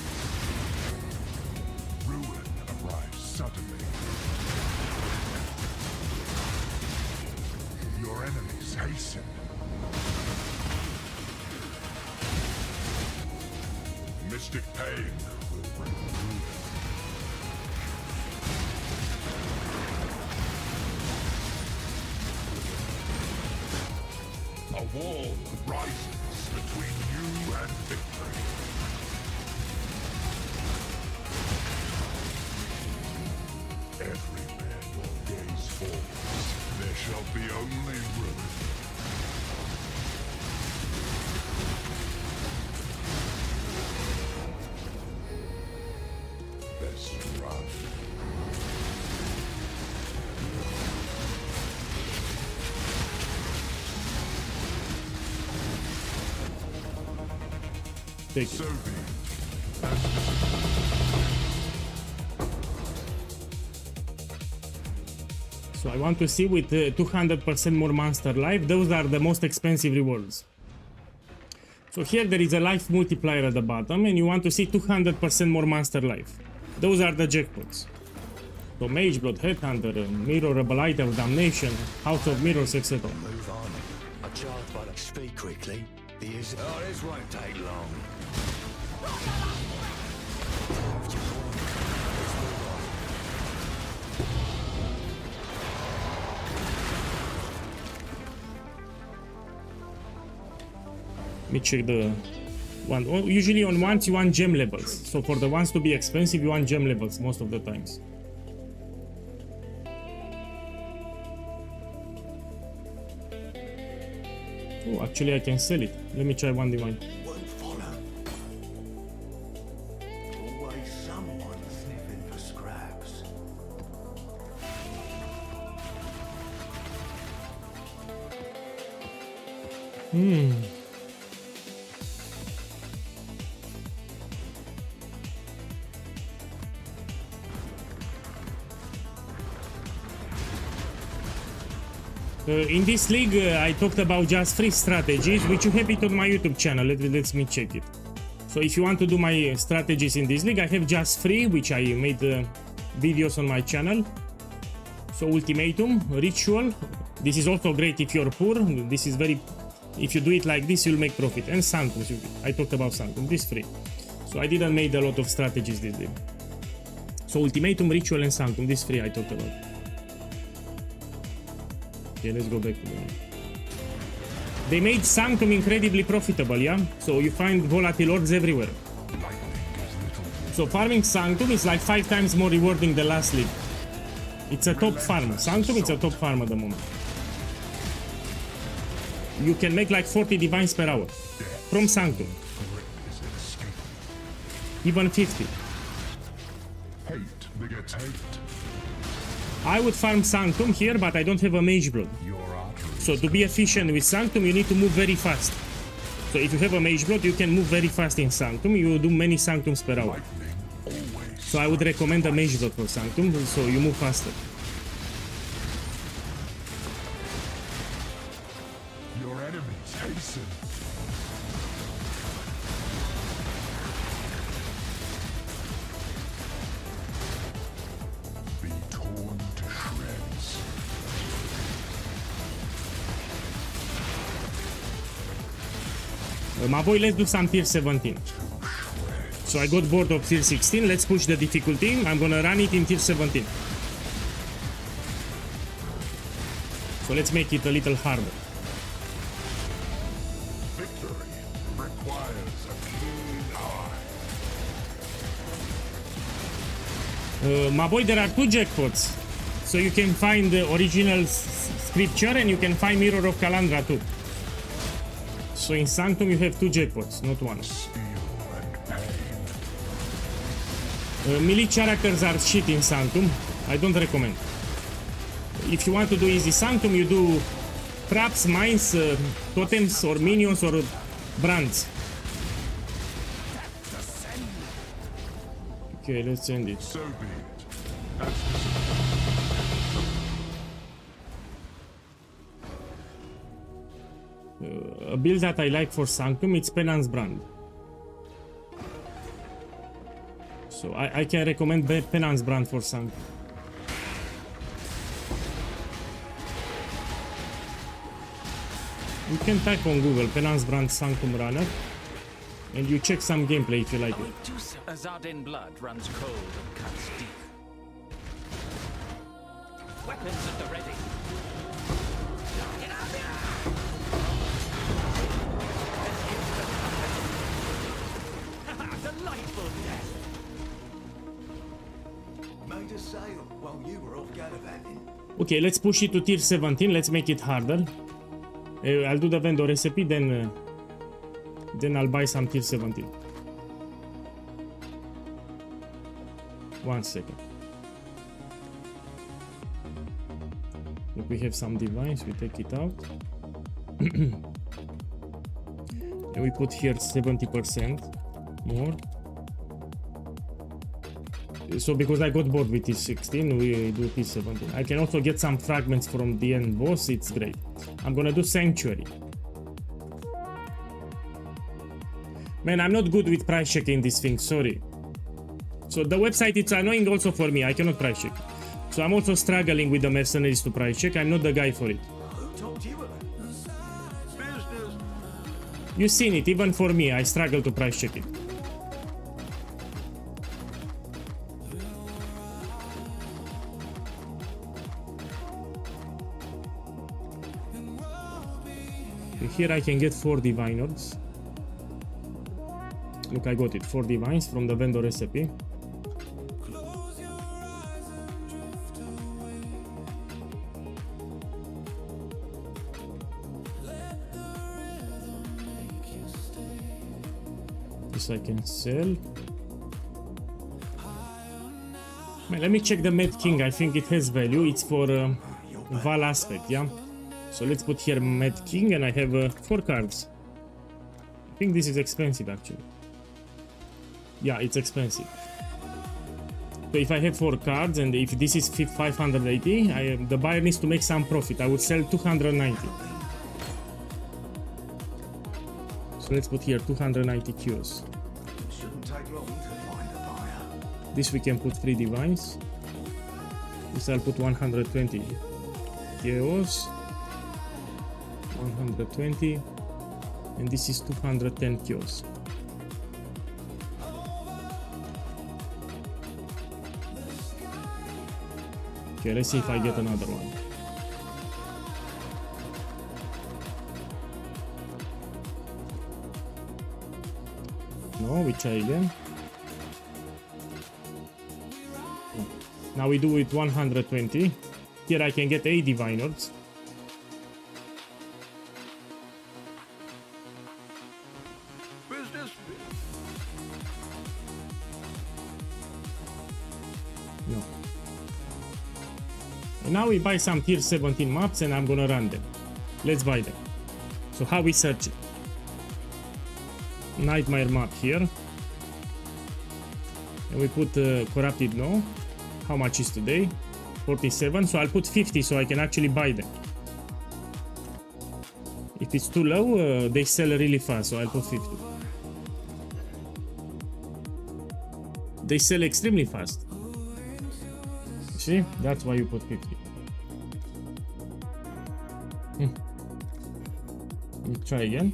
Ruin arrives suddenly. Your enemies hasten. Mystic pain will bring ruin. A wall rises between you and victory. Everywhere your gaze falls, there shall be only ruin. Best run. Take it. So be it. So I want to see with 200% more monster life, those are the most expensive rewards. So here there is a life multiplier at the bottom and you want to see 200% more monster life. Those are the jackpots. So Mageblood, Headhunter, Mirror, Rebel Item, Damnation, House of Mirrors, etc. Move on. I charge by the speak quickly. Oh, this won't take long. Let me check the one. Usually on ones you want gem levels. So for the ones to be expensive you want gem levels most of the times. Oh, actually I can sell it. Let me try one divine. Won't follow. Always someone sniffing for scraps. In this league, I talked about just 3 strategies, which you have it on my YouTube channel. Let me check it. So if you want to do my strategies in this league, I have just 3, which I made videos on my channel. So Ultimatum, Ritual. This is also great if you're poor. This is very... If you do it like this, you'll make profit. And Sanctum. I talked about Sanctum. This 3. So I didn't make a lot of strategies this league. So Ultimatum, Ritual, and Sanctum. These 3 I talked about. Okay, let's go back to them. They made Sanctum incredibly profitable, yeah? So you find volatile orbs everywhere. So farming Sanctum is like 5 times more rewarding than last league. It's a top farm. Sanctum is a top farm at the moment. You can make like 40 divines per hour from Sanctum. Even 50. Hate begets hate. I would farm Sanctum here, but I don't have a Mageblood. So to be efficient with Sanctum, you need to move very fast. So if you have a Mageblood, you can move very fast in Sanctum. You will do many Sanctums per hour. So I would recommend a Mageblood for Sanctum, so you move faster. Your enemies hasten. Be torn to shreds. My boy, let's do some tier 17. So I got bored of tier 16. Let's push the difficulty. I'm gonna run it in tier 17. So let's make it a little harder. Victory requires a keen eye. My boy, there are 2 jackpots. So you can find the original scripture and you can find Mirror of Kalandra too. So in Sanctum you have 2 jackpots, not 1. Melee characters are shit in Sanctum. I don't recommend. If you want to do easy Sanctum, you do traps, mines, totems, or minions, or brands. Okay, let's end it. So be it. A build that I like for Sanctum, it's Penance Brand. So I can recommend Penance Brand for Sanctum. You can type on Google Penance Brand Sanctum Runner and you check some gameplay if you like it. Azardin blood runs cold and cuts deep. Weapons at the ready. Delightful death. Made a sale while you were off gallivanting. Okay, let's push it to tier 17. Let's make it harder. I'll do the vendor recipe, then I'll buy some tier 17. 1 second. Look, we have some divines, we take it out. And we put here 70% more. So because I got bored with this 16, we do this 17. I can also get some fragments from the end boss, it's great. I'm gonna do Sanctuary. Man, I'm not good with price checking this thing, sorry. So the website, it's annoying also for me, I cannot price check. So I'm also struggling with the mercenaries to price check, I'm not the guy for it. You've seen it, even for me, I struggle to price check it. Here I can get 4 divine orbs. Look, I got it, 4 divines from the vendor recipe. This I can sell. Man, let me check the Mad King, I think it has value, it's for Val aspect, yeah? So let's put here Mad King and I have 4 cards. I think this is expensive actually. Yeah, it's expensive. So if I have 4 cards and if this is 580, the buyer needs to make some profit. I would sell 290. So let's put here 290 Qs. Shouldn't take long to find a buyer. This we can put 3 divines. This I'll put 120 Chaos. 120. And this is 210 Qs. Okay, let's see if I get another one. No, we try again. Oh. Now we do it 120. Here I can get 8 divine orbs. No. And now we buy some tier 17 maps and I'm gonna run them. Let's buy them. So how we search it? Nightmare map here. And we put Corrupted No. How much is today? 47. So I'll put 50 so I can actually buy them. If it's too low, they sell really fast, so I'll put 50. They sell extremely fast. See? That's why you put 50. Let's try again.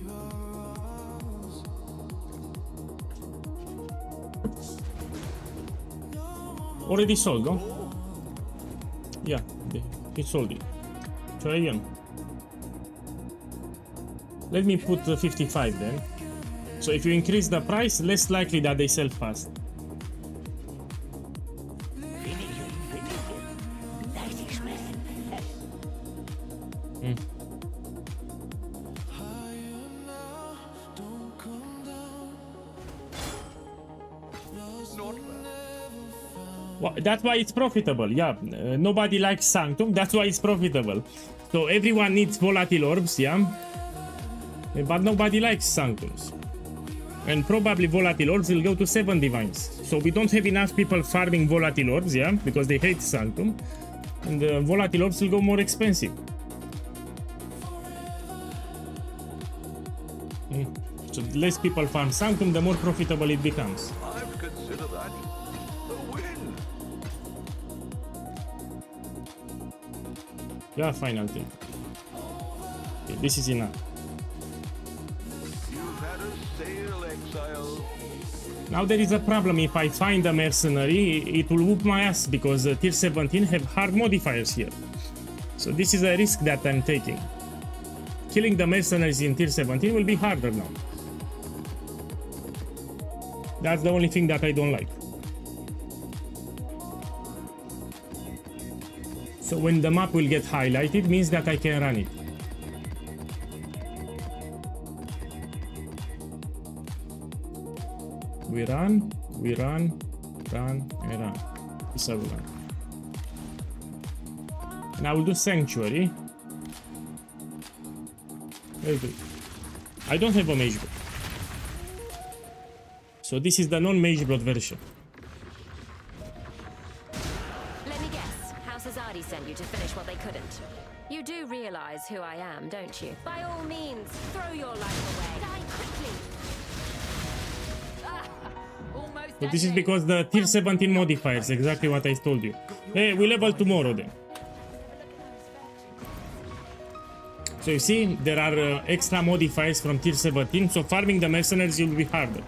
Already sold, no? Yeah, he sold it. Try again. Let me put 55 then. So if you increase the price, less likely that they sell fast. Well, that's why it's profitable. Yeah, nobody likes Sanctum. That's why it's profitable. So everyone needs volatile orbs, yeah, but nobody likes Sanctums. And probably volatile orbs will go to 7 divines. So we don't have enough people farming volatile orbs, yeah, because they hate Sanctum. And the volatile orbs will go more expensive. So less people farm Sanctum, the more profitable it becomes. I would consider that a win. Yeah, fine, I'll take it. Okay, this is enough. You've had a sale, exile. Now there is a problem. If I find a mercenary, it will whoop my ass because tier 17 have hard modifiers here. So this is a risk that I'm taking. Killing the mercenaries in tier 17 will be harder now. That's the only thing that I don't like. So when the map will get highlighted, means that I can run it. We run, run, and run. It's a run. And I will do Sanctuary. Very good. I don't have a Mage Blood. So this is the non-Mage Blood version. Let me guess. House Azadi sent you to finish what they couldn't. You do realize who I am, don't you? By all means, throw your life away. Die quickly. Almost So this is because the tier 17 modifiers, exactly what I told you. Hey, we level tomorrow then. So you see, there are extra modifiers from tier 17, so farming the mercenaries will be harder.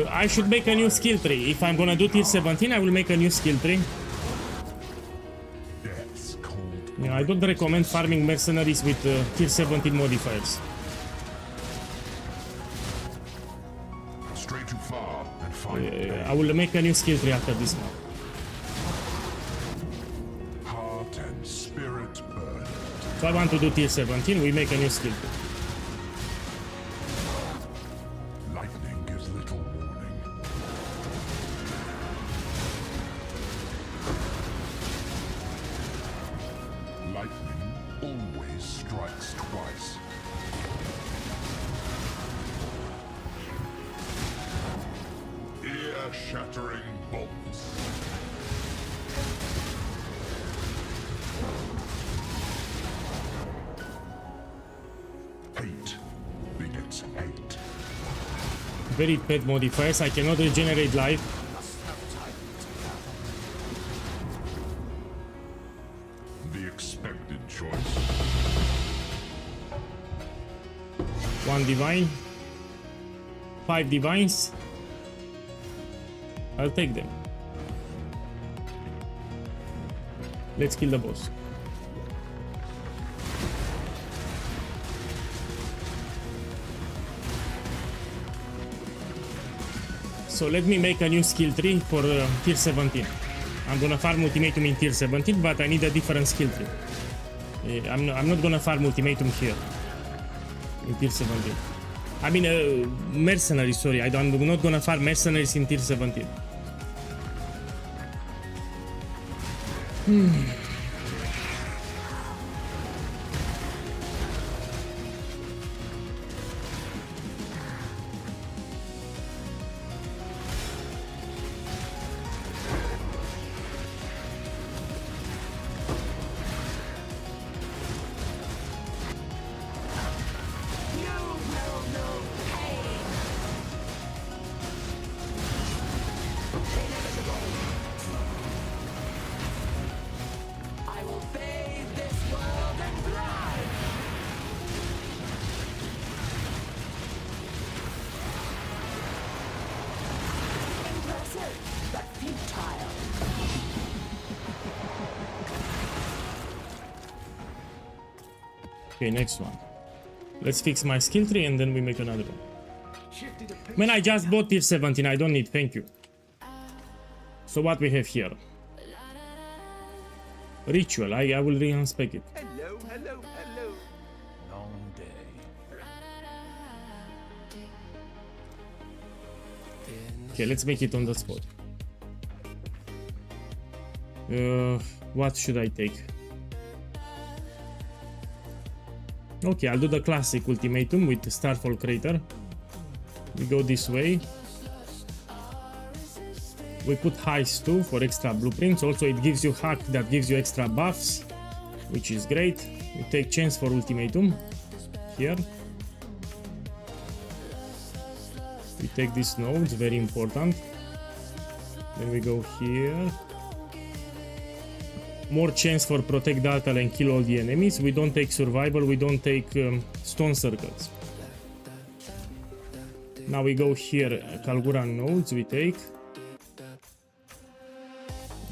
I should make a new skill tree. If I'm gonna do tier 17, I will make a new skill tree. Yeah, I don't recommend farming mercenaries with tier 17 modifiers. Stray too far and find I will make a new skill tree after this one. heart and spirit burn. So I want to do tier 17, we make a new skill tree. Lightning gives little warning. Lightning always strikes twice. Ear-shattering bolts. Hate begets hate. Very bad modifiers, I cannot regenerate life. The expected choice. 1 divine. 5 divines. I'll take them. Let's kill the boss. So let me make a new skill tree for tier 17. I'm gonna farm ultimatum in tier 17, but I need a different skill tree. I'm not gonna farm ultimatum here in tier 17. I mean mercenaries, sorry. I'm not gonna farm mercenaries in tier 17. Okay, next one. Let's fix my skill tree and then we make another one. Man, I just bought tier 17, I don't need, thank you. So what we have here? Ritual, I will re-unspec it. Hello, hello, hello. Long day. Okay, let's make it on the spot. What should I take? Okay, I'll do the classic ultimatum with the Starfall Crater. We go this way. We put Heist 2 for extra blueprints. Also, it gives you hack that gives you extra buffs, which is great. We take chance for ultimatum here. We take these nodes, very important. Then we go here. More chance for protect the altar and kill all the enemies. We don't take survival, we don't take stone circles. Now we go here, Kalguran nodes we take.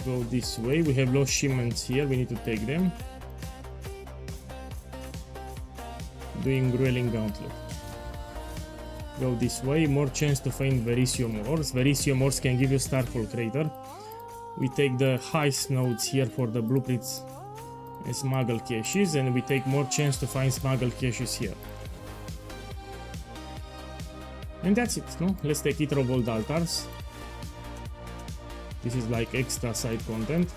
Go this way, we have lost shipments here, we need to take them. Doing Grueling Gauntlet. Go this way, more chance to find Verisium ores. Verisium ores can give you Starfall Crater. We take the heist nodes here for the blueprints and smuggle caches, and we take more chance to find smuggle caches here. And that's it, no? Let's take Itrovold altars. This is like extra side content.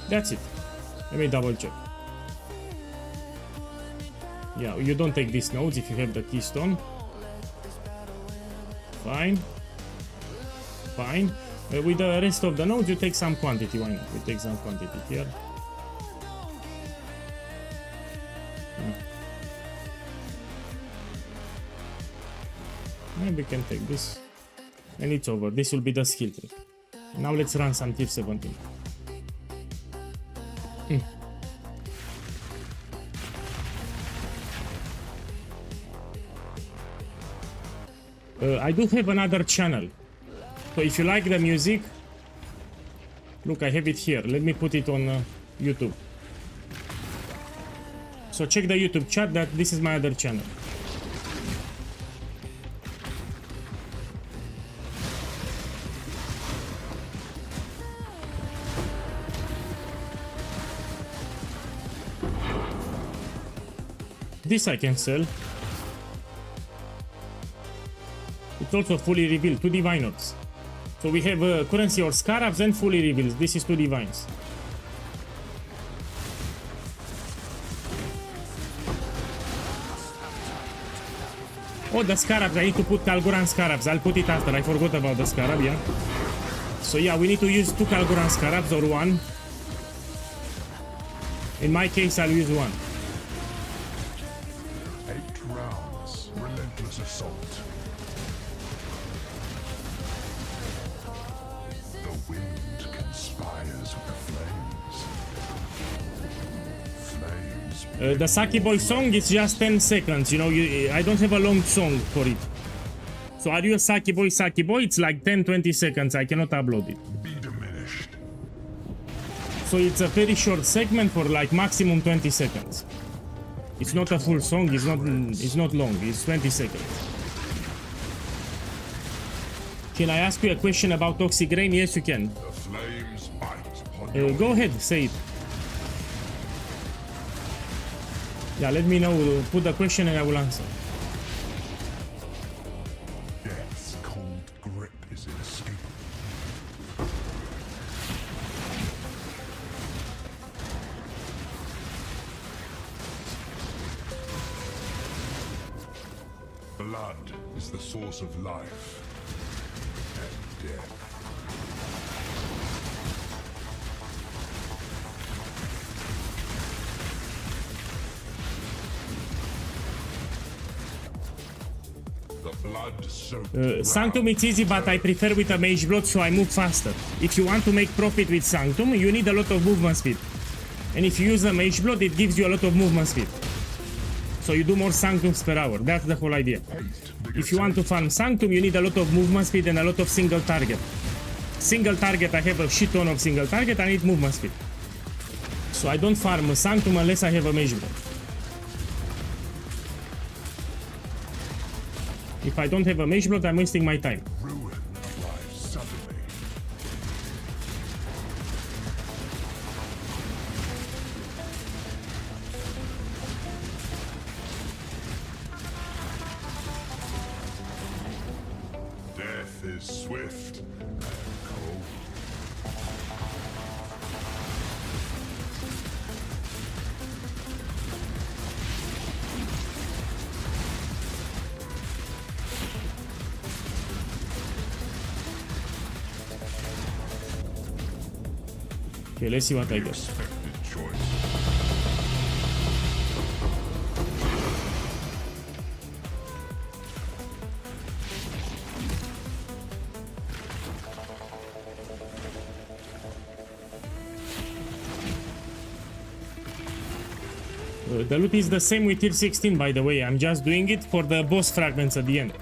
That's it. Let me double check. Yeah, you don't take these nodes if you have the keystone. Fine. Fine. With the rest of the nodes, you take some quantity. Why not? We take some quantity here. Maybe we can take this. And it's over. This will be the skill tree. Now let's run some tier 17. I do have another channel, so if you like the music, look, I have it here. Let me put it on YouTube. So check the YouTube chat that this is my other channel. This I can sell. It's also fully revealed, 2 diviners. So we have currency or scarabs and fully revealed. This is 2 divines. Oh, the scarabs, I need to put Kalguran scarabs. I'll put it after, I forgot about the scarab, yeah. So yeah, we need to use 2 Kalguran scarabs or 1. In my case, I'll use 1. 8 rounds, relentless assault. The wind conspires with the flames. Flames. The Saki Boy song is just 10 seconds, you know, I don't have a long song for it. So are you a Saki Boy? It's like 10-20 seconds, I cannot upload it. Be diminished. So it's a very short segment for like maximum 20 seconds. It's not a full song, it's not long, it's 20 seconds. Can I ask you a question about Toxic Rain? Yes, you can. The flames bite upon your Go ahead, say it. Yeah, let me know, put the question and I will answer. death's cold grip is inescapable. Blood is the source of life and death. The blood soaked Sanctum it's easy, but I prefer with a Mage Blood so I move faster. If you want to make profit with Sanctum, you need a lot of movement speed. And if you use a Mage Blood, it gives you a lot of movement speed. So you do more Sanctums per hour, that's the whole idea. If you want to farm Sanctum, you need a lot of movement speed and a lot of single target. single target, I have a shit ton of single target, I need movement speed. So I don't farm Sanctum unless I have a Mage Blade. If I don't have a Mage Blade, I'm wasting my time. Ruin arrives suddenly. Death is swift and cold. Okay, let's see what I get. Expected choice. The loot is the same with tier 16, by the way. I'm just doing it for the boss fragments at the end.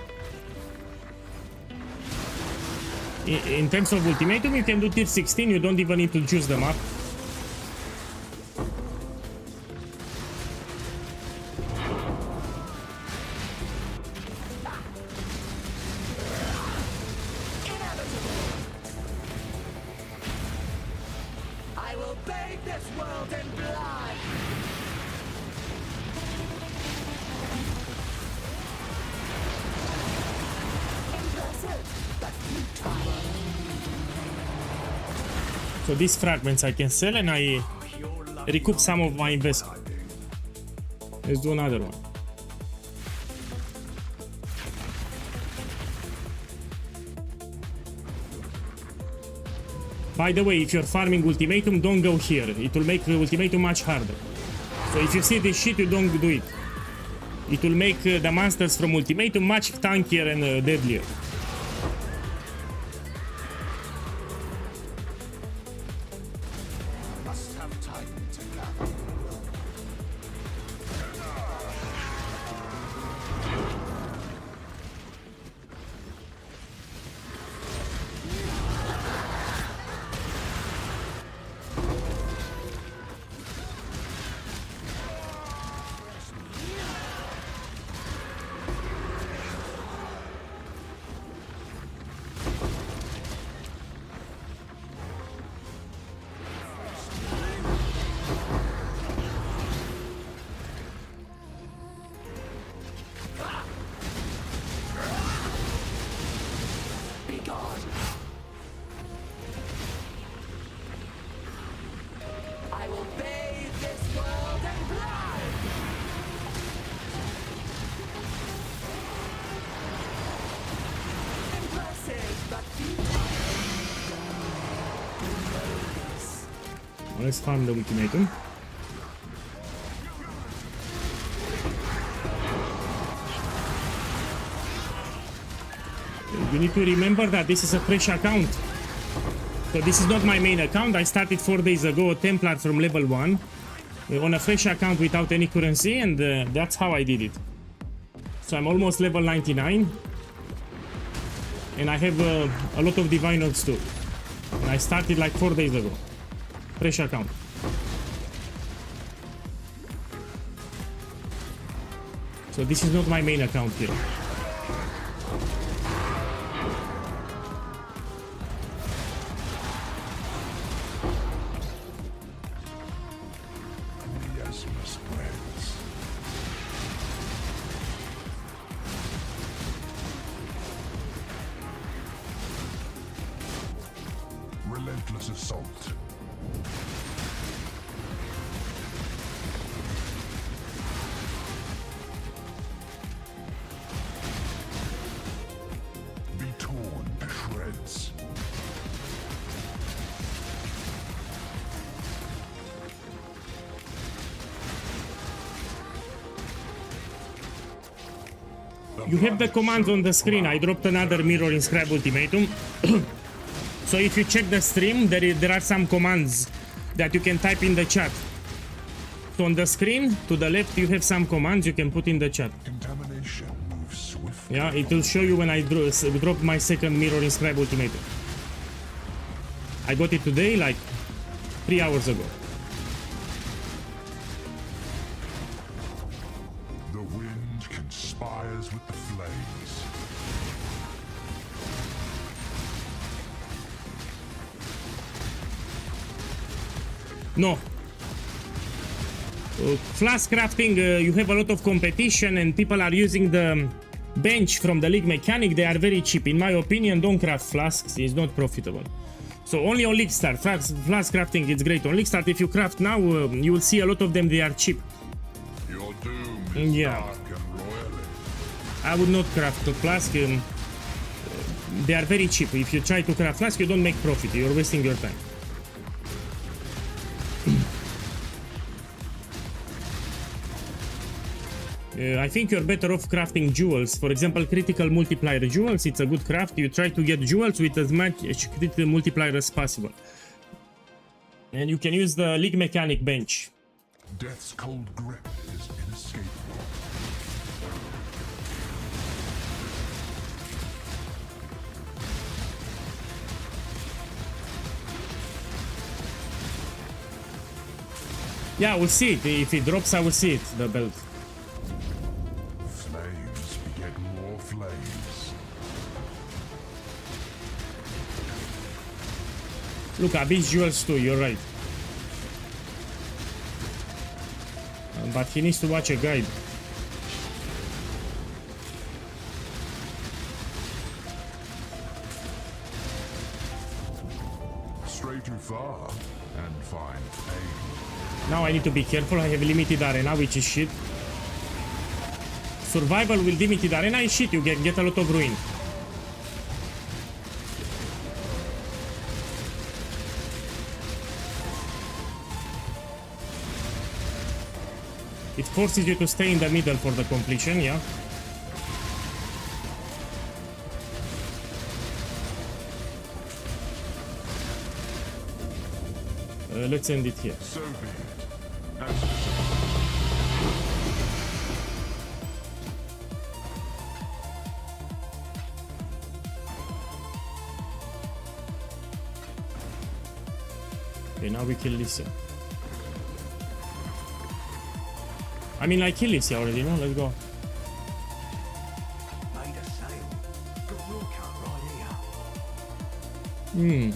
In terms of ultimatum, you can do tier 16, you don't even need to choose the map. I will bathe this world in blood! So these fragments I can sell and I recoup some of my investment. Let's do another one. By the way, if you're farming ultimatum, don't go here. It will make the ultimatum much harder. So if you see this shit, you don't do it. It will make the monsters from ultimatum much tankier and deadlier. Must have time to gather. I will bathe this world in blood! Impressive, but Let's farm the ultimatum. You need to remember that this is a fresh account. So this is not my main account. I started 4 days ago, a Templar from level 1 on a fresh account without any currency, and that's how I did it. So I'm almost level 99 and I have a lot of divine orbs too. And I started like 4 days ago. Fresh account. So this is not my main account here. Miasma spreads. Relentless assault. Be torn to shreds. You have the commands on the screen. I dropped another Mirror Inscribe ultimatum. So if you check the stream, there are some commands that you can type in the chat. So on the screen, to the left, you have some commands you can put in the chat. Contamination moves swiftly. Yeah, it will show you when I drop my second Mirror Inscribe ultimatum. I got it today, like 3 hours ago. The wind conspires with the flames. No. Flask crafting, you have a lot of competition and people are using the bench from the league mechanic. They are very cheap. In my opinion, don't craft flasks. It's not profitable. So only on League Start. Flask crafting is great. On League Start, if you craft now, you will see a lot of them. They are cheap. Your doom is dark and royally. I would not craft a flask. They are very cheap. If you try to craft flask, you don't make profit. You're wasting your time. I think you're better off crafting jewels. For example, critical multiplier jewels. It's a good craft. You try to get jewels with as much critical multiplier as possible. And you can use the League Mechanic bench. Death's cold grip is inescapable. Yeah, we'll see it. If it drops, I will see it, the belt. Flames beget more flames. Look, Abyss jewels too, you're right. But he needs to watch a guide. Stray too far and find pain. Now I need to be careful. I have limited arena, which is shit. Survival with limited arena is shit. You get a lot of ruin. It forces you to stay in the middle for the completion, yeah. Let's end it here. So be it. Okay, now we kill Lycia. I mean, I kill Lycia already, no? Let's go. Made a sail. Got your cut right here.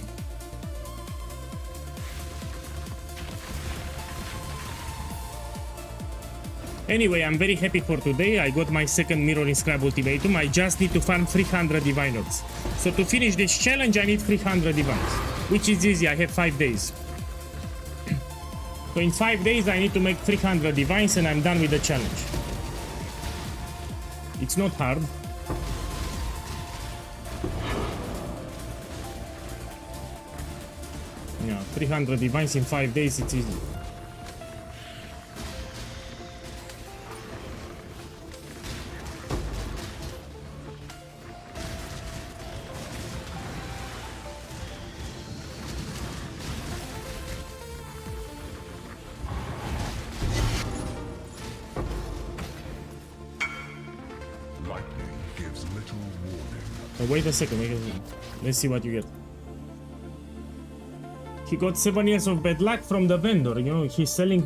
Anyway, I'm very happy for today. I got my second Mirror Inscribe Ultimatum. I just need to farm 300 Divine Orbs. So to finish this challenge, I need 300 Divines, which is easy. I have 5 days. So in 5 days, I need to make 300 Divines and I'm done with the challenge. It's not hard. Yeah, 300 Divines in 5 days, it's easy. Wait a second, let's see what you get. He got 7 years of bad luck from the vendor, you know, he's selling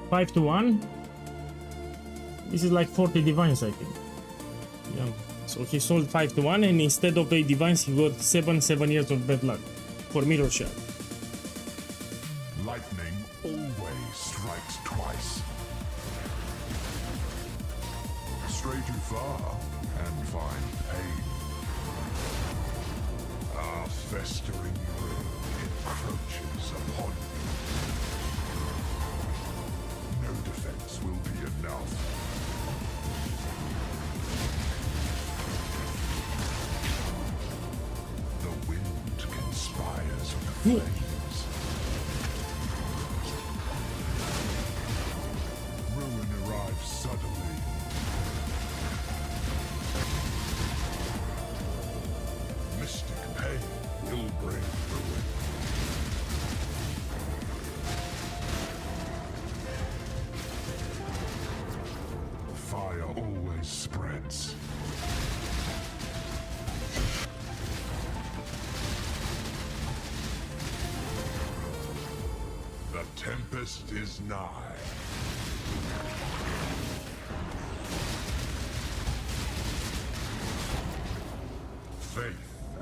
5 to 1. This is like 40 divines, I think. Yeah. So he sold 5 to 1 and instead of 8 divines, he got 7 years of bad luck for Mirror Shard. Lightning always strikes twice. Stray too far and find pain. Our festering ruin encroaches upon you. No defense will be enough. The wind conspires with the flames. Ruin arrives suddenly. Mystic pain will bring ruin. Fire always spreads. The tempest is nigh. Faith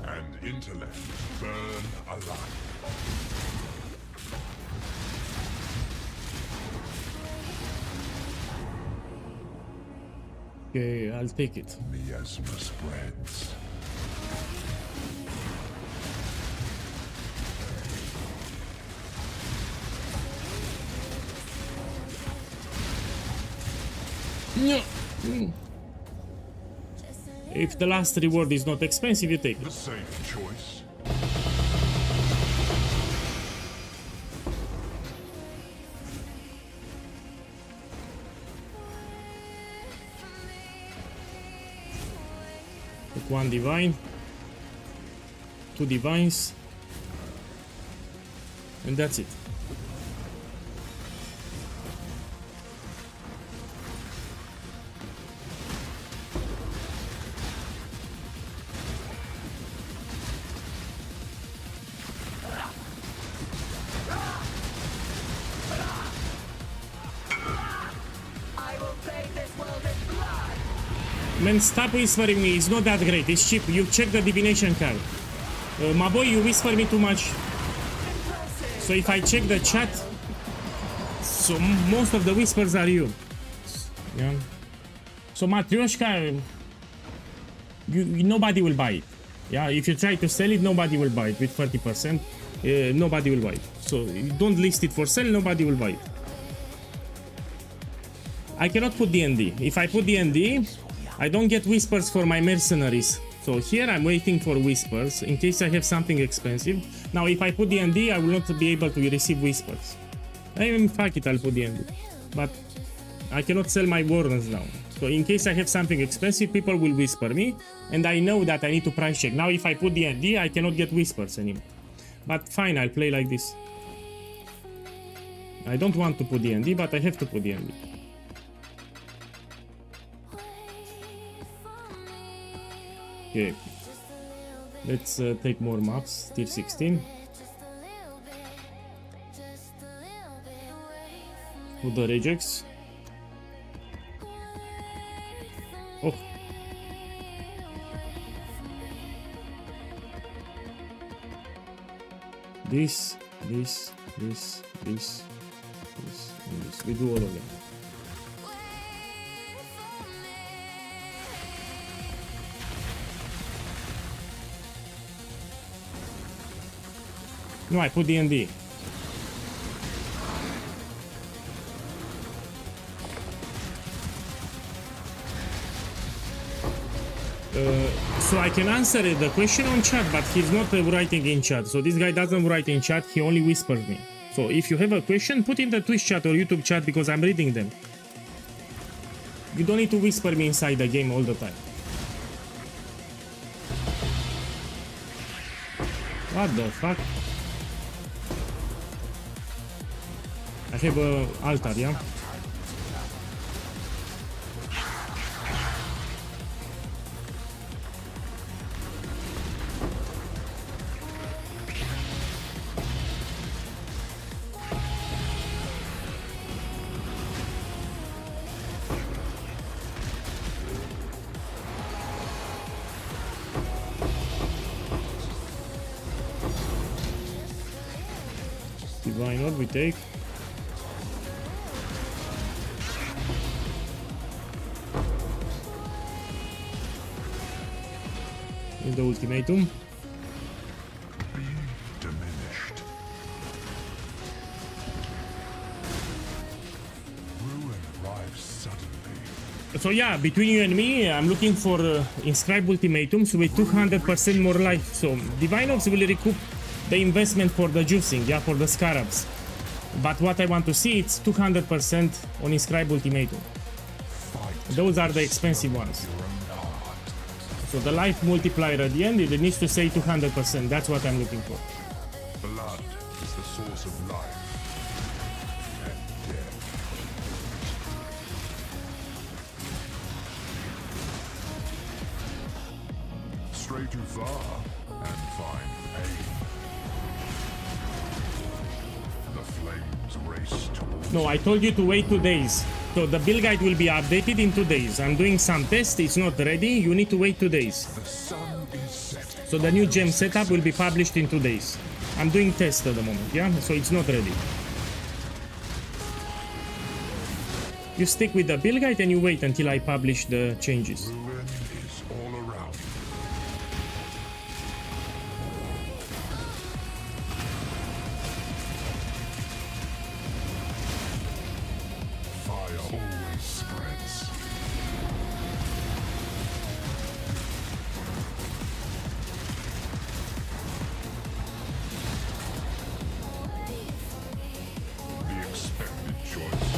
and intellect burn alive. Okay, I'll take it. Miasma spreads. No. If the last reward is not expensive, you take it. The safe choice. Took one divine, two divines, and that's it. Man, stop whispering me, it's not that great, it's cheap. You check the divination card. My boy, you whisper me too much. So if I check the chat, so most of the whispers are you. Yeah. So Matryoshka, nobody will buy it. Yeah, if you try to sell it, nobody will buy it with 30%. Nobody will buy it. So you don't list it for sale, nobody will buy it. I cannot put D&D. If I put D&D, I don't get whispers for my mercenaries. So here I'm waiting for whispers in case I have something expensive. Now if I put D&D, I will not be able to receive whispers. I mean, fuck it, I'll put D&D. But I cannot sell my wardens now. So in case I have something expensive, people will whisper me, and I know that I need to price check. Now if I put D&D, I cannot get whispers anymore. But fine, I'll play like this. I don't want to put D&D, but I have to put D&D. Okay, let's take more maps. Tier 16. Put the regex. Oh. This, and this. We do all of them. No, I put D&D. So I can answer the question on chat, but he's not writing in chat. So this guy doesn't write in chat, he only whispers me. So if you have a question, put in the Twitch chat or YouTube chat because I'm reading them. You don't need to whisper me inside the game all the time. What the fuck? I have a altar, yeah? Divine Orb we take. In the ultimatum. Be diminished. Ruin arrives suddenly. So yeah, between you and me, I'm looking for inscribed ultimatums with 200% more life. So Divine Orbs will recoup the investment for the juicing, yeah, for the scarabs. But what I want to see, it's 200% on inscribed ultimatum. Those are the expensive ones. So the life multiplier at the end, it needs to say 200%. That's what I'm looking for. Blood is the source of life and death. Stray too far and find pain. The flame race towards No, I told you to wait 2 days. So the build guide will be updated in 2 days. I'm doing some tests. It's not ready. You need to wait 2 days. the sun is setting. So the new gem setup will be published in 2 days. I'm doing tests at the moment, yeah? So it's not ready. You stick with the build guide and you wait until I publish the changes. Ruin is all around you. Fire always spreads. The expected choice.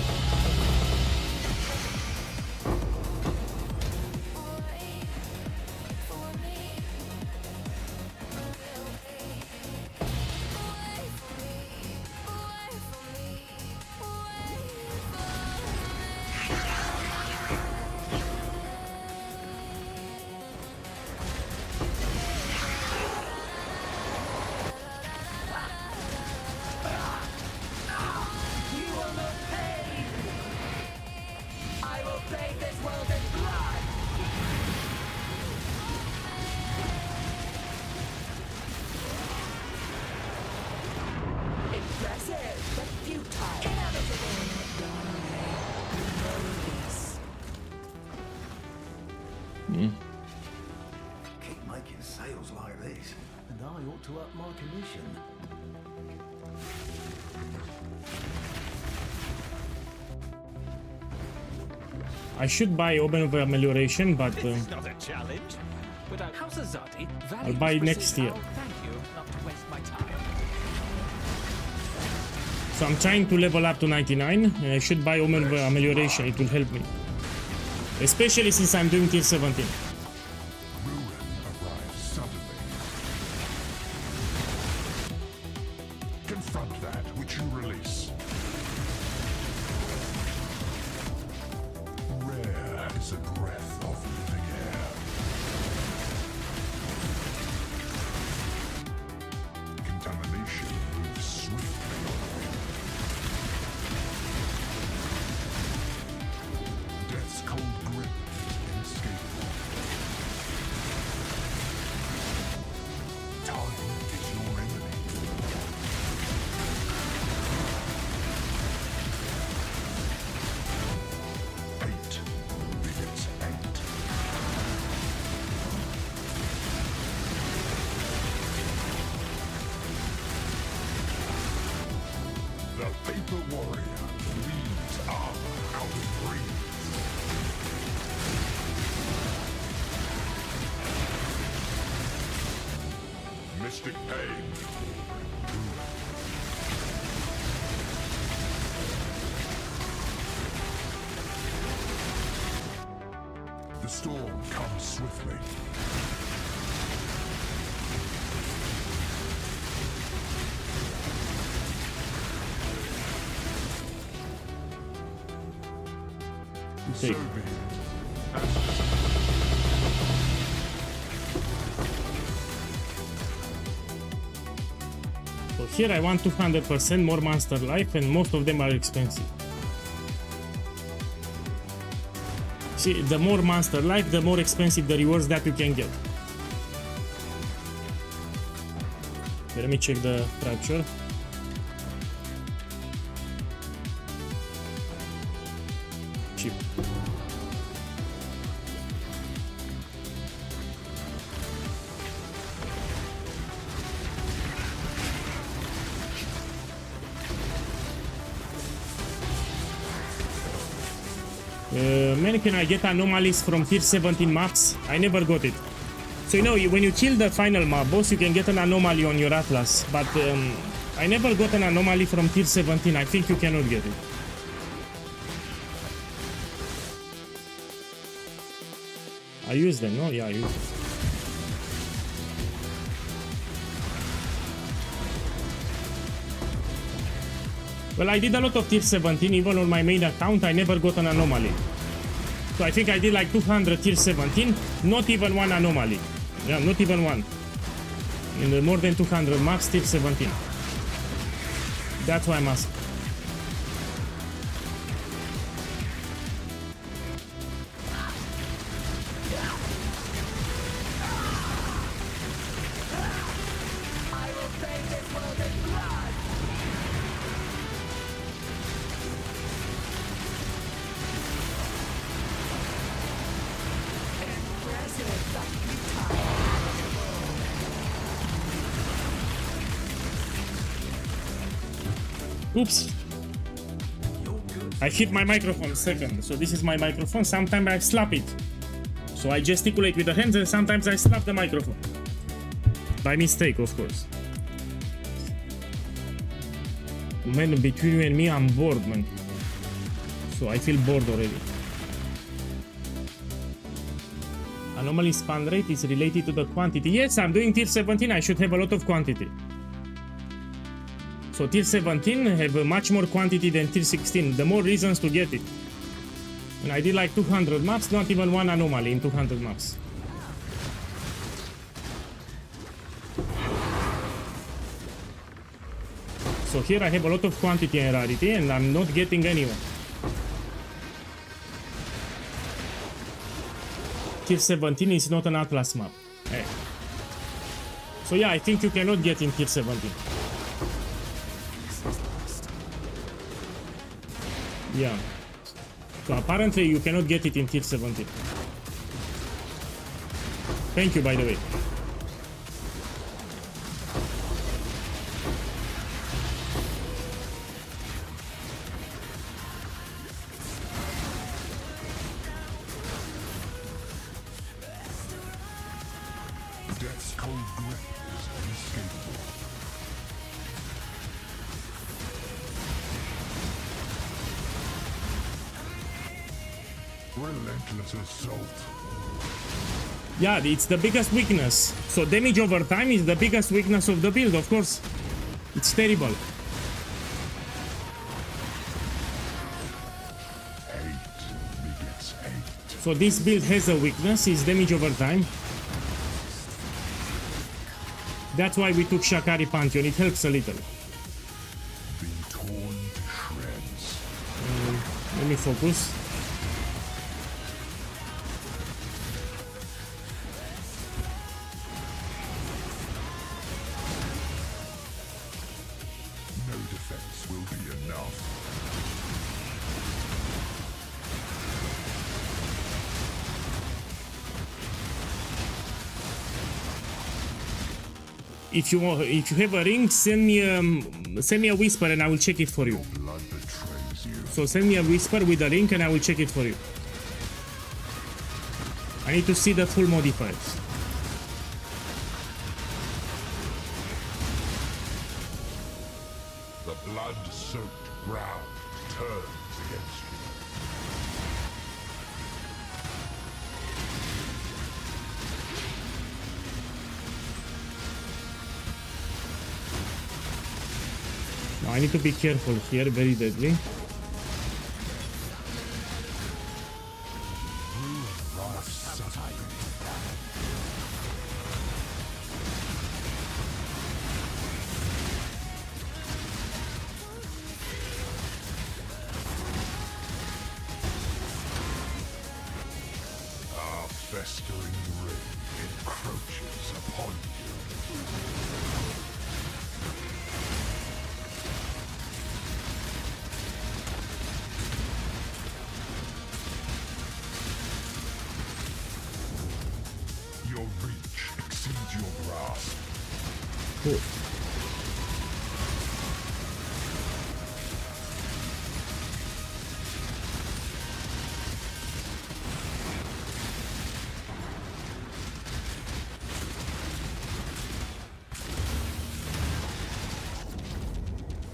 Keep making sales like this, and I ought to up my commission. I should buy Omen of Amelioration, but This is not a challenge. But House Azadi I'll buy it next year. Thank you, not to waste my time. So I'm trying to level up to 99, and I should buy Omen of Amelioration. It will help me. Especially since I'm doing tier 17. Ruin arrives suddenly. Confront that which you release. Rare is a breath of living air. Contamination moves swiftly on the wind. Death's cold grip is inescapable. Time is your enemy. Hate begets hate. The Paper Warrior leaves armor out of breeze. Mystic Pain. The storm comes swiftly. Take. So be it. So here I want 200% more monster life, and most of them are expensive. See, the more monster life, the more expensive the rewards that you can get. Okay, let me check the fracture. Cheap. Man, can I get anomalies from tier 17 maps? I never got it. So you know, when you kill the final mob boss, you can get an anomaly on your atlas. But I never got an anomaly from tier 17. I think you cannot get it. I use them, no? Yeah, I use them. Well, I did a lot of tier 17, even on my main account, I never got an anomaly. So I think I did like 200 tier 17, not even one anomaly. Yeah, not even one. In the more than 200 max tier 17. That's why I'm asking. Oops. I hit my microphone second. So this is my microphone. Sometimes I slap it. So I gesticulate with the hands and sometimes I slap the microphone. By mistake, of course. Man, between you and me, I'm bored, man. So I feel bored already. Anomaly spawn rate is related to the quantity. Yes, I'm doing tier 17. I should have a lot of quantity. So tier 17 have a much more quantity than tier 16. The more reasons to get it. And I did like 200 maps, not even one anomaly in 200 maps. So here I have a lot of quantity and rarity and I'm not getting anyone. Tier 17 is not an Atlas map. Hey. So yeah, I think you cannot get in tier 17. Yeah. So apparently you cannot get it in tier 17. Thank you, by the way. Death's cold grip is unescapable. Relentless assault. Yeah, it's the biggest weakness. So damage over time is the biggest weakness of the build, of course. It's terrible. Hate begets hate. So this build has a weakness, is damage over time. That's why we took Shakari Pantheon, it helps a little. Being torn to shreds. Let me focus. No defense will be enough. If you have a ring, send me a whisper and I will check it for you. Blood betrays you. So send me a whisper with a link and I will check it for you. I need to see the full modifiers. The blood-soaked ground turns against you. Now I need to be careful here, very deadly. Our festering ring encroaches upon you. Your reach exceeds your grasp. Cool.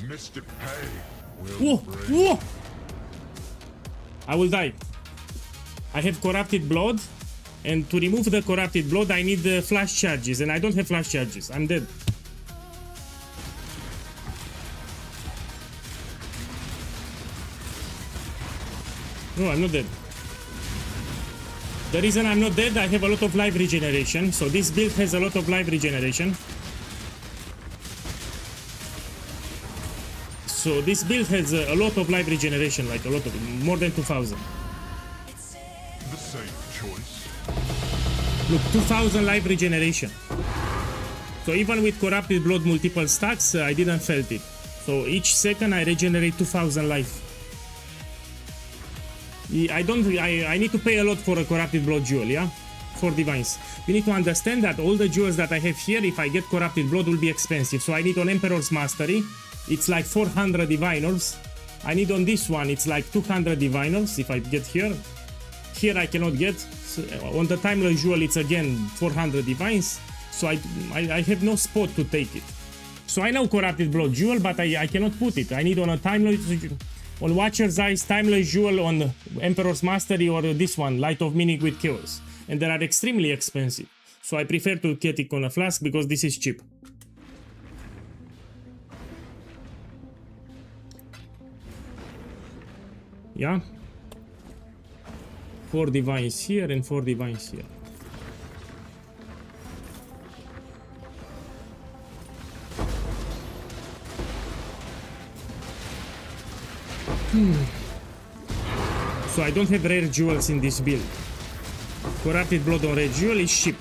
Mystic Pay will Whoa! bring Whoa! I will die. I have corrupted blood, and to remove the corrupted blood, I need the flash charges, and I don't have flash charges. I'm dead. No, I'm not dead. The reason I'm not dead, I have a lot of life regeneration, so this build has a lot of life regeneration. So this build has a lot of life regeneration, like a lot of, more than 2000. the safe choice. Look, 2000 life regeneration. So even with corrupted blood multiple stacks, I didn't felt it. So each second I regenerate 2000 life. I need to pay a lot for a corrupted blood jewel, yeah? 4 divines. You need to understand that all the jewels that I have here, if I get corrupted blood, will be expensive. So I need on Emperor's Mastery, it's like 400 diviners. I need on this one, it's like 200 diviners if I get here. Here I cannot get. So on the Timeless Jewel, it's again 400 divines. So I have no spot to take it. So I know Corrupted Blood Jewel, but I cannot put it. I need on a Timeless, on Watcher's Eyes, Timeless Jewel, on Emperor's Mastery, or this one, Light of Meaning with Chaos. And they are extremely expensive. So I prefer to get it on a flask because this is cheap. Yeah. 4 divines here and 4 divines here. So I don't have rare jewels in this build. Corrupted Blood on rare jewel is cheap.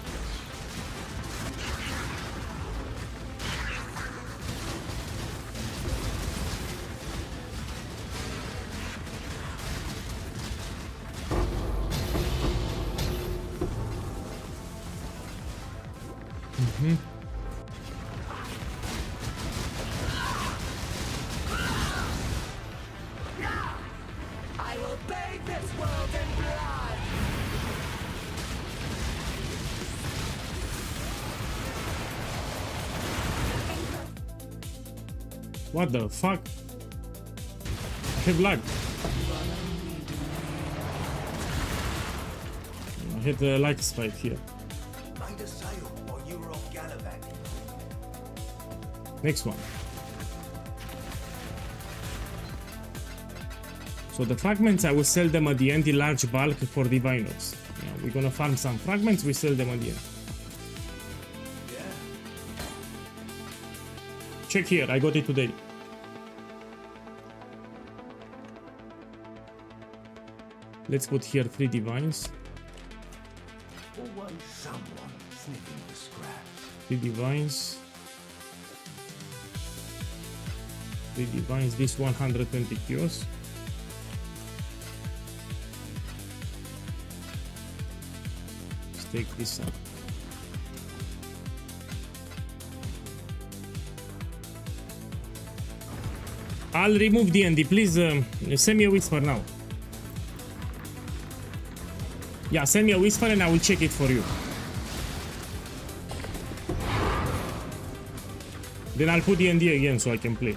I will bathe this world in blood! What the fuck? I have lag. I hit the lag spike here. Mind a sail or you were off gallivanting. Next one. So the fragments, I will sell them at the end in large bulk for diviners. Yeah, we're gonna farm some fragments, we sell them at the end. Check here, I got it today. Let's put here 3 divines. Always someone sniffing the scraps. 3 divines. 3 divines, this 120 kilos. Let's take this up. I'll remove D&D, please send me a whisper now. Yeah, send me a whisper and I will check it for you. Then I'll put D&D again so I can play.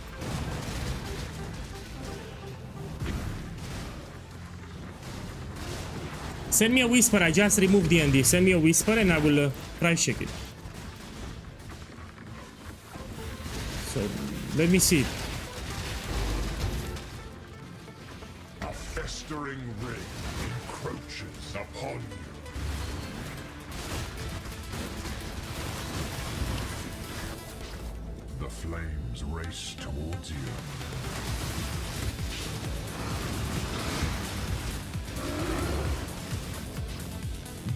Send me a whisper, I just removed D&D. Send me a whisper and I will price check it. So, let me see it. A festering ring encroaches upon you. The flames race towards you.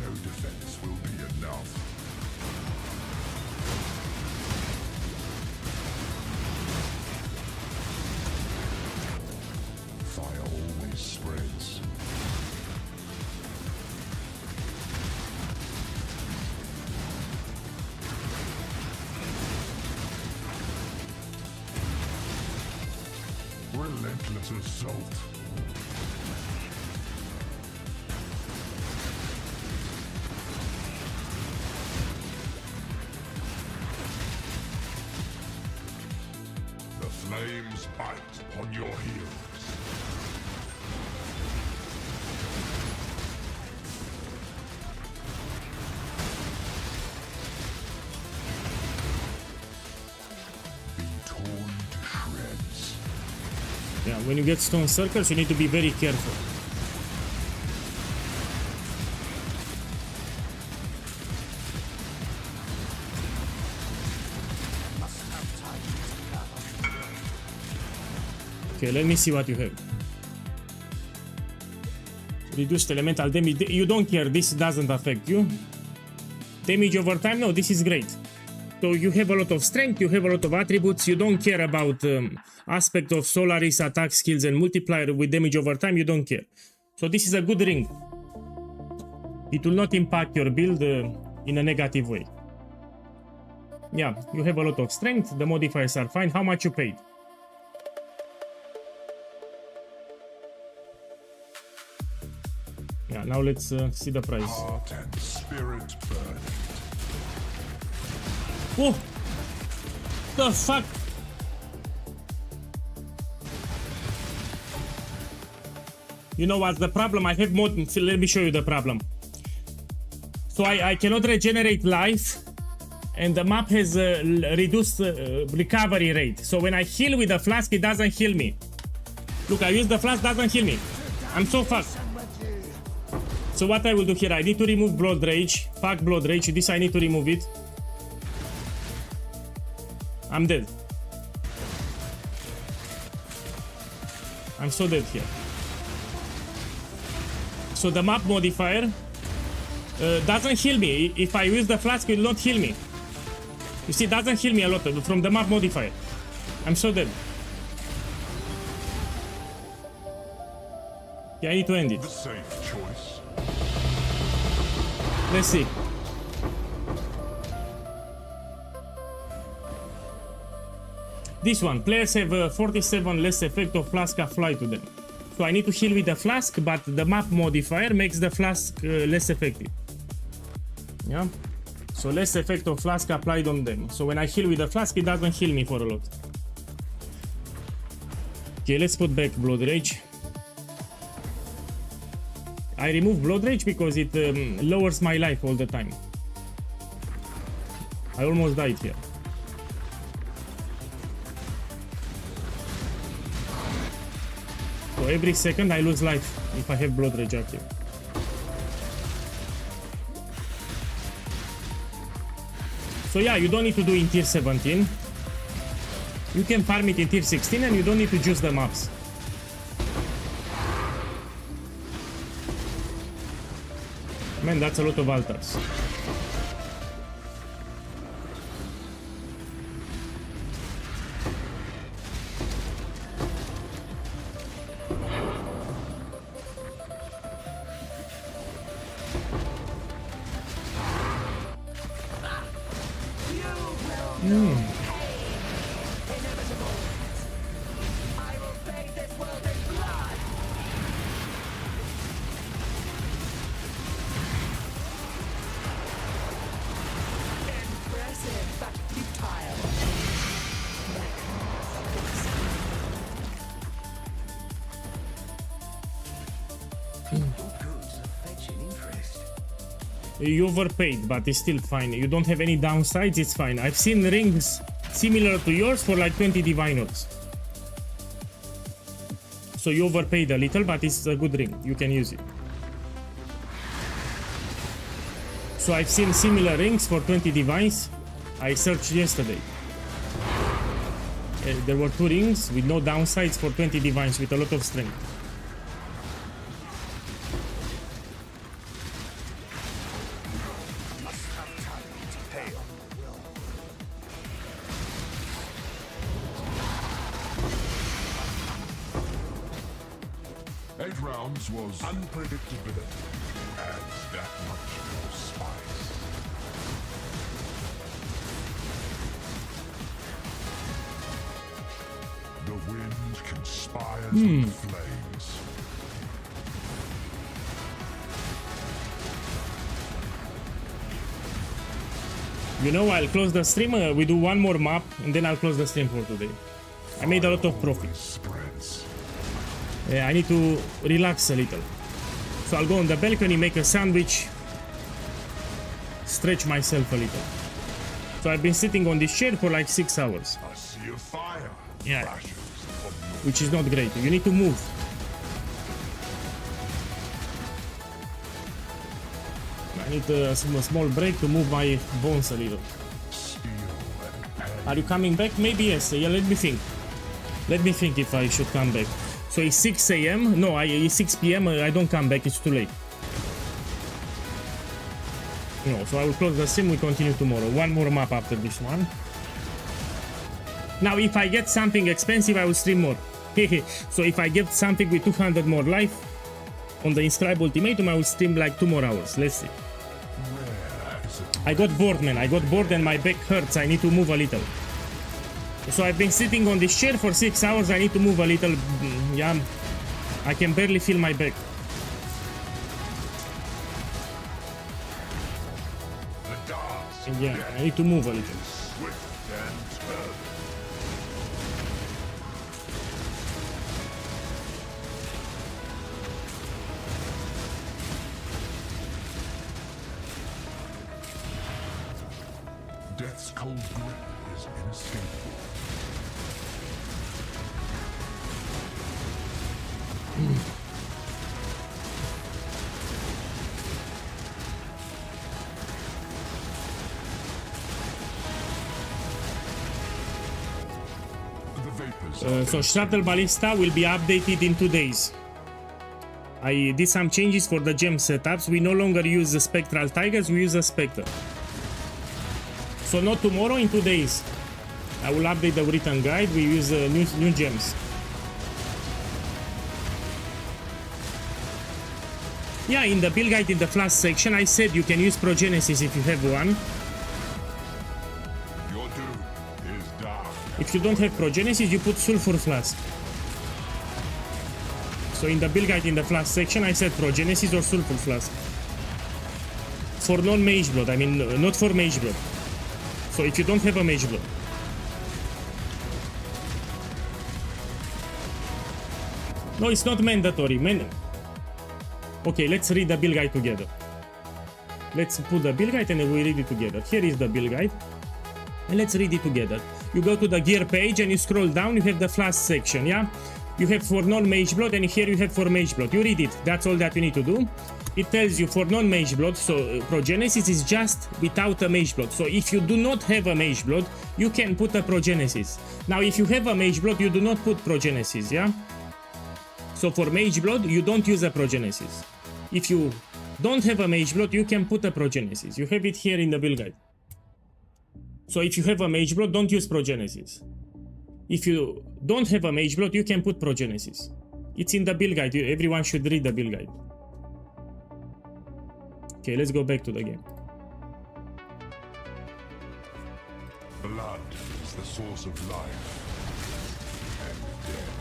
No defense will be enough. Fire always spreads. Relentless assault. The flames bite upon your heels. Be torn to shreds. Yeah, when you get stone circles, you need to be very careful. Okay, let me see what you have. Reduced elemental damage. You don't care, this doesn't affect you. Damage over time, no, this is great. So you have a lot of strength, you have a lot of attributes, you don't care about aspect of Solaris, attack skills and multiplier with damage over time, you don't care. So this is a good ring. it will not impact your build in a negative way. Yeah, you have a lot of strength, the modifiers are fine. How much you paid? Yeah, now let's see the price. Heart and spirit burning. Oh! The fuck? You know what's the problem? I have mod. Let me show you the problem. So I cannot regenerate life, and the map has reduced recovery rate. So when I heal with the flask, it doesn't heal me. Look, I use the flask, doesn't heal me. I'm so fucked. So what I will do here, I need to remove Blood Rage. Fuck Blood Rage. This I need to remove it. I'm dead. I'm so dead here. So the map modifier doesn't heal me. If I use the flask, it will not heal me. You see, it doesn't heal me a lot from the map modifier. I'm so dead. Yeah, I need to end it. The safe choice. Let's see. This one, players have 47 less effect of flask apply to them. So I need to heal with the flask, but the map modifier makes the flask less effective. Yeah. So less effect of flask applied on them. So when I heal with the flask, it doesn't heal me for a lot. Okay, let's put back Blood Rage. I remove Blood Rage because it lowers my life all the time. I almost died here. So every second I lose life if I have Blood Rage active. So yeah, you don't need to do in tier 17. You can farm it in tier 16 and you don't need to juice the maps. Man, that's a lot of altars. You overpaid, but it's still fine. You don't have any downsides, it's fine. I've seen rings similar to yours for like 20 divine orbs. So you overpaid a little, but it's a good ring. You can use it. So I've seen similar rings for 20 divines. I searched yesterday. There were 2 rings with no downsides for 20 divines with a lot of strength. Was unpredictability adds that much more spice. The wind conspires with flames. You know, I'll close the stream. We do one more map and then I'll close the stream for today. I made a lot of profit. Yeah, I need to relax a little. So I'll go on the balcony, make a sandwich, stretch myself a little. So I've been sitting on this chair for like 6 hours. A sea of fire. Yeah, which is not great. You need to move. I need a small break to move my bones a little. Are you coming back? Maybe yes. Yeah, let me think. Let me think if I should come back. So it's 6 a.m. No, it's 6 p.m. I don't come back. It's too late. No, so I will close the stream. We continue tomorrow. One more map after this one. Now, if I get something expensive, I will stream more. So if I get something with 200 more life, On the Inscribe Ultimatum, I will stream like 2 more hours. Let's see. I got bored, man. I got bored and my back hurts. I need to move a little. So I've been sitting on this chair for 6 hours. I need to move a little. Yeah, I can barely feel my back. Yeah, I need to move a little. Death's cold grip is inescapable. So Shuttle Ballista will be updated in 2 days. I did some changes for the gem setups. We no longer use the Spectral Tigers, we use the Spectre. So not tomorrow, in 2 days. I will update the written guide, we use new gems. Yeah, in the build guide in the flask section, I said you can use Progenesis if you have one. Your doom is dark. If you don't have Progenesis, you put Sulfur Flask. So in the build guide in the flask section, I said Progenesis or Sulfur Flask. For non-Mage Blood, I mean, not for Mage Blood. So if you don't have a Mage Blood. No, it's not mandatory. Okay, let's read the build guide together. Let's put the build guide and we read it together. Here is the build guide. And let's read it together. You go to the gear page and you scroll down, you have the flask section, yeah? You have for non-Mage Blood and here you have for Mage Blood. You read it, that's all that you need to do. It tells you for non-Mage Blood, so Progenesis is just without a Mage Blood. So if you do not have a Mage Blood, you can put a Progenesis. Now if you have a Mage Blood, you do not put Progenesis, yeah? So for Mage Blood, you don't use a Progenesis. If you don't have a Mage Blood, you can put a Progenesis. You have it here in the build guide. So if you have a Mage Blood, don't use Progenesis. If you don't have a Mage Blood, you can put Progenesis. It's in the build guide. Everyone should read the build guide. Okay, let's go back to the game. Blood is the source of life and death.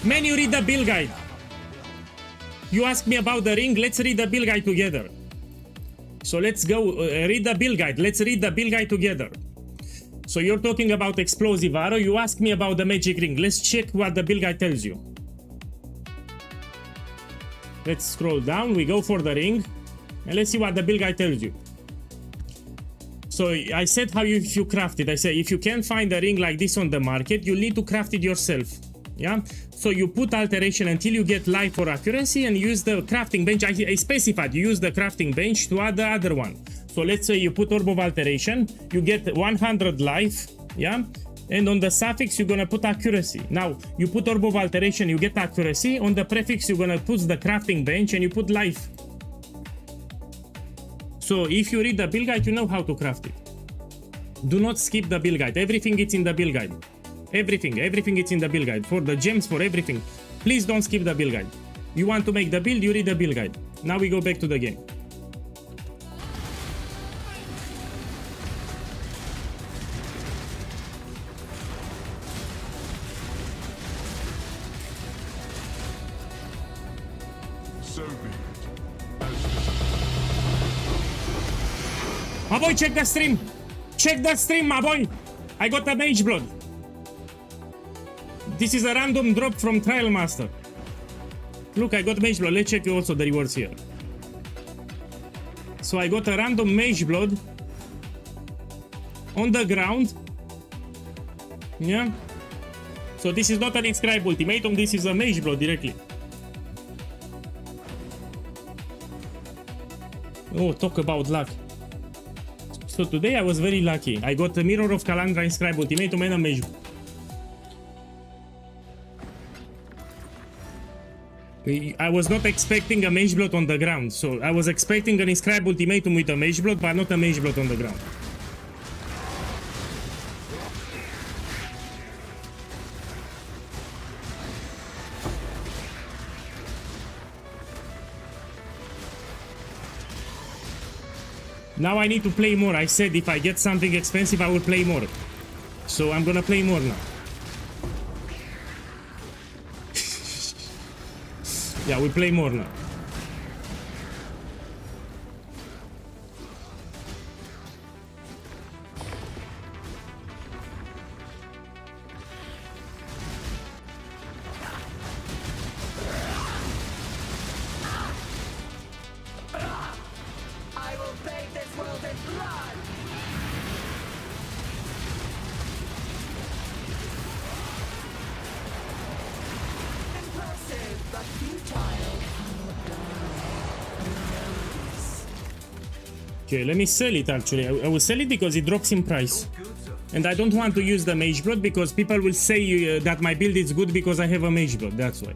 Man, you read the build guide. You asked me about the ring, let's read the build guide together. So let's go read the build guide. Let's read the build guide together. So you're talking about explosive arrow. You ask me about the magic ring. Let's check what the build guide tells you. Let's scroll down. We go for the ring. And let's see what the build guide tells you. So I said how if you craft it. I say if you can't find a ring like this on the market, you need to craft it yourself. Yeah, so you put alteration until you get life or accuracy and use the crafting bench. I specified you use the crafting bench to add the other one. So let's say you put orb of alteration, you get 100 life, yeah, and on the suffix you're gonna put accuracy. Now you put orb of alteration, you get accuracy. On the prefix you're gonna put the crafting bench and you put life. So if you read the build guide, you know how to craft it. Do not skip the build guide. Everything is in the build guide. Everything is in the build guide. For the gems, for everything. Please don't skip the build guide. You want to make the build, you read the build guide. Now we go back to the game. So be it. My boy, check the stream. Check the stream, my boy. I got a Mage Blood. This is a random drop from Trial Master. Look, I got Mage Blood. Let's check also the rewards here. So I got a random Mage Blood on the ground. Yeah. So this is not an Inscribe Ultimatum. This is a Mage Blood directly. Oh, talk about luck. So today I was very lucky. I got a Mirror of Kalandra Inscribe Ultimatum and a Mage Blood. I was not expecting a Mage Blood on the ground, so I was expecting an Inscribe Ultimatum with a Mage Blood, but not a Mage Blood on the ground. Now I need to play more. I said if I get something expensive, I will play more. So I'm gonna play more now. Yeah, we play more now. I will bathe this world in blood! Impressive, but futile. Okay, let me sell it actually. I will sell it because it drops in price. And I don't want to use the Mage Blood because people will say that my build is good because I have a Mage Blood, that's why.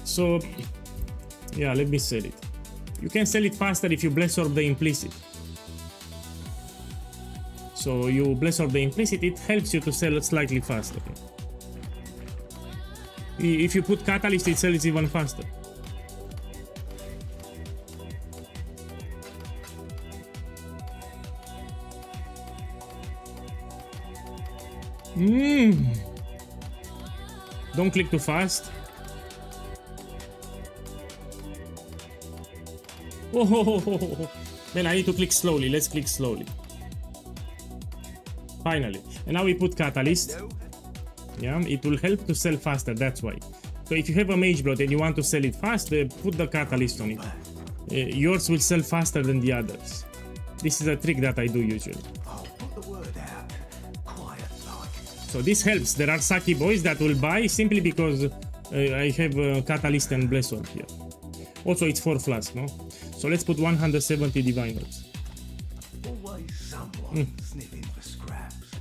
So, yeah, let me sell it. You can sell it faster if you Bless Orb the Implicit. So you Bless Orb the Implicit, it helps you to sell it slightly faster. If you put Catalyst, it sells even faster. Don't click too fast. Oh, man, I need to click slowly. Let's click slowly. Finally. And now we put Catalyst. Yeah, it will help to sell faster, that's why. So if you have a Mage Blood and you want to sell it fast, put the Catalyst on it. Yours will sell faster than the others. This is a trick that I do usually. So this helps. There are Saki boys that will buy simply because I have Catalyst and Bless Orb here. Also, it's 4 flask, no? So let's put 170 Divine Herbs. Always someone sniffing for scraps.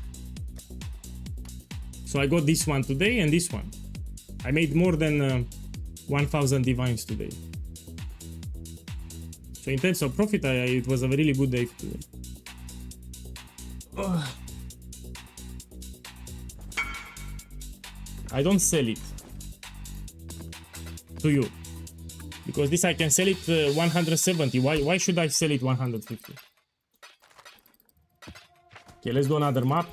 So I got this one today and this one. I made more than 1000 Divines today. So in terms of profit, it was a really good day today. I don't sell it to you because this I can sell it 170. Why should I sell it 150? Okay, let's do another map.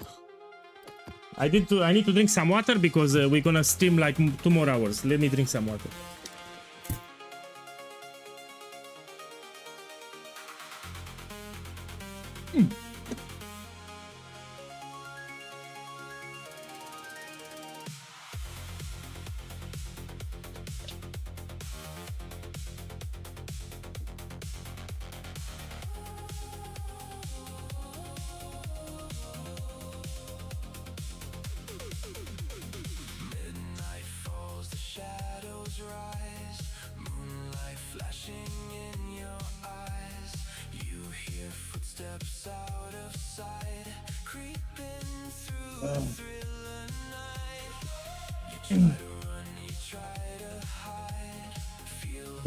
I need to drink some water because we're gonna stream like 2 more hours. Let me drink some water.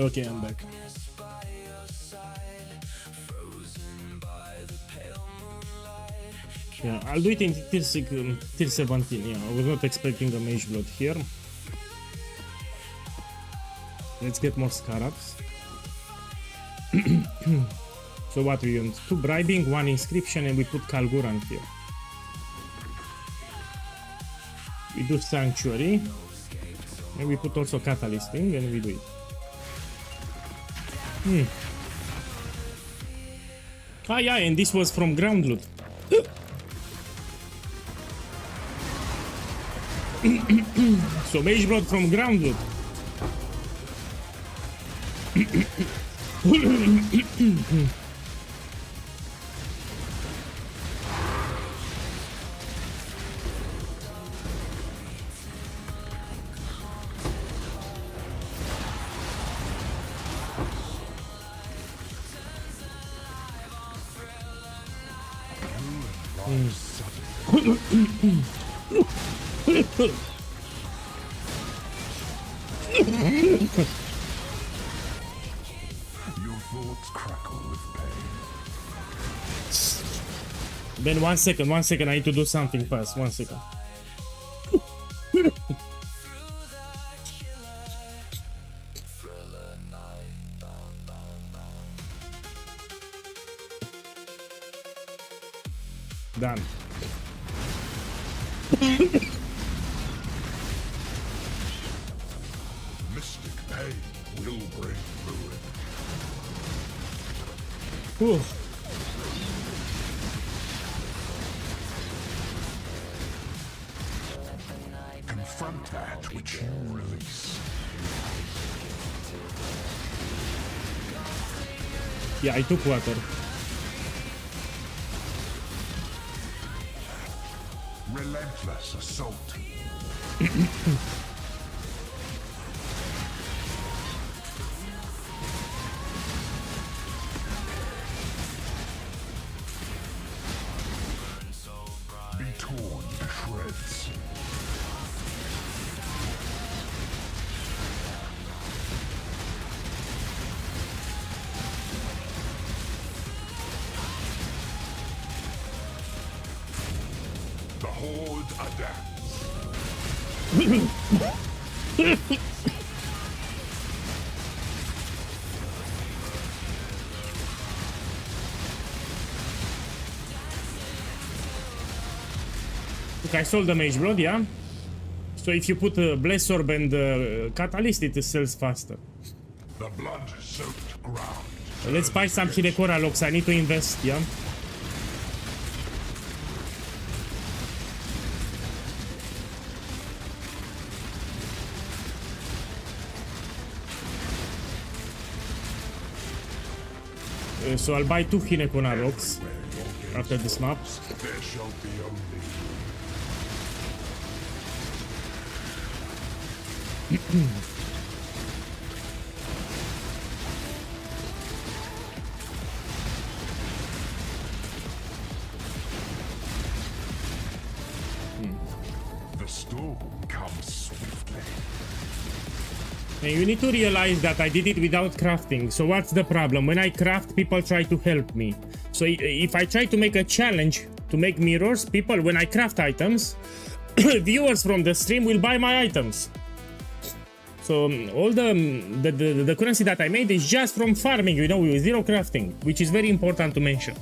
Okay, I'm back. Yeah, I'll do it in tier 17. Yeah, I was not expecting a Mage Blood here. Let's get more Scarabs. So what we want? 2 bribing, 1 inscription, and we put Kalguran here. We do Sanctuary, and we put also Catalysting, and we do it. Ah yeah, and this was from ground loot. So Mage Blood from ground loot. Your thoughts crackle with pain. Ben, 1 second, I need to do something fast. 1 second. Done. Mystic pain will bring ruin. Whew. Confront that which you release. Yeah, I took water. Relentless assault. Be torn to shreds. The Horde adapts. Look, I sold the Mage Blood, yeah? So if you put Bless Orb and Catalyst, it sells faster. The blood-soaked ground. Let's buy some Hidekora locks. I need to invest, yeah? So I'll buy 2 Hinekona locks after this map. There shall be only the storm comes swiftly. And you need to realize that I did it without crafting. So what's the problem? When I craft, people try to help me. So if I try to make a challenge to make mirrors, people, when I craft items, viewers from the stream will buy my items. So all the currency that I made is just from farming, you know, with zero crafting, which is very important to mention.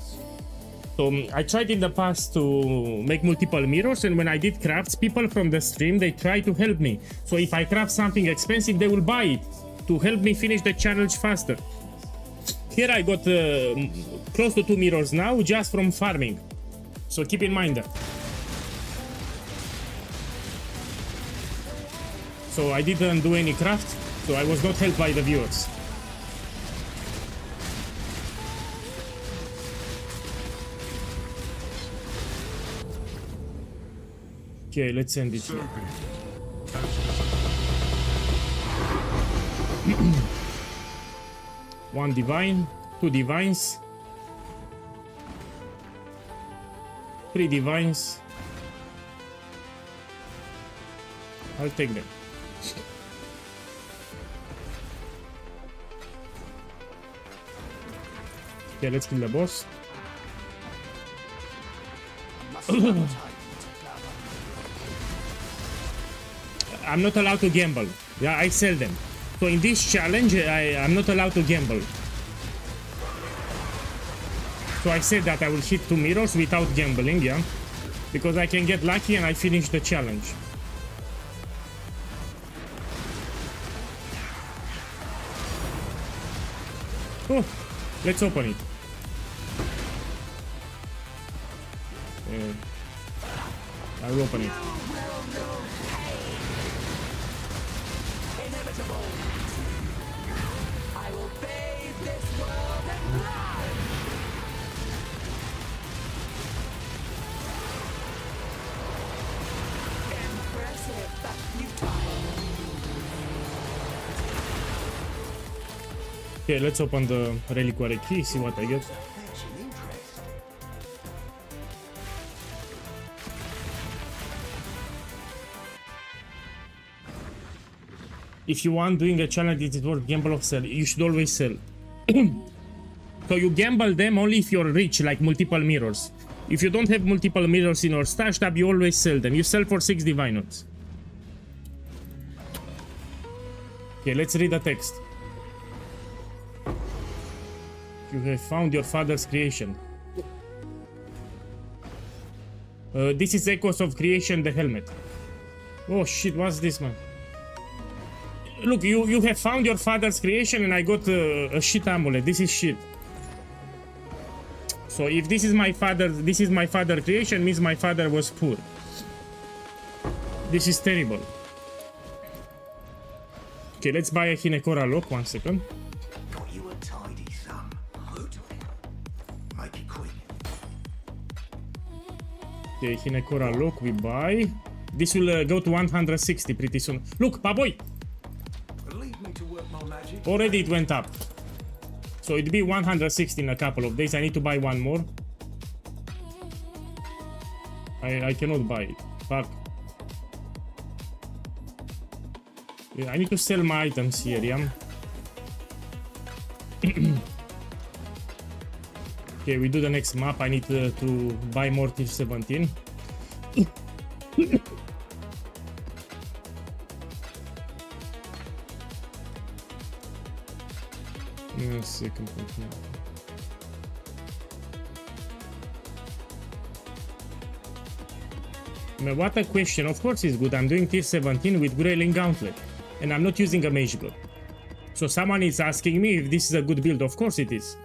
So I tried in the past to make multiple mirrors, and when I did crafts, people from the stream, they try to help me. So if I craft something expensive, they will buy it to help me finish the challenge faster. Here I got close to 2 mirrors now just from farming. So keep in mind that. So I didn't do any craft, so I was not helped by the viewers. Okay, let's end it here. One divine, 2 divines, 3 divines. I'll take them. Okay, let's kill the boss. I'm not allowed to gamble. Yeah, I sell them. So in this challenge, I'm not allowed to gamble. So I said that I will hit 2 mirrors without gambling, yeah? Because I can get lucky and I finish the challenge. Oh, let's open it. I'll open it. I will bathe this world in blood. Impressive, but futile. Okay, let's open the reliquary key, see what I get. If you want doing a challenge, it is worth gamble or sell. You should always sell. So you gamble them only if you're rich, like multiple mirrors. If you don't have multiple mirrors in your stash tab, you always sell them. You sell for 6 diviners. Okay, let's read the text. You have found your father's creation. This is Echoes of Creation, the helmet. Oh shit, what's this, man? Look, you have found your father's creation and I got a shit amulet. This is shit. So if this is my father creation, means my father was poor. This is terrible. Okay, let's buy a Hinekora lock, 1 second. Got you a tidy, son. Make it quick. Okay, Hinekora lock we buy. This will go to 160 pretty soon. Look, Paboy! Leave me to work my magic. Already it went up. So it'll be 160 in a couple of days. I need to buy one more. I cannot buy it. Fuck. Yeah, I need to sell my items here, yeah? Okay, we do the next map. I need to buy more Tier 17. Second. What a question. Of course it's good. I'm doing Tier 17 with Grayling Gauntlet. And I'm not using a Mage Blood. So someone is asking me if this is a good build. Of course it is.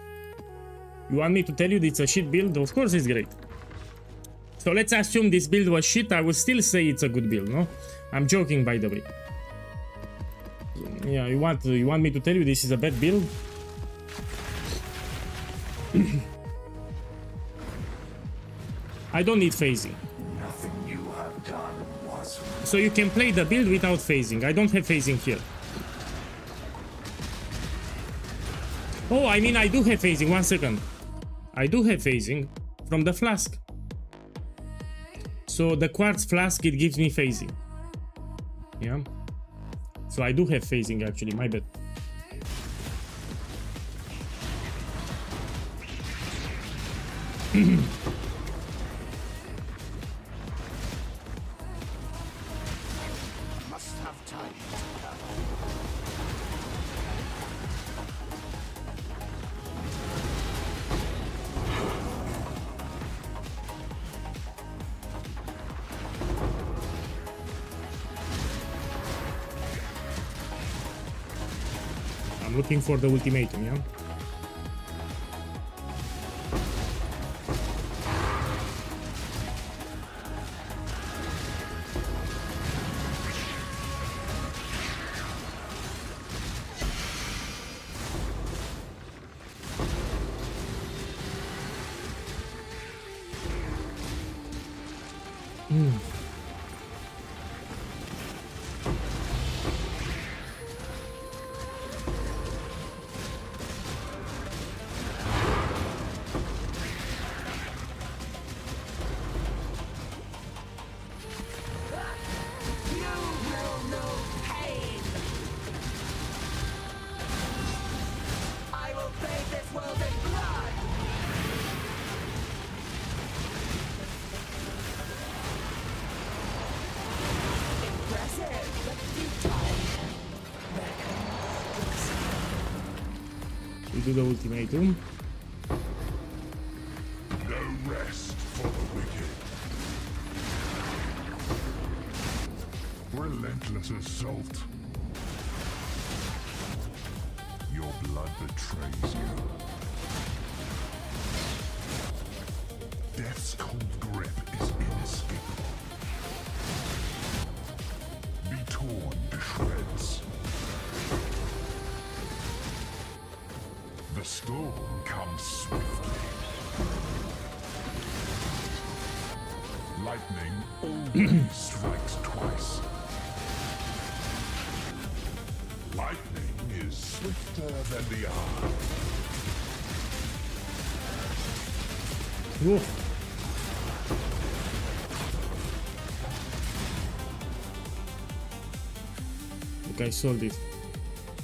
You want me to tell you it's a shit build? Of course it's great. So let's assume this build was shit. I will still say it's a good build, no? I'm joking, by the way. Yeah, you want me to tell you this is a bad build? I don't need phasing. Nothing you have done was. So you can play the build without phasing. I don't have phasing here. Oh, I mean I do have phasing. 1 second. I do have phasing from the flask. So the quartz flask, it gives me phasing. Yeah. So I do have phasing actually, my bad. Must have time. I'm looking for the ultimatum, yeah? We do the ultimatum. No rest for the wicked. Relentless assault. Your blood betrays you. Death's cold grip is inescapable. Be torn to shreds. The storm comes swiftly. Lightning always strikes twice. Lightning is swifter than the eye. Whoa. Okay, I sold it.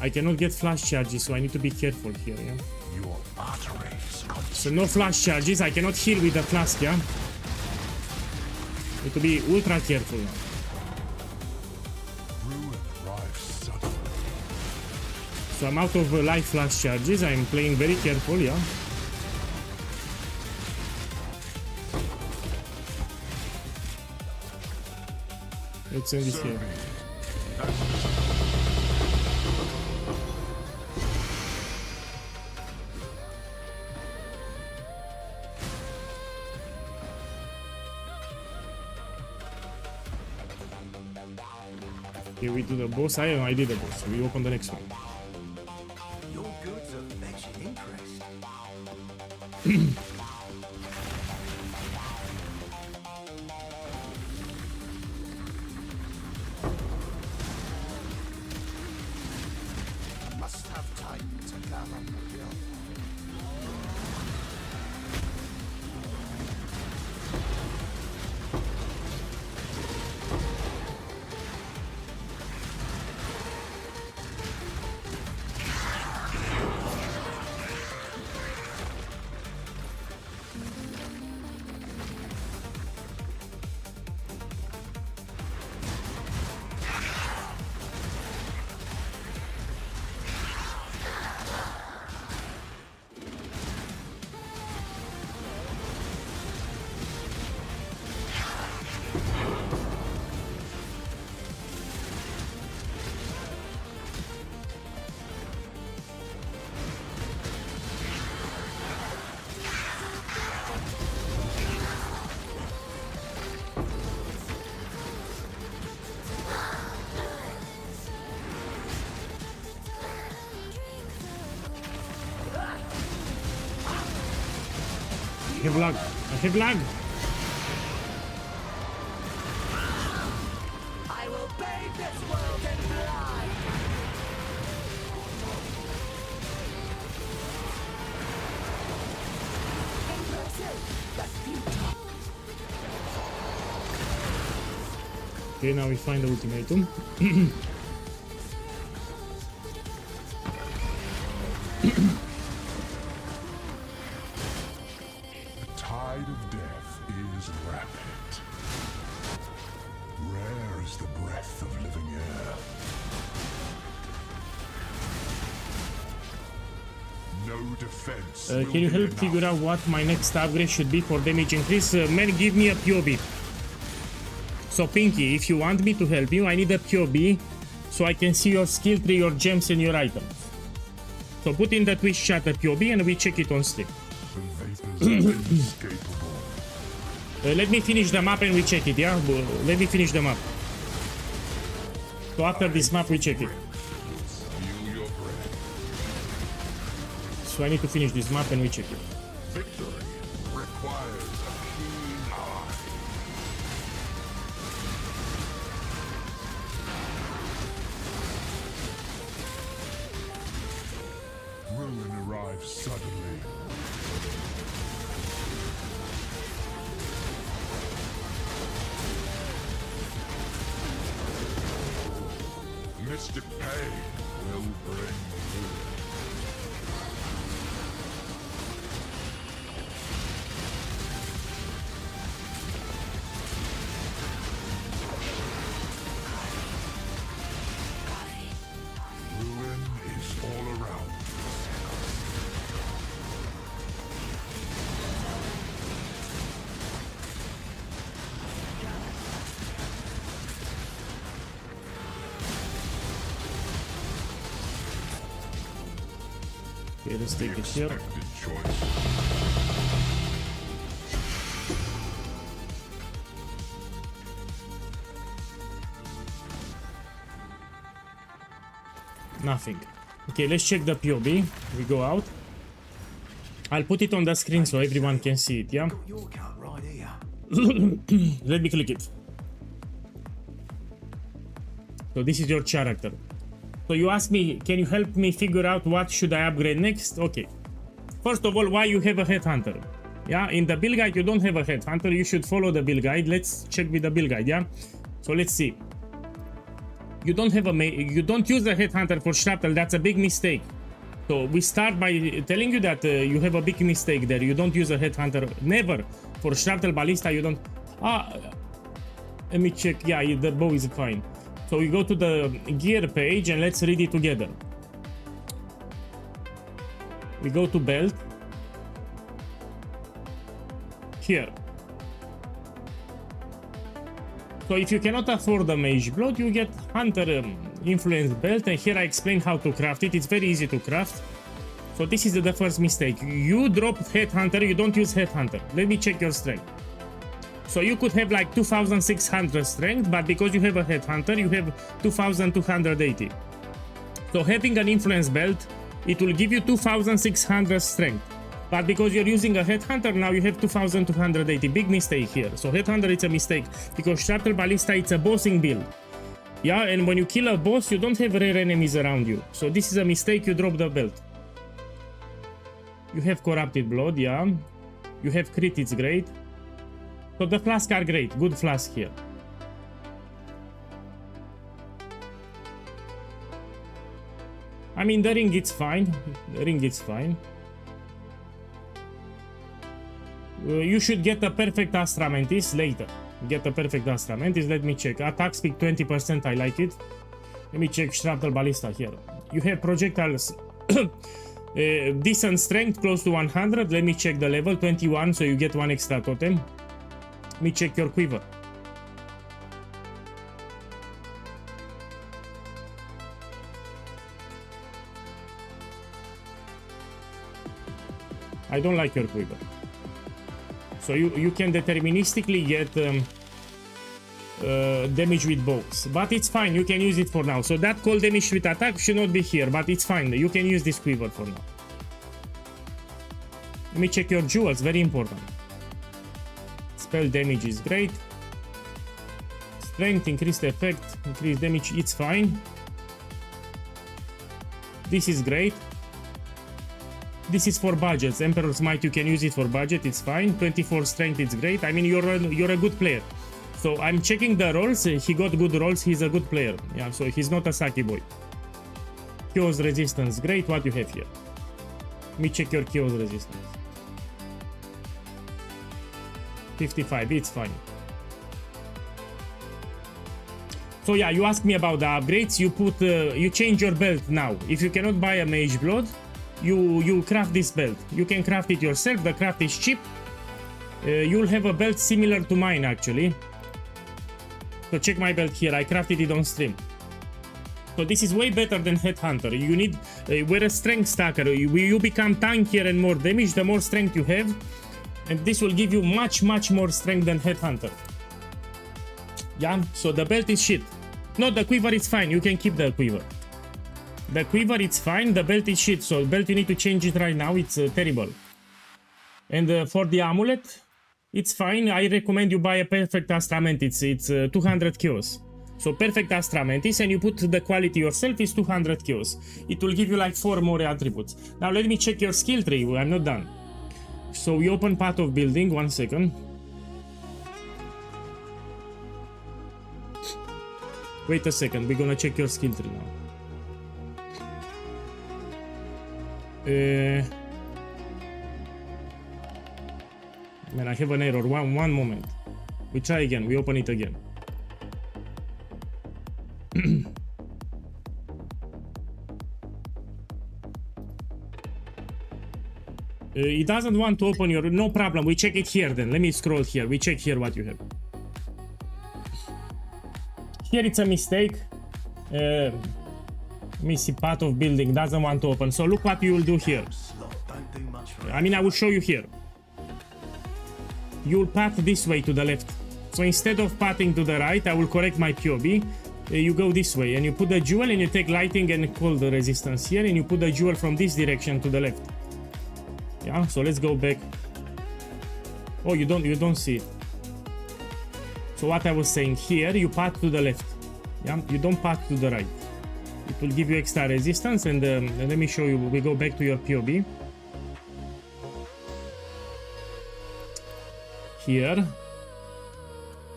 I cannot get flash charges, so I need to be careful here, yeah? Your arteries So no flash charges, I cannot heal with the flask, yeah? Need to be ultra careful now. ruin arrives suddenly. So I'm out of life flash charges, I'm playing very careful, yeah? Let's send this So here. be it. Okay, we do the boss. I did the boss. We open the next one. Your goods are fetching interest. Must have time to gather the hill. I have lag. I have lag. I will bathe this world in blood. Impressive, but futile. Okay, now we find the ultimatum. The tide of death is rapid. Rare is the breath of living air. No defense. will Can you be help enough. figure out what my next upgrade should be for damage increase? Man, give me a POB. So Pinky, if you want me to help you, I need a POB so I can see your skill tree, your gems, and your items. So put in the Twitch chat a POB and we check it on stream. The vapors are inescapable. Let me finish the map and we check it, yeah? Let me finish the map. So after this map, we check it. Seal your breath. So I need to finish this map and we check it. Victory requires a keen eye. Ruin arrives suddenly. Mystic pain will bring ruin. Ruin is all around. Okay, let's take it here. Expected choice. Nothing. Okay, let's check the POB. We go out. I'll put it on the screen so everyone can see it, yeah? Your cut right here. Let me click it. So this is your character. So you ask me, can you help me figure out what should I upgrade next? Okay. First of all, why you have a headhunter? Yeah, in the build guide you don't have a headhunter. You should follow the build guide. Let's check with the build guide, yeah? So let's see. You don't have you don't use the headhunter for Shrapnel. That's a big mistake. So we start by telling you that you have a big mistake there. You don't use a headhunter. Never. For Shrapnel Ballista, you don't. Let me check. Yeah, the bow is fine. So we go to the gear page and let's read it together. We go to belt. Here. So if you cannot afford the Mage Blood, you get Hunter Influence Belt, and here I explain how to craft it. It's very easy to craft. So this is the first mistake. You drop Headhunter, you don't use Headhunter. Let me check your strength. So you could have like 2600 strength, but because you have a Headhunter, you have 2280. So having an Influence Belt, it will give you 2600 strength. But because you're using a Headhunter, now you have 2280. Big mistake here. So Headhunter, it's a mistake, because Shrapnel Ballista, it's a bossing build. Yeah, and when you kill a boss, you don't have rare enemies around you. So this is a mistake, you drop the belt. You have Corrupted Blood, yeah. You have Crit, it's great. So the flasks are great, good flask here. I mean, the ring, it's fine. The ring, it's fine. You should get a perfect Astra Mantis later. Get a perfect Astra Mantis, let me check. Attack speed 20%, I like it. Let me check Shrapnel Ballista here. You have projectiles. Decent strength, close to 100. Let me check the level, 21, so you get one extra totem. Let me check your quiver. I don't like your quiver. So you can deterministically get damage with bows, but it's fine, you can use it for now. So that cold damage with attack should not be here, but it's fine, you can use this quiver for now. Let me check your jewels, very important. Spell damage is great. Strength, increased effect, increased damage, it's fine. This is great. This is for budgets. Emperor's Might, you can use it for budget, it's fine. 24 strength, it's great. I mean, you're a good player. So I'm checking the rolls. He got good rolls, he's a good player. Yeah, so he's not a sucky boy. Chaos resistance, great. What you have here? Let me check your chaos resistance. 55, it's fine. So yeah, you asked me about the upgrades. You change your belt now. If you cannot buy a Mage Blood, you craft this belt. You can craft it yourself. The craft is cheap. You'll have a belt similar to mine actually. So check my belt here. I crafted it on stream. So this is way better than Headhunter. You need wear a strength stacker. You become tankier and more damage the more strength you have, and this will give you much more strength than Headhunter. Yeah. So the belt is shit. No, the quiver is fine. You can keep the quiver. The quiver, it's fine. The belt is shit. So belt, you need to change it right now. It's terrible. And for the amulet, it's fine. I recommend you buy a perfect Astra Mantis. It's 200 kills. So perfect Astra Mantis, and you put the quality yourself, is 200 kills. It will give you like 4 more attributes. Now let me check your skill tree. I'm not done. So we open Path of Building. 1 second. Wait a second. We're gonna check your skill tree now. Man, I have an error. One moment. We try again. We open it again. It doesn't want to open your... No problem. We check it here then. Let me scroll here. We check here what you have. Here it's a mistake. Let me see. Path of Building doesn't want to open. So look what you will do here. I mean, I will show you here. You'll path this way to the left. So instead of pathing to the right, I will correct my POV. You go this way and you put the jewel and you take lighting and cold resistance here, and you put the jewel from this direction to the left. Yeah, so let's go back. Oh, you don't see it. So what I was saying here, you path to the left. Yeah, you don't path to the right. It will give you extra resistance, and let me show you. We go back to your POV. Here,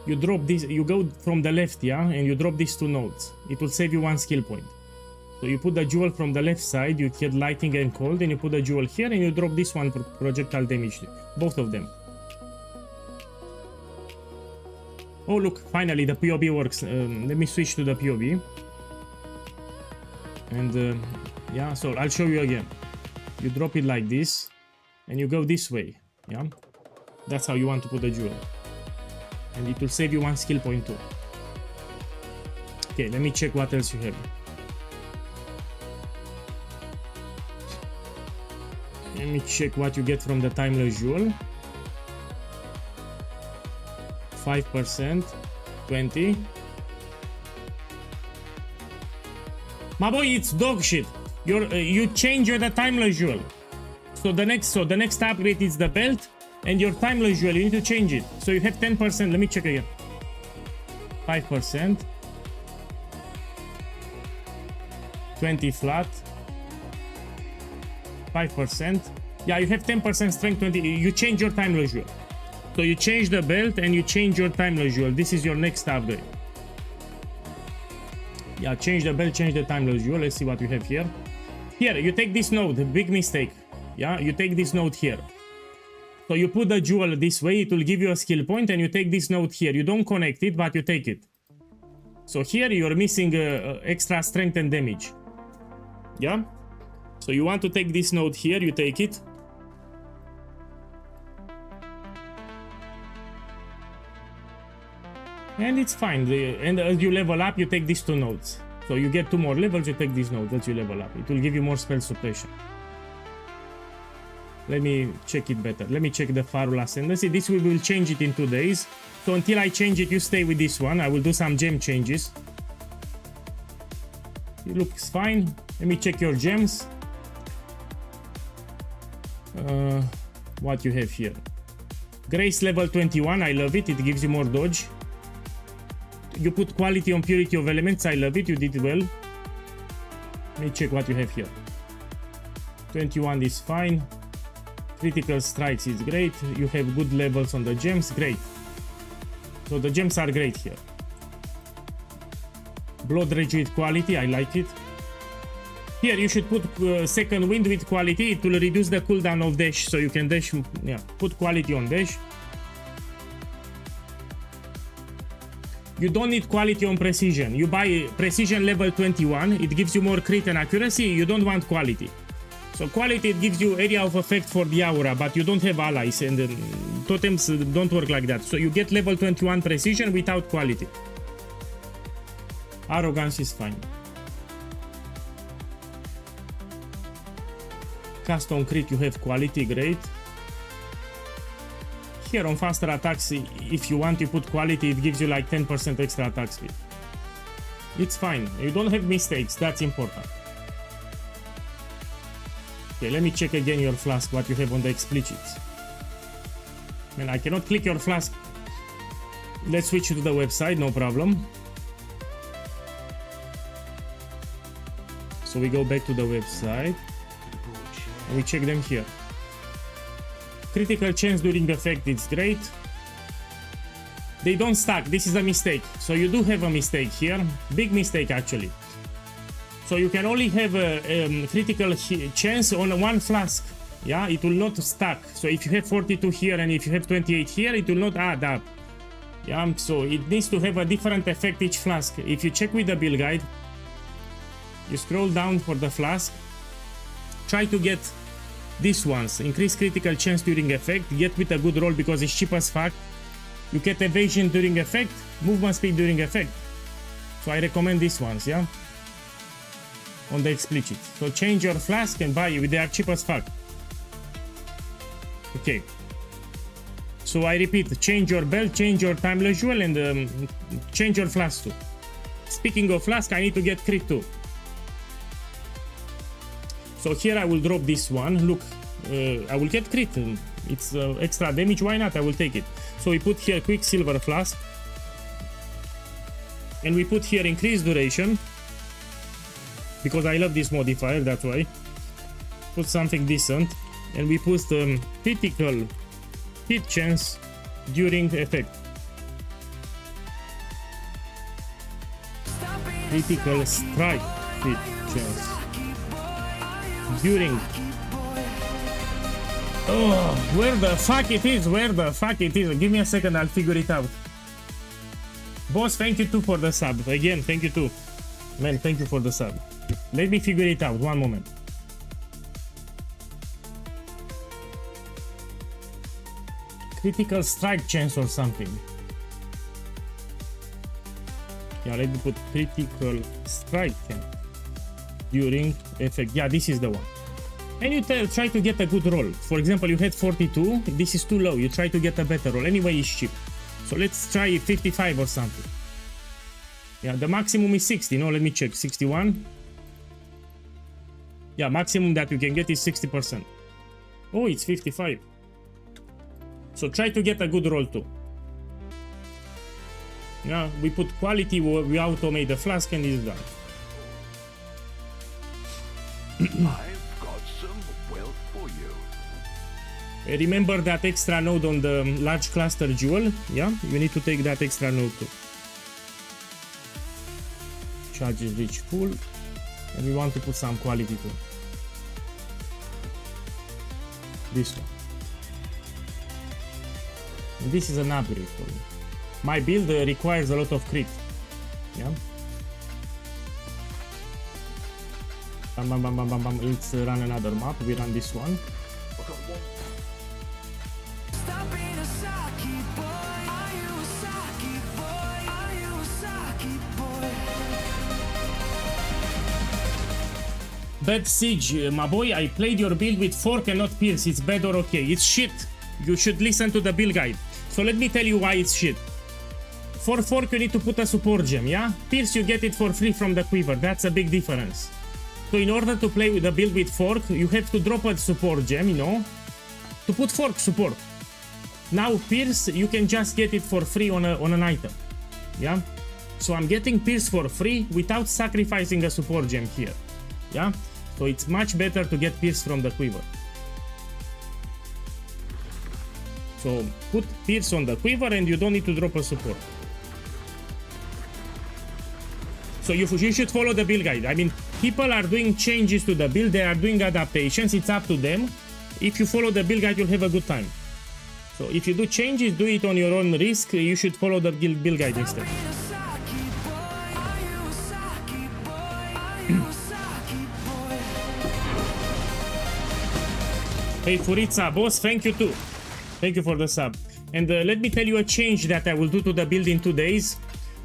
you drop this, you go from the left, yeah, and you drop these 2 nodes. It will save you 1 skill point. So you put the jewel from the left side, you get lighting and cold, and you put the jewel here, and you drop this one projectile damage, both of them. Oh look, finally the POV works. Let me switch to the POV. And yeah, so I'll show you again. You drop it like this, and you go this way, yeah. That's how you want to put the jewel. And it will save you 1 skill point too. Okay, let me check what else you have. Let me check what you get from the Timeless Jewel. 5%, 20. My boy, it's dog shit. You change the Timeless Jewel. So the next upgrade is the belt and your Timeless Jewel. You need to change it. So you have 10%. Let me check again. 5%. 20 flat. 5%. Yeah, you have 10% strength, 20. You change your Timeless Jewel. So you change the belt and you change your Timeless Jewel. This is your next upgrade. Yeah, change the belt, change the Timeless Jewel. Let's see what you have here. Here, you take this node. Big mistake. Yeah, you take this node here. So you put the jewel this way. It will give you a skill point and you take this node here. You don't connect it, but you take it. So here you're missing extra strength and damage. Yeah? So you want to take this node here. You take it. And it's fine. And as you level up, you take these two nodes. So you get 2 more levels, you take these nodes as you level up. It will give you more spell suppression. Let me check it better. Let me check the Farul Ascendancy. This we will change it in 2 days. So until I change it, you stay with this one. I will do some gem changes. It looks fine. Let me check your gems. What you have here. Grace level 21. I love it. It gives you more dodge. You put quality on purity of elements. I love it. You did well. Let me check what you have here. 21 is fine. Critical strikes is great. You have good levels on the gems. Great. So the gems are great here. Blood Rage with quality. I like it. Here you should put second wind with quality. It will reduce the cooldown of dash. So you can dash. Yeah. Put quality on dash. You don't need quality on precision. You buy precision level 21. It gives you more crit and accuracy. You don't want quality. So quality, it gives you area of effect for the aura, but you don't have allies and totems don't work like that. So you get level 21 precision without quality. Arrogance is fine. Cast on crit, you have quality, great. Here on faster attacks, if you want to put quality, it gives you like 10% extra attack speed. It's fine. You don't have mistakes. That's important. Okay, let me check again your flask, what you have on the explicits. Man, I cannot click your flask. Let's switch to the website, no problem. So we go back to the website. And we check them here. Critical chance during effect, it's great. They don't stack, this is a mistake. So you do have a mistake here. Big mistake actually. So you can only have a critical chance on one flask. Yeah, it will not stack. So if you have 42 here and if you have 28 here, it will not add up. Yeah, so it needs to have a different effect each flask. If you check with the build guide, you scroll down for the flask. Try to get these ones. Increase critical chance during effect. Get with a good roll because it's cheap as fuck. You get evasion during effect, movement speed during effect. So I recommend these ones, yeah? On the explicit. So change your flask and buy it. They are cheap as fuck. Okay. So I repeat, change your belt, change your Timeless Jewel, and change your flask too. Speaking of flask, I need to get crit too. So here I will drop this one. Look, I will get crit. It's extra damage. Why not? I will take it. So we put here Quicksilver Flask. And we put here increased duration. Because I love this modifier, that's why. Put something decent. And we put critical hit chance during effect. Critical strike hit chance. During. Oh, where the fuck it is? Where the fuck it is? Give me a second, I'll figure it out. Boss, thank you too for the sub. Again, thank you too. Man, thank you for the sub. Let me figure it out. One moment. Critical strike chance or something. Yeah, let me put critical strike during effect. Yeah, this is the one. And you try to get a good roll. For example, you had 42. This is too low. You try to get a better roll. Anyway, it's cheap. So let's try 55 or something. Yeah, the maximum is 60. No, let me check. 61. Yeah, maximum that you can get is 60%. Oh, it's 55. So try to get a good roll too. Yeah, we put quality, we automate the flask and it's done. I've got some wealth for you. Remember that extra node on the large cluster jewel? Yeah, you need to take that extra node too. Charges reach full. And we want to put some quality too. This one. And this is an upgrade for me. My build requires a lot of crit. Yeah. Bam, bam, bam, bam, bam, bam. Let's run another map. We run this one. Bad Siege, my boy, I played your build with fork and not pierce. It's bad or okay? It's shit. You should listen to the build guide. So let me tell you why it's shit. For fork you need to put a support gem, yeah? Pierce you get it for free from the quiver. That's a big difference. So in order to play with the build with fork, you have to drop a support gem, you know? To put fork support. Now pierce, you can just get it for free on an item. Yeah? So I'm getting pierce for free without sacrificing a support gem here. Yeah? So it's much better to get pierce from the quiver. So put pierce on the quiver and you don't need to drop a support. So you should follow the build guide. I mean, people are doing changes to the build, they are doing adaptations, it's up to them. If you follow the build guide, you'll have a good time. So if you do changes, do it on your own risk. You should follow the build guide instead. Hey Furitsa, boss, thank you too. Thank you for the sub. And let me tell you a change that I will do to the build in 2 days.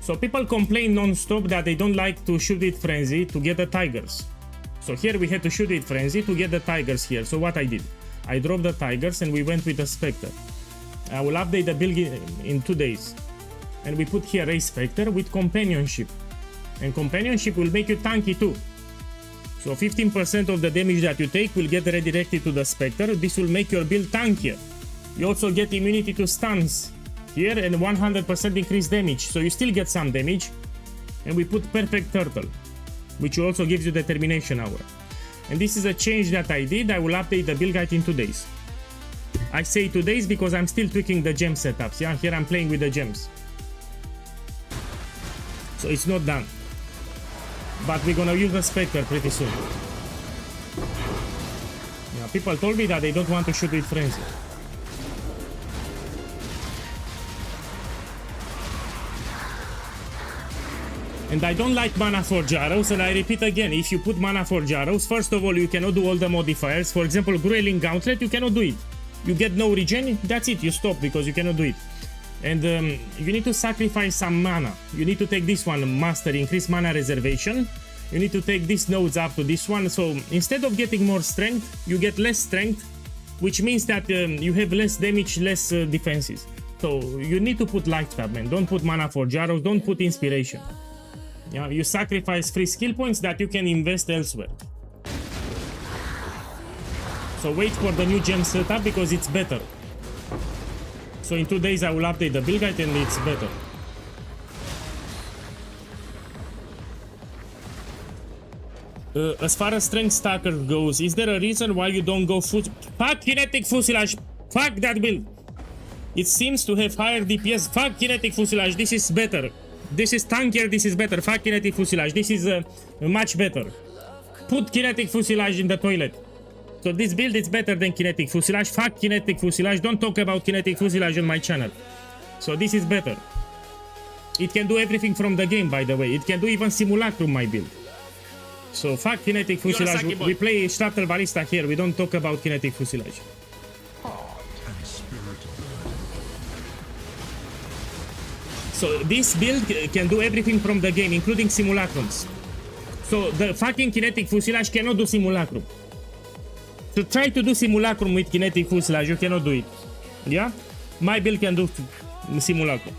So people complain non-stop that they don't like to shoot with frenzy to get the tigers. So here we had to shoot with frenzy to get the tigers here. So what I did, I dropped the tigers and we went with the spectre. I will update the build in 2 days. And we put here a spectre with companionship. And companionship will make you tanky too. So 15% of the damage that you take will get redirected to the spectre. This will make your build tankier. You also get immunity to stuns here and 100% increased damage. So you still get some damage. And we put perfect turtle, which also gives you determination hour. And this is a change that I did. I will update the build guide in 2 days. I say 2 days because I'm still tweaking the gem setups. Yeah, here I'm playing with the gems. So it's not done. But we're gonna use the spectre pretty soon. Yeah, people told me that they don't want to shoot with frenzy. And I don't like mana forge arrows, and I repeat again, if you put mana forge arrows, first of all, you cannot do all the modifiers. For example, Grueling Gauntlet, you cannot do it. You get no regen, that's it, you stop because you cannot do it. And you need to sacrifice some mana. You need to take this one, Master, increase mana reservation. You need to take these nodes up to this one. So instead of getting more strength, you get less strength, which means that you have less damage, less defenses. So you need to put life tab, man. Don't put mana forge arrows, don't put inspiration. Yeah, you sacrifice free skill points that you can invest elsewhere. So wait for the new gem setup because it's better. So in 2 days I will update the build guide and it's better. As far as strength stacker goes, is there a reason why you don't go fuck kinetic fuselage? Fuck that build. It seems to have higher DPS. Fuck kinetic fuselage. This is better. This is tankier. This is better. Fuck kinetic fuselage. This is much better. Put kinetic fuselage in the toilet. So this build is better than kinetic fuselage. Fuck kinetic fuselage. Don't talk about kinetic fuselage on my channel. So this is better. It can do everything from the game, by the way. It can do even simulacrum, my build. So fuck kinetic fuselage. We play Shrapnel Ballista here. We don't talk about kinetic fuselage. So this build can do everything from the game, including simulacrums. So the fucking kinetic fusilage cannot do simulacrum. So try to do simulacrum with kinetic fusilage, you cannot do it. Yeah? My build can do simulacrum.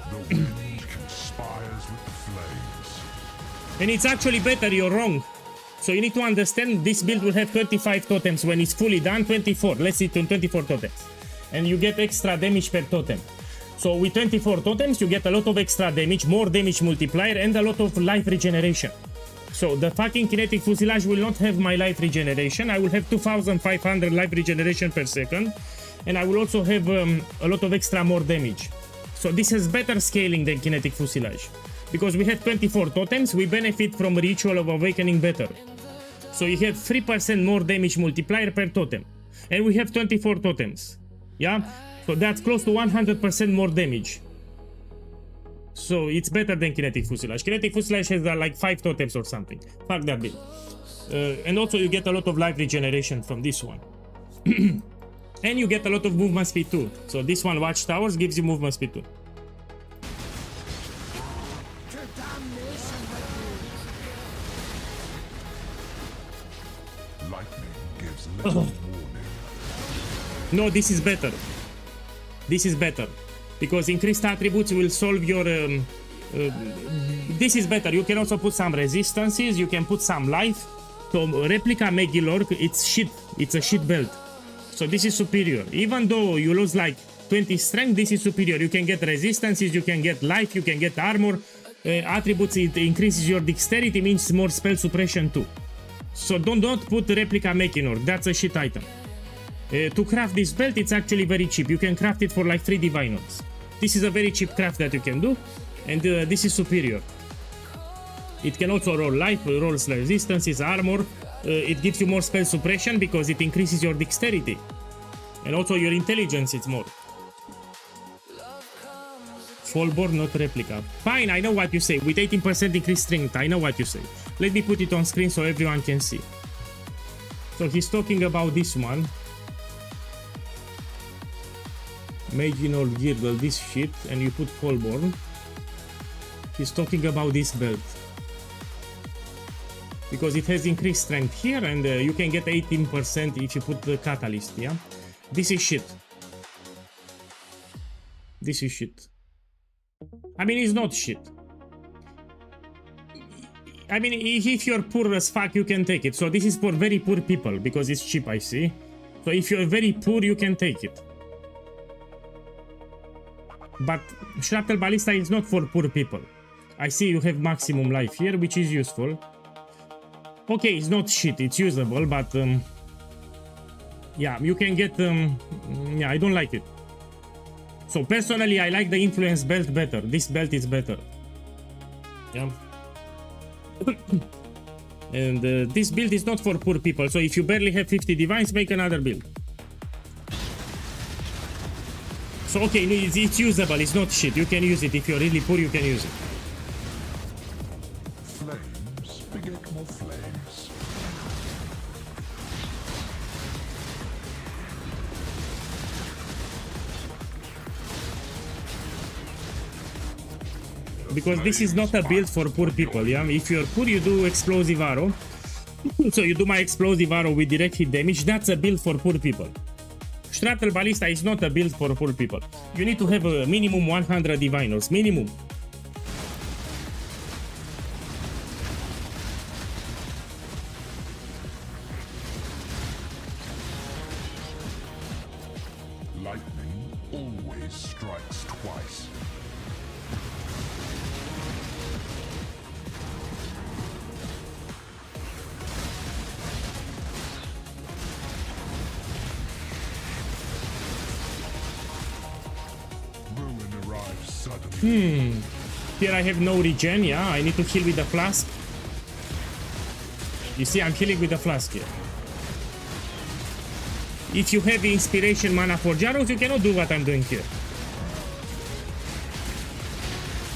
The wind conspires with the flames. And it's actually better, you're wrong. So you need to understand this build will have 25 totems when it's fully done, 24. Let's see, 24 totems. And you get extra damage per totem. So with 24 totems, you get a lot of extra damage, more damage multiplier, and a lot of life regeneration. So the fucking kinetic fusilage will not have my life regeneration. I will have 2500 life regeneration per second. And I will also have a lot of extra more damage. So this has better scaling than kinetic fusilage. Because we have 24 totems, we benefit from Ritual of Awakening better. So you have 3% more damage multiplier per totem. And we have 24 totems. Yeah? So that's close to 100% more damage. So it's better than kinetic fusilage. Kinetic fusilage has like 5 totems or something. Fuck that build. And also you get a lot of life regeneration from this one. And you get a lot of movement speed too. So this one, Watchtowers, gives you movement speed too. Lightning gives little warning. No, this is better. This is better. Because increased attributes will solve your... this is better. You can also put some resistances. You can put some life. So Replica Megilork, it's shit. It's a shit belt. So this is superior. Even though you lose like 20 strength, this is superior. You can get resistances, you can get life, you can get armor. Attributes, it increases your dexterity, means more spell suppression too. So don't put Replica Megilork. That's a shit item. To craft this belt, it's actually very cheap. You can craft it for like 3 Divine Orbs. This is a very cheap craft that you can do. And this is superior. It can also roll life, rolls resistances, armor. It gives you more spell suppression because it increases your dexterity. And also your intelligence, it's more. Fallborn, not replica. Fine, I know what you say. With 18% increased strength, I know what you say. Let me put it on screen so everyone can see. So he's talking about this one. Maginal Girdle, this shit, and you put Fallborn. He's talking about this belt. Because it has increased strength here, and you can get 18% if you put the Catalyst, yeah? This is shit. This is shit. I mean, it's not shit. I mean, if you're poor as fuck, you can take it. So this is for very poor people, because it's cheap, I see. So if you're very poor, you can take it. But Shrapnel Ballista is not for poor people. I see you have maximum life here, which is useful. Okay, it's not shit, it's usable, but yeah, you can get yeah, I don't like it. So personally, I like the Influence belt better. This belt is better. Yeah. And this build is not for poor people, so if you barely have 50 divines, make another build. So okay, it's usable, it's not shit. You can use it. If you're really poor, you can use it. Flames beget more flames. Because this is not a build for poor people, yeah? If you're poor, you do Explosive Arrow. So you do my Explosive Arrow with direct hit damage. That's a build for poor people. Shrapnel Ballista is not a build for poor people. You need to have a minimum 100 Diviners. Minimum. Lightning always strikes twice. Ruin arrives suddenly. Here I have no regen, yeah? I need to heal with the flask. You see, I'm healing with the flask here. If you have Inspiration Mana Forge Arrows, you cannot do what I'm doing here.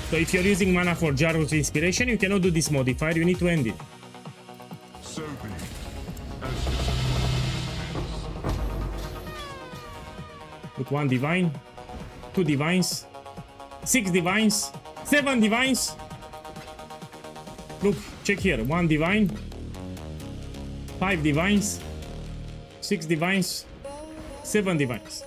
So if you're using Mana Forge Arrows Inspiration, you cannot do this modifier, you need to end it. So be it. Put one Divine. 2 divines, 6 divines, 7 divines. Look, check here. 1 divine, 5 divines, 6 divines, 7 divines.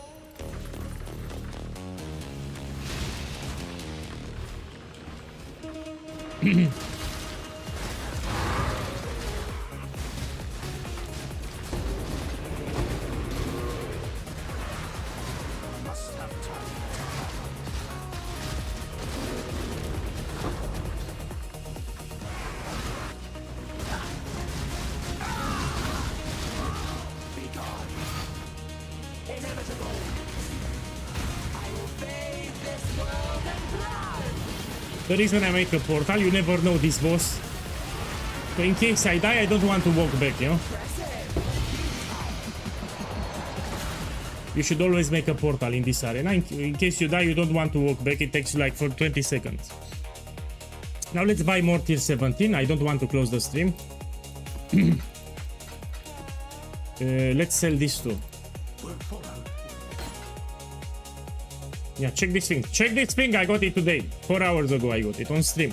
The reason I make a portal, you never know this boss. So in case I die, I don't want to walk back, you know? You should always make a portal in this arena. In case you die, you don't want to walk back. It takes you like for 20 seconds. Now let's buy more tier 17. I don't want to close the stream. Let's sell this too. Yeah, check this thing. Check this thing. I got it today. 4 hours ago I got it on stream.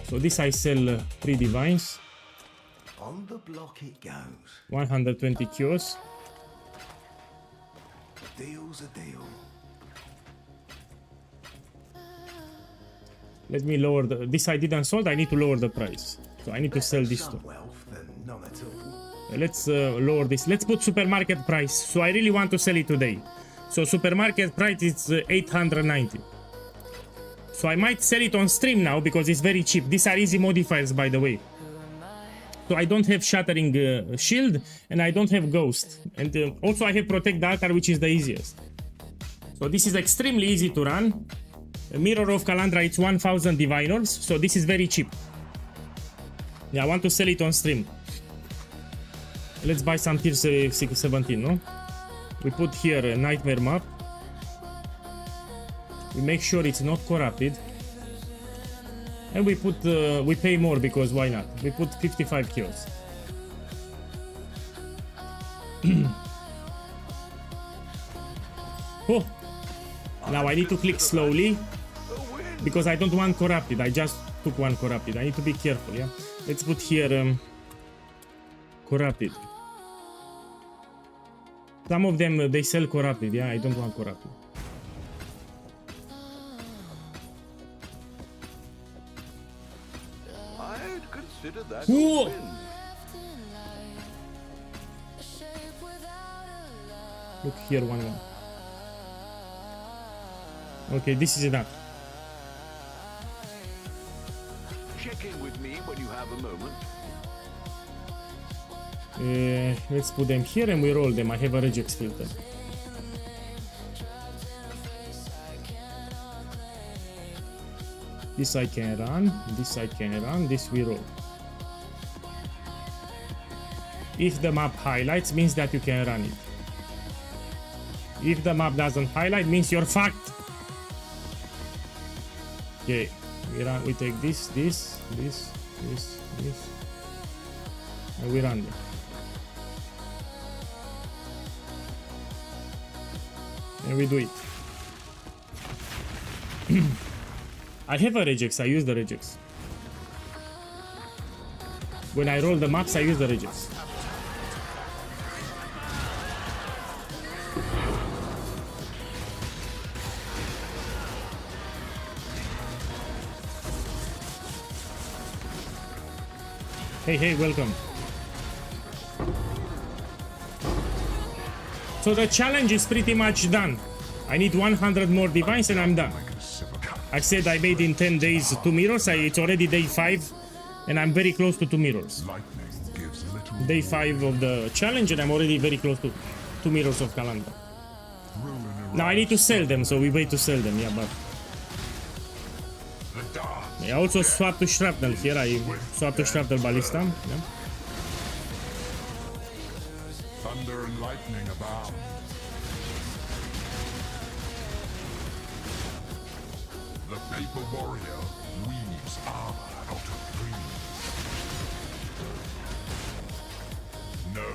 So this I sell 3 divines. On the block it goes. 120 QOS. Deal's a deal. Let me lower the... This I didn't sold. I need to lower the price. So I need to sell this too. Wealth than none at all. Let's lower this. Let's put supermarket price. So I really want to sell it today. So supermarket price is 890. So I might sell it on stream now because it's very cheap. These are easy modifiers, by the way. So I don't have shattering shield and I don't have ghost. And also I have protect the altar, which is the easiest. So this is extremely easy to run. Mirror of Kalandra, it's 1000 diviners. So this is very cheap. Yeah, I want to sell it on stream. Let's buy some tier 17, no? We put here a nightmare map. We make sure it's not corrupted. And we put, we pay more because why not? We put 55 kills. Oh! Now I need to click slowly because I don't want corrupted. I just took one corrupted. I need to be careful, yeah? Let's put here corrupted. Some of them, they sell corrupted, yeah? I don't want corrupted. I'd consider that Whoa. a win. Look here, one more. Okay, this is enough. Check in with me when you have a moment. Let's put them here and we roll them. I have a regex filter. This I can run, this I can run, this we roll. If the map highlights, means that you can run it. If the map doesn't highlight, means you're fucked. Okay, we take this, and we run them. And we do it. I have a regex, I use the regex. When I roll the maps, I use the regex. Hey, welcome. So the challenge is pretty much done. I need 100 more divines and I'm done. I said I made in 10 days 2 mirrors. It's already day 5 and I'm very close to 2 mirrors. Day 5 of the challenge and I'm already very close to 2 mirrors of Kalandra. Now I need to sell them, so we wait to sell them, yeah, but... I also swapped to Shrapnel here. I swapped to Shrapnel Ballista. Yeah. Thunder and lightning abound. The paper warrior weaves armor out of dreams.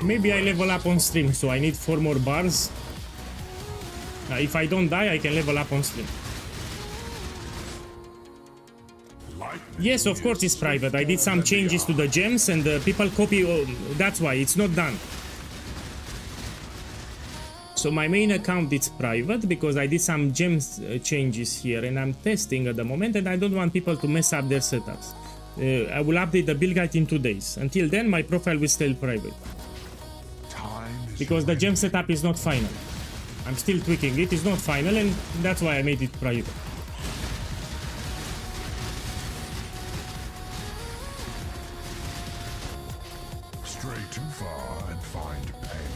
Maybe I level up on stream, so I need 4 more bars. If I don't die, I can level up on stream. Yes, of course it's private. I did some changes to the gems and people copy. Oh, that's why it's not done. So my main account is private because I did some gems changes here and I'm testing at the moment and I don't want people to mess up their setups. I will update the build guide in 2 days. Until then, my profile will stay private. Because the gem setup is not final. I'm still tweaking it. It's not final and that's why I made it private. Stray too far and find pain.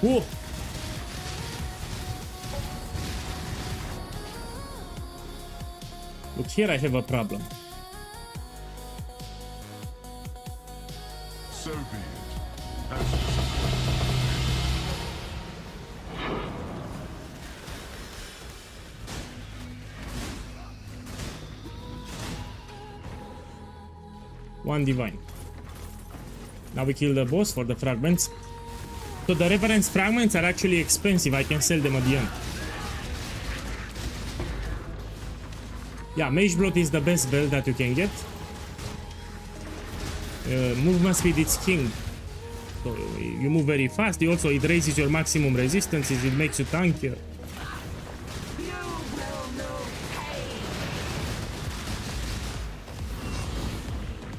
Whoa! Look, here I have a problem. So be it. One divine. Now we kill the boss for the fragments. So the reference fragments are actually expensive. I can sell them at the end. Yeah, Mage Blood is the best belt that you can get. Movement speed is king. So you move very fast. Also, it raises your maximum resistances. It makes you tankier.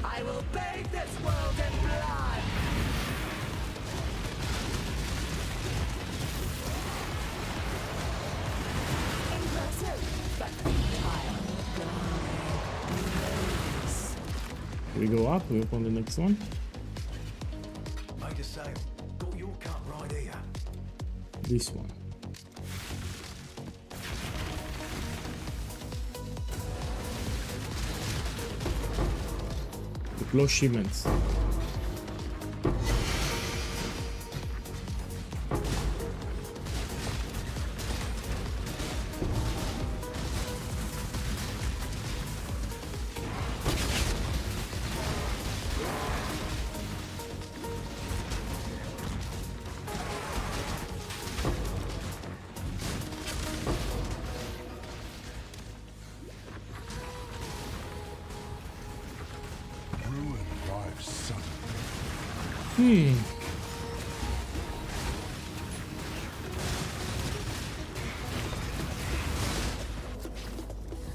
I will bathe this world in blood. Impressive, but We go up. We open the next one. make a sale. Got your cut right here. This one. The close shipments.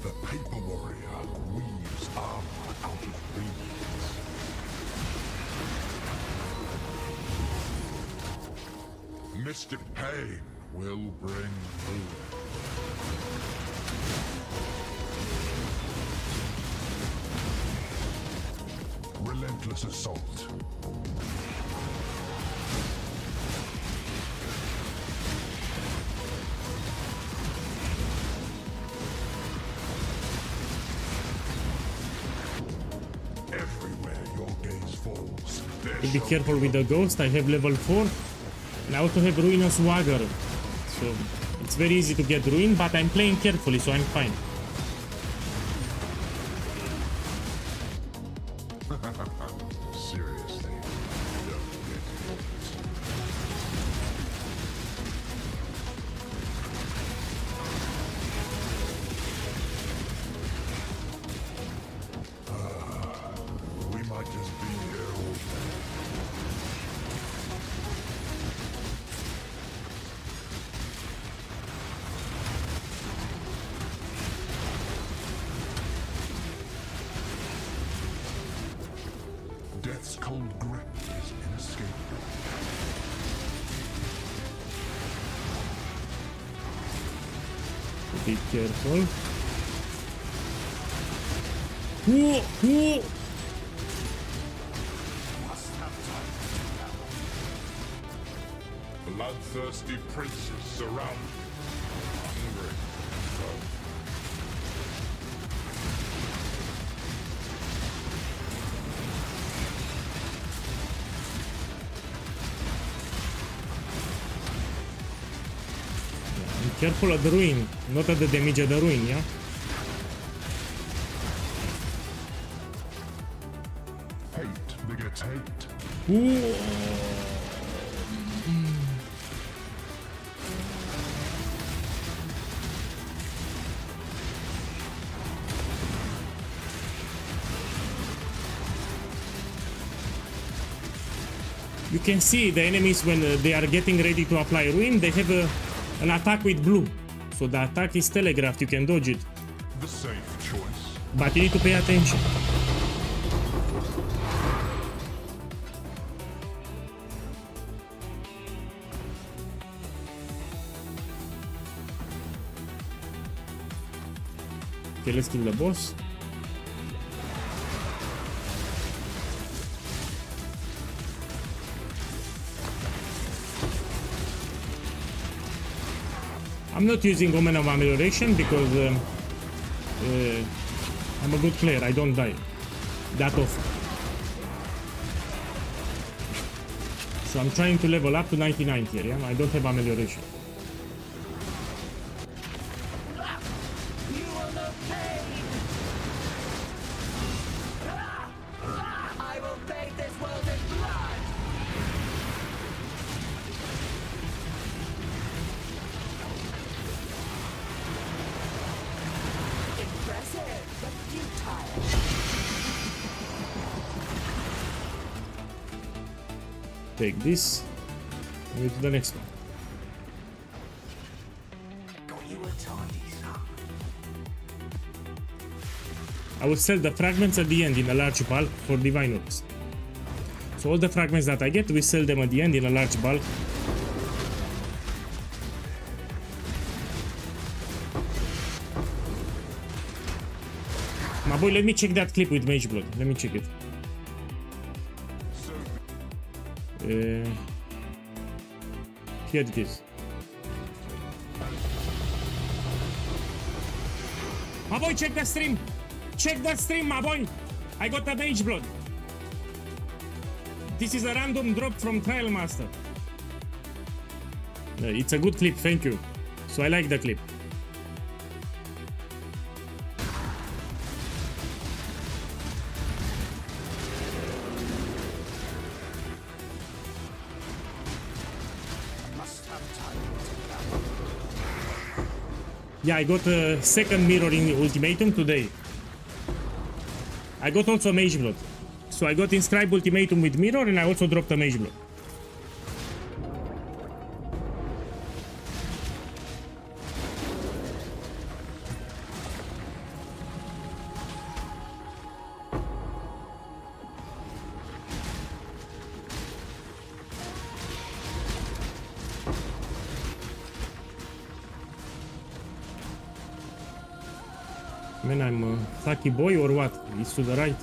The paper warrior weaves armor out of reeds. Mystic pain will bring ruin. Relentless assault. Everywhere your gaze falls, there Be careful with the ghost. I have level 4. And I also have Ruinous Wagger. So it's very easy to get ruined, but I'm playing carefully, so I'm fine. Seriously, don't get we might just be here all day. Death's cold grip is inescapable. Be careful. Whoa, whoa. Bloodthirsty princes surround you. Hungry. Be careful at the ruin, not at the damage of the ruin, yeah? hate begets hate. You can see the enemies when they are getting ready to apply ruin, they have an attack with blue. So the attack is telegraphed, you can dodge it. The safe choice. But you need to pay attention. Okay, let's kill the boss. I'm not using Omen of Amelioration because I'm a good player, I don't die that often. So I'm trying to level up to 99 here, yeah? I don't have Amelioration. Take this and go to the next one. I will sell the fragments at the end in a large bulk for divine orbs. So all the fragments that I get, we sell them at the end in a large bulk. My boy, let me check that clip with Mage Blood. Let me check it. Here it is. My boy, check the stream. Check the stream, my boy. I got a Mage Blood. This is a random drop from Trial Master. It's a good clip, thank you. So I like the clip. Yeah, I got a second mirror in Ultimatum today. I got also Mage Blood. So I got Inscribe Ultimatum with mirror and I also dropped a Mage Blood. Man, I'm a lucky boy or what? It's to the right.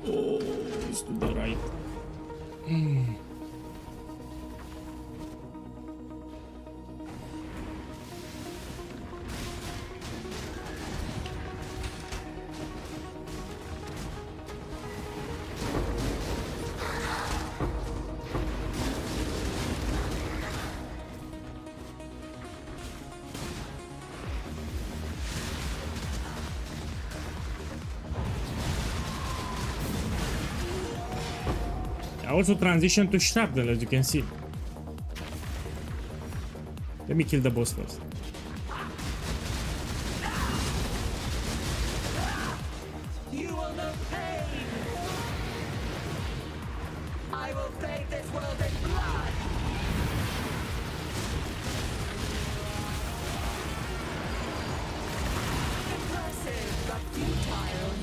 Oh, it's to the right. I also transition to Shrapnel, as you can see. Let me kill the boss first. You will know pain. I will bathe this world in blood. Impressive, but futile.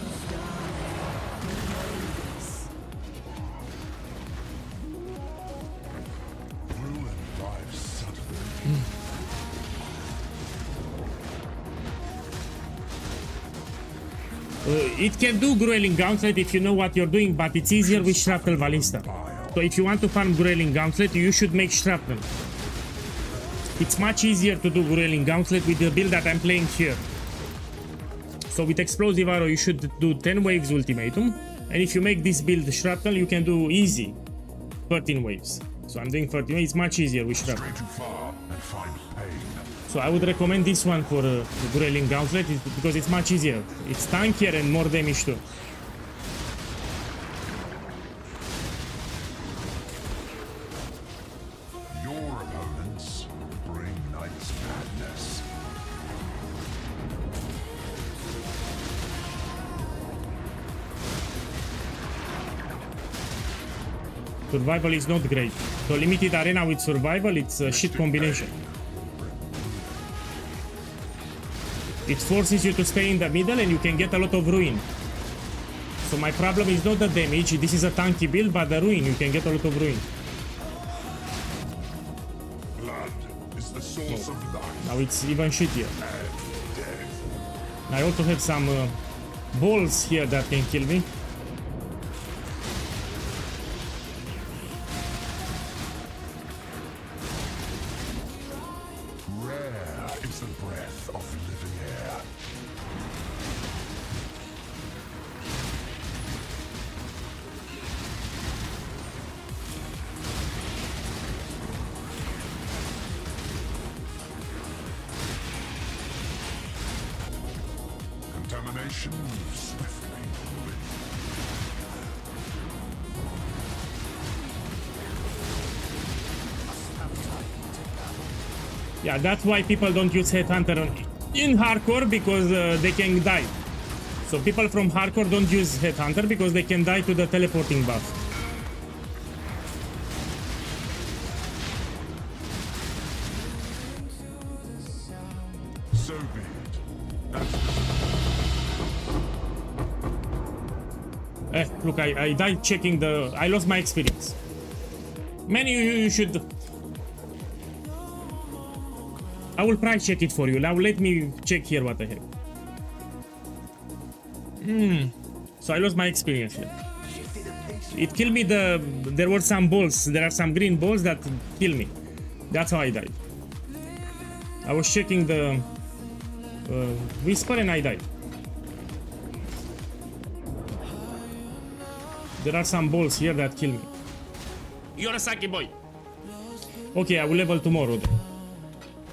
It can do Grueling Gauntlet if you know what you're doing, but it's easier with Shrapnel Ballista. So if you want to farm Grueling Gauntlet, you should make Shrapnel. It's much easier to do Grueling Gauntlet with the build that I'm playing here. So with Explosive Arrow, you should do 10 waves Ultimatum. And if you make this build Shrapnel, you can do easy 13 waves. So I'm doing 13 waves, it's much easier with Shrapnel. So I would recommend this one for the Grueling Gauntlet because it's much easier. It's tankier and more damage too. Survival is not great. So limited arena with survival, it's a shit combination. It forces you to stay in the middle and you can get a lot of ruin. So my problem is not the damage, this is a tanky build, but the ruin, you can get a lot of ruin. Blood is the source of life. Now it's even shittier. And death. I also have some balls here that can kill me. Rare is the breath of living air. Contamination moves swiftly. Yeah, that's why people don't use Headhunter in hardcore, because they can die. So people from hardcore don't use Headhunter because they can die to the teleporting buff. So be it. That's Look, I died checking the... I lost my experience. Man, you should... I will price check it for you. Now let me check here what I have. So I lost my experience here. It killed me the... There were some balls. There are some green balls that kill me. That's how I died. I was checking the... Whisper and I died. There are some balls here that kill me. You're a sucky boy. Okay, I will level tomorrow then.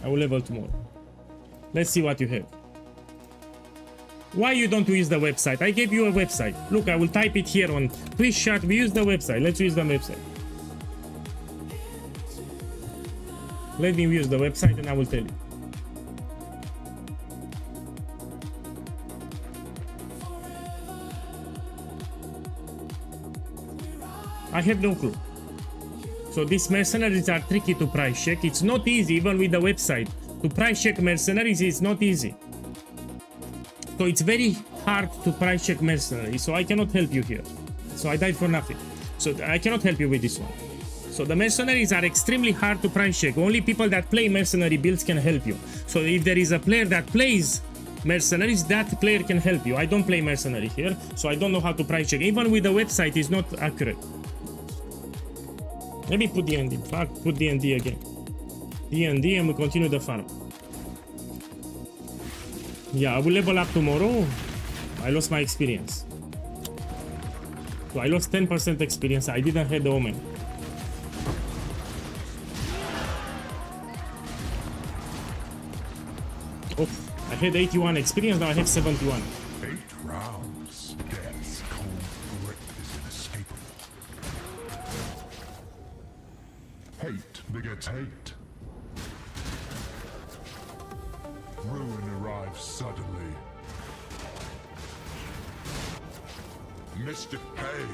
I will level tomorrow. Let's see what you have. Why you don't use the website? I gave you a website. Look, I will type it here on Twitch chat. We use the website. Let's use the website. Let me use the website and I will tell you. I have no clue. So these mercenaries are tricky to price check. It's not easy, even with the website. To price check mercenaries is not easy. So it's very hard to price check mercenaries. So I cannot help you here. So I died for nothing. So I cannot help you with this one. So the mercenaries are extremely hard to price check. Only people that play mercenary builds can help you. So if there is a player that plays mercenaries, that player can help you. I don't play mercenary here, so I don't know how to price check. Even with the website, it's not accurate. Let me put D&D. Fuck, put D&D again. D&D and we continue the farm. Yeah, I will level up tomorrow. I lost my experience. So I lost 10% experience. I didn't have the omen. Oh, I had 81 experience, now I have 71. 8 rounds. Death's cold grip is inescapable. Hate begets hate. Ruin arrives suddenly. Mystic pain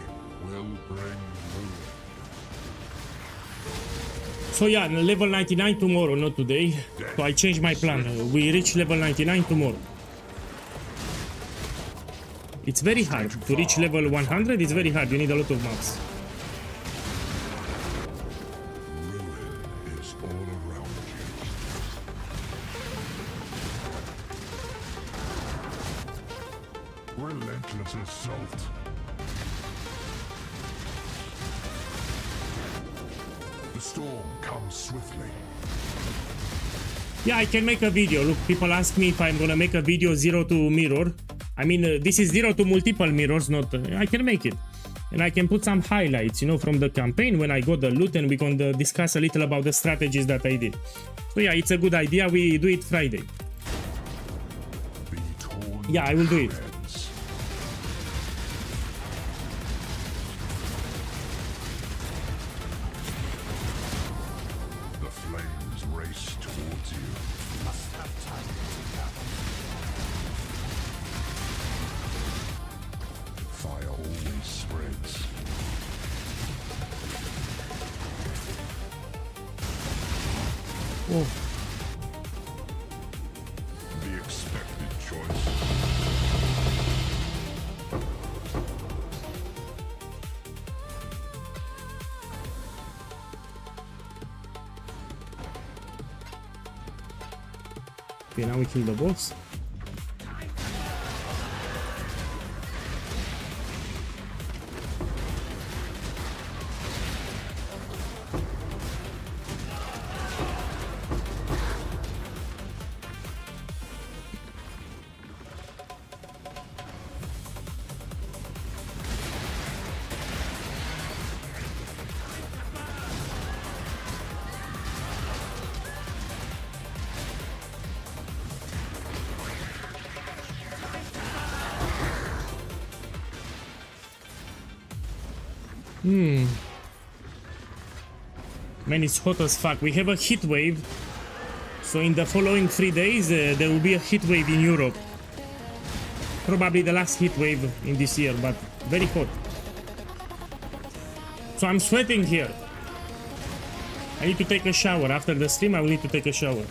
will bring ruin. So yeah, level 99 tomorrow, not today. So I changed my plan. We reach level 99 tomorrow. It's very hard. To reach level 100, it's very hard. You need a lot of mobs. Ruin is all around you. Relentless assault. The storm comes swiftly. Yeah, I can make a video. Look, people ask me if I'm gonna make a video 0 to mirror. I mean, this is 0 to multiple mirrors, not... I can make it. And I can put some highlights, you know, from the campaign when I got the loot, and we can discuss a little about the strategies that I did. So yeah, it's a good idea. We do it Friday. Yeah, I will do it. The flames race towards you. Must have time to gather. Fire always spreads. Oh. The expected choice. Okay, now we kill the boss. Man, it's hot as fuck. We have a heat wave. So in the following 3 days, there will be a heat wave in Europe. Probably the last heat wave in this year, but very hot. So I'm sweating here. I need to take a shower. After the stream, I will need to take a shower.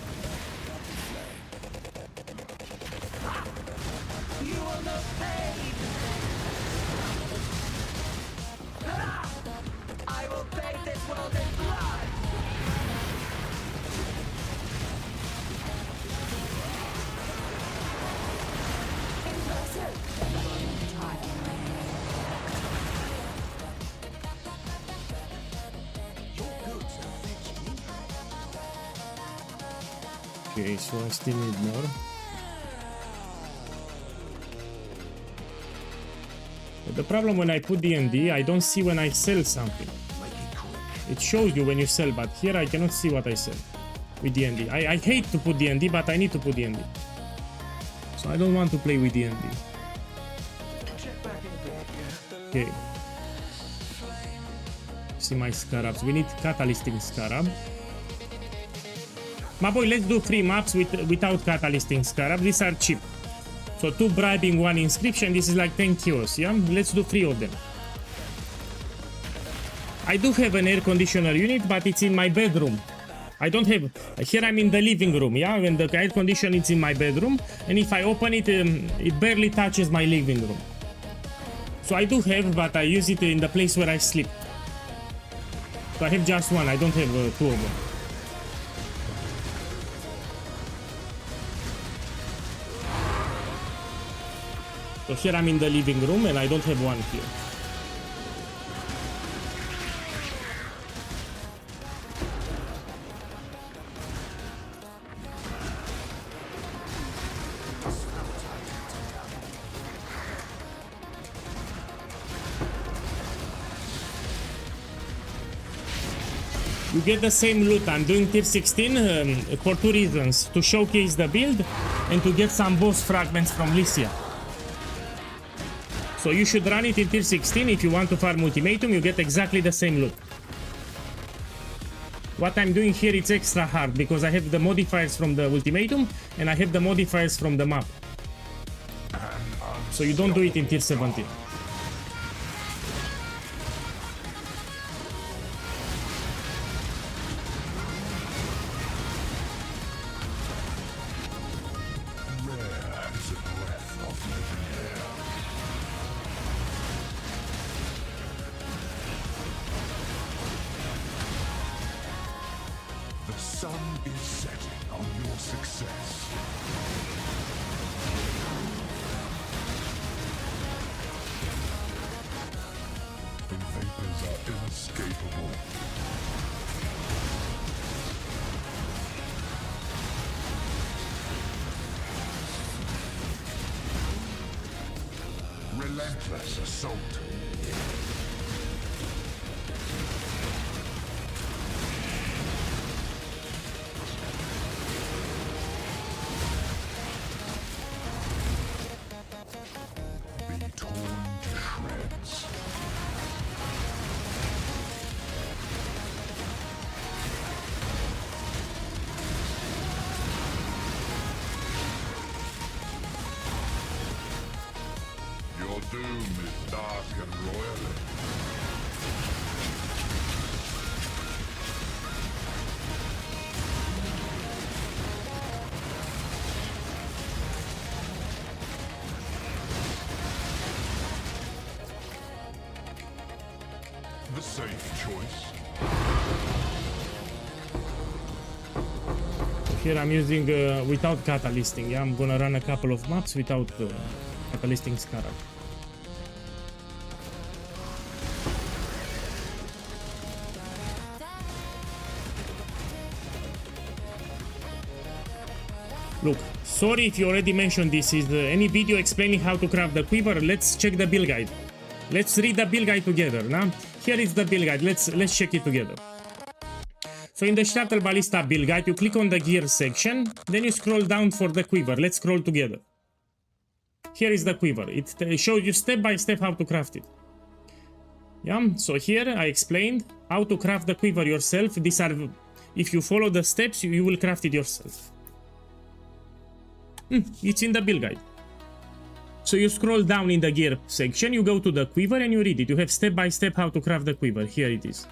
Okay, so I still need more. But the problem when I put D&D, I don't see when I sell something. It shows you when you sell, but here I cannot see what I sell with D&D. I hate to put D&D, but I need to put D&D. So I don't want to play with D&D. Okay. See my scarabs. We need catalysting scarab. My boy, let's do 3 maps without catalysting scarab. These are cheap. So 2 bribing, 1 inscription. This is like 10 kilos, yeah? Let's do 3 of them. I do have an air conditioner unit, but it's in my bedroom. I don't have... Here I'm in the living room, yeah? And the air conditioner is in my bedroom. And if I open it, it barely touches my living room. So I do have, but I use it in the place where I sleep. So I have just 1. I don't have 2 of them. So here I'm in the living room and I don't have 1 here. You get the same loot. I'm doing tier 16 for 2 reasons. To showcase the build and to get some boss fragments from Lycia. So you should run it in tier 16 if you want to farm ultimatum, you get exactly the same loot. What I'm doing here is extra hard because I have the modifiers from the ultimatum and I have the modifiers from the map. So you don't do it in tier 17. The sun is setting on your success. The vapors are inescapable. Relentless assault. Be torn to shreds. Your doom is dark and royal. The safe choice. Here I'm using without catalysting. Yeah, I'm gonna run a couple of maps without catalysting Scarab. Look, sorry if you already mentioned this. Is any video explaining how to craft the quiver? Let's check the build guide. Let's read the build guide together. Now, here is the build guide. Let's check it together. So in the Shrapnel Ballista build guide, you click on the gear section, then you scroll down for the quiver. Let's scroll together. Here is the quiver. It shows you step by step how to craft it. Yeah, so here I explained how to craft the quiver yourself. These are, if you follow the steps, you will craft it yourself. It's in the build guide. So you scroll down in the gear section, you go to the quiver and you read it. You have step by step how to craft the quiver. Here it is.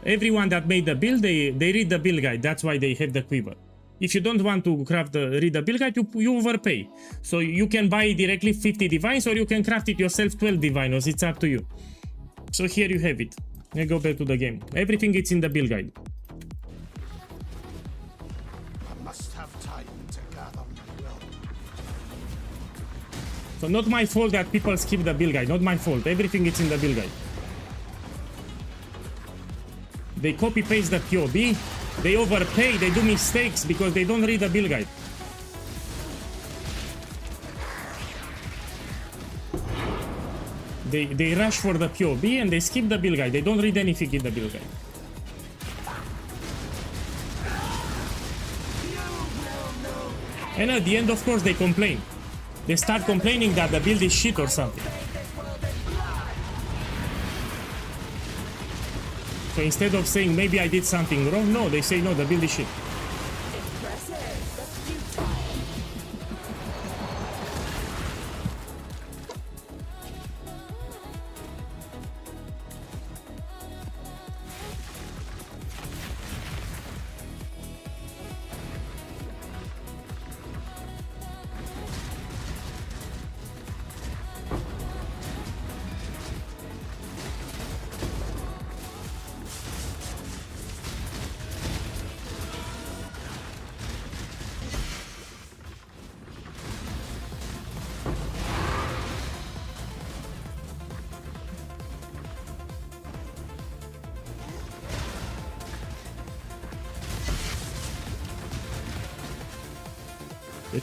Everyone that made the build, they read the build guide. That's why they have the quiver. If you don't want to read the build guide, you overpay. So you can buy directly 50 divines or you can craft it yourself 12 divinos. It's up to you. So here you have it. Let's go back to the game. Everything is in the build guide. I must have time to gather my will. So not my fault that people skip the build guide. Not my fault. Everything is in the build guide. They copy paste the POB, they overpay, they do mistakes because they don't read the build guide. They rush for the POB and they skip the build guide. They don't read anything in the build guide. And at the end, of course, they complain. They start complaining that the build is shit or something. So instead of saying maybe I did something wrong, no, they say no, the build is shit.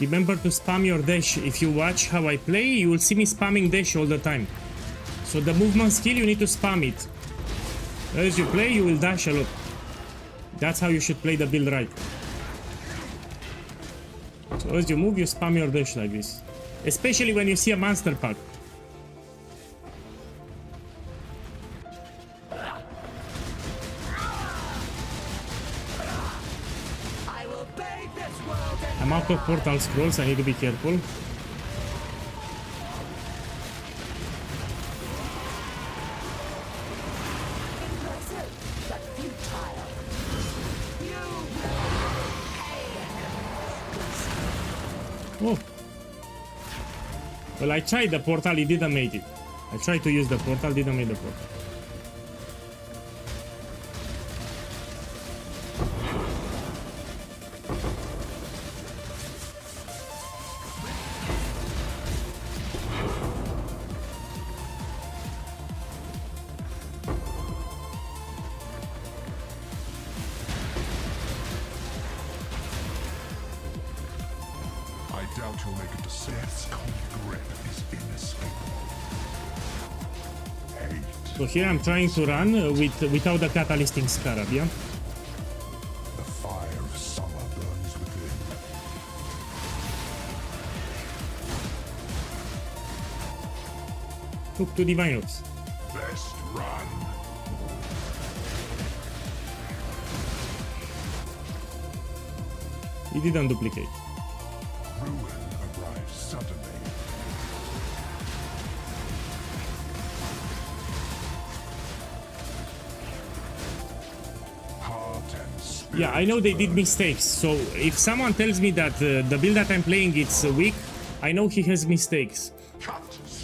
Remember to spam your dash. If you watch how I play, you will see me spamming dash all the time. So the movement skill, you need to spam it. As you play, you will dash a lot. That's how you should play the build right. So as you move, you spam your dash like this. Especially when you see a monster pack. I'm out of portal scrolls, I need to be careful. Oh. Well, I tried the portal, it didn't make it. I tried to use the portal, didn't make the portal. Doubt you'll make it to Death's cold grip is inescapable. Hate. So here I'm trying to run without the catalysting Scarab, yeah? The fire of summer burns within. Look, 2 divine orbs. Best run. He didn't duplicate. Ruin arrives suddenly. Heart and spirit. Yeah, I know they did mistakes. So if someone tells me that the build that I'm playing is weak, I know he has mistakes.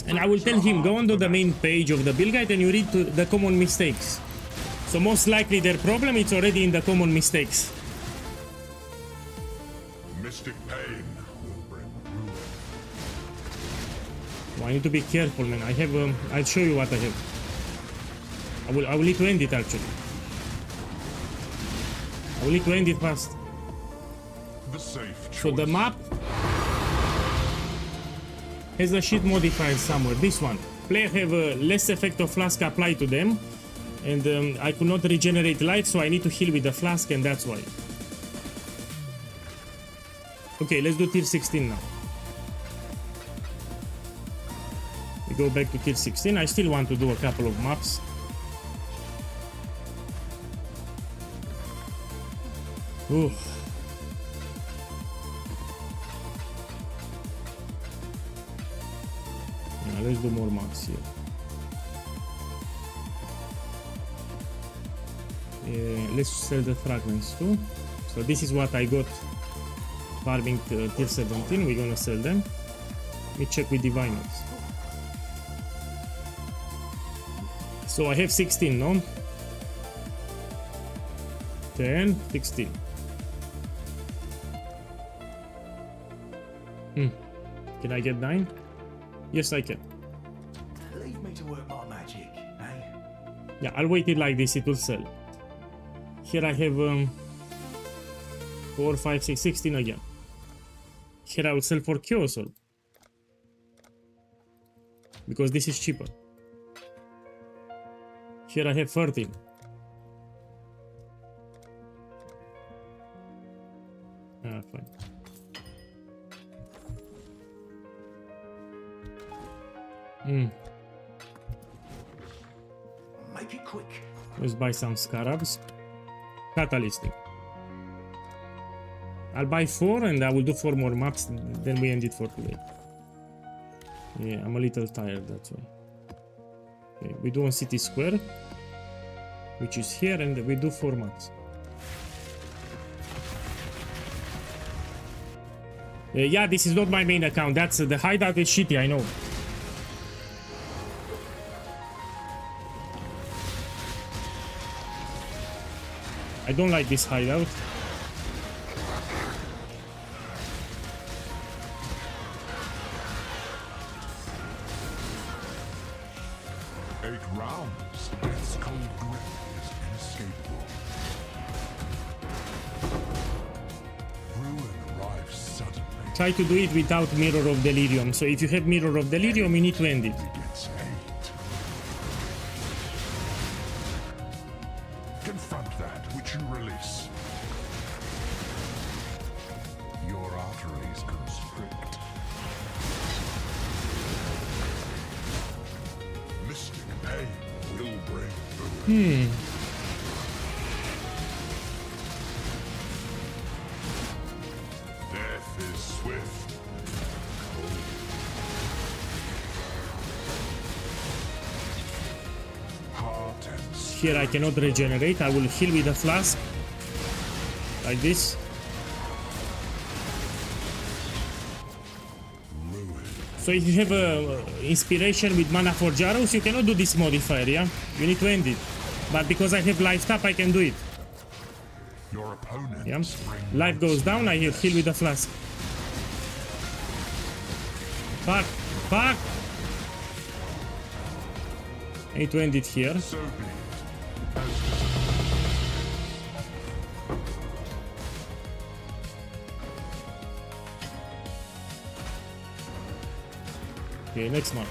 And I will tell him, go onto the main page of the build guide and you read the common mistakes. So most likely their problem is already in the common mistakes. Mystic pain will bring ruin. Oh, I need to be careful, man. I have I'll show you what I have. I will need to end it actually. I will need to end it fast. The safe choice. So the map has a shit modifier somewhere. This one. Player have less effect of flask applied to them, and I could not regenerate life, so I need to heal with the flask, and that's why. Okay, let's do tier 16 now. We go back to tier 16. I still want to do a couple of maps. Ooh. Yeah, let's do more maps here. Let's sell the fragments too. So this is what I got farming tier 17. We're gonna sell them. Let me check with diviners. So I have 16, no? 10, 16. Can I get 9? Yes, I can. Leave me to work my magic, eh? Yeah, I'll wait it like this, it will sell. Here I have 4, 5, 6, 16 again. Here I will sell for Kyosol, because this is cheaper. Here I have 13. Fine. Make it quick. Let's buy some scarabs. Catalystic. I'll buy 4 and I will do 4 more maps, then we end it for today. Yeah, I'm a little tired, that's why. Okay, we do on City Square, which is here, and we do 4 maps. Yeah, this is not my main account. That's the hideout is shitty, I know. I don't like this hideout. Eight rounds. Its cold grip is inescapable. Ruin arrives suddenly. Try to do it without Mirror of Delirium. So if you have Mirror of Delirium, you need to end it. Begets hate. Confront that which you release. Your arteries constrict. Mystic pain will bring ruin. Death is swift. Heart and Here I cannot regenerate. I will heal with a flask. Like this. ruin. So if you have inspiration with Mana Forge Arrows, you cannot do this modifier, yeah? You need to end it. But because I have life tap, I can do it. Your opponent Yeah? Life goes down, I heal with a flask. Fuck! Fuck! I need to end it here. So be it. Okay, next one.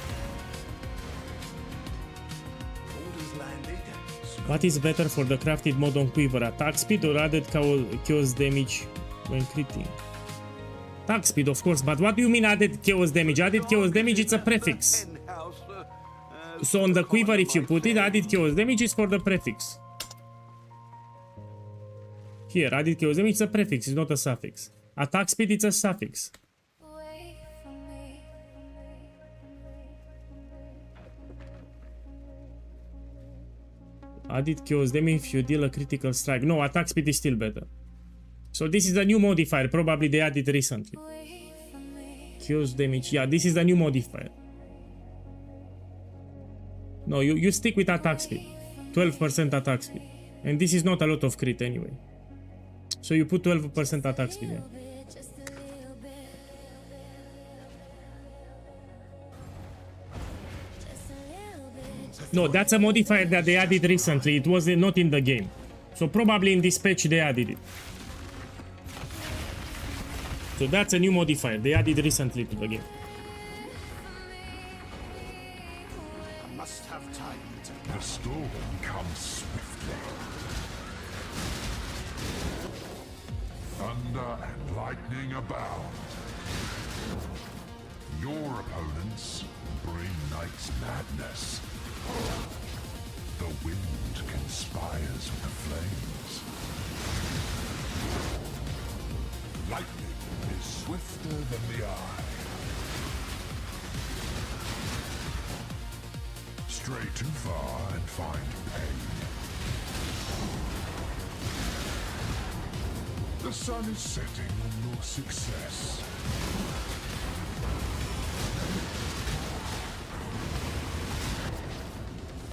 Orders landed. What is better for the crafted mod on Quiver? Attack speed or added chaos damage when critting? Attack speed, of course, but what do you mean added chaos damage? Added chaos damage, it's a prefix. So on the Quiver, if you put it, added chaos damage is for the prefix. Here, added chaos damage is a prefix, it's not a suffix. Attack speed, it's a suffix. Added chaos damage if you deal a critical strike. No, attack speed is still better. So this is a new modifier. Probably they added recently. Chaos damage. Yeah, this is a new modifier. No, you stick with attack speed. 12% attack speed. And this is not a lot of crit anyway. So you put 12% attack speed, yeah. No, that's a modifier that they added recently. It was not in the game. So probably in this patch they added it. So that's a new modifier they added recently to the game. I must have time to The storm comes swiftly. Thunder and lightning abound. Your opponents bring night's madness. The wind conspires with the flames. Lightning is swifter than the eye. Stray too far and find pain. The sun is setting on your success.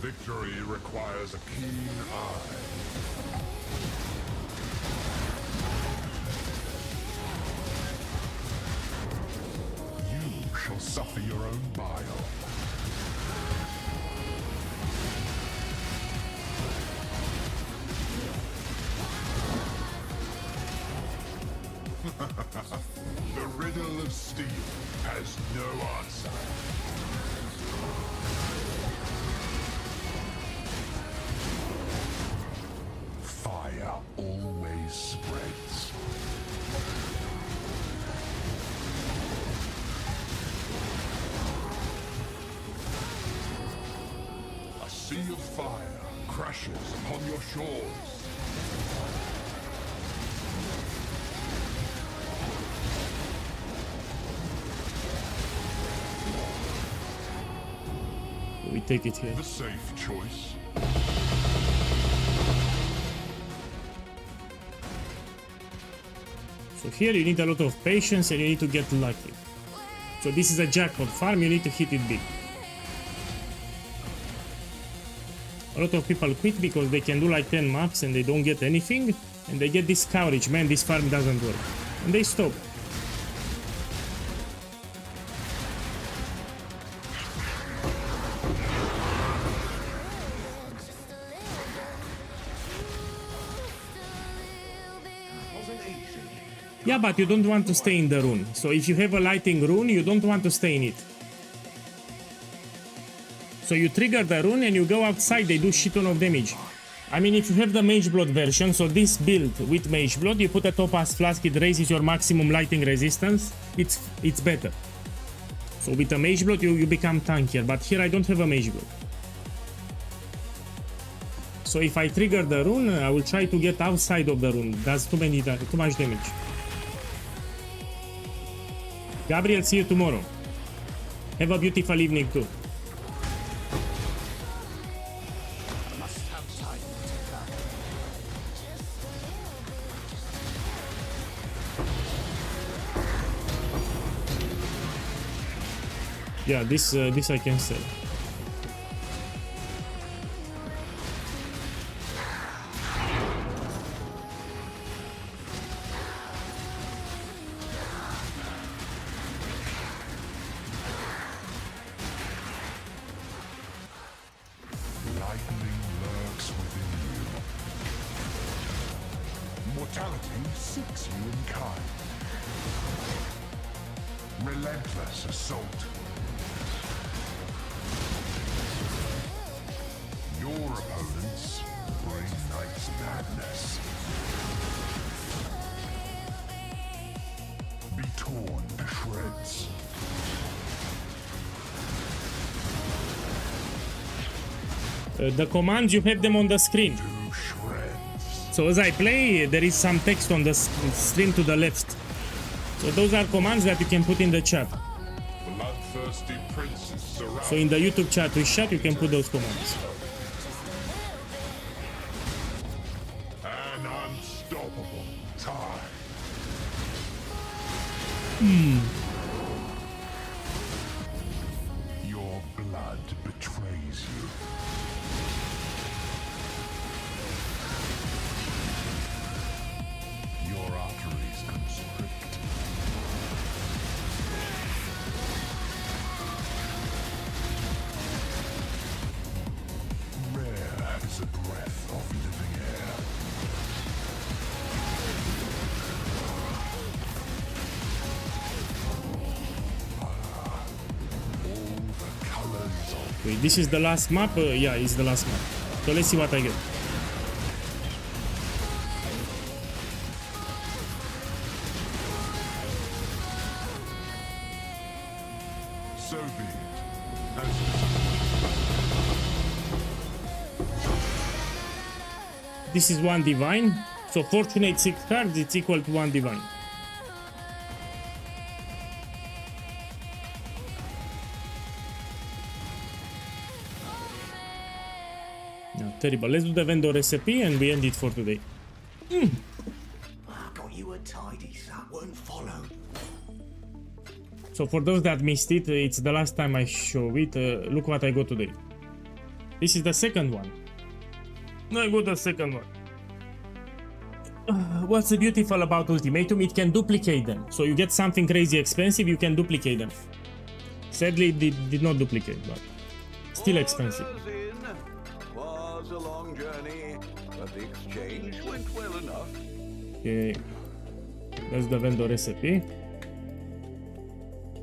Victory requires a keen eye. You shall suffer your own bile. The riddle of steel has no answer. Fire always spreads. A sea of fire crashes upon your shores. We take it here. The safe choice. So here you need a lot of patience and you need to get lucky. So this is a jackpot farm, you need to hit it big. A lot of people quit because they can do like 10 maps and they don't get anything. And they get discouraged, man, this farm doesn't work. And they stop. Yeah, but you don't want to stay in the rune. So if you have a lighting rune, you don't want to stay in it. So you trigger the rune and you go outside, they do shit ton of damage. I mean, if you have the Mage Blood version, so this build with Mage Blood, you put a Topaz Flask, it raises your maximum lighting resistance, it's better. So with a Mage Blood, you become tankier, but here I don't have a Mage Blood. So if I trigger the rune, I will try to get outside of the rune, that's too much damage. Gabriel, see you tomorrow. Have a beautiful evening too. Yeah, this I can sell. Lightning lurks within you. Mortality seeks you in kind. Relentless assault. Your opponents bring night's madness. Be torn to shreds. The commands, you have them on the screen. So as I play, there is some text on the stream to the left. So those are commands that you can put in the chat. Bloodthirsty princes surround. So in the YouTube chat with chat, you can put those commands. An unstoppable time. Your blood betrays you. Wait, this is the last map? Yeah, it's the last map. So let's see what I get. So be it. This is 1 divine. So fortunate 6 cards, it's equal to 1 divine. No, terrible. Let's do the vendor recipe and we end it for today. Got you a tidy that won't follow. So for those that missed it, it's the last time I show it. Look what I got today. This is the second one. I got the second one. What's beautiful about Ultimatum? It can duplicate them. So you get something crazy expensive, you can duplicate them. Sadly, it did not duplicate, but still expensive. Was a long journey, but the exchange went well enough. Okay, that's the vendor recipe.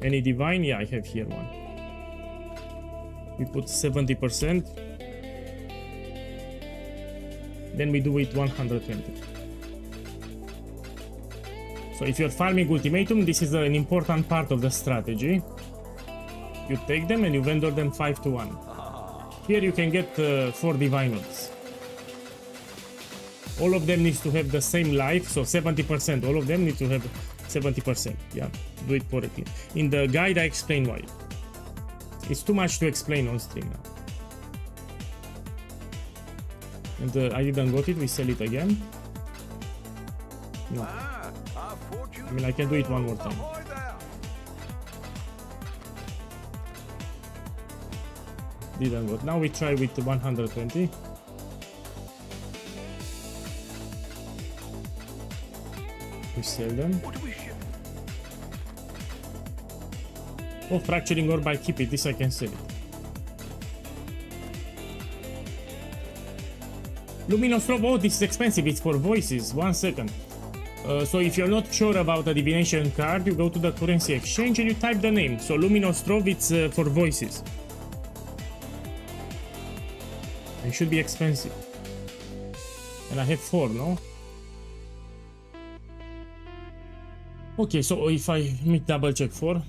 Any divine? Yeah, I have here one. We put 70%. Then we do it 120. So if you're farming Ultimatum, this is an important part of the strategy. You take them and you vendor them 5 to 1. Here you can get 4 divine ones. All of them needs to have the same life, so 70%. All of them need to have 70%. Yeah, do it correctly. In the guide, I explain why. It's too much to explain on stream now. And I didn't got it. We sell it again. No. I mean, I can do it one more time. Didn't got. Now we try with 120. We sell them. Oh, fracturing orb, I keep it. This I can sell it. Luminous Robe. Oh, this is expensive. It's for voices. 1 second. So if you're not sure about a divination card, you go to the currency exchange and you type the name. So Luminous Robe, it's for voices. It should be expensive. And I have 4, no? Okay, so if let me double check 4.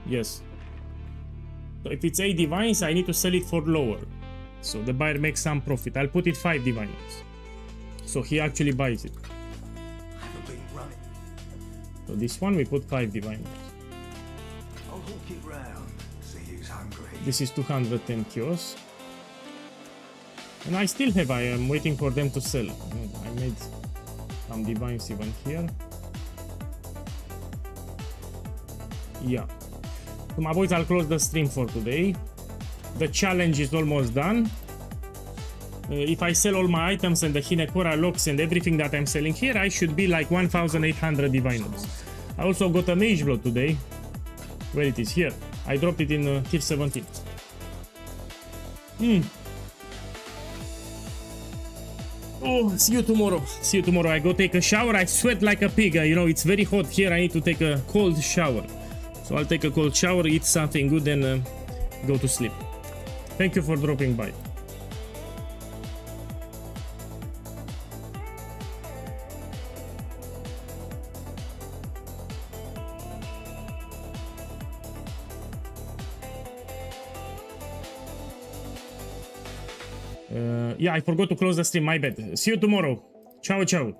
Yes. So if it's 8 divines, I need to sell it for lower. So the buyer makes some profit. I'll put it 5 divines. So he actually buys it. So this one we put 5 divines. I'll hook it round. See who's hungry. This is 210 kios. And I still have, I am waiting for them to sell. I made some divines even here. Yeah. So my boys, I'll close the stream for today. The challenge is almost done. If I sell all my items and the Hinekora locks and everything that I'm selling here, I should be like 1,800 diviners. I also got a Mage Blood today. Where it is? Here. I dropped it in tier 17. Oh, see you tomorrow. See you tomorrow. I go take a shower. I sweat like a pig. You know, it's very hot here. I need to take a cold shower. So I'll take a cold shower, eat something good, and go to sleep. Thank you for dropping by. Yeah, I forgot to close the stream. My bad. See you tomorrow. Ciao, ciao.